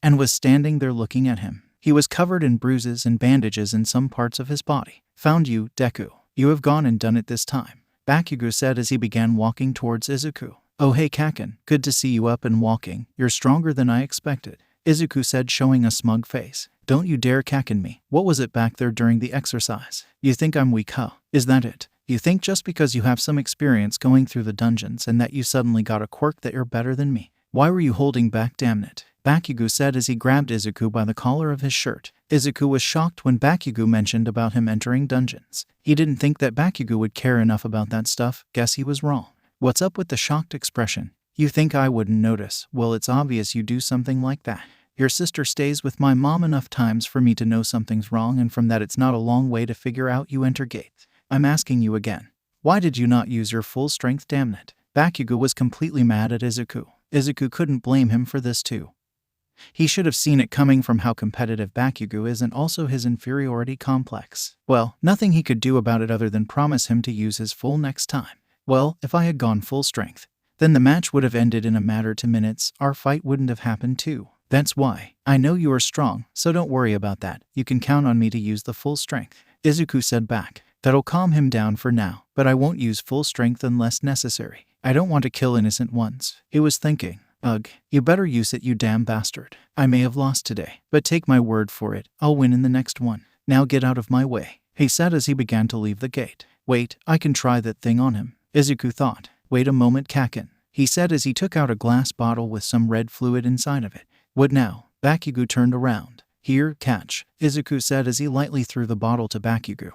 and was standing there looking at him. He was covered in bruises and bandages in some parts of his body. Found you, Deku. You have gone and done it this time, Bakugo said as he began walking towards Izuku. Oh hey Kaken, good to see you up and walking. You're stronger than I expected, Izuku said, showing a smug face. Don't you dare Kaken me. What was it back there during the exercise? You think I'm weak, huh? Is that it? You think just because you have some experience going through the dungeons and that you suddenly got a quirk that you're better than me? Why were you holding back, damn it? Bakugo said as he grabbed Izuku by the collar of his shirt. Izuku was shocked when Bakugo mentioned about him entering dungeons. He didn't think that Bakugo would care enough about that stuff. Guess he was wrong. What's up with the shocked expression? You think I wouldn't notice? Well, it's obvious you do something like that. Your sister stays with my mom enough times for me to know something's wrong, and from that it's not a long way to figure out you enter gates. I'm asking you again. Why did you not use your full strength, damn it? Bakugo was completely mad at Izuku. Izuku couldn't blame him for this too. He should have seen it coming from how competitive Bakugo is and also his inferiority complex. Well, nothing he could do about it other than promise him to use his full next time. Well, if I had gone full strength, then the match would have ended in a matter of minutes. Our fight wouldn't have happened too. That's why. I know you are strong, so don't worry about that. You can count on me to use the full strength. Izuku said back. That'll calm him down for now, but I won't use full strength unless necessary. I don't want to kill innocent ones. He was thinking. Ugh, you better use it, you damn bastard. I may have lost today, but take my word for it, I'll win in the next one. Now get out of my way, he said as he began to leave the gate. Wait, I can try that thing on him, Izuku thought. Wait a moment, Kaken, he said as he took out a glass bottle with some red fluid inside of it. What now? Bakugo turned around. Here, catch, Izuku said as he lightly threw the bottle to Bakugo,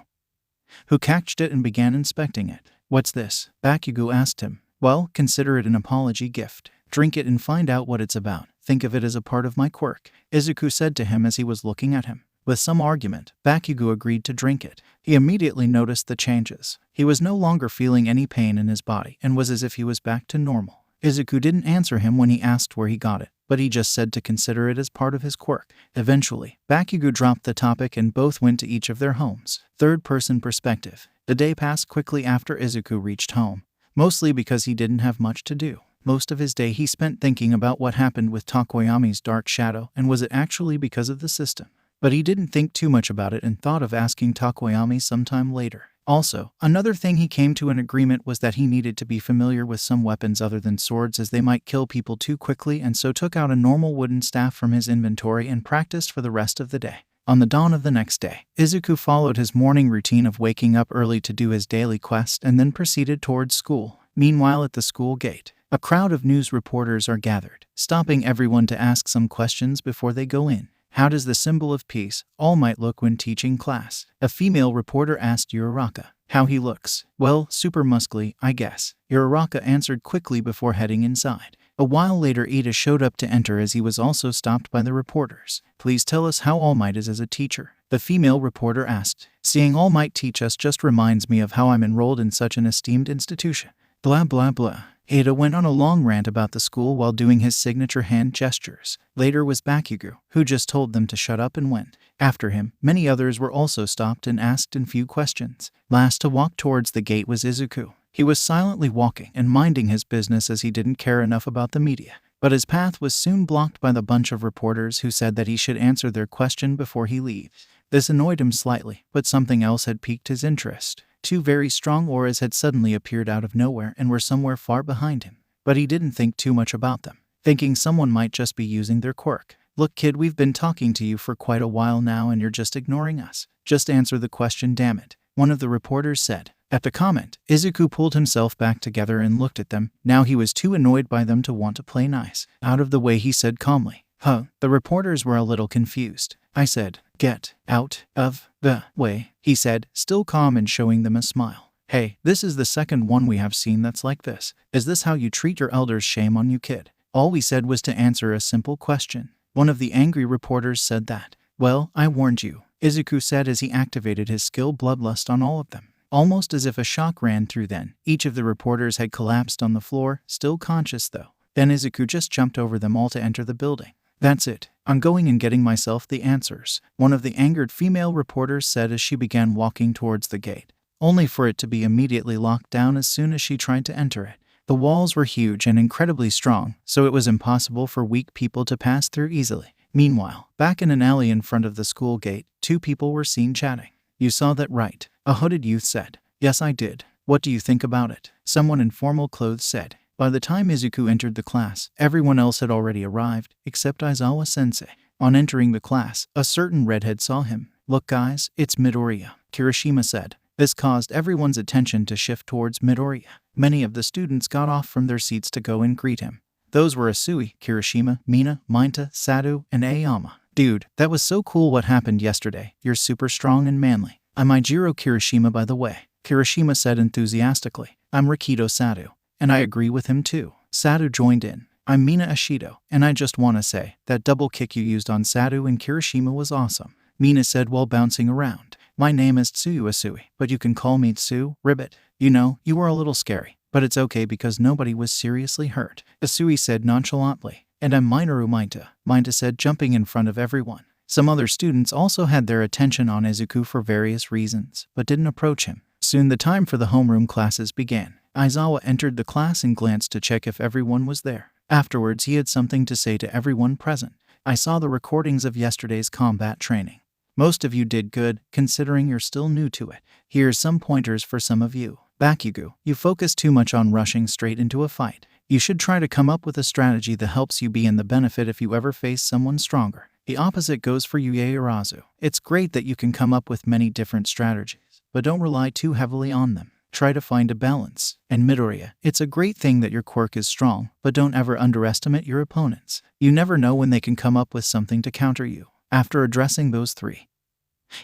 who catched it and began inspecting it. What's this? Bakugo asked him. Well, consider it an apology gift. Drink it and find out what it's about. Think of it as a part of my quirk, Izuku said to him as he was looking at him. With some argument, Bakugo agreed to drink it. He immediately noticed the changes. He was no longer feeling any pain in his body and was as if he was back to normal. Izuku didn't answer him when he asked where he got it, but he just said to consider it as part of his quirk. Eventually, Bakugo dropped the topic and both went to each of their homes. Third-person perspective. The day passed quickly after Izuku reached home, mostly because he didn't have much to do. Most of his day he spent thinking about what happened with Tokoyami's dark shadow and was it actually because of the system. But he didn't think too much about it and thought of asking Tokoyami sometime later. Also, another thing he came to an agreement was that he needed to be familiar with some weapons other than swords as they might kill people too quickly, and so took out a normal wooden staff from his inventory and practiced for the rest of the day. On the dawn of the next day, Izuku followed his morning routine of waking up early to do his daily quest and then proceeded towards school. Meanwhile, at the school gate, a crowd of news reporters are gathered, stopping everyone to ask some questions before they go in. How does the symbol of peace, All Might, look when teaching class? A female reporter asked Uraraka. How he looks? Well, super muscly, I guess. Uraraka answered quickly before heading inside. A while later, Ida showed up to enter as he was also stopped by the reporters. Please tell us how All Might is as a teacher, the female reporter asked. Seeing All Might teach us just reminds me of how I'm enrolled in such an esteemed institution. Blah blah blah. Ada went on a long rant about the school while doing his signature hand gestures. Later was Bakugo, who just told them to shut up and went. After him, many others were also stopped and asked a few questions. Last to walk towards the gate was Izuku. He was silently walking and minding his business as he didn't care enough about the media. But his path was soon blocked by the bunch of reporters who said that he should answer their question before he leaves. This annoyed him slightly, but something else had piqued his interest. Two very strong auras had suddenly appeared out of nowhere and were somewhere far behind him. But he didn't think too much about them, thinking someone might just be using their quirk. Look kid, we've been talking to you for quite a while now and you're just ignoring us. Just answer the question, damn it, one of the reporters said. At the comment, Izuku pulled himself back together and looked at them. Now he was too annoyed by them to want to play nice. Out of the way, he said calmly. Huh, the reporters were a little confused. I said, get out of the way, he said, still calm and showing them a smile. Hey, this is the second one we have seen that's like this. Is this how you treat your elders? Shame on you, kid. All we said was to answer a simple question. One of the angry reporters said that. Well, I warned you, Izuku said as he activated his skill Bloodlust on all of them. Almost as if a shock ran through them, each of the reporters had collapsed on the floor, still conscious though. Then Izuku just jumped over them all to enter the building. That's it. I'm going and getting myself the answers, one of the angered female reporters said as she began walking towards the gate, only for it to be immediately locked down as soon as she tried to enter it. The walls were huge and incredibly strong, so it was impossible for weak people to pass through easily. Meanwhile, back in an alley in front of the school gate, two people were seen chatting. You saw that right? A hooded youth said. Yes, I did. What do you think about it? Someone in formal clothes said. By the time Izuku entered the class, everyone else had already arrived, except Aizawa-sensei. On entering the class, a certain redhead saw him. Look guys, it's Midoriya, Kirishima said. This caused everyone's attention to shift towards Midoriya. Many of the students got off from their seats to go and greet him. Those were Asui, Kirishima, Mina, Mainta, Sadu, and Aoyama. Dude, that was so cool what happened yesterday. You're super strong and manly. I'm Ijiro Kirishima, by the way, Kirishima said enthusiastically. I'm Rikido Sadu, and I agree with him too. Sadu joined in. I'm Mina Ashido, and I just want to say, that double kick you used on Sadu and Kirishima was awesome, Mina said while bouncing around. My name is Tsuyu Asui, but you can call me Tsu, Ribbit. You know, you were a little scary, but it's okay because nobody was seriously hurt, Asui said nonchalantly. And I'm Minoru Mainta, Mainta said, jumping in front of everyone. Some other students also had their attention on Izuku for various reasons, but didn't approach him. Soon the time for the homeroom classes began. Aizawa entered the class and glanced to check if everyone was there. Afterwards, he had something to say to everyone present. I saw the recordings of yesterday's combat training. Most of you did good, considering you're still new to it. Here's some pointers for some of you. Bakugo, you focus too much on rushing straight into a fight. You should try to come up with a strategy that helps you be in the benefit if you ever face someone stronger. The opposite goes for you, Yaoyorozu. It's great that you can come up with many different strategies, but don't rely too heavily on them. Try to find a balance. And Midoriya, it's a great thing that your quirk is strong, but don't ever underestimate your opponents. You never know when they can come up with something to counter you. After addressing those three,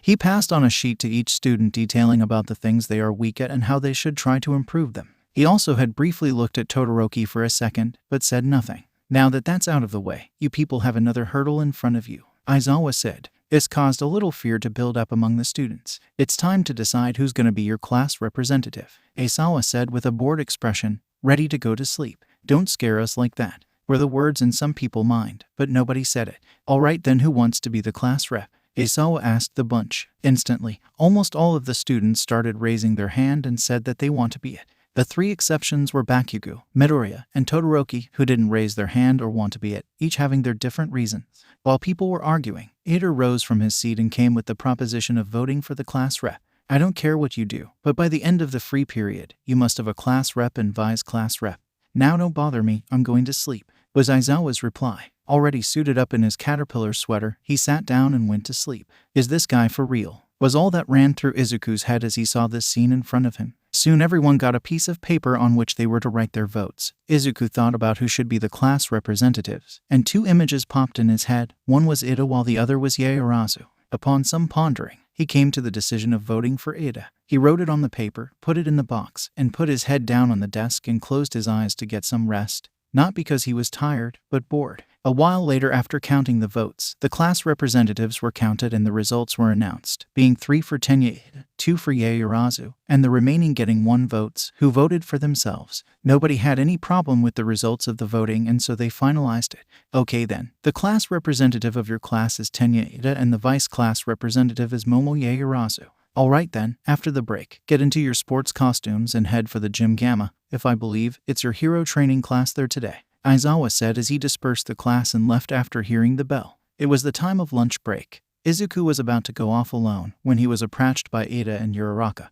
he passed on a sheet to each student detailing about the things they are weak at and how they should try to improve them. He also had briefly looked at Todoroki for a second, but said nothing. Now that that's out of the way, you people have another hurdle in front of you, Aizawa said. This caused a little fear to build up among the students. It's time to decide who's going to be your class representative, Aizawa said with a bored expression, ready to go to sleep. Don't scare us like that, were the words in some people's mind, but nobody said it. All right then, who wants to be the class rep? Aizawa asked the bunch. Instantly, almost all of the students started raising their hand and said that they want to be it. The three exceptions were Bakugo, Midoriya, and Todoroki, who didn't raise their hand or want to be it, each having their different reasons. While people were arguing, Ida rose from his seat and came with the proposition of voting for the class rep. I don't care what you do, but by the end of the free period, you must have a class rep and vice class rep. Now don't bother me, I'm going to sleep, was Aizawa's reply. Already suited up in his caterpillar sweater, he sat down and went to sleep. Is this guy for real? Was all that ran through Izuku's head as he saw this scene in front of him. Soon everyone got a piece of paper on which they were to write their votes. Izuku thought about who should be the class representatives, and two images popped in his head. One was Ida while the other was Yaoyorozu. Upon some pondering, he came to the decision of voting for Ida. He wrote it on the paper, put it in the box, and put his head down on the desk and closed his eyes to get some rest. Not because he was tired, but bored. A while later, after counting the votes, the class representatives were counted and the results were announced, being 3 for Tenya, 2 for Yaoyorozu, and the remaining getting 1 votes, who voted for themselves. Nobody had any problem with the results of the voting, and so they finalized it. Okay then, the class representative of your class is Tenya Ida and the vice class representative is Momo Yaoyorozu. Alright then, after the break, get into your sports costumes and head for the gym Gamma. If I believe, it's your hero training class there today, Aizawa said as he dispersed the class and left after hearing the bell. It was the time of lunch break. Izuku was about to go off alone when he was approached by Ada and Uraraka,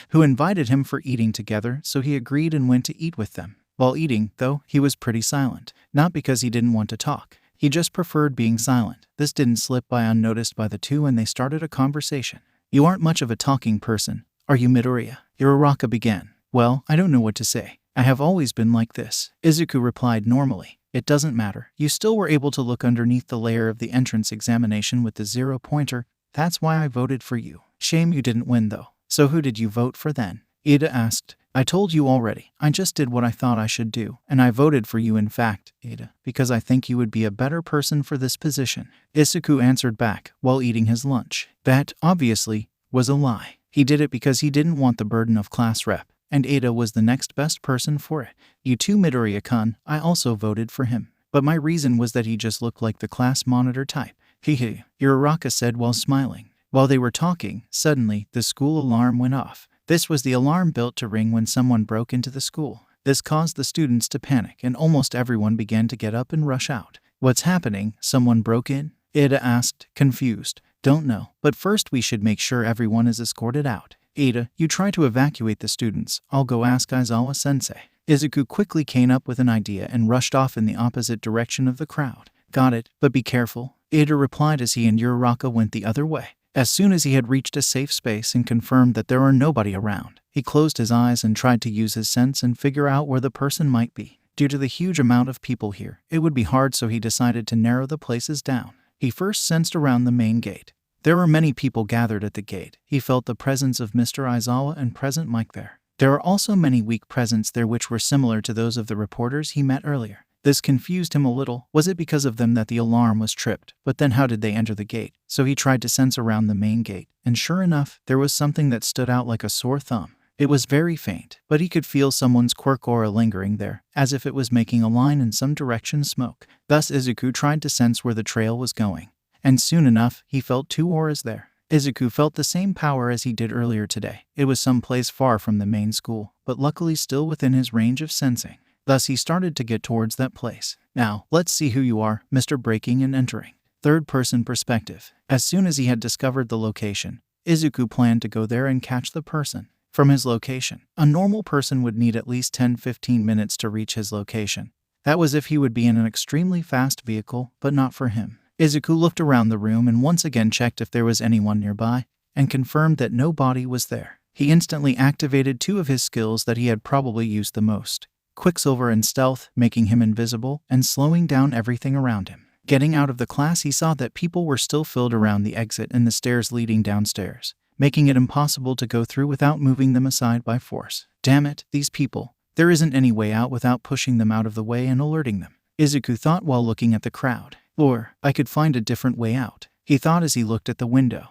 who invited him for eating together, so he agreed and went to eat with them. While eating, though, he was pretty silent. Not because he didn't want to talk. He just preferred being silent. This didn't slip by unnoticed by the two and they started a conversation. You aren't much of a talking person, are you, Midoriya? Uraraka began. Well, I don't know what to say. I have always been like this, Izuku replied normally. It doesn't matter. You still were able to look underneath the layer of the entrance examination with the 0-pointer. That's why I voted for you. Shame you didn't win though. So who did you vote for then? Ida asked. I told you already. I just did what I thought I should do, and I voted for you in fact, Ida, because I think you would be a better person for this position. Izuku answered back while eating his lunch. That, obviously, was a lie. He did it because he didn't want the burden of class rep, and Ada was the next best person for it. You too, Midoriya-kun, I also voted for him. But my reason was that he just looked like the class monitor type. Hehe, Uraraka said while smiling. While they were talking, suddenly, the school alarm went off. This was the alarm built to ring when someone broke into the school. This caused the students to panic and almost everyone began to get up and rush out. What's happening? Someone broke in? Ada asked, confused. Don't know, but first we should make sure everyone is escorted out. Ada, you try to evacuate the students. I'll go ask Aizawa-sensei. Izuku quickly came up with an idea and rushed off in the opposite direction of the crowd. Got it, but be careful, Ada replied as he and Uraraka went the other way. As soon as he had reached a safe space and confirmed that there were nobody around, he closed his eyes and tried to use his sense and figure out where the person might be. Due to the huge amount of people here, it would be hard, so he decided to narrow the places down. He first sensed around the main gate. There were many people gathered at the gate. He felt the presence of Mr. Aizawa and Present Mike there. There were also many weak presents there which were similar to those of the reporters he met earlier. This confused him a little. Was it because of them that the alarm was tripped? But then how did they enter the gate? So he tried to sense around the main gate, and sure enough, there was something that stood out like a sore thumb. It was very faint, but he could feel someone's quirk aura lingering there, as if it was making a line in some direction smoke. Thus Izuku tried to sense where the trail was going, and soon enough, he felt 2 auras there. Izuku felt the same power as he did earlier today. It was someplace far from the main school, but luckily still within his range of sensing. Thus he started to get towards that place. Now, let's see who you are, Mr. Breaking and Entering. Third-person perspective. As soon as he had discovered the location, Izuku planned to go there and catch the person. From his location, a normal person would need at least 10-15 minutes to reach his location. That was if he would be in an extremely fast vehicle, but not for him. Izuku looked around the room and once again checked if there was anyone nearby, and confirmed that nobody was there. He instantly activated 2 of his skills that he had probably used the most: Quicksilver and Stealth, making him invisible and slowing down everything around him. Getting out of the class, he saw that people were still filled around the exit and the stairs leading downstairs, making it impossible to go through without moving them aside by force. Damn it, these people. There isn't any way out without pushing them out of the way and alerting them, Izuku thought while looking at the crowd. Or, I could find a different way out, he thought as he looked at the window.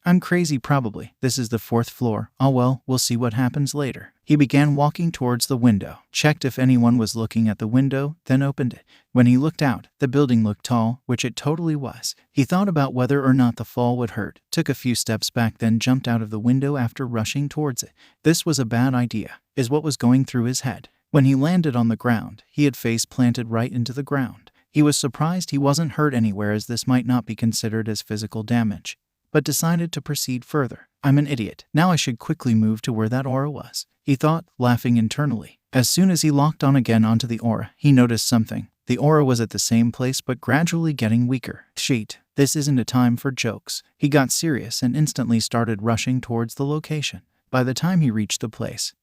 I'm crazy probably. This is the 4th floor. Oh well, we'll see what happens later. He began walking towards the window, checked if anyone was looking at the window, then opened it. When he looked out, the building looked tall, which it totally was. He thought about whether or not the fall would hurt, took a few steps back, then jumped out of the window after rushing towards it. This was a bad idea, is what was going through his head. When he landed on the ground, he had face planted right into the ground. He was surprised he wasn't hurt anywhere, as this might not be considered as physical damage, but decided to proceed further. I'm an idiot. Now I should quickly move to where that aura was, he thought, laughing internally. As soon as he locked on again onto the aura, he noticed something. The aura was at the same place but gradually getting weaker. Shit, this isn't a time for jokes. He got serious and instantly started rushing towards the location. By the time he reached the place,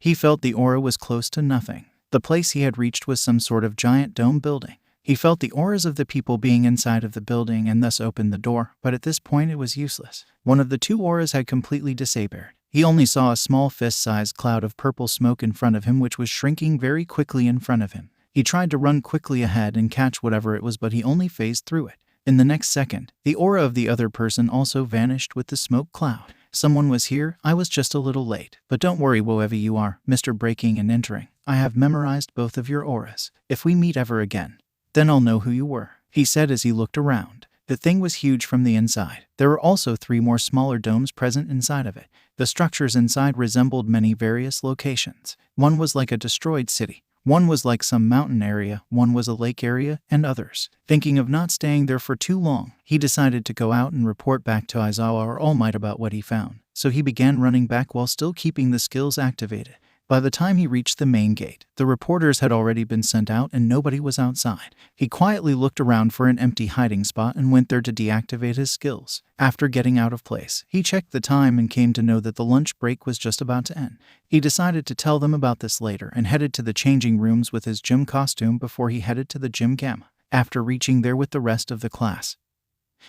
he felt the aura was close to nothing. The place he had reached was some sort of giant dome building. He felt the auras of the people being inside of the building and thus opened the door, but at this point it was useless. One of the 2 auras had completely disappeared. He only saw a small fist-sized cloud of purple smoke in front of him, which was shrinking very quickly in front of him. He tried to run quickly ahead and catch whatever it was, but he only phased through it. In the next second, the aura of the other person also vanished with the smoke cloud. Someone was here. I was just a little late. But don't worry, whoever you are, Mr. Breaking and Entering. I have memorized both of your auras. If we meet ever again, then I'll know who you were, he said as he looked around. The thing was huge from the inside. There were also 3 more smaller domes present inside of it. The structures inside resembled many various locations. One was like a destroyed city. One was like some mountain area. One was a lake area, and others. Thinking of not staying there for too long, he decided to go out and report back to Aizawa or All Might about what he found. So he began running back while still keeping the skills activated. By the time he reached the main gate, the reporters had already been sent out and nobody was outside. He quietly looked around for an empty hiding spot and went there to deactivate his skills. After getting out of place, he checked the time and came to know that the lunch break was just about to end. He decided to tell them about this later and headed to the changing rooms with his gym costume before he headed to the gym gamma. After reaching there with the rest of the class,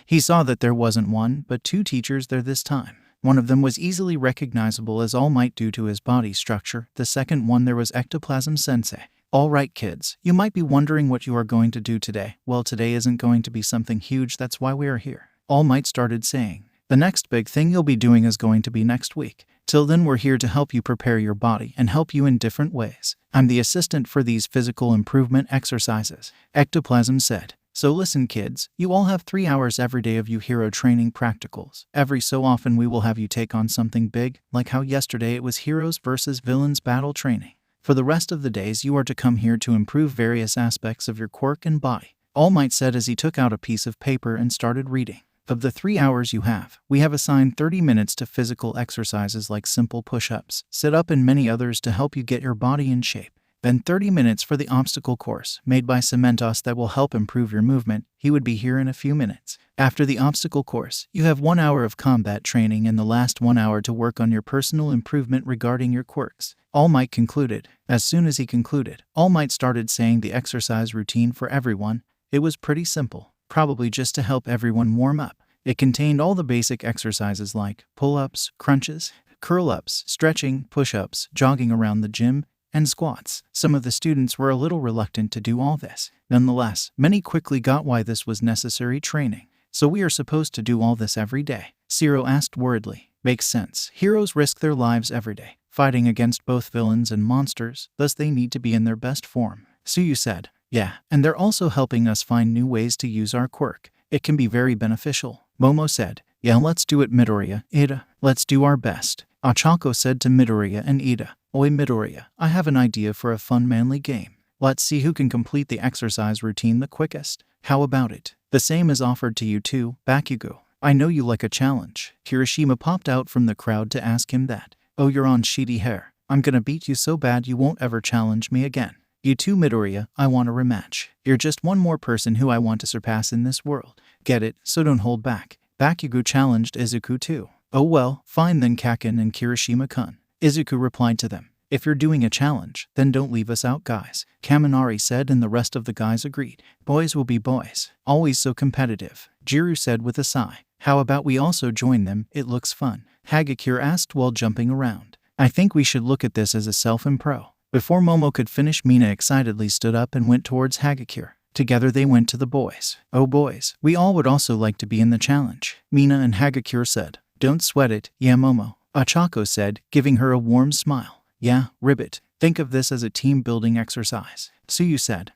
he saw that there wasn't 1 but 2 teachers there this time. One of them was easily recognizable as All Might due to his body structure. The second one there was Ectoplasm Sensei. Alright kids, you might be wondering what you are going to do today. Well, today isn't going to be something huge, that's why we are here, All Might started saying. The next big thing you'll be doing is going to be next week. Till then we're here to help you prepare your body and help you in different ways. I'm the assistant for these physical improvement exercises, Ectoplasm said. So listen kids, you all have 3 hours every day of you hero training practicals. Every so often we will have you take on something big, like how yesterday it was heroes versus villains battle training. For the rest of the days you are to come here to improve various aspects of your quirk and body, All Might said as he took out a piece of paper and started reading. Of the 3 hours you have, we have assigned 30 minutes to physical exercises like simple push-ups, sit-up and many others to help you get your body in shape. Then 30 minutes for the obstacle course, made by Cementos that will help improve your movement. He would be here in a few minutes. After the obstacle course, you have 1 hour of combat training and the last 1 hour to work on your personal improvement regarding your quirks. All Might concluded. As soon as he concluded, All Might started saying the exercise routine for everyone. It was pretty simple, probably just to help everyone warm up. It contained all the basic exercises like pull-ups, crunches, curl-ups, stretching, push-ups, jogging around the gym, and squats. Some of the students were a little reluctant to do all this. Nonetheless, many quickly got why this was necessary training. So we are supposed to do all this every day? Zero asked worriedly. Makes sense. Heroes risk their lives every day, fighting against both villains and monsters, thus they need to be in their best form. Suyu said. Yeah, and they're also helping us find new ways to use our quirk. It can be very beneficial. Momo said. Yeah, let's do it, Midoriya. Ida, let's do our best. Ochako said to Midoriya and Ida. Oi Midoriya, I have an idea for a fun manly game. Let's see who can complete the exercise routine the quickest. How about it? The same is offered to you too, Bakugo. I know you like a challenge. Kirishima popped out from the crowd to ask him that. Oh, you're on shitty hair. I'm gonna beat you so bad you won't ever challenge me again. You too, Midoriya, I want a rematch. You're just one more person who I want to surpass in this world. Get it, so don't hold back. Bakugo challenged Izuku too. Oh well, fine then Kaken and Kirishima-kun. Izuku replied to them. If you're doing a challenge, then don't leave us out, guys. Kaminari said, and the rest of the guys agreed. Boys will be boys. Always so competitive. Jiru said with a sigh. How about we also join them? It looks fun. Hagakure asked while jumping around. I think we should look at this as a self-impro. Before Momo could finish, Mina excitedly stood up and went towards Hagakure. Together they went to the boys. Oh boys, we all would also like to be in the challenge. Mina and Hagakure said. Don't sweat it, yeah Momo. Ochako said, giving her a warm smile. Yeah, Ribbit. Think of this as a team-building exercise. Suyu said.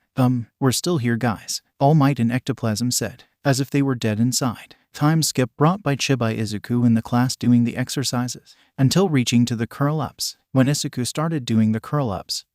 We're still here, guys. All Might and Ectoplasm said, as if they were dead inside. Time skip brought by Chibai Izuku in the class doing the exercises, until reaching to the curl-ups. When Izuku started doing the curl-ups,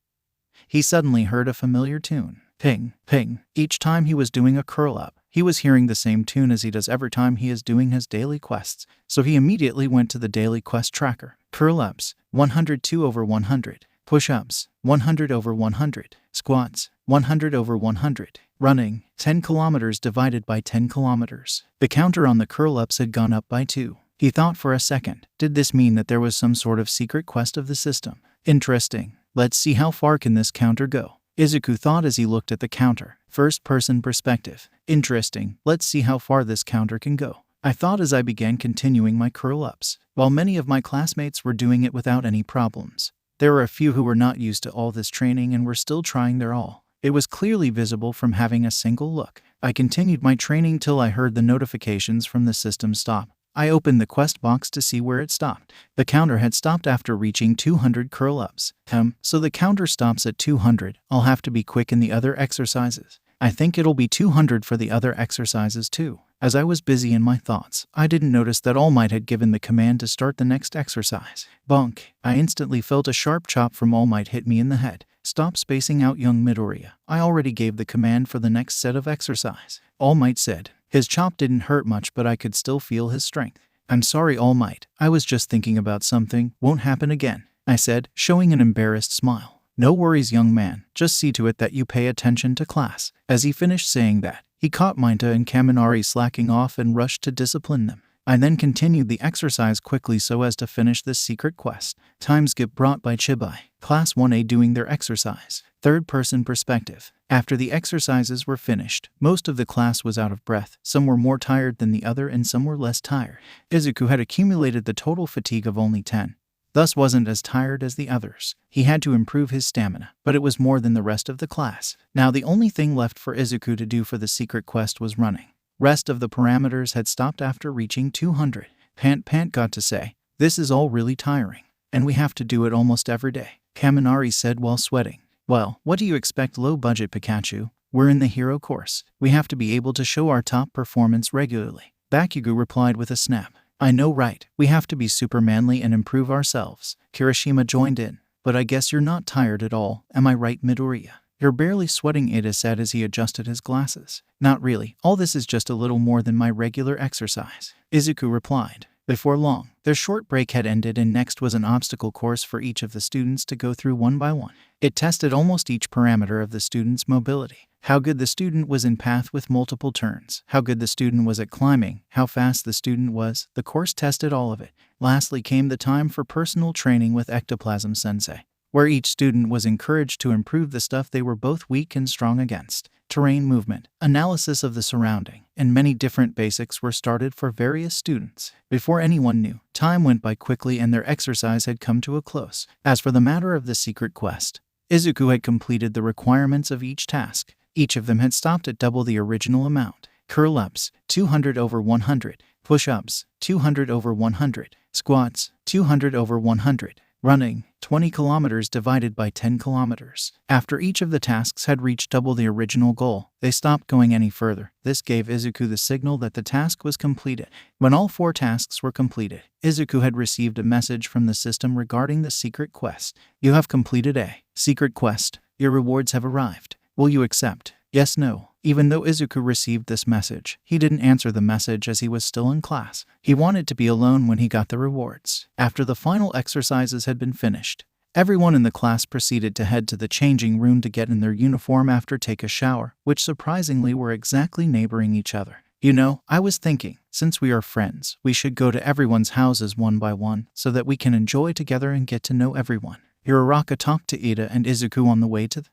he suddenly heard a familiar tune. Ping, ping. Each time he was doing a curl-up, he was hearing the same tune as he does every time he is doing his daily quests, so he immediately went to the daily quest tracker. Curl-ups, 102/100. Push-ups, 100/100. Squats, 100/100. Running, 10 kilometers divided by 10 kilometers. The counter on the curl-ups had gone up by 2. He thought for a second. Did this mean that there was some sort of secret quest of the system? Interesting. Let's see how far can this counter go. Izuku thought as he looked at the counter. First-person perspective. Interesting. Let's see how far this counter can go. I thought as I began continuing my curl-ups, while many of my classmates were doing it without any problems. There were a few who were not used to all this training and were still trying their all. It was clearly visible from having a single look. I continued my training till I heard the notifications from the system stop. I opened the quest box to see where it stopped. The counter had stopped after reaching 200 curl-ups. So the counter stops at 200. I'll have to be quick in the other exercises. I think it'll be 200 for the other exercises too. As I was busy in my thoughts, I didn't notice that All Might had given the command to start the next exercise. Bonk. I instantly felt a sharp chop from All Might hit me in the head. Stop spacing out, young Midoriya. I already gave the command for the next set of exercise. All Might said. His chop didn't hurt much, but I could still feel his strength. I'm sorry, All Might. I was just thinking about something. Won't happen again, I said, showing an embarrassed smile. No worries, young man. Just see to it that you pay attention to class. As he finished saying that, he caught Minta and Kaminari slacking off and rushed to discipline them. I then continued the exercise quickly so as to finish this secret quest. Time skip brought by Chibai. Class 1A doing their exercise. Third-person perspective. After the exercises were finished, most of the class was out of breath. Some were more tired than the other and some were less tired. Izuku had accumulated the total fatigue of only 10. Thus wasn't as tired as the others. He had to improve his stamina, but it was more than the rest of the class. Now the only thing left for Izuku to do for the secret quest was running. Rest of the parameters had stopped after reaching 200. Pant got to say, this is all really tiring, and we have to do it almost every day, Kaminari said while sweating. Well, what do you expect, low-budget Pikachu? We're in the hero course. We have to be able to show our top performance regularly. Bakugo replied with a snap. I know, right? We have to be super manly and improve ourselves. Kirishima joined in. But I guess you're not tired at all, am I right, Midoriya? You're barely sweating, Ida said as he adjusted his glasses. Not really. All this is just a little more than my regular exercise, Izuku replied. Before long, their short break had ended and next was an obstacle course for each of the students to go through one by one. It tested almost each parameter of the student's mobility. How good the student was in path with multiple turns, how good the student was at climbing, how fast the student was. The course tested all of it. Lastly came the time for personal training with Ectoplasm Sensei, where each student was encouraged to improve the stuff they were both weak and strong against. Terrain movement, analysis of the surrounding, and many different basics were started for various students. Before anyone knew, time went by quickly and their exercise had come to a close. As for the matter of the secret quest, Izuku had completed the requirements of each task. Each of them had stopped at double the original amount. Curl-ups, 200 over 100. Push-ups, 200 over 100. Squats, 200 over 100. Running, 20 kilometers divided by 10 kilometers. After each of the tasks had reached double the original goal, they stopped going any further. This gave Izuku the signal that the task was completed. When all 4 tasks were completed, Izuku had received a message from the system regarding the secret quest. You have completed a secret quest. Your rewards have arrived. Will you accept? Yes, no. Even though Izuku received this message, he didn't answer the message as he was still in class. He wanted to be alone when he got the rewards. After the final exercises had been finished, everyone in the class proceeded to head to the changing room to get in their uniform after take a shower, which surprisingly were exactly neighboring each other. You know, I was thinking, since we are friends, we should go to everyone's houses one by one so that we can enjoy together and get to know everyone. Uraraka talked to Ida and Izuku on the way to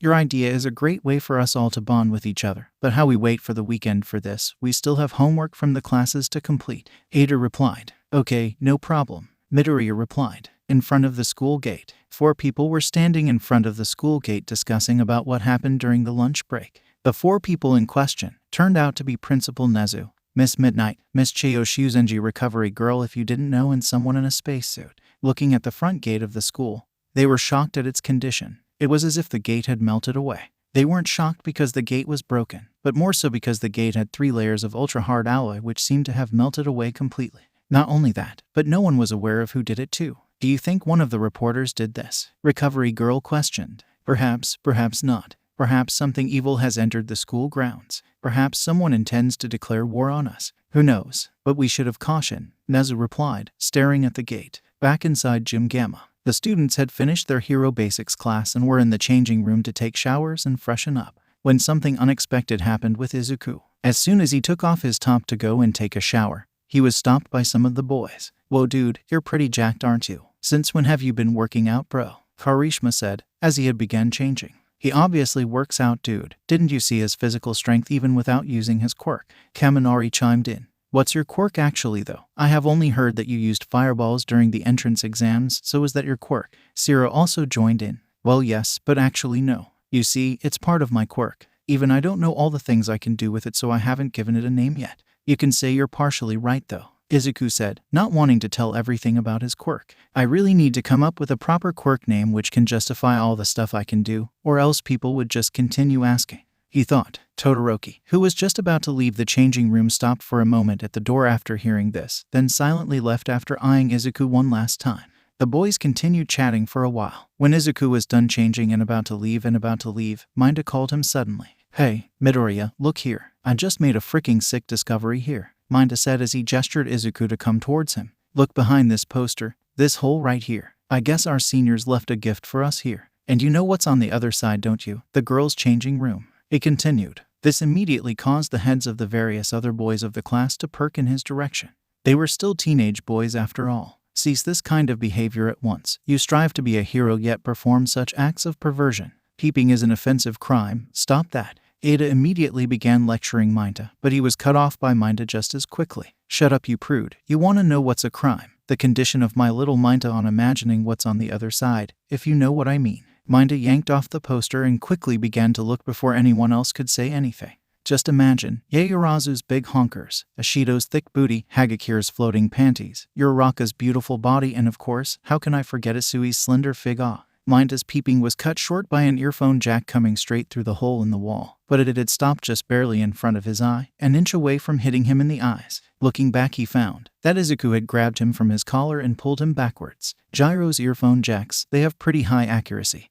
your idea is a great way for us all to bond with each other, but how we wait for the weekend for this, we still have homework from the classes to complete. Ada replied, okay, no problem. Midoriya replied, in front of the school gate. 4 people were standing in front of the school gate discussing about what happened during the lunch break. The 4 people in question turned out to be Principal Nezu, Miss Midnight, Miss Chio Shuzenji Recovery Girl if you didn't know, and someone in a spacesuit. Looking at the front gate of the school, they were shocked at its condition. It was as if the gate had melted away. They weren't shocked because the gate was broken, but more so because the gate had 3 layers of ultra-hard alloy which seemed to have melted away completely. Not only that, but no one was aware of who did it too. Do you think one of the reporters did this? Recovery Girl questioned. Perhaps, perhaps not. Perhaps something evil has entered the school grounds. Perhaps someone intends to declare war on us. Who knows? But we should have caution, Nezu replied, staring at the gate. Back inside Gym Gamma, the students had finished their Hero Basics class and were in the changing room to take showers and freshen up, when something unexpected happened with Izuku. As soon as he took off his top to go and take a shower, he was stopped by some of the boys. Whoa dude, you're pretty jacked, aren't you? Since when have you been working out, bro? Karishma said, as he had begun changing. He obviously works out, dude. Didn't you see his physical strength even without using his quirk? Kaminari chimed in. What's your quirk actually though? I have only heard that you used fireballs during the entrance exams, so is that your quirk? Sira also joined in. Well yes, but actually no. You see, it's part of my quirk. Even I don't know all the things I can do with it, so I haven't given it a name yet. You can say you're partially right though, Izuku said, not wanting to tell everything about his quirk. I really need to come up with a proper quirk name which can justify all the stuff I can do, or else people would just continue asking. He thought. Todoroki, who was just about to leave the changing room, stopped for a moment at the door after hearing this, then silently left after eyeing Izuku one last time. The boys continued chatting for a while. When Izuku was done changing and about to leave, Minda called him suddenly. Hey, Midoriya, look here. I just made a freaking sick discovery here, Minda said as he gestured Izuku to come towards him. Look behind this poster, this hole right here. I guess our seniors left a gift for us here. And you know what's on the other side, don't you? The girls' changing room. He continued. This immediately caused the heads of the various other boys of the class to perk in his direction. They were still teenage boys after all. Cease this kind of behavior at once. You strive to be a hero yet perform such acts of perversion. Peeping is an offensive crime. Stop that. Ada immediately began lecturing Minda, but he was cut off by Minda just as quickly. Shut up, you prude. You want to know what's a crime? The condition of my little Minda on imagining what's on the other side, if you know what I mean. Minda yanked off the poster and quickly began to look before anyone else could say anything. Just imagine, Yaoyorozu's big honkers, Ashido's thick booty, Hagakira's floating panties, Uraraka's beautiful body, and of course, how can I forget Isui's slender figure? Minda's peeping was cut short by an earphone jack coming straight through the hole in the wall, but it had stopped just barely in front of his eye, an inch away from hitting him in the eyes. Looking back, he found that Izuku had grabbed him from his collar and pulled him backwards. Gyro's earphone jacks, they have pretty high accuracy,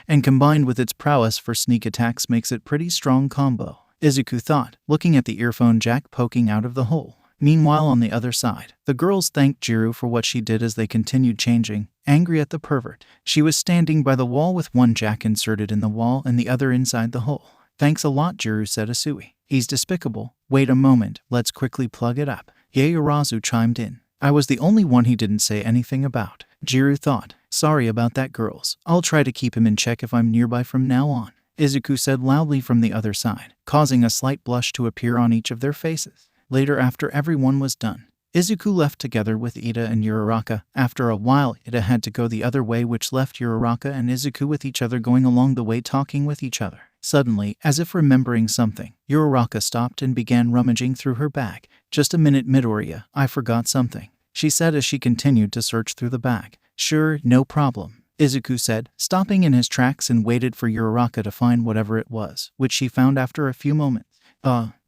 and combined with its prowess for sneak attacks makes it pretty strong combo, Izuku thought, looking at the earphone jack poking out of the hole. Meanwhile, on the other side, the girls thanked Jiru for what she did as they continued changing, angry at the pervert. She was standing by the wall with one jack inserted in the wall and the other inside the hole. "Thanks a lot, Jiru," said Asui. "He's despicable. Wait a moment, let's quickly plug it up." Yaoyorozu chimed in. "I was the only one he didn't say anything about." Jiru thought, "Sorry about that, girls. I'll try to keep him in check if I'm nearby from now on," Izuku said loudly from the other side, causing a slight blush to appear on each of their faces. Later, after everyone was done, Izuku left together with Ida and Uraraka. After a while, Ida had to go the other way, which left Uraraka and Izuku with each other going along the way talking with each other. Suddenly, as if remembering something, Uraraka stopped and began rummaging through her bag. "Just a minute, Midoriya, I forgot something," she said as she continued to search through the bag. "Sure, no problem," Izuku said, stopping in his tracks and waited for Uraraka to find whatever it was, which she found after a few moments.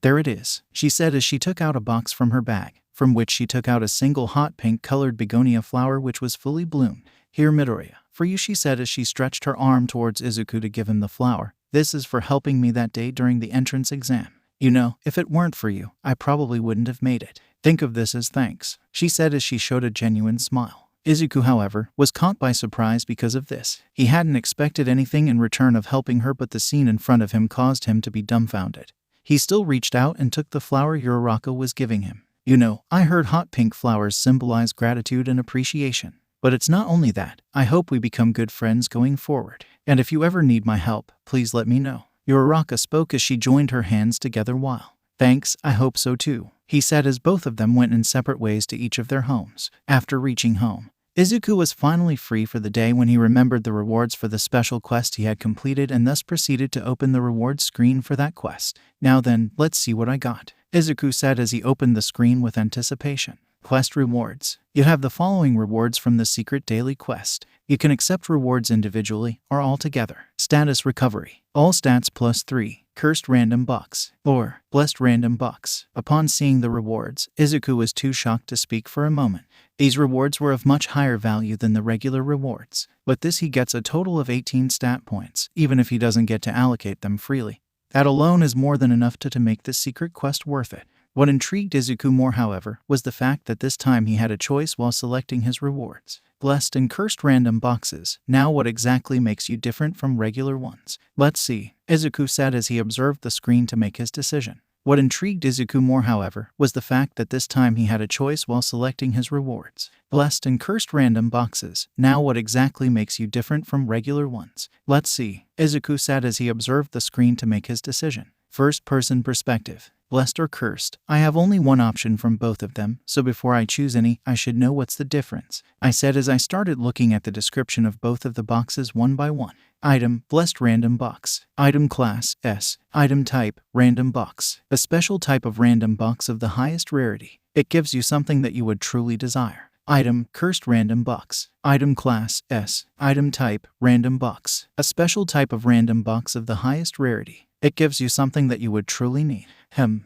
There it is," she said as she took out a box from her bag, from which she took out a single hot pink-colored begonia flower which was fully bloomed. "Here, Midoriya, for you," she said as she stretched her arm towards Izuku to give him the flower. "This is for helping me that day during the entrance exam. You know, if it weren't for you, I probably wouldn't have made it. Think of this as thanks," she said as she showed a genuine smile. Izuku, however, was caught by surprise because of this. He hadn't expected anything in return of helping her, but the scene in front of him caused him to be dumbfounded. He still reached out and took the flower Uraraka was giving him. "You know, I heard hot pink flowers symbolize gratitude and appreciation. But it's not only that. I hope we become good friends going forward. And if you ever need my help, please let me know." Uraraka spoke as she joined her hands together while, "Thanks, I hope so too," he said as both of them went in separate ways to each of their homes. After reaching home, Izuku was finally free for the day when he remembered the rewards for the special quest he had completed and thus proceeded to open the rewards screen for that quest. "Now then, let's see what I got," Izuku said as he opened the screen with anticipation. Quest rewards. You have the following rewards from the secret daily quest. You can accept rewards individually or all together. Status recovery. All stats +3. Cursed random box. Or blessed random box. Upon seeing the rewards, Izuku was too shocked to speak for a moment. These rewards were of much higher value than the regular rewards. But this he gets a total of 18 stat points, even if he doesn't get to allocate them freely. That alone is more than enough to make this secret quest worth it. What intrigued Izuku more, however, was the fact that this time he had a choice while selecting his rewards. Blessed and cursed random boxes. Now what exactly makes you different from regular ones? Let's see, Izuku said as he observed the screen to make his decision. What intrigued Izuku more, however, was the fact that this time he had a choice while selecting his rewards. Blessed and cursed random boxes. Now what exactly makes you different from regular ones? Let's see, Izuku said as he observed the screen to make his decision. First-person perspective. Blessed or cursed? I have only one option from both of them, so before I choose any, I should know what's the difference, I said as I started looking at the description of both of the boxes one by one. Item, blessed random box. Item class, S. Item type, random box. A special type of random box of the highest rarity. It gives you something that you would truly desire. Item, cursed random box. Item class, S. Item type, random box. A special type of random box of the highest rarity. It gives you something that you would truly need.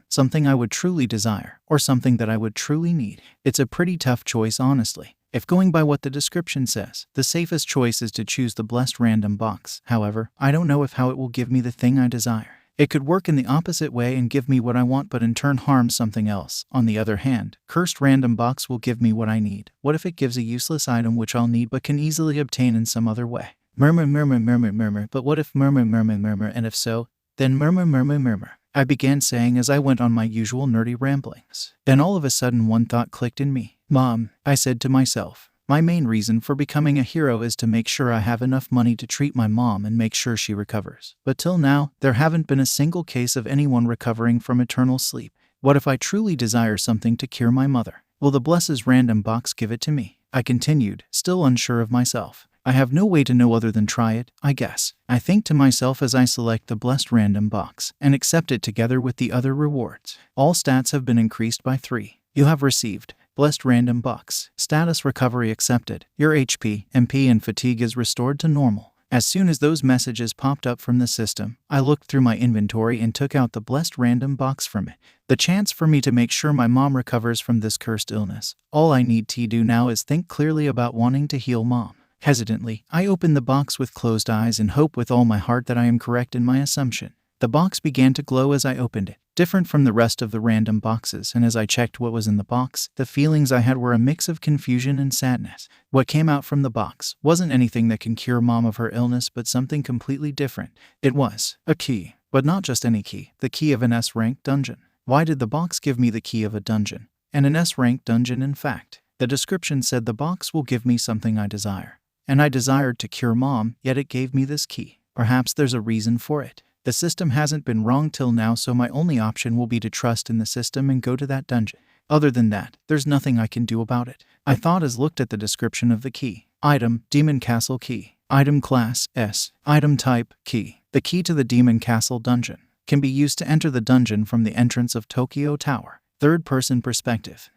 Something I would truly desire, or something that I would truly need. It's a pretty tough choice, honestly. If going by what the description says, the safest choice is to choose the blessed random box. However, I don't know how it will give me the thing I desire. It could work in the opposite way and give me what I want but in turn harm something else. On the other hand, cursed random box will give me what I need. What if it gives a useless item which I'll need but can easily obtain in some other way? Murmur, but what if murmur, and if so, then murmur. I began saying as I went on my usual nerdy ramblings. Then all of a sudden one thought clicked in me. Mom, I said to myself, my main reason for becoming a hero is to make sure I have enough money to treat my mom and make sure she recovers. But till now, there haven't been a single case of anyone recovering from eternal sleep. What if I truly desire something to cure my mother? Will the blessed random box give it to me? I continued, still unsure of myself. I have no way to know other than try it, I guess. I think to myself as I select the blessed random box and accept it together with the other rewards. All stats have been increased by 3. You have received blessed random box. Status recovery accepted. Your HP, MP, and fatigue is restored to normal. As soon as those messages popped up from the system, I looked through my inventory and took out the blessed random box from it. The chance for me to make sure my mom recovers from this cursed illness. All I need to do now is think clearly about wanting to heal mom. Hesitantly, I opened the box with closed eyes and hope with all my heart that I am correct in my assumption. The box began to glow as I opened it, different from the rest of the random boxes, and as I checked what was in the box, the feelings I had were a mix of confusion and sadness. What came out from the box wasn't anything that can cure Mom of her illness, but something completely different. It was a key, but not just any key, the key of an S-ranked dungeon. Why did the box give me the key of a dungeon? And an S-ranked dungeon, in fact. The description said the box will give me something I desire. And I desired to cure Mom, yet it gave me this key. Perhaps there's a reason for it. The system hasn't been wrong till now, so my only option will be to trust in the system and go to that dungeon. Other than that, there's nothing I can do about it. I thought as looked at the description of the key. Item, Demon Castle Key. Item class, S. Item type, Key. The key to the Demon Castle dungeon can be used to enter the dungeon from the entrance of Tokyo Tower. Third-person perspective.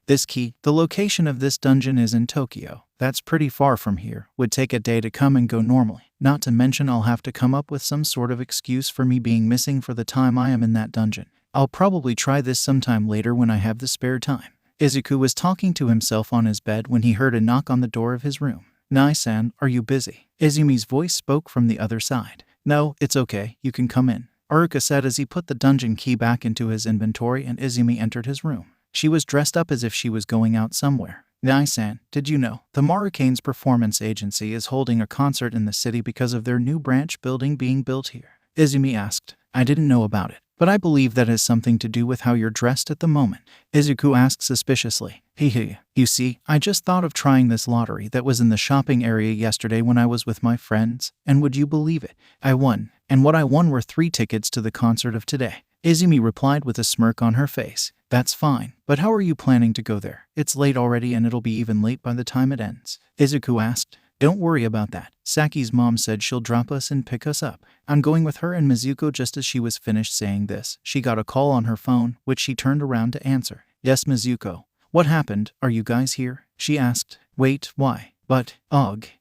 This key, the location of this dungeon is in Tokyo. That's pretty far from here. Would take a day to come and go normally. Not to mention I'll have to come up with some sort of excuse for me being missing for the time I am in that dungeon. I'll probably try this sometime later when I have the spare time. Izuku was talking to himself on his bed when he heard a knock on the door of his room. "Nai-san, are you busy?" Izumi's voice spoke from the other side. "No, it's okay, you can come in," Aruka said as he put the dungeon key back into his inventory and Izumi entered his room. She was dressed up as if she was going out somewhere. "Nai-san, did you know? The Marukane's Performance Agency is holding a concert in the city because of their new branch building being built here," Izumi asked. "I didn't know about it, but I believe that has something to do with how you're dressed at the moment," Izuku asked suspiciously. Hee. You see, I just thought of trying this lottery that was in the shopping area yesterday when I was with my friends, and would you believe it? I won, and what I won were 3 tickets to the concert of today," Izumi replied with a smirk on her face. "That's fine, but how are you planning to go there? It's late already and it'll be even late by the time it ends," Izuku asked. "Don't worry about that. Saki's mom said she'll drop us and pick us up. I'm going with her and Mizuko." Just as she was finished saying this, she got a call on her phone, which she turned around to answer. "Yes, Mizuko. What happened? Are you guys here?" she asked. "Wait, why? But,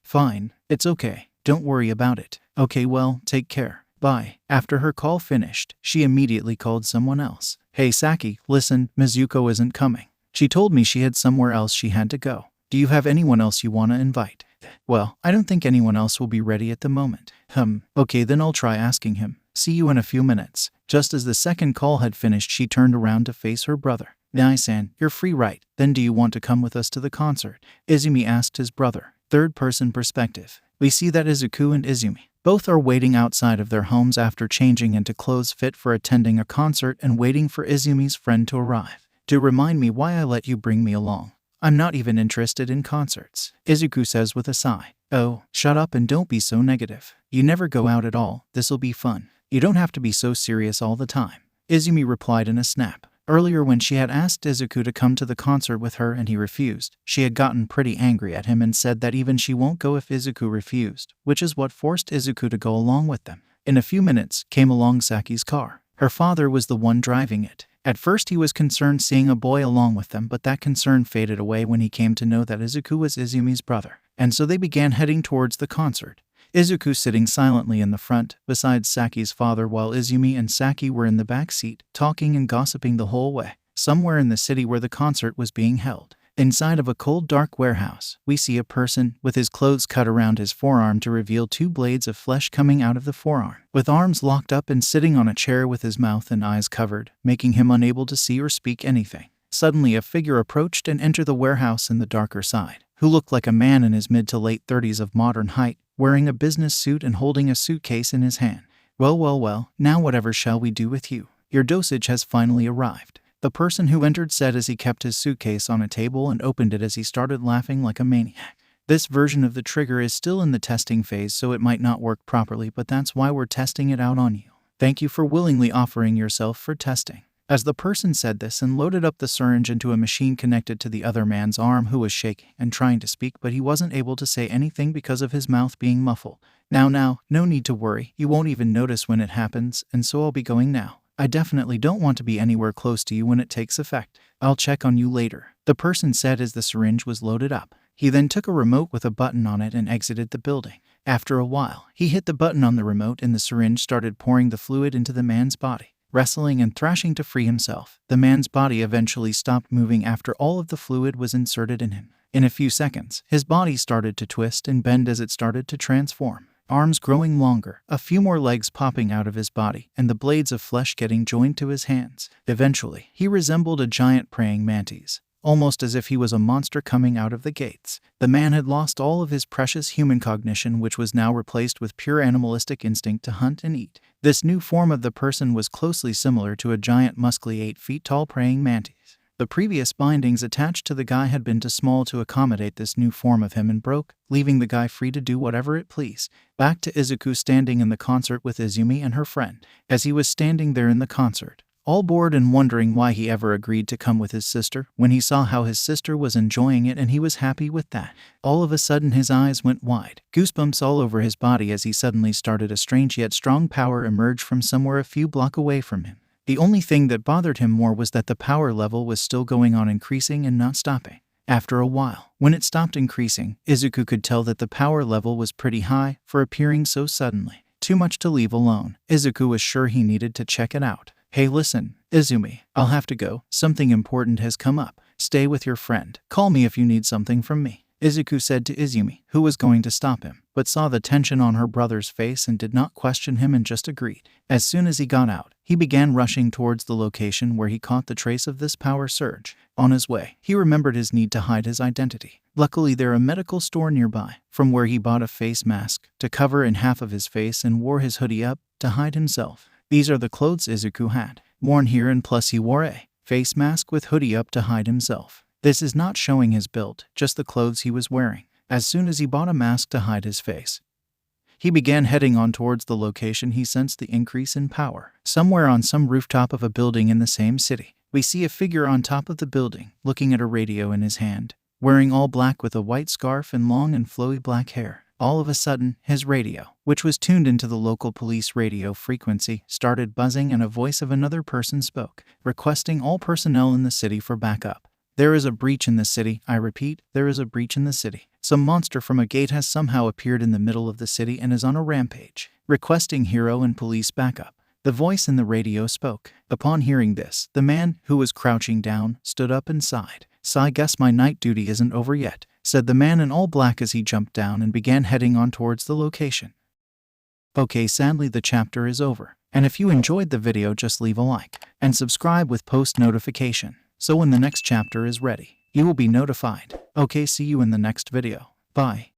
fine. It's okay. Don't worry about it. Okay, well, take care. Bye." After her call finished, she immediately called someone else. "Hey Saki, listen, Mizuko isn't coming. She told me she had somewhere else she had to go. Do you have anyone else you want to invite?" "Well, I don't think anyone else will be ready at the moment." Okay, then I'll try asking him. See you in a few minutes." Just as the second call had finished, she turned around to face her brother. "Nai-san, you're free, right? Then do you want to come with us to the concert?" Izumi asked his brother. Third-person perspective. We see that Izuku and Izumi both are waiting outside of their homes after changing into clothes fit for attending a concert and waiting for Izumi's friend to arrive. "To remind me why I let you bring me along. I'm not even interested in concerts," Izuku says with a sigh. "Oh, shut up and don't be so negative. You never go out at all. This'll be fun. You don't have to be so serious all the time," Izumi replied in a snap. Earlier when she had asked Izuku to come to the concert with her and he refused, she had gotten pretty angry at him and said that even she won't go if Izuku refused, which is what forced Izuku to go along with them. In a few minutes, came along Saki's car. Her father was the one driving it. At first he was concerned seeing a boy along with them, but that concern faded away when he came to know that Izuku was Izumi's brother, and so they began heading towards the concert. Izuku sitting silently in the front, beside Saki's father, while Izumi and Saki were in the back seat, talking and gossiping the whole way. Somewhere in the city where the concert was being held, inside of a cold dark warehouse, we see a person with his clothes cut around his forearm to reveal 2 blades of flesh coming out of the forearm, with arms locked up and sitting on a chair with his mouth and eyes covered, making him unable to see or speak anything. Suddenly a figure approached and entered the warehouse in the darker side, who looked like a man in his mid to late 30s of modern height, wearing a business suit and holding a suitcase in his hand. Well, now whatever shall we do with you? Your dosage has finally arrived," the person who entered said as he kept his suitcase on a table and opened it as he started laughing like a maniac. "This version of the trigger is still in the testing phase, so it might not work properly, but that's why we're testing it out on you. Thank you for willingly offering yourself for testing." As the person said this and loaded up the syringe into a machine connected to the other man's arm, who was shaking and trying to speak, but he wasn't able to say anything because of his mouth being muffled. Now, no need to worry. You won't even notice when it happens, and so I'll be going now. I definitely don't want to be anywhere close to you when it takes effect. I'll check on you later," the person said as the syringe was loaded up. He then took a remote with a button on it and exited the building. After a while, he hit the button on the remote and the syringe started pouring the fluid into the man's body. Wrestling and thrashing to free himself, the man's body eventually stopped moving after all of the fluid was inserted in him. In a few seconds, his body started to twist and bend as it started to transform. arms growing longer, a few more legs popping out of his body, and the blades of flesh getting joined to his hands. Eventually, he resembled a giant praying mantis, almost as if he was a monster coming out of the gates. The man had lost all of his precious human cognition, which was now replaced with pure animalistic instinct to hunt and eat. This new form of the person was closely similar to a giant muscly 8 feet tall praying mantis. The previous bindings attached to the guy had been too small to accommodate this new form of him and broke, leaving the guy free to do whatever it pleased. Back to Izuku standing in the concert with Izumi and her friend. As he was standing there in the concert, all bored and wondering why he ever agreed to come with his sister, when he saw how his sister was enjoying it and he was happy with that, all of a sudden his eyes went wide, goosebumps all over his body as he suddenly started a strange yet strong power emerge from somewhere a few blocks away from him. The only thing that bothered him more was that the power level was still going on increasing and not stopping. After a while, when it stopped increasing, Izuku could tell that the power level was pretty high for appearing so suddenly. Too much to leave alone. Izuku was sure he needed to check it out. Hey listen, Izumi, I'll have to go. Something important has come up. Stay with your friend. Call me if you need something from me, Izuku said to Izumi, who was going to stop him, but saw the tension on her brother's face and did not question him and just agreed. As soon as he got out, he began rushing towards the location where he caught the trace of this power surge. On his way, he remembered his need to hide his identity. Luckily, there was a medical store nearby, from where he bought a face mask to cover in half of his face and wore his hoodie up to hide himself. These are the clothes Izuku had worn here, and plus he wore a face mask with hoodie up to hide himself. This is not showing his build, just the clothes he was wearing. As soon as he bought a mask to hide his face, he began heading on towards the location. He sensed the increase in power. Somewhere on some rooftop of a building in the same city, we see a figure on top of the building, looking at a radio in his hand, wearing all black with a white scarf and long and flowy black hair. All of a sudden, his radio, which was tuned into the local police radio frequency, started buzzing and a voice of another person spoke, requesting all personnel in the city for backup. There is a breach in the city. I repeat, there is a breach in the city. Some monster from a gate has somehow appeared in the middle of the city and is on a rampage, requesting hero and police backup. The voice in the radio spoke. Upon hearing this, the man, who was crouching down, stood up and sighed. So I guess my night duty isn't over yet, said the man in all black as he jumped down and began heading on towards the location. Okay, sadly the chapter is over. And if you enjoyed the video, just leave a like and subscribe with post notification, so when the next chapter is ready, you will be notified. Okay, see you in the next video. Bye.